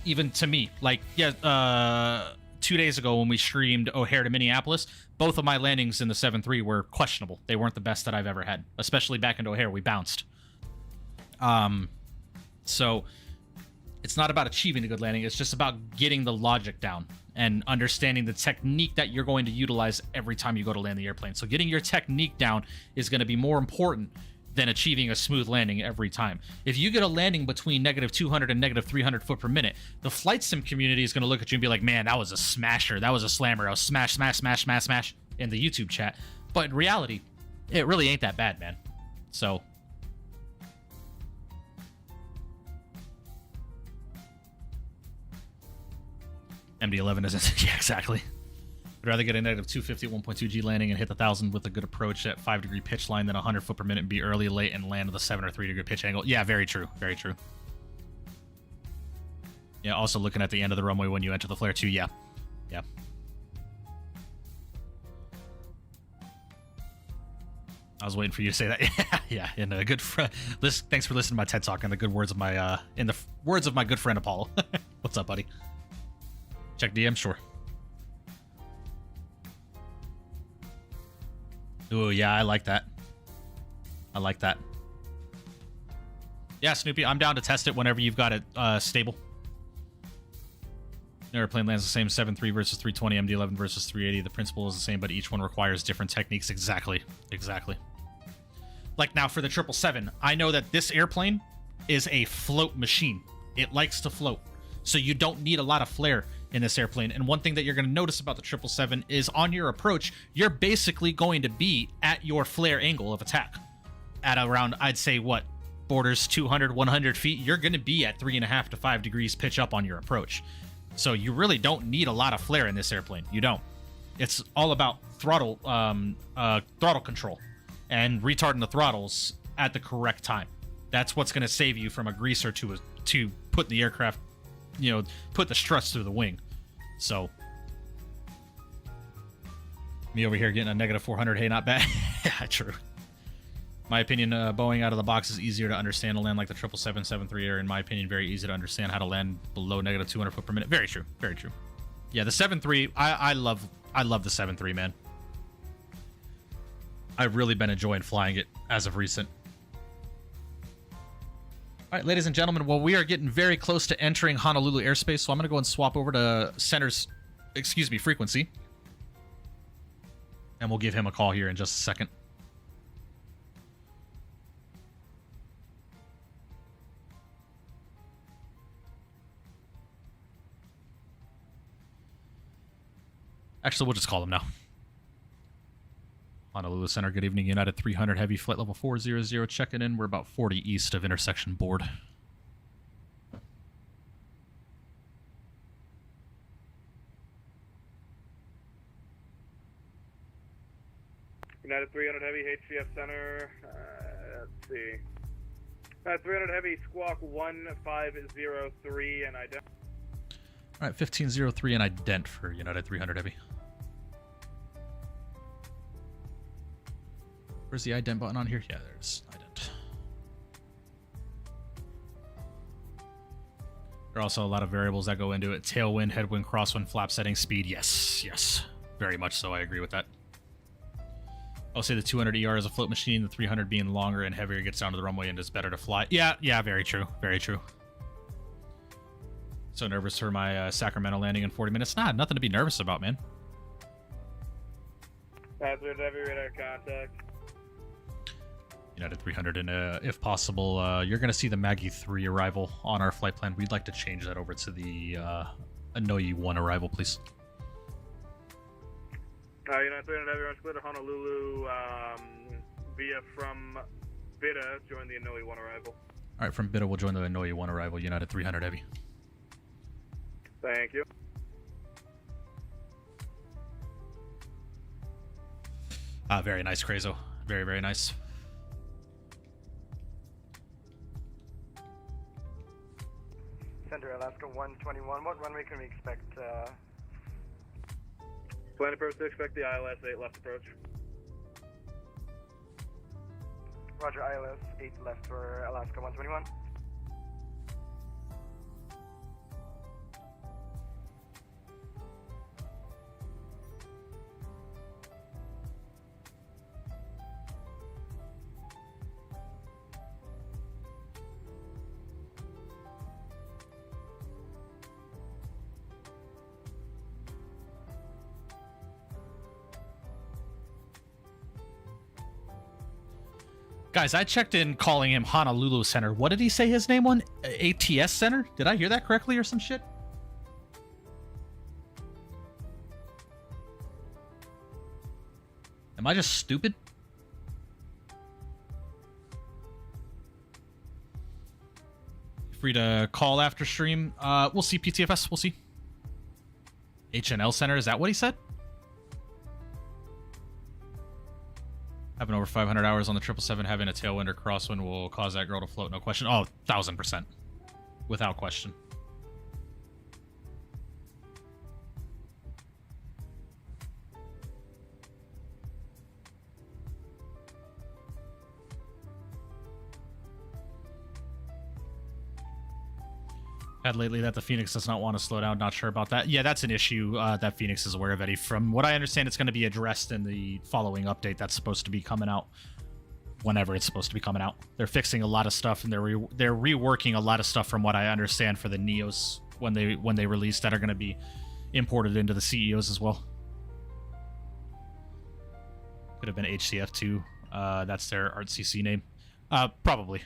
Even to me. Like, yeah, 2 days ago when we streamed O'Hare to Minneapolis, both of my landings in the 7.3 were questionable. They weren't the best that I've ever had. Especially back into O'Hare, we bounced. So it's not about achieving a good landing. It's just about getting the logic down and understanding the technique that you're going to utilize every time you go to land the airplane. So getting your technique down is going to be more important than achieving a smooth landing every time. If you get a landing between -200 and -300 foot per minute, the flight sim community is going to look at you and be like, man, that was a smasher. That was a slammer. I was smash, smash, smash, smash, smash in the YouTube chat. But in reality, it really ain't that bad, man. So MD-11 isn't. Yeah, exactly. I'd rather get a -250 at 1.2G landing and hit the 1,000 with a good approach at 5-degree pitch line than 100 foot per minute and be early, late, and land with a 7 or 3 degree pitch angle. Yeah, very true. Very true. Yeah, also looking at the end of the runway when you enter the flare too. Yeah. Yeah. I was waiting for you to say that. Yeah, and a good friend. Thanks for listening to my TED Talk and the good words of my, in the words of my good friend Apollo. What's up, buddy? Check DM, sure. Ooh, yeah, I like that. I like that. Yeah, Snoopy, I'm down to test it whenever you've got it stable. The airplane lands the same 7.3 versus 320, MD-11 versus 380. The principle is the same, but each one requires different techniques. Exactly. Exactly. Like now for the 777, I know that this airplane is a float machine. It likes to float. So you don't need a lot of flare in this airplane. And one thing that you're going to notice about the 777 is on your approach, you're basically going to be at your flare angle of attack. At around, I'd say, what, borders 200, 100 feet, you're going to be at 3.5 to 5 degrees pitch up on your approach. So you really don't need a lot of flare in this airplane. You don't. It's all about throttle control and retarding the throttles at the correct time. That's what's going to save you from a greaser to put the aircraft, you know, put the struts through the wing. So me over here getting a -400. Hey, not bad. Yeah, true. My opinion, Boeing out of the box is easier to understand to land like the 777-73 are, in my opinion, very easy to understand how to land below -200 foot per minute. Very true. Very true. Yeah, the 7.3, I love the 7.3, man. I've really been enjoying flying it as of recent. All right, ladies and gentlemen, well, we are getting very close to entering Honolulu airspace, so I'm going to go and swap over to center's, frequency. And we'll give him a call here in just a second. Actually, we'll just call him now. Honolulu Center, good evening. United 300 Heavy, flight level 400, checking in. We're about 40 east of intersection board. United 300 Heavy, HCF Center, let's see. United 300 Heavy, squawk 1503 and ident. All right, 1503 and ident for United 300 Heavy. Where's the ident button on here? Yeah, there's ident. There are also a lot of variables that go into it. Tailwind, headwind, crosswind, flap setting, speed. Yes, yes. Very much so. I agree with that. I'll say the 200 ER is a float machine. The 300 being longer and heavier gets down to the runway and is better to fly. Yeah, very true. Very true. So nervous for my Sacramento landing in 40 minutes. Nah, nothing to be nervous about, man. Hazard heavy radar contact. United 300, and if possible, you're going to see the Maggie 3 arrival on our flight plan. We'd like to change that over to the Hanoi 1 arrival, please. United 300 heavy, clear to Honolulu via from Bida, join the Hanoi 1 arrival. All right, from Bida, we'll join the Hanoi 1 arrival, United 300 heavy. Thank you. Very nice, Crazo. Very, very nice. Center Alaska 121. What runway can we expect? Plan approach to expect the ILS 8 left approach. Roger, ILS 8 left for Alaska 121. Guys, I checked in calling him Honolulu Center. What did he say his name was? ATS Center? Did I hear that correctly or some shit? Am I just stupid? Free to call after stream. We'll see, PTFS. We'll see. HNL Center, is that what he said? Having over 500 hours on the 777, having a tailwind or crosswind will cause that girl to float, no question. Oh, 1000%. Without question. Had lately that the Phoenix does not want to slow down. Not sure about that. Yeah, that's an issue that Phoenix is aware of, Eddie. From what I understand, it's going to be addressed in the following update that's supposed to be coming out whenever it's supposed to be coming out. They're fixing a lot of stuff, and they're reworking a lot of stuff from what I understand for the Neos when they release that are going to be imported into the CEOs as well. Could have been HCF2. That's their ArtCC name. Probably.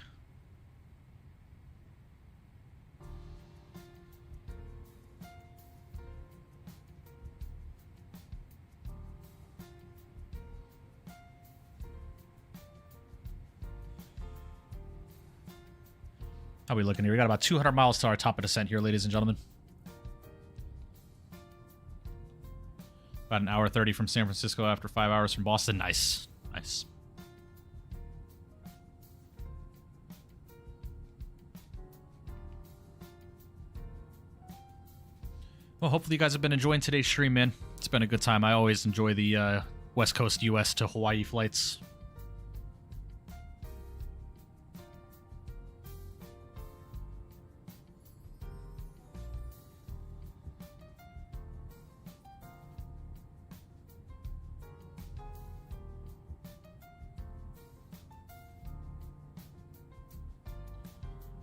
How are we looking here? We got about 200 miles to our top of descent here, ladies and gentlemen. About an hour 30 from San Francisco after 5 hours from Boston. Nice. Nice. Well, hopefully you guys have been enjoying today's stream, man. It's been a good time. I always enjoy the West Coast US to Hawaii flights.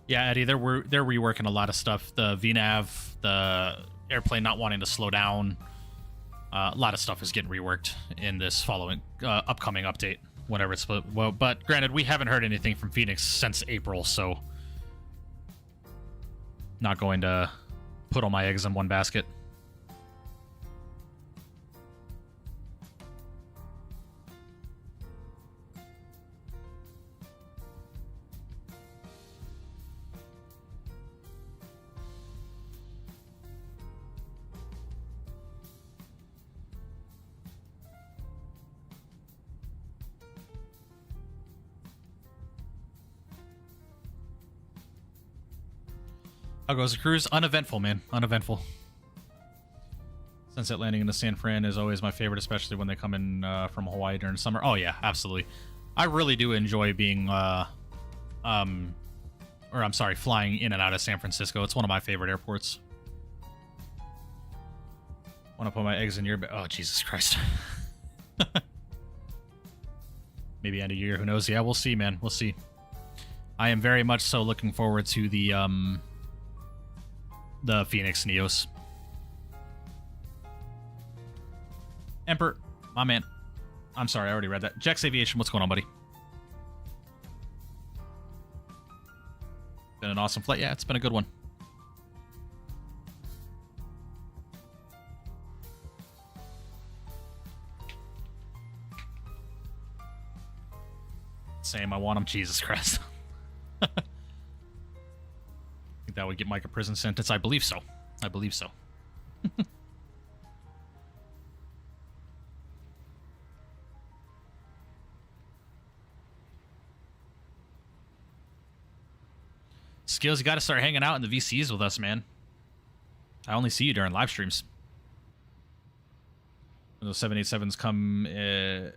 Yeah, Eddie, they're reworking a lot of stuff. The VNAV, the airplane not wanting to slow down. A lot of stuff is getting reworked in this following upcoming update, whenever it's well. But granted, we haven't heard anything from Phoenix since April, so not going to put all my eggs in one basket. How goes the cruise? Uneventful, man. Uneventful. Sunset landing into San Fran is always my favorite, especially when they come in from Hawaii during summer. Oh, yeah, absolutely. I really do enjoy being, flying in and out of San Francisco. It's one of my favorite airports. Want to put my eggs in your bed? Oh, Jesus Christ. Maybe end of year, who knows? Yeah, we'll see, man. We'll see. I am very much so looking forward to the, the Phoenix Neos. Emperor, my man. I'm sorry, I already read that. Jex Aviation, what's going on, buddy? Been an awesome flight. Yeah, it's been a good one. Same, I want him. Jesus Christ. I think that would get Mike a prison sentence. I believe so. I believe so. Skills, you got to start hanging out in the VCs with us, man. I only see you during live streams. When those 787s come in,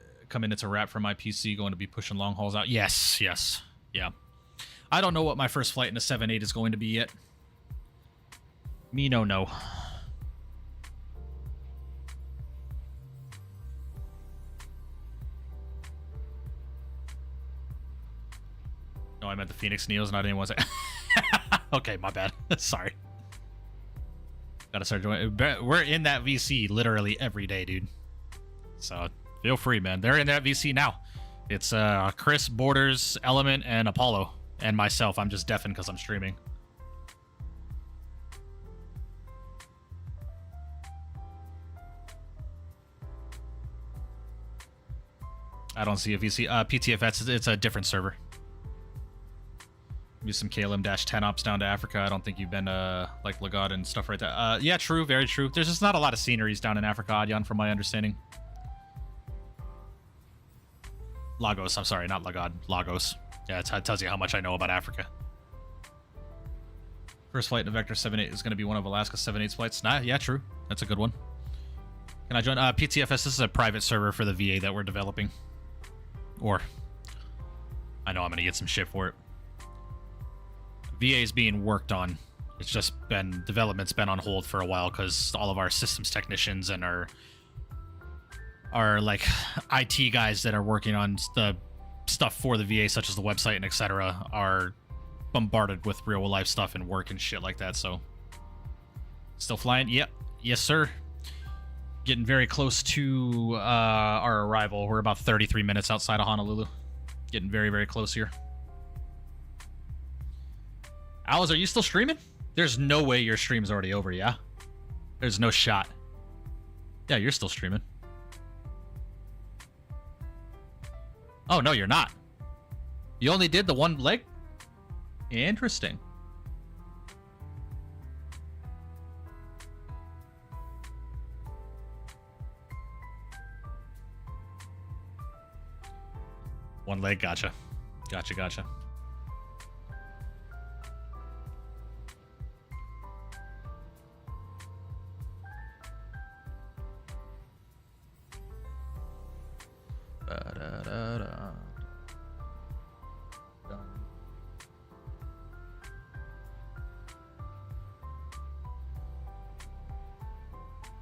it's a wrap for my PC. Going to be pushing long hauls out. Yes, yes, yeah. I don't know what my first flight in a 7.8 is going to be yet. Me no. No, I meant the Phoenix Neos, not anyone's. Okay, my bad. Sorry. Gotta start joining. We're in that VC literally every day, dude. So feel free, man. They're in that VC now. It's Chris, Borders, Element, and Apollo, and myself. I'm just deafened because I'm streaming. I don't see a VC. PTFS, it's a different server. Maybe some KLM-10 ops down to Africa. I don't think you've been like Lagod and stuff right there. Yeah, true, very true. There's just not a lot of sceneries down in Africa, Adyan, from my understanding. Lagos, I'm sorry, not Lagod. Lagos. Yeah, it tells you how much I know about Africa. First flight in a Vector 7.8 is going to be one of Alaska's 7.8 flights. Nah, yeah, true. That's a good one. Can I join? PTFS, this is a private server for the VA that we're developing. Or, I know I'm going to get some shit for it. VA is being worked on. It's just been, development's been on hold for a while because all of our systems technicians and our like IT guys that are working on the stuff for the VA, such as the website and etc., are bombarded with real life stuff and work and shit like that. So, still flying? Yep. Yes, sir. Getting very close to our arrival. We're about 33 minutes outside of Honolulu. Getting very, very close here. Alice, are you still streaming? There's no way your stream's already over, yeah? There's no shot. Yeah, you're still streaming. Oh, no, you're not. You only did the one leg? Interesting. One leg, gotcha. Gotcha.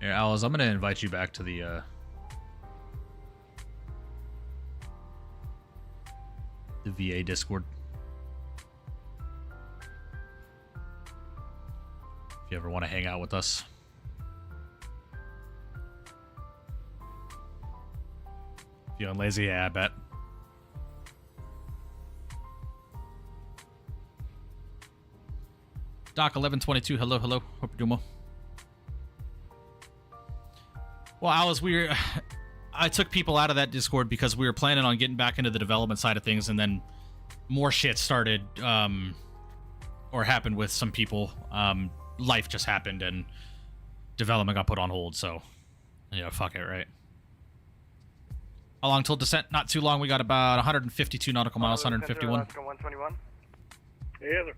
Here, Alice, I'm gonna invite you back to the VA Discord. If you ever want to hang out with us. Feeling lazy? Yeah, I bet. Doc 1122, hello. Hope you're doing well. Well, Alice, I took people out of that Discord because we were planning on getting back into the development side of things, and then more shit started or happened with some people. Life just happened, and development got put on hold, so, yeah, fuck it, right? How long till descent? Not too long. We got about 152 nautical miles, 151. Alaska 121. Yes, sir.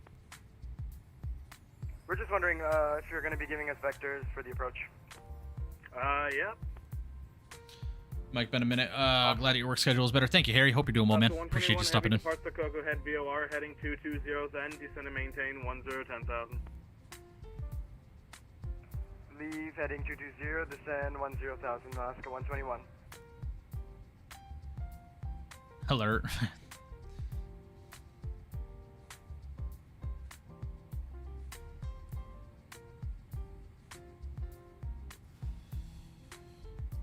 We're just wondering if you're going to be giving us vectors for the approach. Yep. Mike, been a minute. Glad your work schedule is better. Thank you, Harry. Hope you're doing well, man. Appreciate you stopping in. Depart the Coco Head VOR heading 220, then descend and maintain 1010,000. Leave heading 220, descend 10,000, Alaska 121. Alert.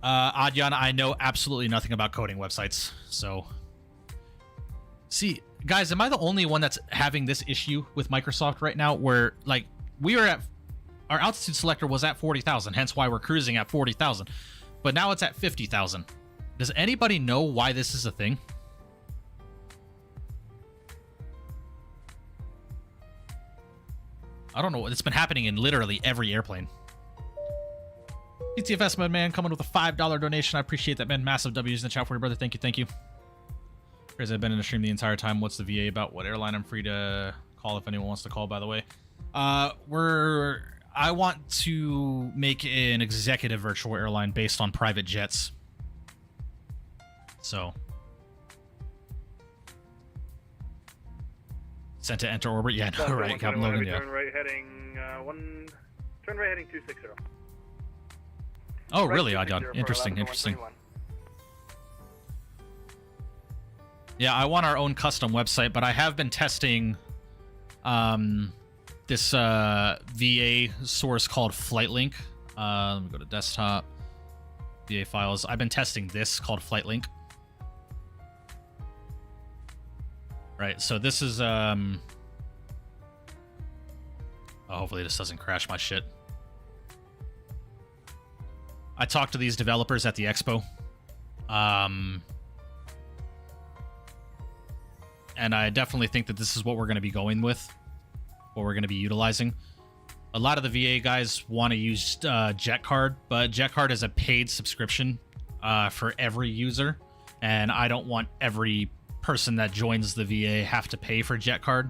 Adyan, I know absolutely nothing about coding websites, so... See, guys, am I the only one that's having this issue with Microsoft right now where, like, we are at... Our altitude selector was at 40,000, hence why we're cruising at 40,000. But now it's at 50,000. Does anybody know why this is a thing? I don't know. It's been happening in literally every airplane. PTFS mode, man, coming with a $5 donation. I appreciate that, man. Massive W's in the chat for you, brother. Thank you, thank you. Crazy, I've been in the stream the entire time. What's the VA about? What airline? I'm free to call if anyone wants to call, by the way. I want to make an executive virtual airline based on private jets. So. Sent to enter orbit? Yeah, no, right. Captain Logan, yeah. Turn right heading, turn right heading 260. Oh, really, Adyan? Interesting, interesting. Yeah, I want our own custom website, but I have been testing this VA source called FlightLink. Let me go to desktop, VA files. I've been testing this called FlightLink. Right, so this is hopefully this doesn't crash my shit. I talked to these developers at the expo. And I definitely think that this is what we're going to be going with, what we're going to be utilizing. A lot of the VA guys want to use JetCard, but JetCard is a paid subscription for every user, and I don't want every person that joins the VA have to pay for JetCard.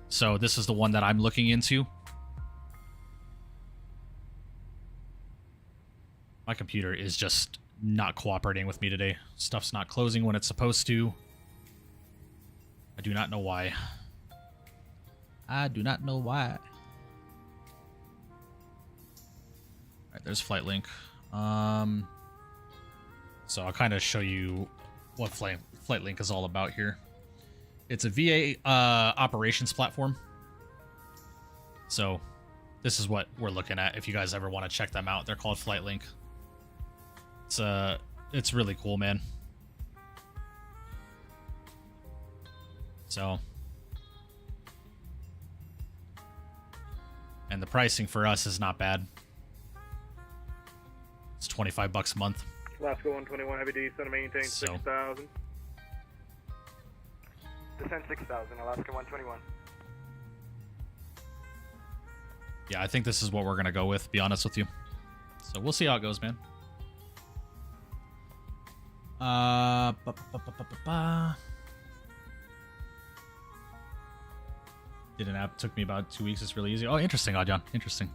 So this is the one that I'm looking into. My computer is just not cooperating with me today. Stuff's not closing when it's supposed to. I do not know why. I do not know why. Alright, there's FlightLink. So I'll kind of show you what FlightLink is all about here. It's a VA operations platform. So this is what we're looking at if you guys ever want to check them out. They're called FlightLink. It's really cool, man. So, and the pricing for us is not bad. It's $25 a month. Alaska 121 heavy D, center maintain 6,000. Descent 6,000, Alaska 121. Yeah, I think this is what we're gonna go with, to be honest with you. So we'll see how it goes, man. Did an app, took me about 2 weeks. It's really easy. Oh, interesting, Adyan. Interesting.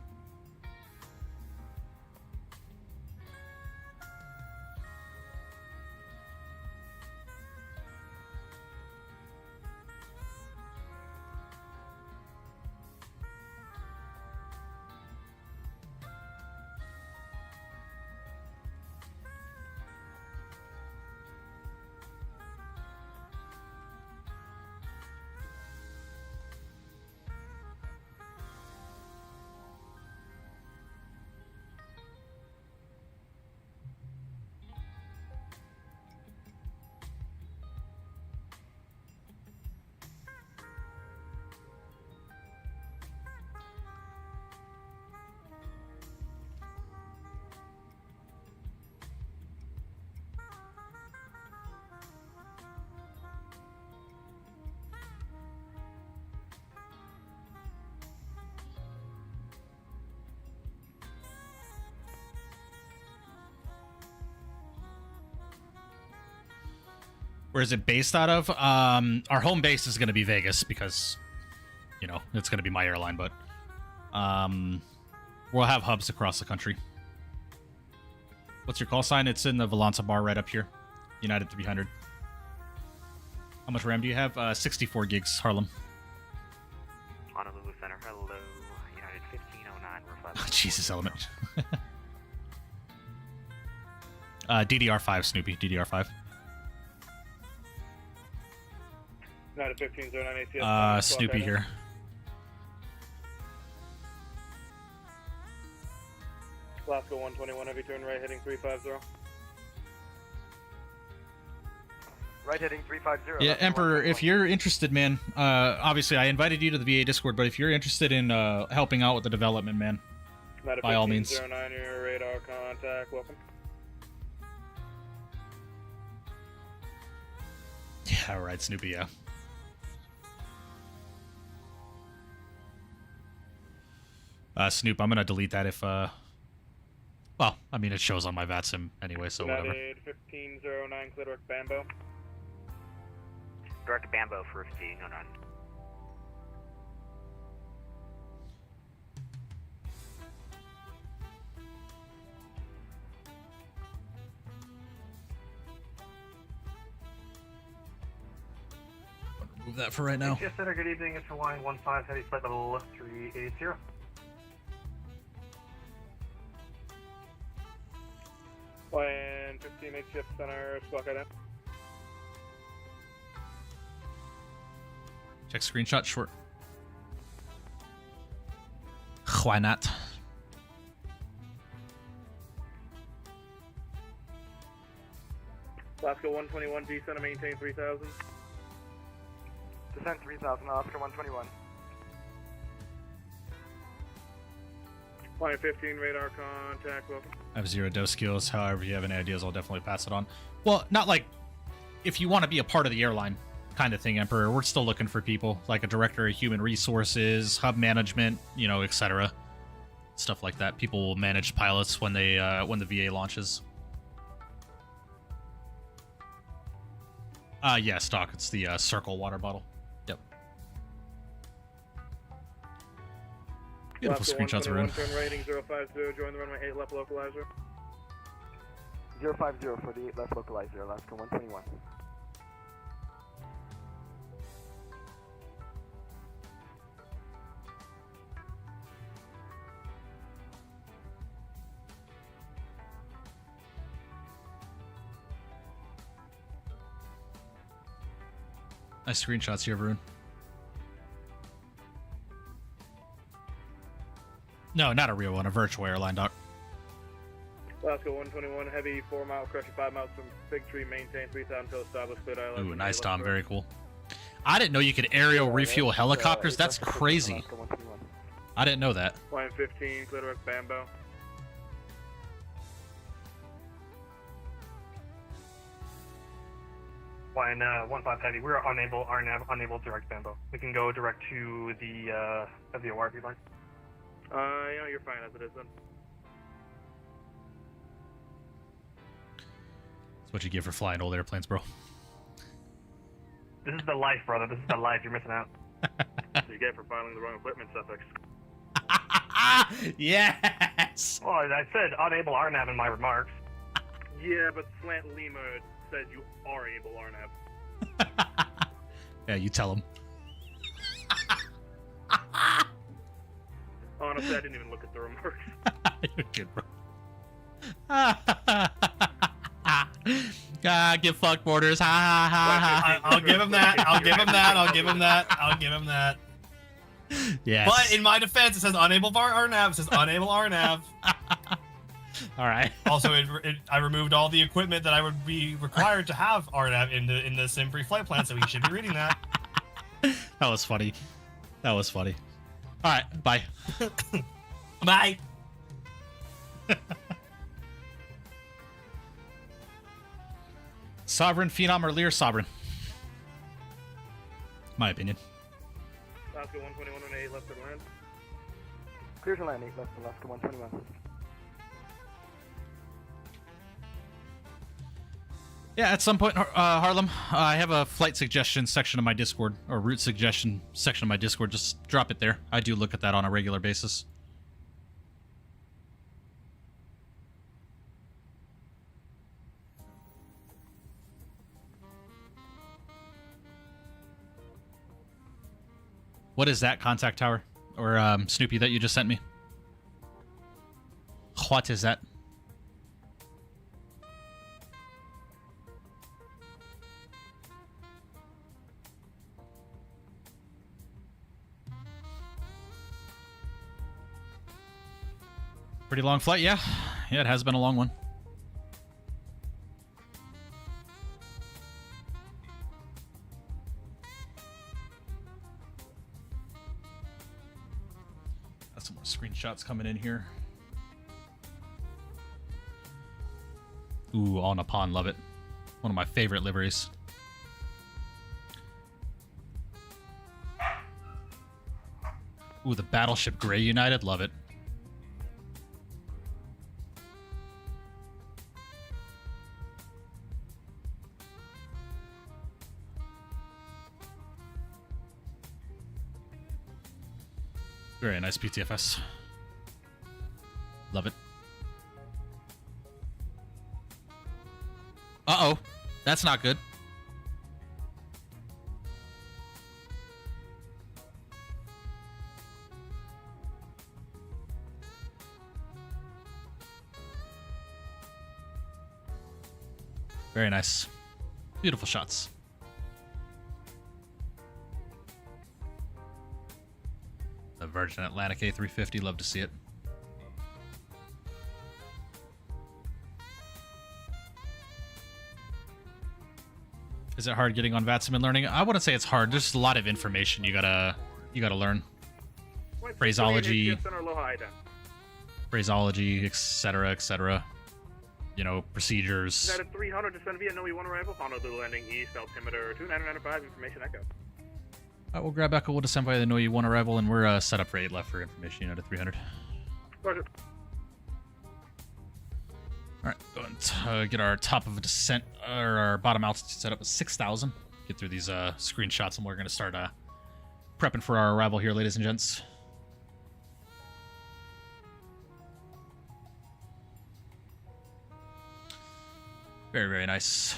Where is it based out of? Our home base is going to be Vegas because, you know, it's going to be my airline, but we'll have hubs across the country. What's your call sign? It's in the Volanta bar right up here. United 300. How much RAM do you have? 64 gigs, Harlem. Honolulu Center, hello. United 1509, we're flat. Jesus, Element. DDR5, Snoopy, DDR5. United 1509 ACS. Snoopy here. Alaska 121 heavy turn right heading 350. Right heading 350. Yeah, Emperor, if you're interested, man, obviously I invited you to the VA Discord, but if you're interested in helping out with the development, man, by all means. 09, your radar contact, welcome. Yeah, alright, Snoopy, yeah. Snoop, I'm gonna delete that if, well, I mean, it shows on my VATSIM anyway, so whatever. 1509, clear direct Bambo. Direct Bambo for 1509. Remove that for right now. Yes, Center, good evening. It's Hawaiian 15, heavy flight level 380. Hawaiian 15 HF Center, squawk ident. Check screenshot short. Why not? Alaska 121, descend and maintain 3000. Descent 3000, Oscar 121. Hawaiian 15, radar contact, welcome. I have 0 dose skills. However, if you have any ideas, I'll definitely pass it on. Well, not like if you want to be a part of the airline kind of thing, Emperor. We're still looking for people like a director of human resources, hub management, you know, etc. Stuff like that. People will manage pilots when they when the VA launches. Yeah, stock. It's the Circle water bottle. Yep. Beautiful screenshots, Arun. Turn rating 050, join the runway 8 left localizer. 050 for the 8 left localizer, Alaska 121. Nice screenshots here, Varun. No, not a real one. A virtual airline, Doc. Alaska 121, heavy 4 mile, correction 5 miles from Big Tree, maintain 3000 until established cleared island. Ooh, nice, Tom. Very cool. I didn't know you could aerial refuel helicopters. That's crazy. I didn't know that. Line 15, clear direct Bambo. Line 15 heavy, we're unable, RNAV, unable direct Bambo. We can go direct to the FVOR if you'd like. You know, you're fine as it is then. That's what you get for flying old airplanes, bro. This is the life, brother. This is the life. You're missing out. So you get for filing the wrong equipment suffix. Yes! Well, I said unable RNAV in my remarks. Yeah, but Slant Lima said you are able RNAV. Yeah, you tell him. Honestly, I didn't even look at the remarks. You're good, bro. Get fucked, Borders. Ha ha ha ha. I'll give him that. I'll give him that. I'll give him that. I'll give him that. Yes. But in my defense, it says unable RNAV. It says unable RNAV. All right. Also, I removed all the equipment that I would be required to have RNAV in the sim pre-flight plan, so he should be reading that. That was funny. That was funny. All right. Bye. Bye. Sovereign, Phenom, or Lear Sovereign? My opinion. Alaska 121 on 8 left to land. Clear to land 8 left, Alaska 121. Yeah, at some point, Harlem, I have a flight suggestion section of my Discord, or route suggestion section of my Discord. Just drop it there. I do look at that on a regular basis. What is that contact tower? Or Snoopy that you just sent me? What is that? Pretty long flight, yeah. Yeah, it has been a long one. Got some more screenshots coming in here. Ooh, all Nippon, love it. One of my favorite liveries. Ooh, the Battleship Gray United, love it. Very nice PTFS. Love it. Uh-oh. That's not good. Very nice. Beautiful shots. The Virgin Atlantic A350, love to see it. Is it hard getting on VATSIM and learning? I wouldn't say it's hard. There's a lot of information you gotta learn. Phraseology, etc., etc. You know, procedures. United 300, descend via NOE 1 arrival, Honolulu landing east, altimeter 2995, information echo. Alright, we'll grab Echo, we'll descend by the NOE 1 arrival, and we're set up for 8 left for information, United 300. Roger. Alright, go and get our top of a descent, or our bottom altitude set up at 6,000. Get through these screenshots, and we're going to start prepping for our arrival here, ladies and gents. Very, very nice.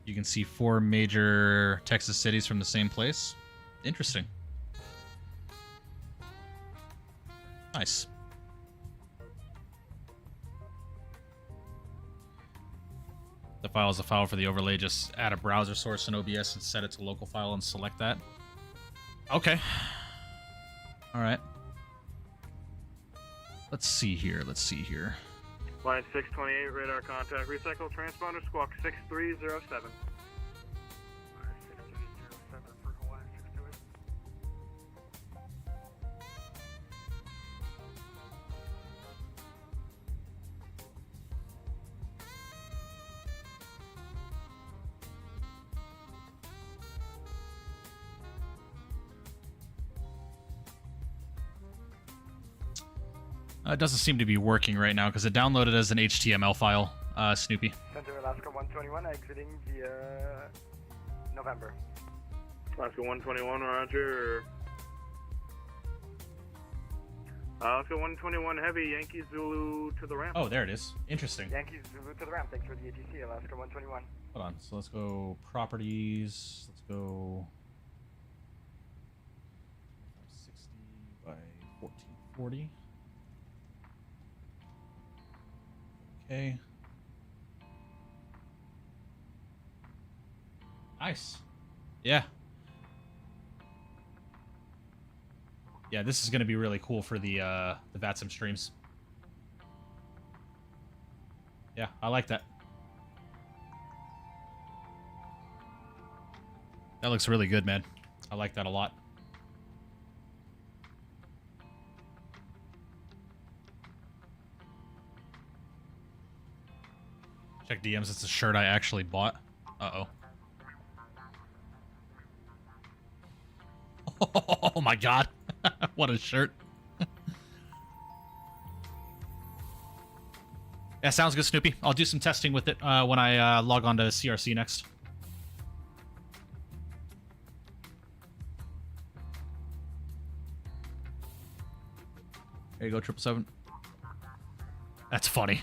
You can see 4 major Texas cities from the same place. Interesting. Nice. The file is a file for the overlay. Just add a browser source in OBS and set it to local file and select that. Okay. All right. Let's see here. Let's see here. Line 628, radar contact, recycle transponder, squawk 6307. It doesn't seem to be working right now because it downloaded as an HTML file, Snoopy. Center Alaska 121, exiting via November. Alaska 121, roger. Alaska 121 heavy, Yankee Zulu to the ramp. Oh, there it is. Interesting. Yankee Zulu to the ramp, thanks for the ATC, Alaska 121. Hold on, so let's go properties, let's go 60 by 1440. Okay. Nice. Yeah. Yeah, this is going to be really cool for the VATSIM streams. Yeah, I like that. That looks really good, man. I like that a lot. Check DMs, it's a shirt I actually bought. Uh-oh. Oh my god. What a shirt. Yeah, sounds good, Snoopy. I'll do some testing with it when I log on to CRC next. There you go, 777. That's funny.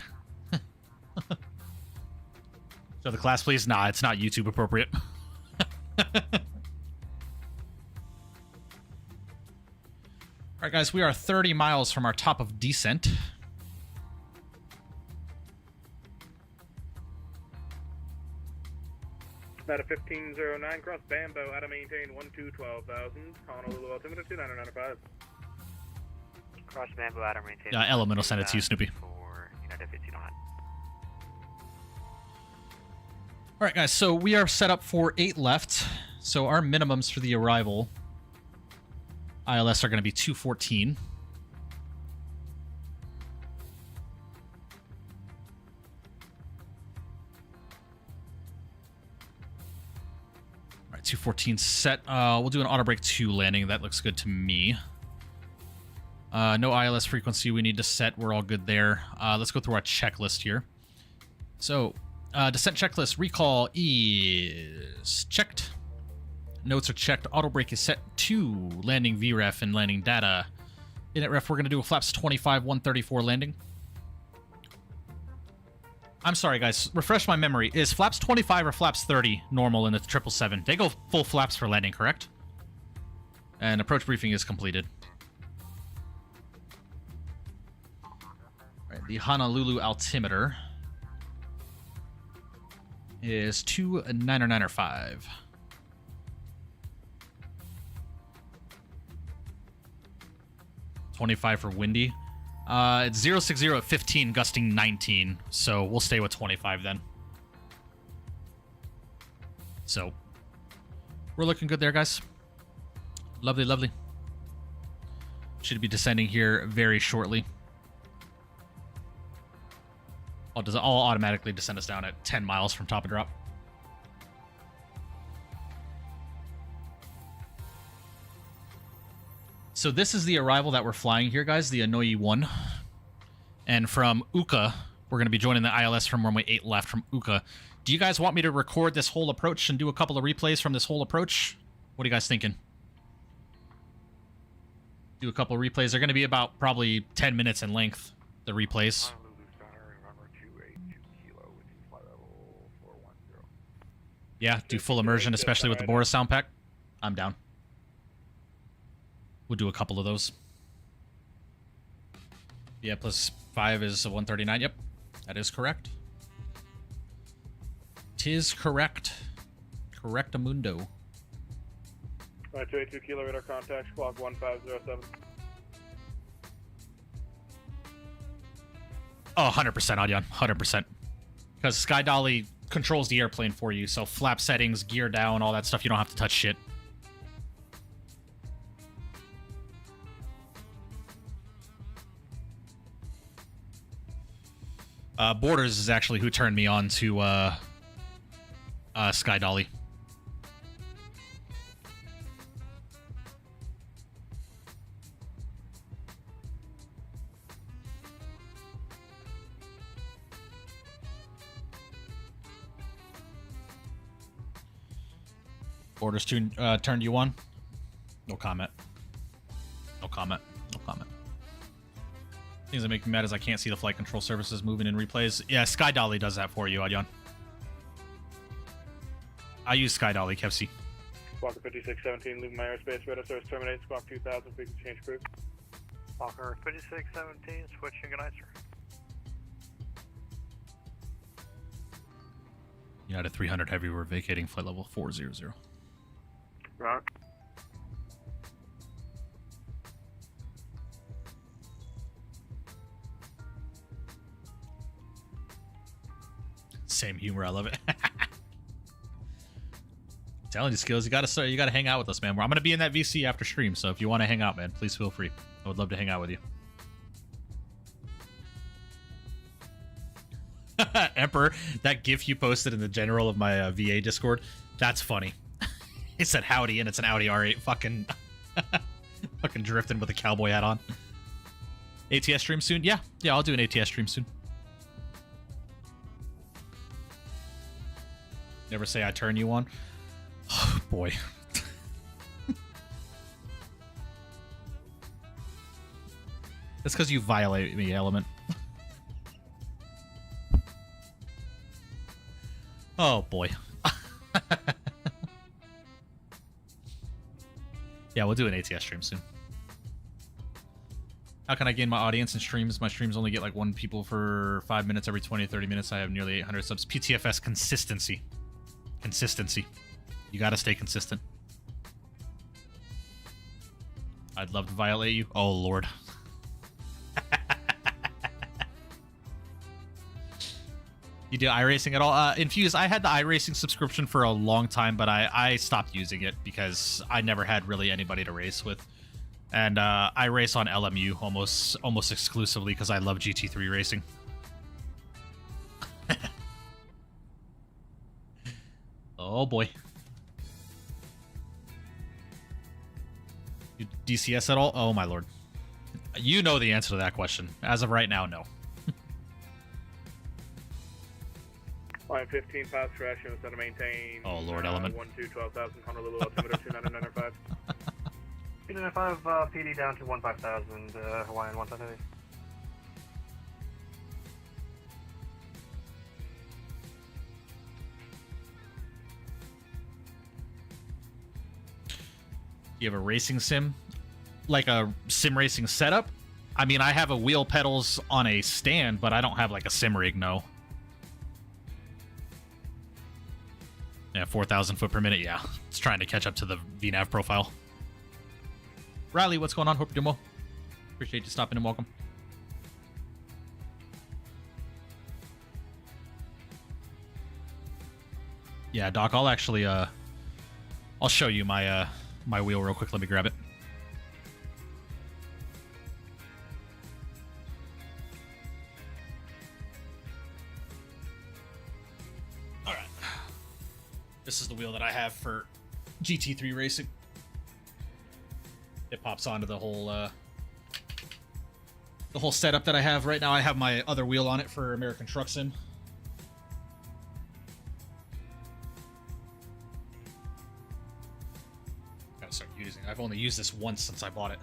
Show the class, please. Nah, it's not YouTube appropriate. Alright, guys, we are 30 miles from our top of descent. At a 1509, cross Bambo, out of maintain 12,000, Honolulu altimeter 2995. Cross Bamboo, out of maintain. Element will send it to you, Snoopy. For United 1509. Alright, guys, so we are set up for 8 left. So our minimums for the arrival ILS are going to be 214. All right, 214 set. We'll do an auto brake 2 landing. That looks good to me. No ILS frequency we need to set. We're all good there. Let's go through our checklist here. So, descent checklist. Recall is checked. Notes are checked. Auto brake is set to landing VREF and landing data. Init ref, we're going to do a flaps 25 134 landing. I'm sorry, guys. Refresh my memory. Is flaps 25 or flaps 30 normal in the 777? They go full flaps for landing, correct? And approach briefing is completed. All right, the Honolulu altimeter is 29905. 25 for windy. It's 060 at 15, gusting 19. So we'll stay with 25 then. So we're looking good there, guys. Lovely, lovely. Should be descending here very shortly. I'll automatically descend us down at 10 miles from top of drop. So this is the arrival that we're flying here, guys, the Anoi 1. And from Uka, we're going to be joining the ILS from runway 8 left from Uka. Do you guys want me to record this whole approach and do a couple of replays from this whole approach? What are you guys thinking? Do a couple of replays. They're going to be about probably 10 minutes in length, the replays. Yeah, do full immersion, especially with the Boris sound pack. I'm down. We'll do a couple of those. Yeah, plus 5 is a 139. Yep, that is correct. Tis correct. Correctamundo. 282 Kilo radar contact, squawk 1507. Oh, 100%, Adyan. 100%. Because Sky Dolly controls the airplane for you, so flap settings, gear down, all that stuff, you don't have to touch shit. Borders is actually who turned me on to Sky Dolly. Borders turned you on? No comment. No comment. No comment. Things that make me mad is I can't see the flight control services moving in replays. Yeah, Sky Dolly does that for you, Adyan. I use Sky Dolly, Kevsey. Squawker 5617, leaving my airspace, radar source terminate, squawk 2000, frequency change crew. Squawker 5617, switching good night, sir. United 300 Heavy, we're vacating flight level 400. Right. Same humor, I love it. Telling you, Skills, you gotta hang out with us, man. I'm gonna be in that VC after stream, so if you want to hang out, man, please feel free. I would love to hang out with you. Emperor, that GIF you posted in the general of my VA Discord, that's funny. It said howdy, and it's an Audi R8 fucking drifting with a cowboy hat on. ATS stream soon? Yeah, I'll do an ATS stream soon. Never say I turn you on. Oh, boy. That's because you violate me, Element. Oh, boy. Yeah, we'll do an ATS stream soon. How can I gain my audience in streams? My streams only get like 1 people for 5 minutes every 20 or 30 minutes. I have nearly 800 subs. PTFS consistency. Consistency. You gotta stay consistent. I'd love to violate you. Oh, Lord. You do iRacing at all? Infuse, I had the iRacing subscription for a long time, but I stopped using it because I never had really anybody to race with. And I race on LMU almost exclusively because I love GT3 racing. Oh boy. You DCS at all? Oh my lord. You know the answer to that question. As of right now, no. Line 15, pass crash, and to maintain. Oh lord, element. 12,000, Honolulu, altimeter 299.5. 295, PD down to 15,000, Hawaiian 1,000. You have a racing sim? Like a sim racing setup? I mean, I have a wheel pedals on a stand, but I don't have like a sim rig, no. Yeah, 4,000 foot per minute, yeah. It's trying to catch up to the VNAV profile. Riley, what's going on? Hope you're doing well. Appreciate you stopping and welcome. Yeah, Doc, I'll actually, I'll show you my, my wheel real quick. Let me grab it. All right. This is the wheel that I have for GT3 racing. It pops onto the whole setup that I have right now. I have my other wheel on it for American Truck Sim. Gotta start using it. I've only used this once since I bought it.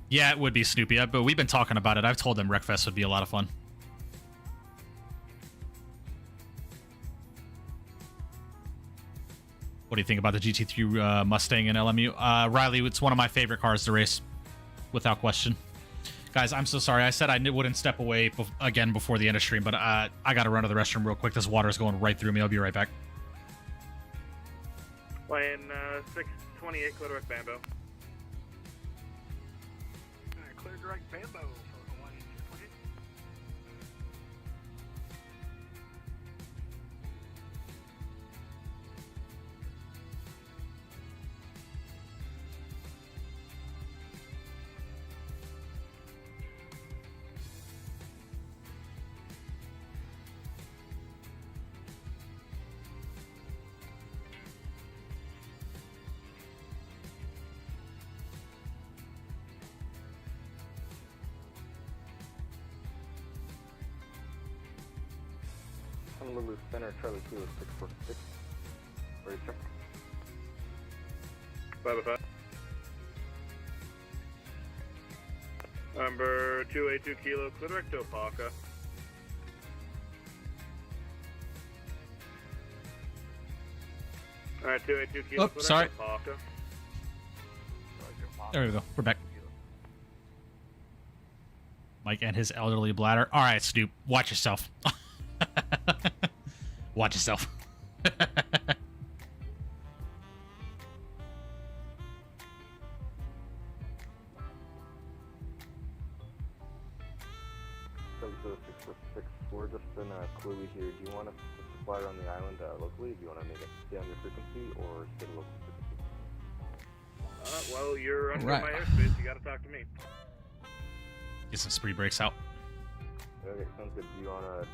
Yeah, it would be Snoopy, but we've been talking about it. I've told them Wreckfest would be a lot of fun. What do you think about the GT3 Mustang and LMU? Riley, it's one of my favorite cars to race, without question. Guys, I'm so sorry. I said I wouldn't step away again before the end of stream, but I got to run to the restroom real quick. This water is going right through me. I'll be right back. Line 628, clear direct Bambo. Clear direct Bambo for Hawaii 628. Honolulu Center, Charlie Kilo 646. Ready, sir? 505. Number 282 Kilo, clear direct Opaka. Alright, 282 Kilo, clear sorry. direct Opaka. There we go. We're back. Mike and his elderly bladder. All right, Snoop. Watch yourself. Watch yourself. We're just in Kuli here. Do you want us to fly around the island locally? Do you want to make it stay on your frequency or stay to local frequency? Well, you're under Right. my airspace. You gotta talk to me. Get some spree breaks out. Okay, sounds good. Do you want to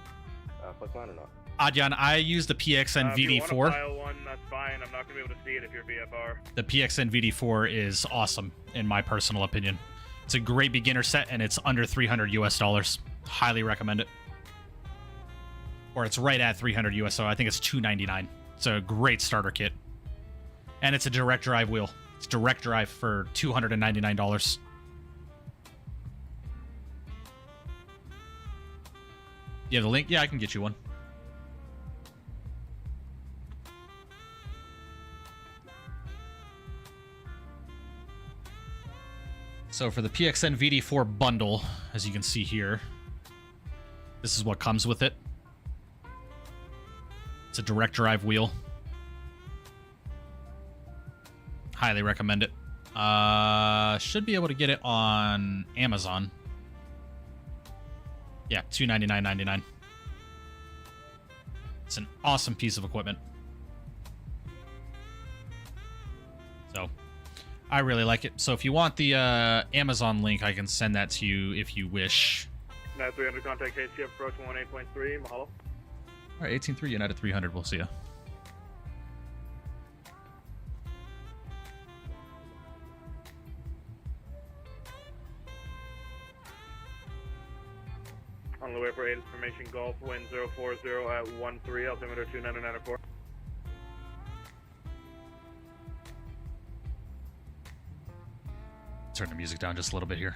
flight plan or not? Adyan, I use the PXN If you want to VD4. file one, that's fine. I'm not gonna be able to see it if you're VFR. The PXN VD4 is awesome, in my personal opinion. It's a great beginner set, and it's under $300 US. Highly recommend it. Or it's right at 300 US, so I think it's $299. It's a great starter kit. And it's a direct drive wheel. It's direct drive for $299. You have the link? Yeah, I can get you one. So for the PXN VD4 bundle, as you can see here, this is what comes with it. It's a direct drive wheel. Highly recommend it. Should be able to get it on Amazon. Yeah, $299.99. It's an awesome piece of equipment. So, I really like it. So if you want the Amazon link, I can send that to you if you wish. United 300, contact KC approach 18.3, mahalo. All right, 18.3, United 300. We'll see ya. On the way for 8 information Golf, wind 040 at 13, altimeter 29994. Turn the music down just a little bit here.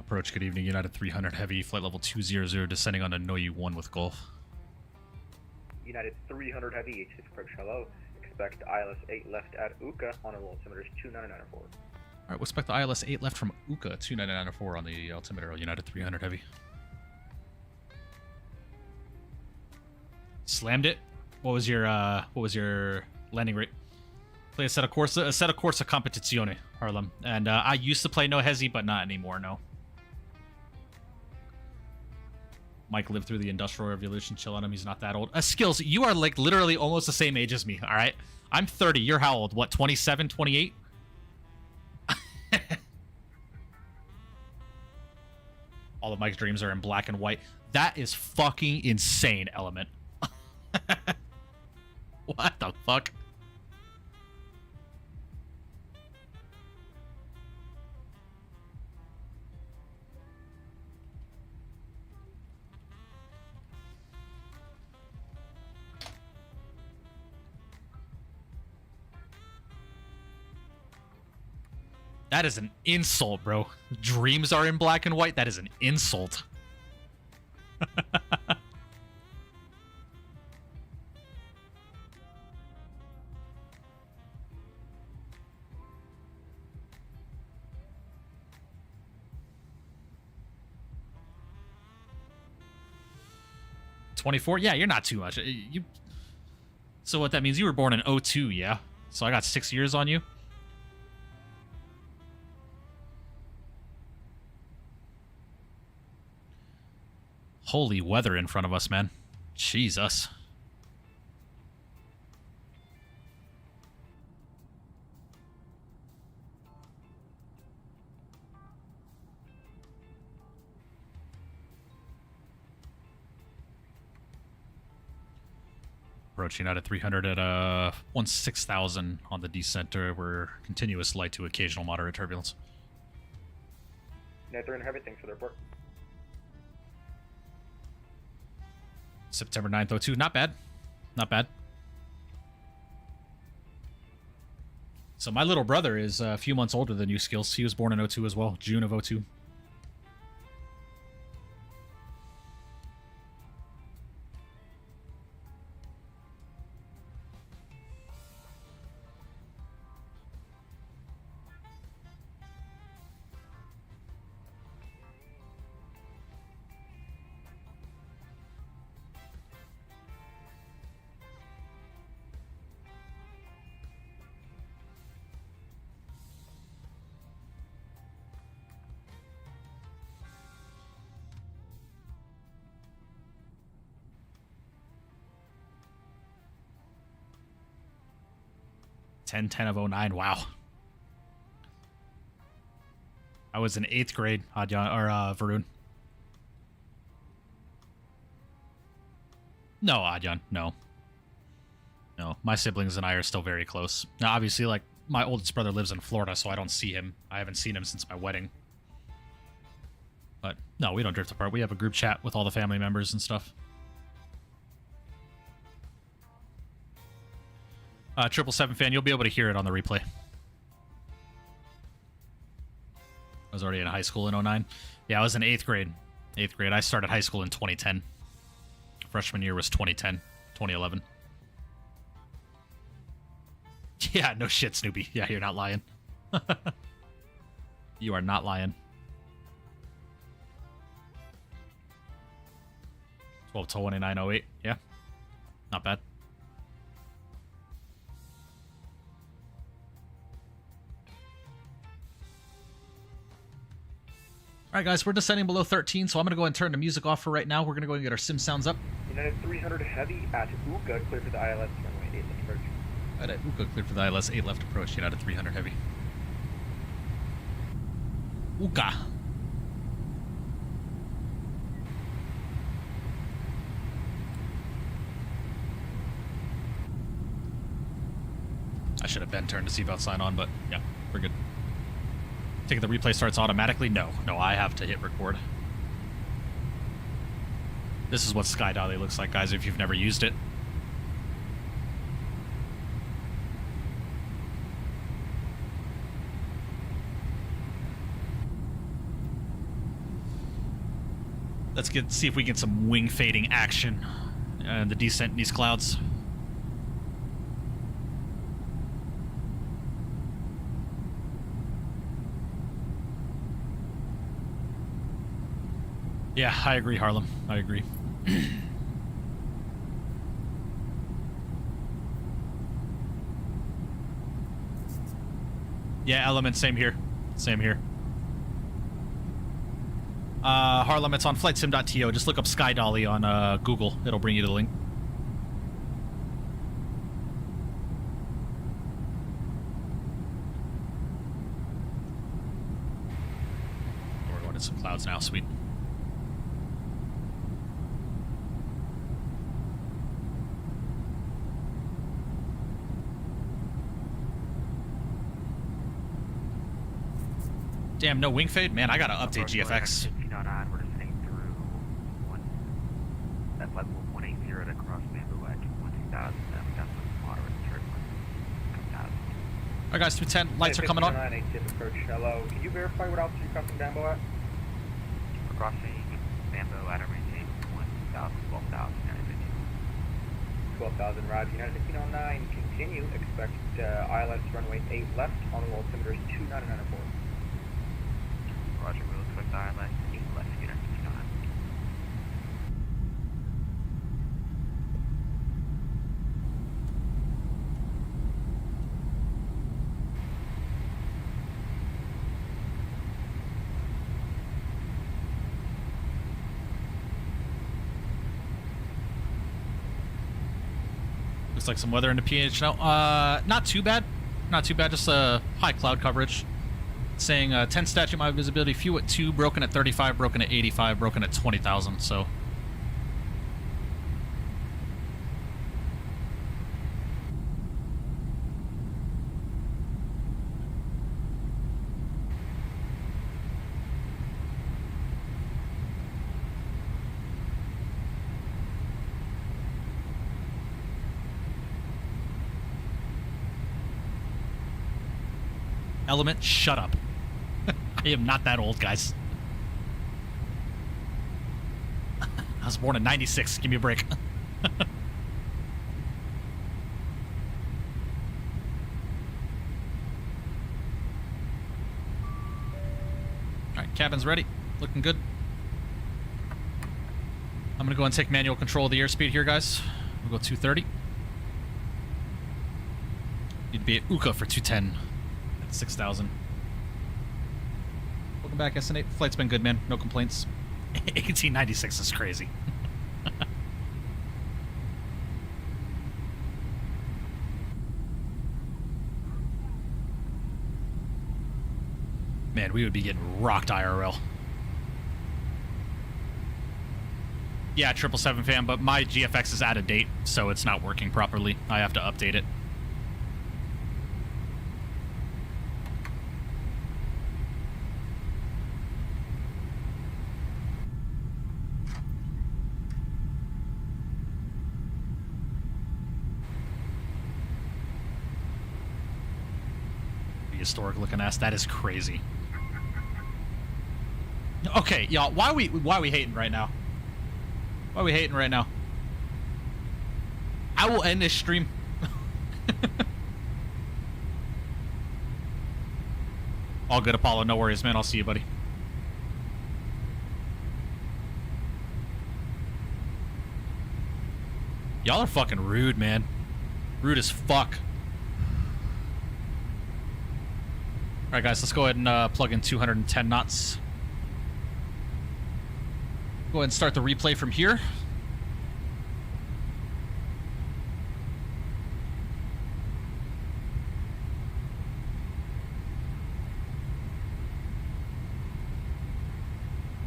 Approach, good evening, United 300 Heavy, flight level 200, descending on Noi 1 with Gulf. United 300 Heavy, H6 approach, hello. Expect ILS 8 left at Uka, Honolulu, altimeter 29994. Alright, we'll expect the ILS 8 left from Uka, 29994 on the altimeter, United 300 Heavy. Slammed it. What was your landing rate? Play a set of Corsa Competizione, Harlem. And I used to play No Hesi, but not anymore, no. Mike lived through the Industrial Revolution. Chill on him. He's not that old. Skills, you are like literally almost the same age as me, all right? I'm 30. You're how old? What, 27, 28? All of Mike's dreams are in black and white. That is fucking insane, Element. What the fuck? That is an insult, bro. Dreams are in black and white. That is an insult. 24? Yeah, you're not too much. So what that means, you were born in 02, yeah? So I got 6 years on you? Holy weather in front of us, man. Jesus. Approach United 300 at 16,000 on the descent. We're continuous light to occasional moderate turbulence. United 300 Heavy, thanks for the report. September 9th, 02. Not bad. Not bad. So my little brother is a few months older than you, Skills. He was born in 02 as well. June of 02. Ten of 09. Wow. I was in 8th grade, Adyan, or Varun. No, Adyan, no. No, my siblings and I are still very close. Now, obviously, like, my oldest brother lives in Florida, so I don't see him. I haven't seen him since my wedding. But, no, we don't drift apart. We have a group chat with all the family members and stuff. 777 fan, you'll be able to hear it on the replay. I was already in high school in 09. Yeah, I was in 8th grade. 8th grade. I started high school in 2010. Freshman year was 2010, 2011. Yeah, no shit, Snoopy. Yeah, you're not lying. You are not lying. 12 to 2908. Yeah, not bad. All right, guys, we're descending below 13, so I'm going to go ahead and turn the music off for right now. We're going to go and get our sim sounds up. United 300 Heavy at Uka, clear for the ILS runway 8 left approach. Right at Uka, cleared for the ILS 8 left approach. United 300 Heavy. Uka. I should have been turned the seatbelt sign on, but yeah, we're good. Take the replay starts automatically? No, I have to hit record. This is what Sky Dolly looks like, guys, if you've never used it. Let's see if we get some wing fading action and the descent in these clouds. Yeah, I agree, Harlem. I agree. Yeah, Element, same here. Same here. Harlem, it's on flightsim.to. Just look up Sky Dolly on Google. It'll bring you to the link. We're going to some clouds now, sweet. Damn, no wing fade? Man, I gotta update GFX. 1509, we're descending through at level 180 to cross Bamboo at 2000. We got some moderate turbulence coming out. Alright guys, 210, lights are coming on. 1509, approach, hello. Can you verify what altitude you're crossing Bamboo at? We're crossing Bamboo at a range of 1,000, 12,000, United 12,000, Roger. United 1509, continue. Expect ILS runway 8 left on the altimeter 29904. Roger, we'll expect ILS 8 left, United 1509. Looks like some weather in the PHNL. Not too bad. Not too bad, just high cloud coverage. Saying 10 statute mile visibility, few at 2, broken at 35, broken at 85, broken at 20,000, so. Element, shut up. I am not that old, guys. I was born in 96. Give me a break. Alright, cabin's ready. Looking good. I'm gonna go and take manual control of the airspeed here, guys. We'll go 230. Need to be at Uka for 210 at 6,000. Welcome back, SN8. Flight's been good, man. No complaints. 1896 is crazy. Man, we would be getting rocked IRL. Yeah, 777 fam, but my GFX is out of date, so it's not working properly. I have to update it. Historic looking ass. That is crazy. Okay, y'all, why we hating right now? Why are we hating right now? I will end this stream. All good, Apollo. No worries, man. I'll see you, buddy. Y'all are fucking rude, man. Rude as fuck. Alright guys, let's go ahead and plug in 210 knots. Go ahead and start the replay from here.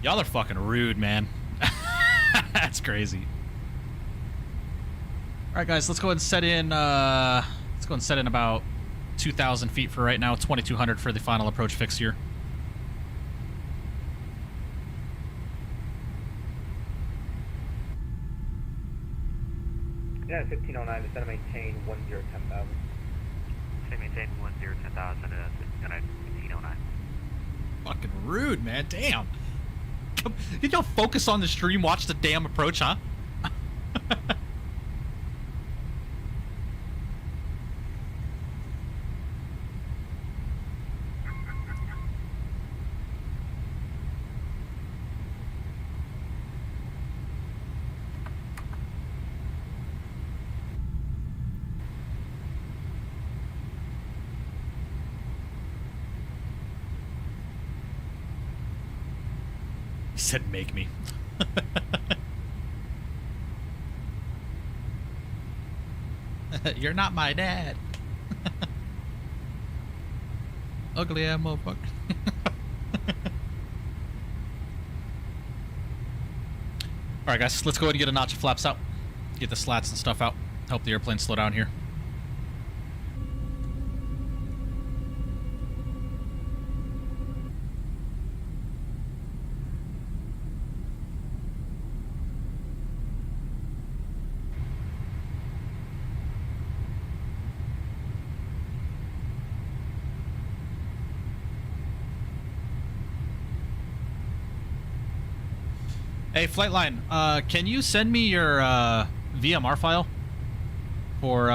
Y'all are fucking rude, man. That's crazy. All right, guys, let's go ahead and set in. Let's go ahead and set in about 2,000 feet for right now. 2,200 for the final approach fix here. Yeah, 1509, descend and maintain 1010,000. Say maintain 1010,000, United 1509. Fucking rude, man. Damn. Did y'all focus on the stream, watch the damn approach, huh? He said, make me. You're not my dad. Ugly ass motherfucker. Alright, guys, let's go ahead and get a notch of flaps out. Get the slats and stuff out. Help the airplane slow down here. Hey, Flightline, can you send me your VMR file for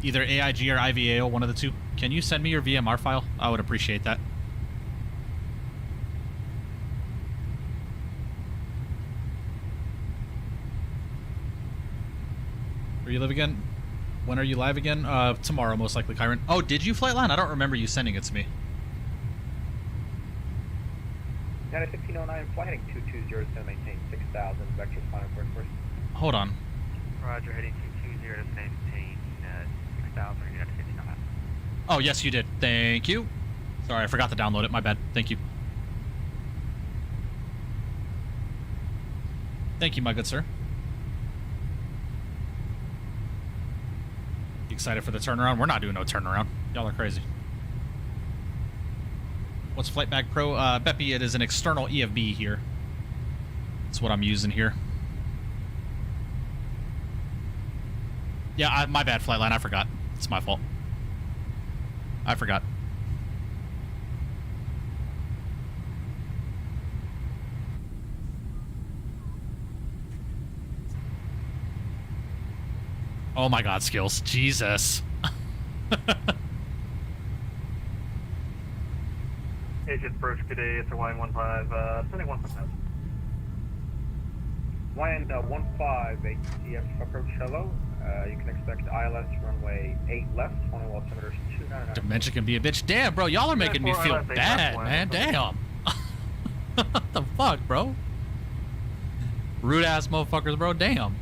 either AIG or IVAO, one of the two? Can you send me your VMR file? I would appreciate that. Where you live again? When are you live again? Tomorrow, most likely, Kyron. Oh, did you, Flightline? I don't remember you sending it to me. United 1509, fly heading 220, descend and maintain 6,000, vectors final course. Hold on. Roger, heading 220 to maintain 6,000, United 1509. Oh, yes, you did. Thank you. Sorry, I forgot to download it. My bad. Thank you. Thank you, my good sir. You excited for the turnaround? We're not doing no turnaround. Y'all are crazy. What's FlightBag Pro? Beppy, it is an external EFB here. That's what I'm using here. Yeah, my bad, Flightline. I forgot. It's my fault. I forgot. Oh my god, skills. Jesus. Agent approach, good day, it's a Hawaiian 15, sending 1.5. Hawaiian 15, ATCF approach, hello. You can expect ILS runway 8 left, Honolulu altimeter 299. Dementia can be a bitch. Damn, bro, y'all are making me feel bad, man. Damn. What the fuck, bro? Rude ass motherfuckers, bro. Damn.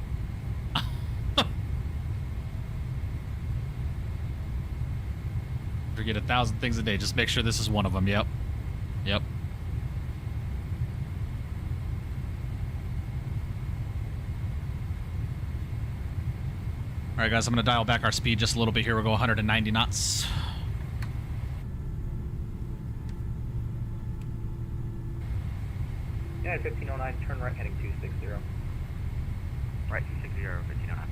Forget 1,000 things a day. Just make sure this is one of them. Yep. Yep. All right, guys, I'm going to dial back our speed just a little bit here. We'll go 190 knots. Yeah, 1509, turn right, heading 260. Right, 260, 1509.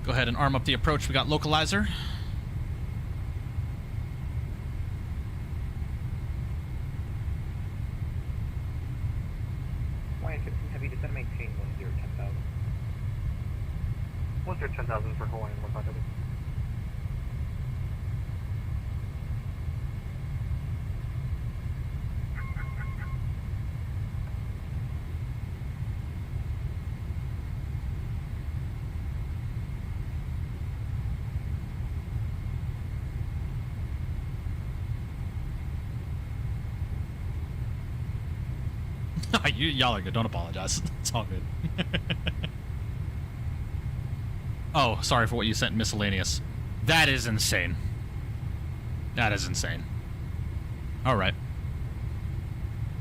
Go ahead and arm up the approach. We got localizer. Hawaiian 15 heavy, descend and maintain 10,000. 10,000 for Hawaiian 15. Y'all are good. Don't apologize. It's all good. Oh, sorry for what you sent in miscellaneous. That is insane. That is insane. All right.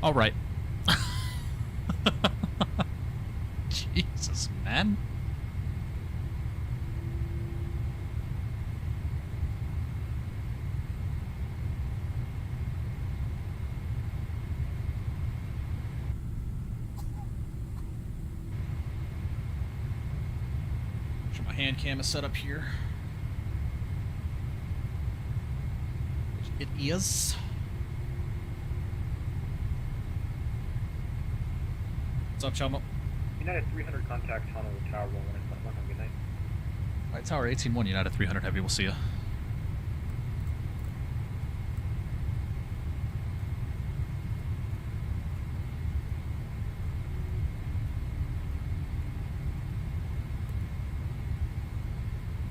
All right. Jesus, man. My hand cam is set up here. It is. What's up, Chamo? United 300 contact Honolulu Tower 11 have a good night. Alright, Tower 18-1, United 300 Heavy, we'll see ya.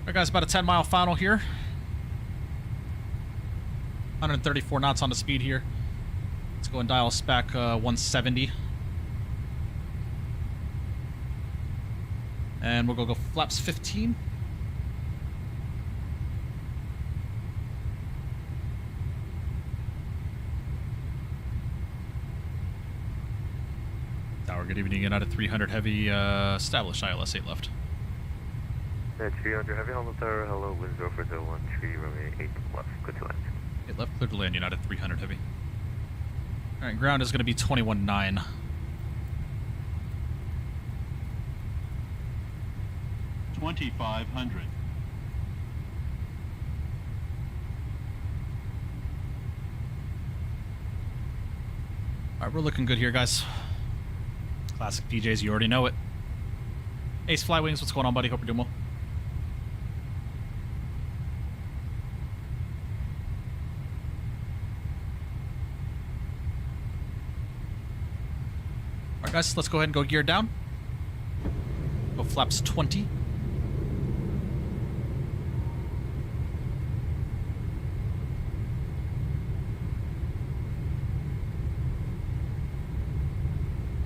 Alright guys, about a 10-mile final here. 134 knots on the speed here. Let's go and dial spec 170. And we'll go flaps 15. Tower, good evening. United 300 Heavy, established ILS 8 left. 300 Heavy on the tower, hello, winds over 013, runway 8 left, good to land. 8 left, clear to land, United 300 Heavy. Alright, ground is going to be 21-9. $2,500. Alright, we're looking good here, guys. Classic PJs, you already know it. Ace Fly Wings, what's going on, buddy? Hope you're doing well. Alright, guys, let's go ahead and go gear down. Go flaps 20.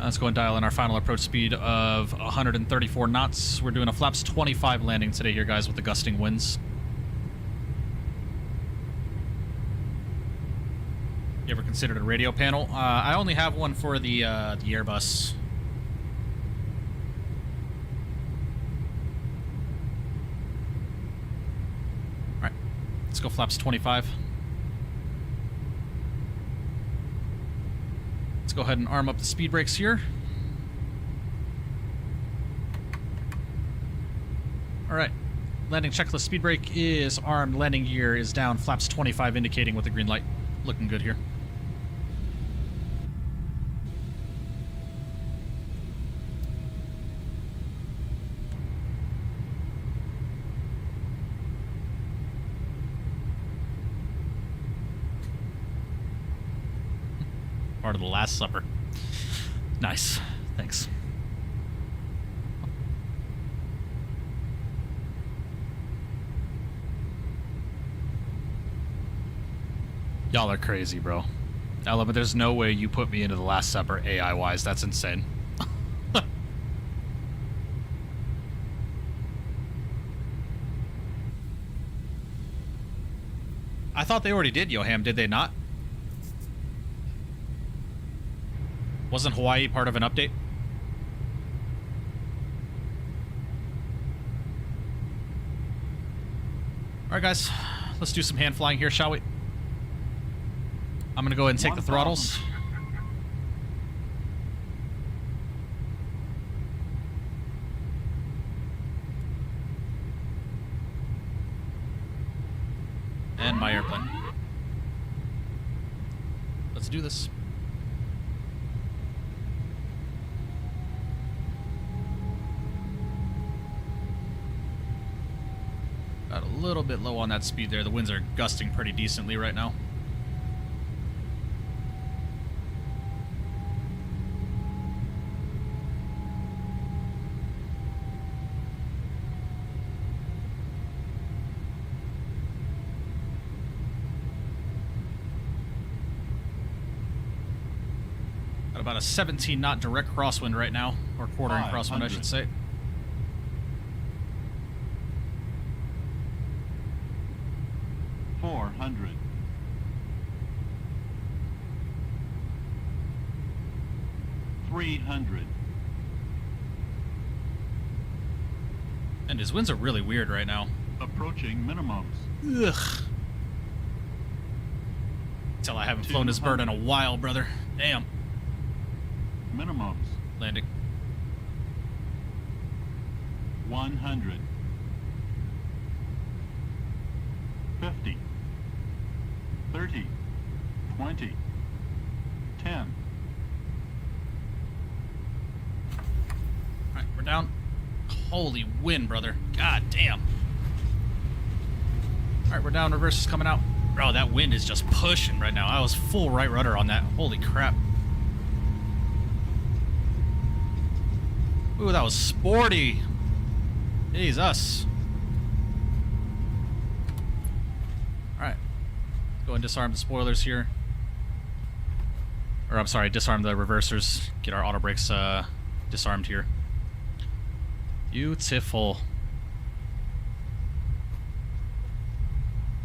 Let's go and dial in our final approach speed of 134 knots. We're doing a flaps 25 landing today here, guys, with the gusting winds. You ever considered a radio panel? I only have one for the Airbus. All right, let's go flaps 25. Let's go ahead and arm up the speed brakes here. All right, landing checklist speed brake is armed, landing gear is down, flaps 25 indicating with the green light. Looking good here. Part of the Last Supper. Nice. Thanks. Y'all are crazy, bro. Ella, but there's no way you put me into the Last Supper AI-wise. That's insane. I thought they already did, Yoham. Did they not? Wasn't Hawaii part of an update? Alright guys, let's do some hand flying here, shall we? I'm gonna go ahead and take the throttles. And my airplane. Let's do this. Got a little bit low on that speed there. The winds are gusting pretty decently right now. Got about a 17 knot direct crosswind right now, or quartering crosswind, I should say. 400. 300. And his winds are really weird right now. Approaching minimums. Ugh. Until I haven't flown this bird in a while, brother. Damn. Minimums. Landing. 100. 50. 30. 20. 10. Alright, we're down. Holy wind, brother. God damn. Alright, we're down. Reverse is coming out. Bro, that wind is just pushing right now. I was full right rudder on that. Holy crap. Ooh, that was sporty. Jesus. Alright. Go and disarm the spoilers here. Or, I'm sorry, disarm the reversers. Get our auto brakes disarmed here. Beautiful.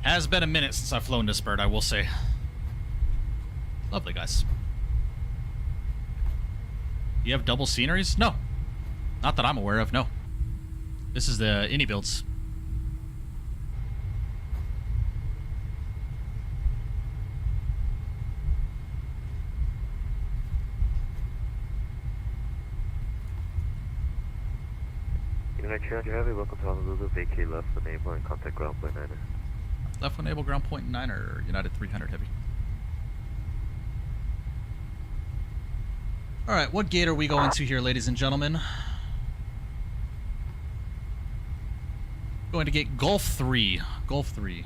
Has been a minute since I've flown this bird, I will say. Lovely, guys. You have double sceneries? No. Not that I'm aware of, no. This is the Innie builds. United 300 Heavy, welcome to Honolulu. Vacate left for enable and contact ground point 9er. Left one enable ground point 9er, United 300 Heavy. Alright, what gate are we going to here, ladies and gentlemen? Going to gate Gulf 3. Gulf 3.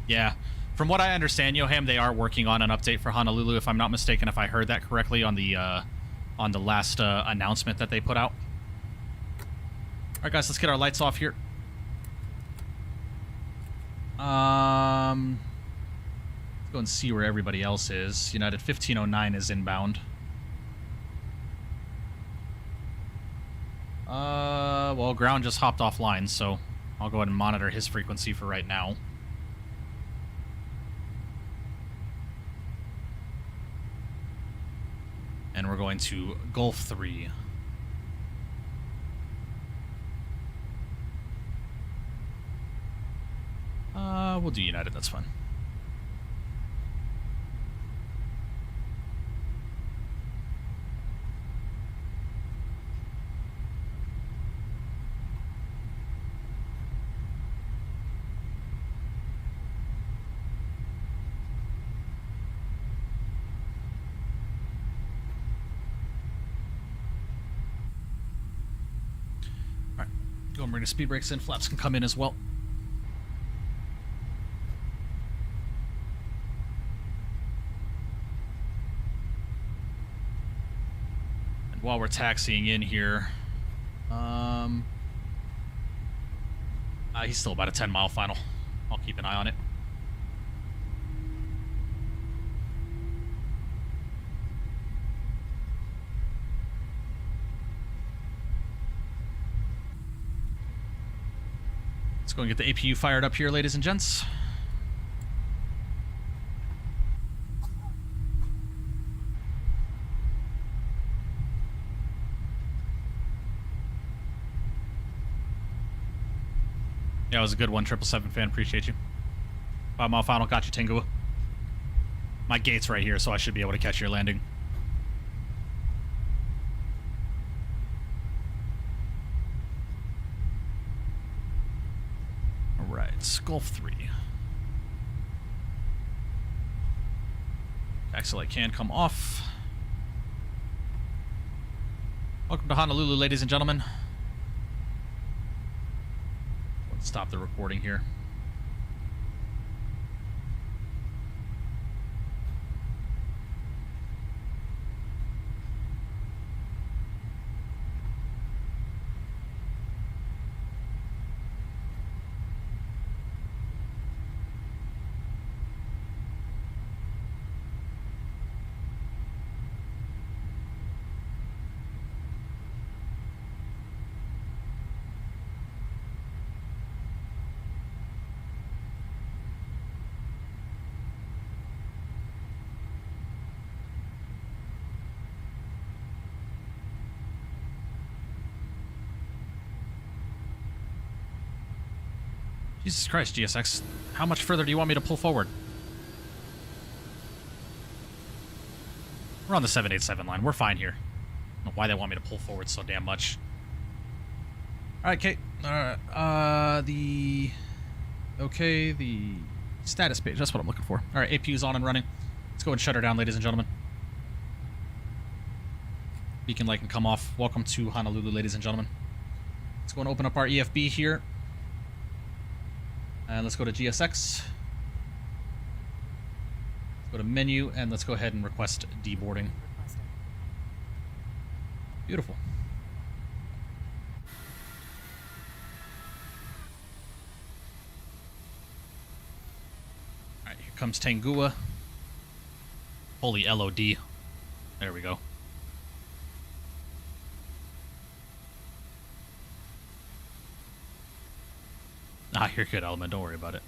Yeah. From what I understand, Yoham, they are working on an update for Honolulu, if I'm not mistaken, if I heard that correctly on the last announcement that they put out. Alright, guys, let's get our lights off here. Let's go and see where everybody else is. United 1509 is inbound. Well, ground just hopped offline, so I'll go ahead and monitor his frequency for right now. And we're going to Gulf 3. We'll do United, that's fine. Alright, go and bring the speed brakes in. Flaps can come in as well. While we're taxiing in here, he's still about a 10-mile final. I'll keep an eye on it. Let's go and get the APU fired up here, ladies and gents. Yeah, it was a good one, 777 fan. Appreciate you. 5-mile final. Got you, Tingua. My gate's right here, so I should be able to catch your landing. Alright, Gulf 3. Taxi light can come off. Welcome to Honolulu, ladies and gentlemen. Stop the recording here. Jesus Christ, GSX. How much further do you want me to pull forward? We're on the 787 line. We're fine here. I don't know why they want me to pull forward so damn much. Alright, Kate. Alright, the status page. That's what I'm looking for. Alright, APU is on and running. Let's go and shut her down, ladies and gentlemen. Beacon light can come off. Welcome to Honolulu, ladies and gentlemen. Let's go and open up our EFB here. And let's go to GSX. Let's go to menu, and let's go ahead and request deboarding. Beautiful. Alright, here comes Tangua. Holy LOD. There we go. Ah, you're good, Element. Don't worry about it.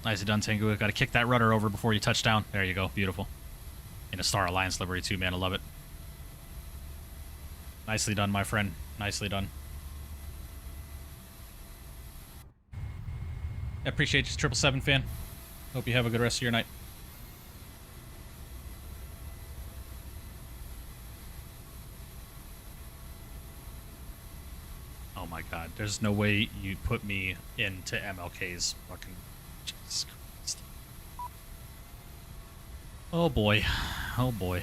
Nicely done, Tengu. Got to kick that rudder over before you touch down. There you go. Beautiful. In a Star Alliance livery too, man. I love it. Nicely done, my friend. Nicely done. I appreciate you, 777 fan. Hope you have a good rest of your night. Oh my god, there's no way you put me into MLK's fucking... Jesus Christ. Oh boy. Oh boy.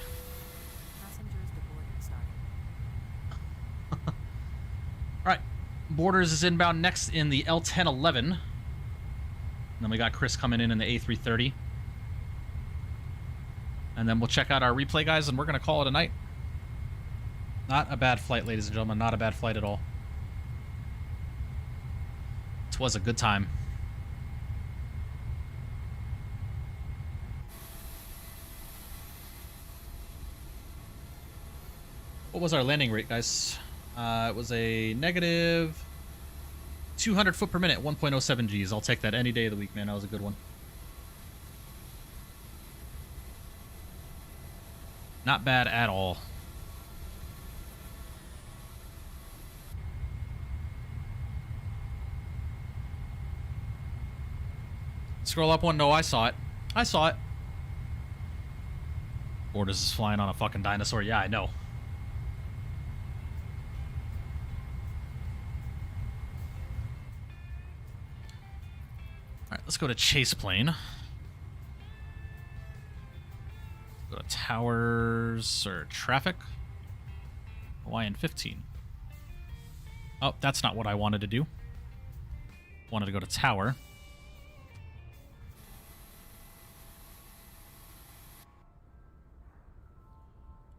Alright. Borders is inbound next in the L1011. And then we got Chris coming in the A330. And then we'll check out our replay, guys, and we're going to call it a night. Not a bad flight, ladies and gentlemen. Not a bad flight at all. It was a good time. What was our landing rate, guys? It was a negative 200 foot per minute, 1.07 Gs. I'll take that any day of the week, man. That was a good one. Not bad at all. Scroll up one. No, I saw it. I saw it. Borders is flying on a fucking dinosaur. Yeah, I know. Alright, let's go to chase plane. Go to towers or traffic. Hawaiian 15. Oh, that's not what I wanted to do. Wanted to go to tower.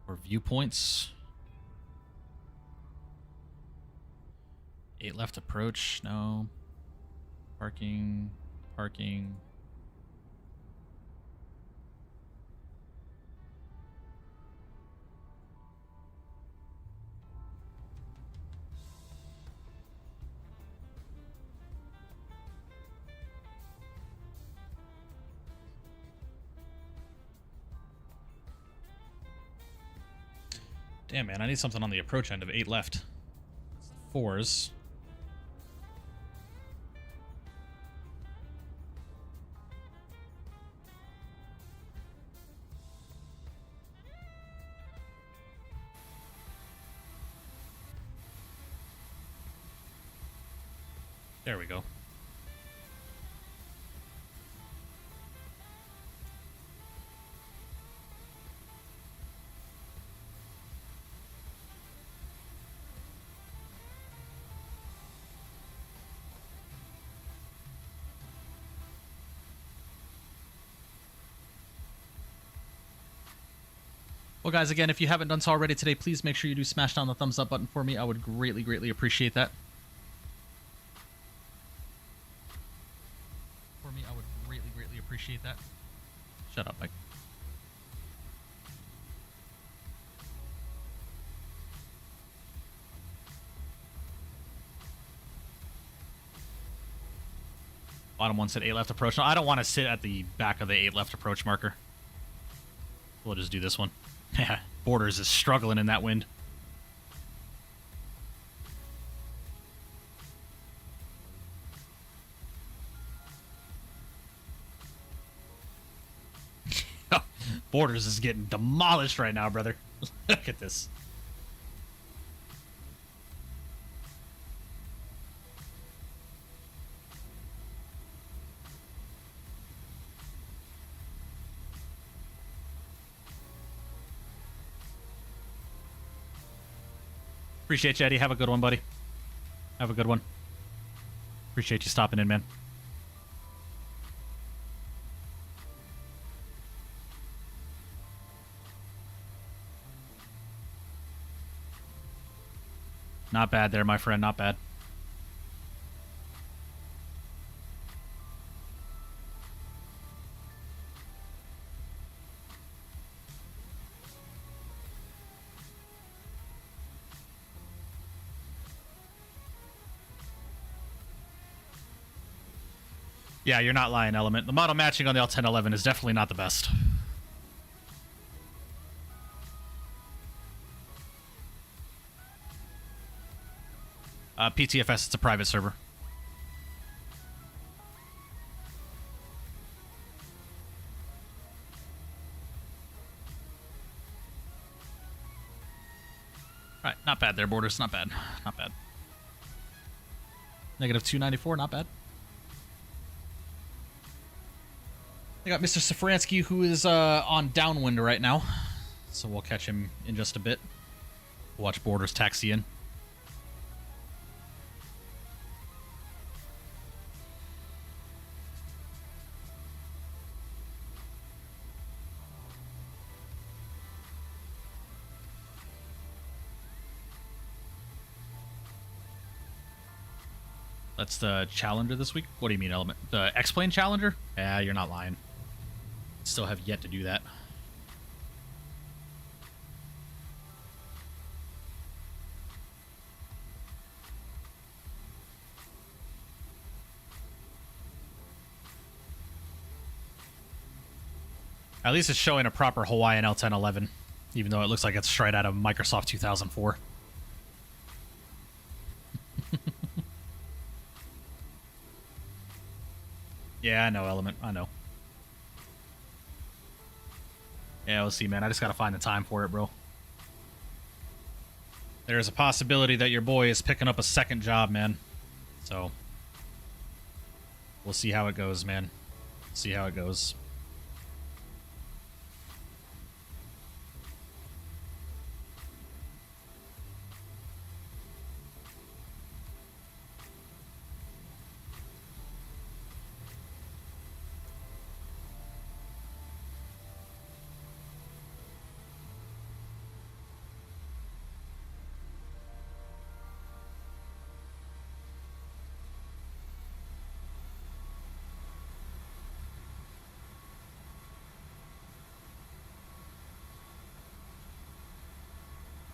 Or viewpoints. 8 left approach. No. Parking. Parking. Damn, man, I need something on the approach end of 8 left. 4s. There we go. Well, guys, again, if you haven't done so already today, please make sure you do smash down the thumbs up button for me. I would greatly, greatly appreciate that. For me, I would greatly, greatly appreciate that. Shut up, Mike. Bottom one said 8 left approach. No, I don't want to sit at the back of the 8 left approach marker. We'll just do this one. Yeah, Borders is struggling in that wind. Borders is getting demolished right now, brother. Look at this. Appreciate you, Eddie. Have a good one, buddy. Have a good one. Appreciate you stopping in, man. Not bad there, my friend. Not bad. Yeah, you're not lying, Element. The model matching on the L1011 is definitely not the best. PTFS, it's a private server. Alright, not bad there, Borders. Not bad. Not bad. Negative 294, not bad. I got Mr. Safransky, who is on downwind right now. So we'll catch him in just a bit. Watch Borders taxi in. That's the Challenger this week? What do you mean, Element? The X-Plane Challenger? Yeah, you're not lying. Still have yet to do that. At least it's showing a proper Hawaiian L1011, even though it looks like it's straight out of Microsoft 2004. Yeah, I know, Element. I know. Yeah, we'll see, man. I just gotta find the time for it, bro. There's a possibility that your boy is picking up a second job, man. So, we'll see how it goes, man. See how it goes.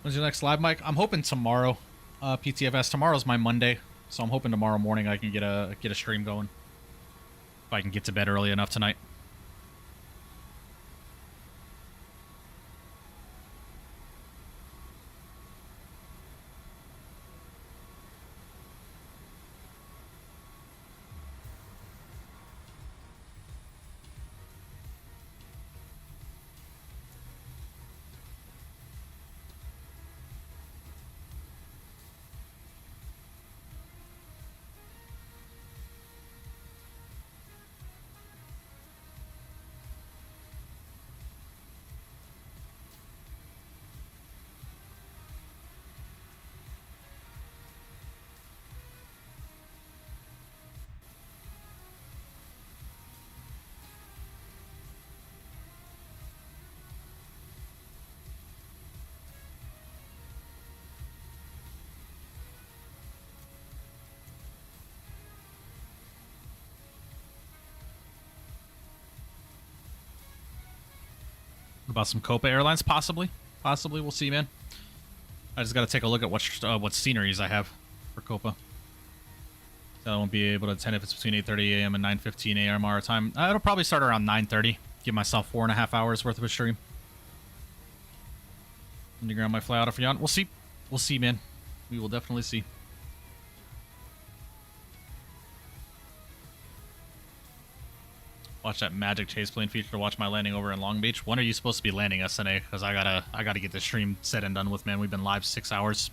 When's your next live mic? I'm hoping tomorrow. PTFS. Tomorrow's my Monday, so I'm hoping tomorrow morning I can get a stream going. If I can get to bed early enough tonight. What about some Copa Airlines? Possibly. Possibly. We'll see, man. I just got to take a look at what sceneries I have for Copa. I won't be able to attend if it's between 8:30 a.m. and 9:15 a.m. our time. It'll probably start around 9:30. Give myself 4.5 hours worth of a stream. Underground might fly out of Yon. We'll see. We'll see, man. We will definitely see. Watch that magic chase plane feature to watch my landing over in Long Beach. When are you supposed to be landing, SNA? Because I gotta get the stream set and done with, man. We've been live 6 hours.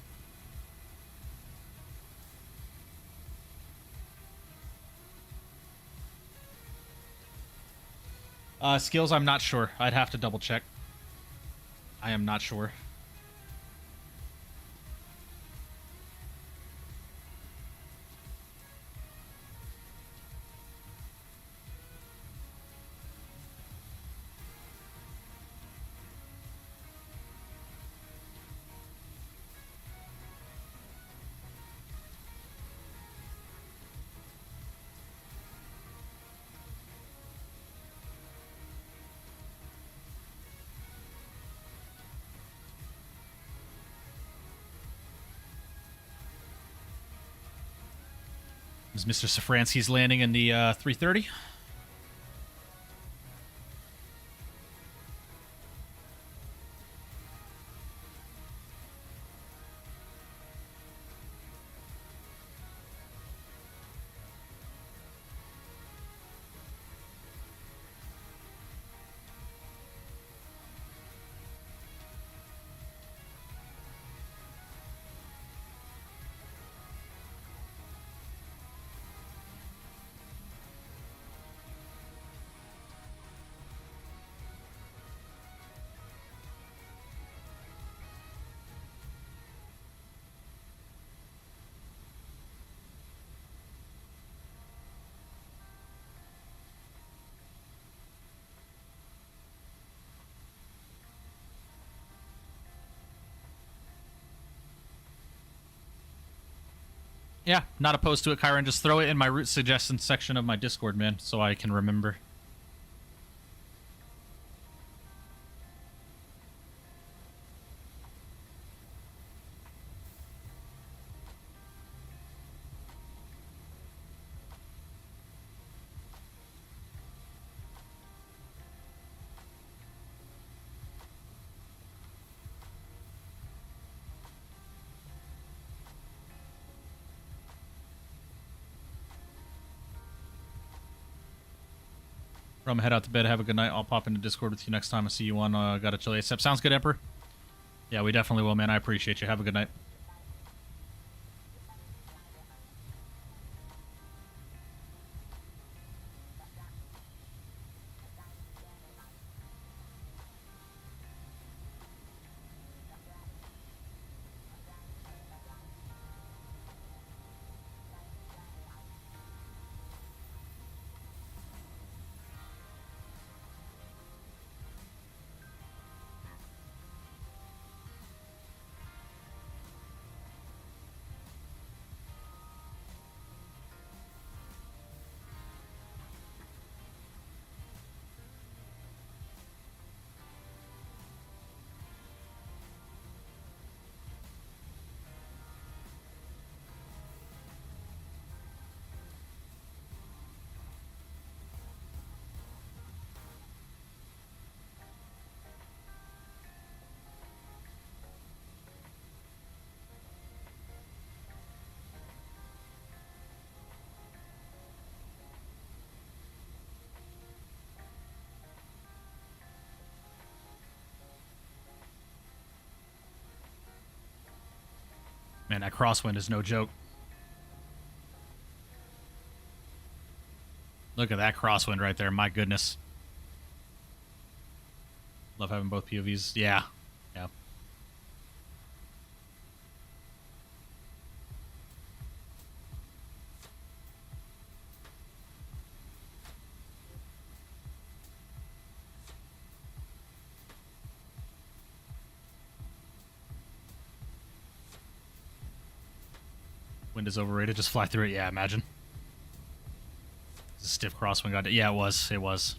Skills, I'm not sure. I'd have to double check. I am not sure. Is Mr. Safransky's landing in the 330? Yeah, not opposed to it, Kyron. Just throw it in my route suggestions section of my Discord, man, so I can remember. I'm gonna head out to bed. Have a good night. I'll pop into Discord with you next time I see you on Gotta Chill ASAP. Sounds good, Emperor? Yeah, we definitely will, man. I appreciate you. Have a good night. Man, that crosswind is no joke. Look at that crosswind right there. My goodness. Love having both POVs. Yeah. Yeah. Wind is overrated. Just fly through it. Yeah, imagine. It's a stiff crosswind. Got it. Yeah, it was. It was.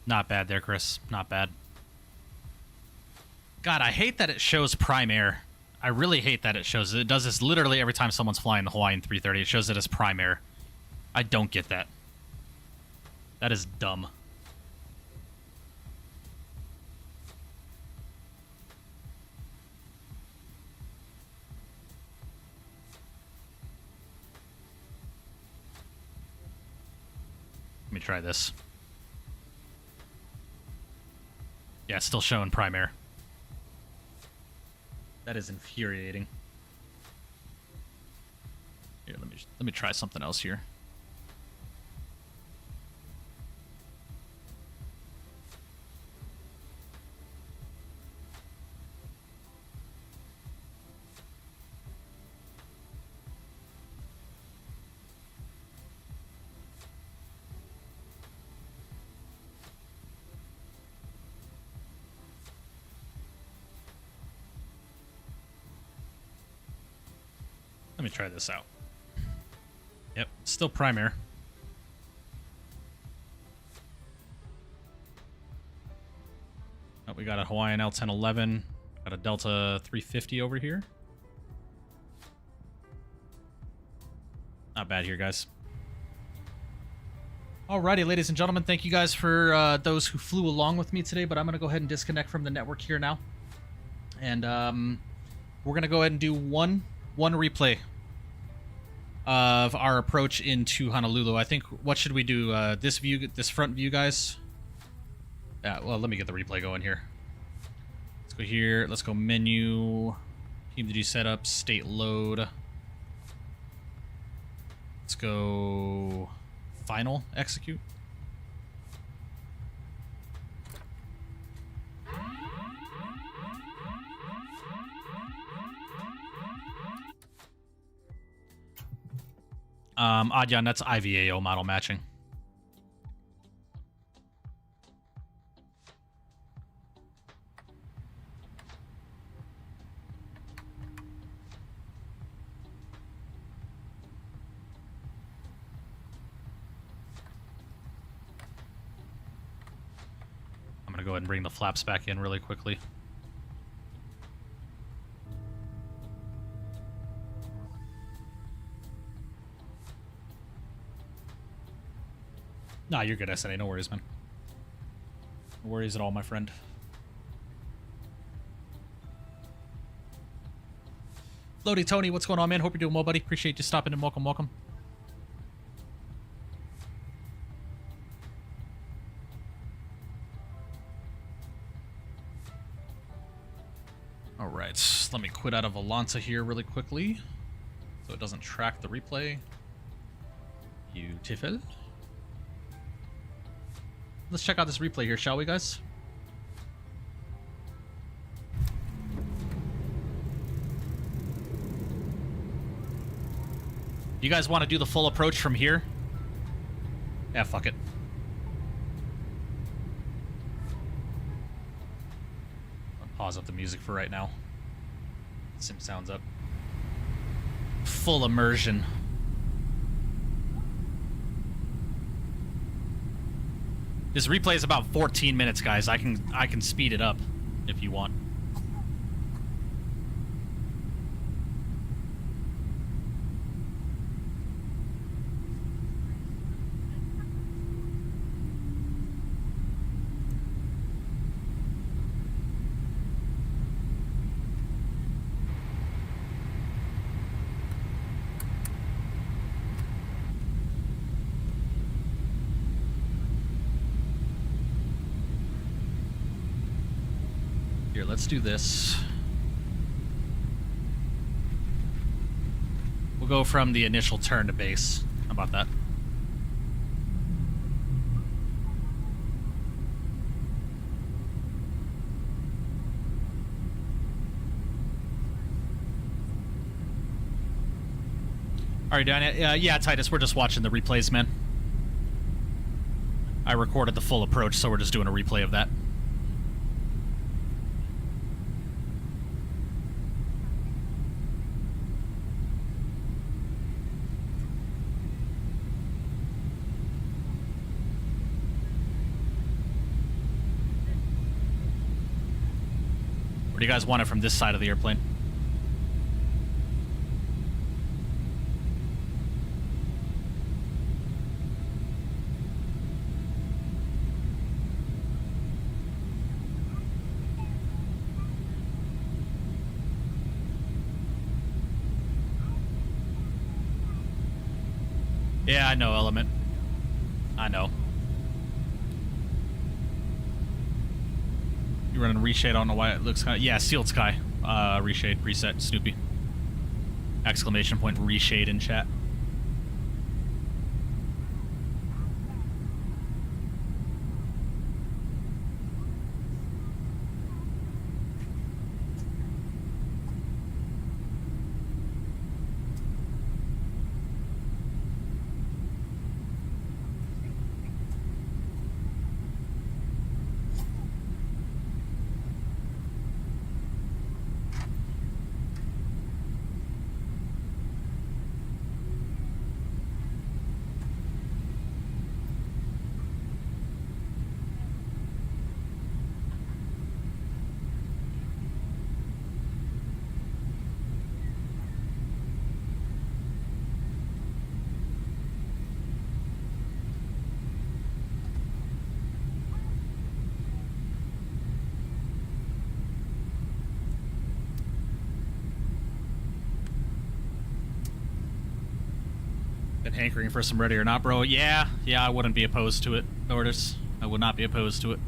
Not bad there, Chris. Not bad. God, I hate that it shows prime air. I really hate that it shows it. It does this literally every time someone's flying the Hawaiian 330. It shows it as prime air. I don't get that. That is dumb. Let me try this. Yeah, it's still showing prime air. That is infuriating. Here, let me try something else here. Let me try this out. Yep, still prime air. Oh, we got a Hawaiian L1011. Got a Delta 350 over here. Not bad here, guys. Alrighty, ladies and gentlemen, thank you guys for those who flew along with me today, but I'm going to go ahead and disconnect from the network here now. And we're going to go ahead and do one replay of our approach into Honolulu. I think, what should we do? This view, this front view, guys? Yeah, well, let me get the replay going here. Let's go here. Let's go menu, PMDG setup, state load. Let's go final execute. Adyan, that's IVAO model matching. I'm gonna go ahead and bring the flaps back in really quickly. Nah, you're good, SNA. No worries, man. No worries at all, my friend. Floaty Tony, what's going on, man? Hope you're doing well, buddy. Appreciate you stopping in. Welcome, welcome. All right, let me quit out of Volanta here really quickly so it doesn't track the replay. Beautiful. Let's check out this replay here, shall we, guys? You guys want to do the full approach from here? Yeah, fuck it. I'll pause up the music for right now. Sim sounds up. Full immersion. This replay is about 14 minutes, guys. I can speed it up if you want. Here, let's do this. We'll go from the initial turn to base. How about that? All right, Dan. Yeah, Titus, we're just watching the replays, man. I recorded the full approach, so we're just doing a replay of that. Or do you guys want it from this side of the airplane? Yeah, I know, Element. I know. You running reshade? I don't know why it looks kind of... Yeah, Sealed Sky. Reshade preset, Snoopy. Exclamation point reshade in chat. Been hankering for some Ready or Not, bro. Yeah, I wouldn't be opposed to it, Nordis. I would not be opposed to it.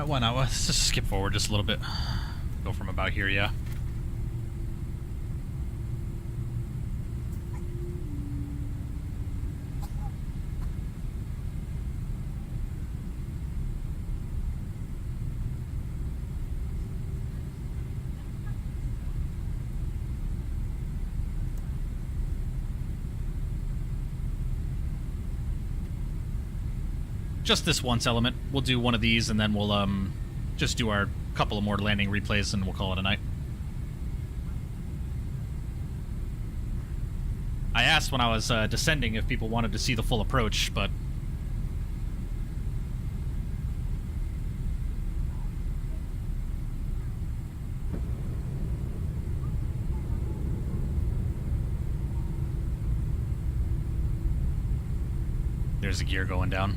Why not? Let's just skip forward just a little bit. Go from about here, yeah. Just this once, Element. We'll do one of these, and then we'll just do our couple of more landing replays, and we'll call it a night. I asked when I was descending if people wanted to see the full approach, but... There's a gear going down.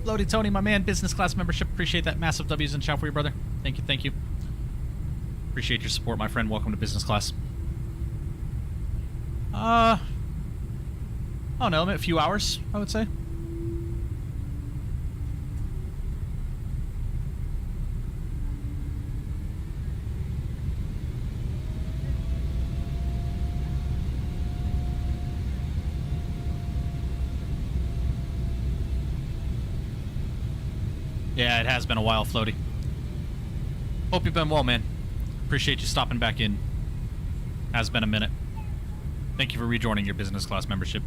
Floaty Tony, my man, business class membership. Appreciate that. Massive W's and shout for you, brother. Thank you, thank you. Appreciate your support, my friend. Welcome to business class. Oh no, a few hours, I would say. Yeah, it has been a while, Floaty. Hope you've been well, man. Appreciate you stopping back in. Has been a minute. Thank you for rejoining your business class membership.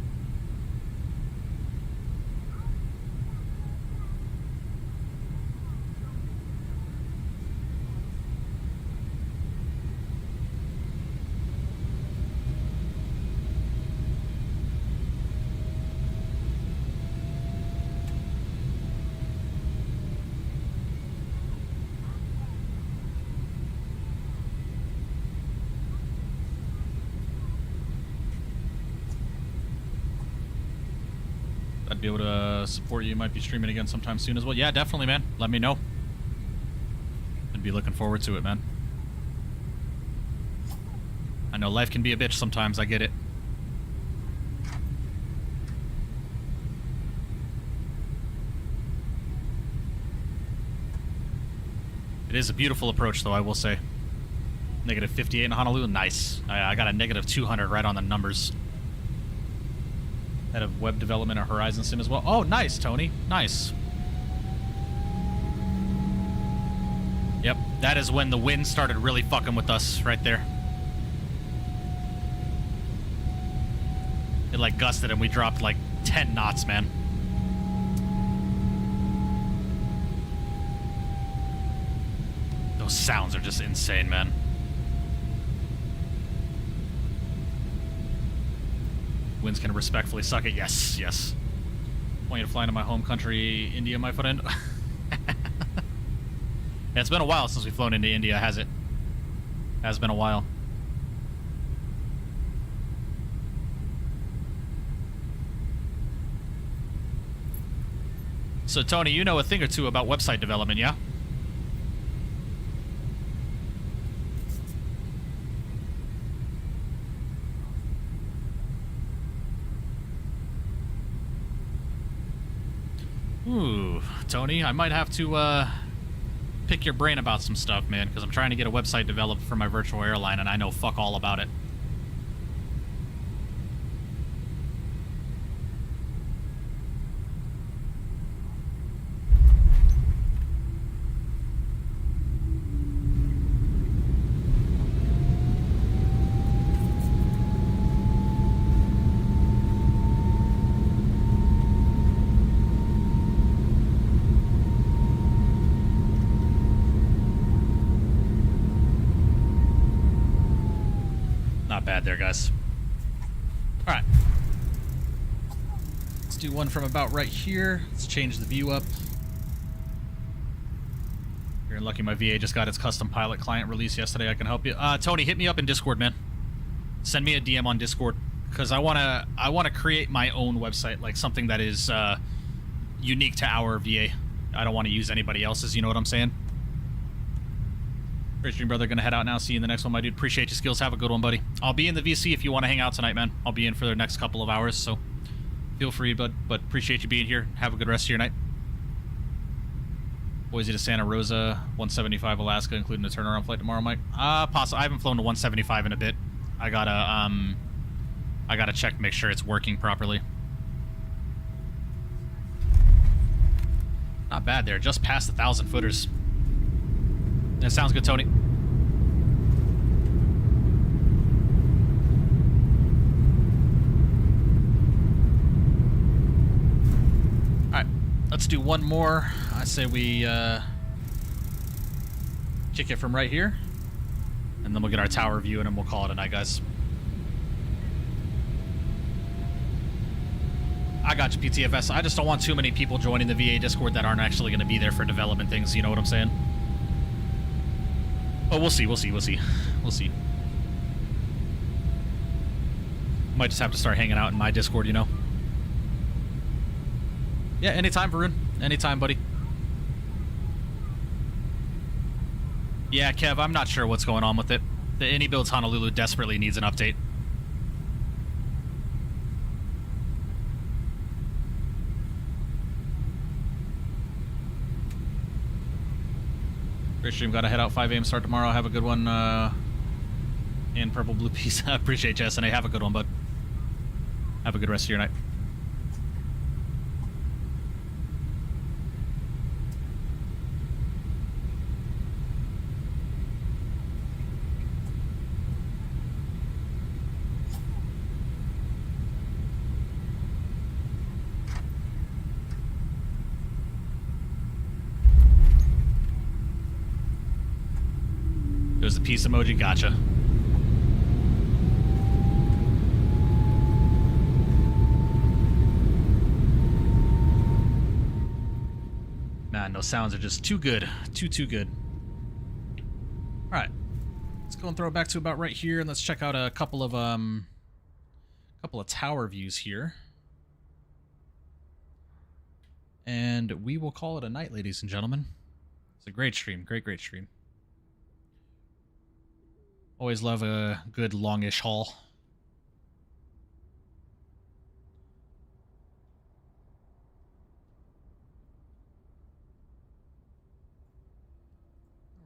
I'd be able to support you. Might be streaming again sometime soon as well. Yeah, definitely, man. Let me know. I'd be looking forward to it, man. I know life can be a bitch sometimes. I get it. It is a beautiful approach, though, I will say. Negative 58 in Honolulu. Nice. I got a negative 200 right on the numbers. Head of web development at Horizon Sim as well. Oh, nice, Tony. Nice. Yep, that is when the wind started really fucking with us right there. It like gusted and we dropped like 10 knots, man. Those sounds are just insane, man. Winds can respectfully suck it. Yes, yes. Want you to fly into my home country, India, my friend. Yeah, it's been a while since we've flown into India, has it? Has been a while. So, Tony, you know a thing or two about website development, yeah? Ooh, Tony, I might have to pick your brain about some stuff, man, because I'm trying to get a website developed for my virtual airline, and I know fuck all about it. Bad there, guys. All right, let's do one from about right here. Let's change the view up. You're lucky my VA just got its custom pilot client release yesterday. I can help you. Tony, hit me up in Discord, man. Send me a DM on Discord, because I wanna create my own website, like something that is unique to our VA. I don't want to use anybody else's. You know what I'm saying? Great stream, brother. Gonna head out now. See you in the next one, my dude. Appreciate your skills. Have a good one, buddy. I'll be in the VC if you want to hang out tonight, man. I'll be in for the next couple of hours, so feel free, bud. But appreciate you being here. Have a good rest of your night. Boise to Santa Rosa, 175 Alaska, including the turnaround flight tomorrow, Mike. Possibly. I haven't flown to 175 in a bit. I gotta check to make sure it's working properly. Not bad there. Just past 1,000 footers. That sounds good, Tony. Alright, let's do one more. I say we kick it from right here. And then we'll get our tower view and then we'll call it a night, guys. I got you, PTFS. I just don't want too many people joining the VA Discord that aren't actually going to be there for development things, you know what I'm saying? Oh, we'll see. Might just have to start hanging out in my Discord, you know? Yeah, anytime, Varun. Anytime, buddy. Yeah, Kev, I'm not sure what's going on with it. The AnyBuilds Honolulu desperately needs an update. Great stream. Gotta head out 5 a.m. start tomorrow. Have a good one. And Purple Blue Piece. I appreciate you, SNA. Have a good one, bud. Have a good rest of your night. There's the peace emoji. Gotcha. Man, those sounds are just too good. Too good. Alright. Let's go and throw it back to about right here, and let's check out a couple of tower views here. And we will call it a night, ladies and gentlemen. It's a great stream. Great stream. Always love a good longish haul.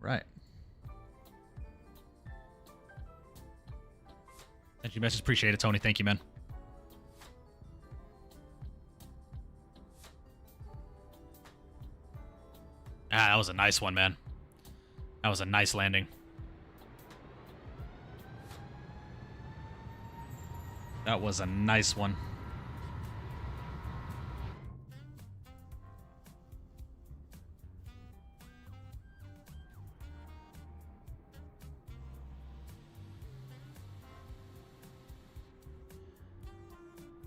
Right. Thank you, message. Appreciate it, Tony. Thank you, man. Ah, that was a nice one, man. That was a nice landing. That was a nice one.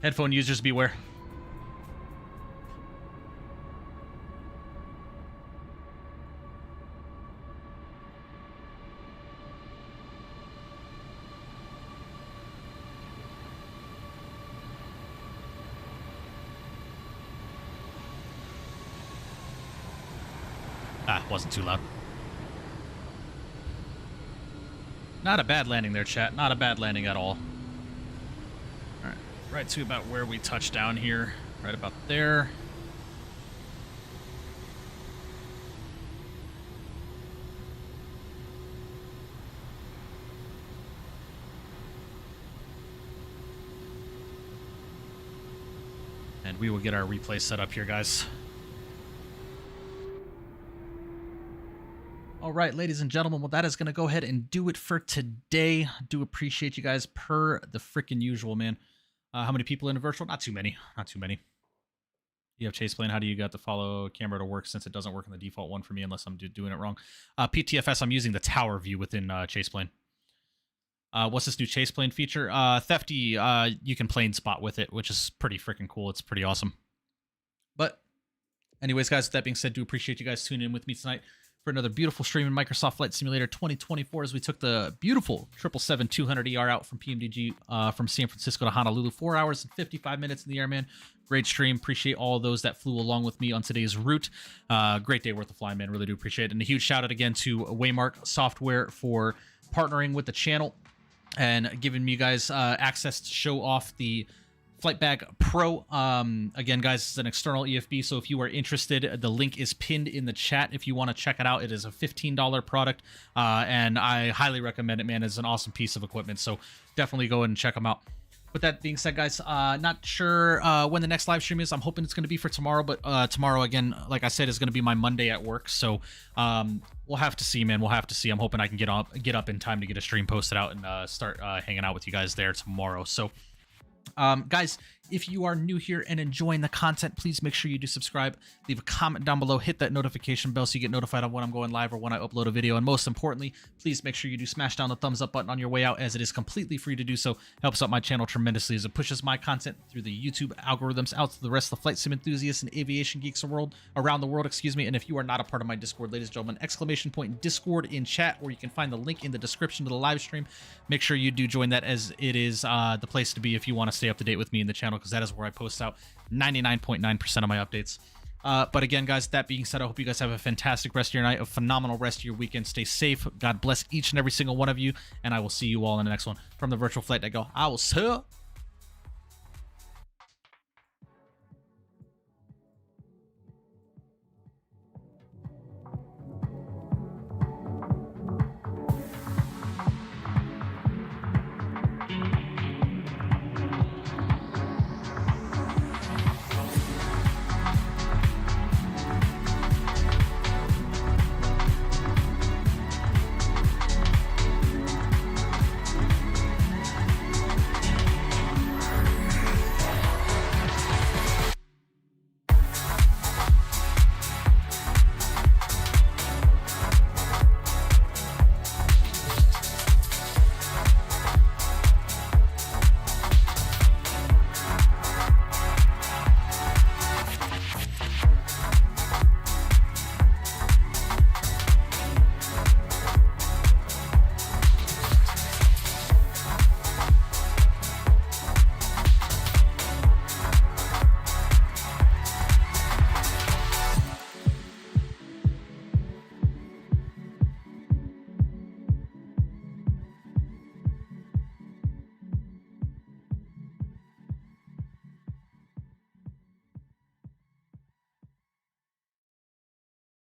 Headphone users beware. Ah, wasn't too loud. Not a bad landing there, chat. Not a bad landing at all. Alright, right to about where we touched down here. Right about there. And we will get our replay set up here, guys. All right, ladies and gentlemen, well, that is going to go ahead and do it for today. Do appreciate you guys per the freaking usual, man. How many people in a virtual? Not too many. Not too many. You have Chase Plane. How do you got the follow camera to work since it doesn't work in the default one for me unless I'm doing it wrong? PTFS, I'm using the tower view within Chase Plane. What's this new Chase Plane feature? Thefty, you can plane spot with it, which is pretty freaking cool. It's pretty awesome. But anyways, guys, with that being said, do appreciate you guys tuning in with me tonight for another beautiful stream in Microsoft Flight Simulator 2024 as we took the beautiful 777-200ER out from PMDG from San Francisco to Honolulu. 4 hours and 55 minutes in the air, man. Great stream. Appreciate all of those that flew along with me on today's route. Great day worth of flying, man. Really do appreciate it. And a huge shout out again to Waymark Software for partnering with the channel and giving me guys access to show off the FlightBag Pro. Again, guys, it's an external EFB, so if you are interested, the link is pinned in the chat if you want to check it out. It is a $15 product, and I highly recommend it, man. It's an awesome piece of equipment, so definitely go ahead and check them out. With that being said, guys, not sure when the next live stream is. I'm hoping it's going to be for tomorrow, but tomorrow, again, like I said, is going to be my Monday at work, so we'll have to see, man. We'll have to see. I'm hoping I can get up in time to get a stream posted out and start hanging out with you guys there tomorrow. So guys, if you are new here and enjoying the content, please make sure you do subscribe, leave a comment down below, hit that notification bell so you get notified of when I'm going live or when I upload a video, and most importantly, please make sure you do smash down the thumbs up button on your way out, as it is completely free to do so. Helps out my channel tremendously as it pushes my content through the YouTube algorithms out to the rest of the flight sim enthusiasts and aviation geeks around the world, excuse me. And if you are not a part of my Discord, ladies and gentlemen, ! Discord in chat, or you can find the link in the description to the live stream. Make sure you do join that, as it is the place to be if you want to stay up to date with me in the channel, because that is where I post out 99.9% of my updates. But again, guys, that being said, I hope you guys have a fantastic rest of your night, a phenomenal rest of your weekend. Stay safe. God bless each and every single one of you, and I will see you all in the next one. From the virtual flight, I will see you.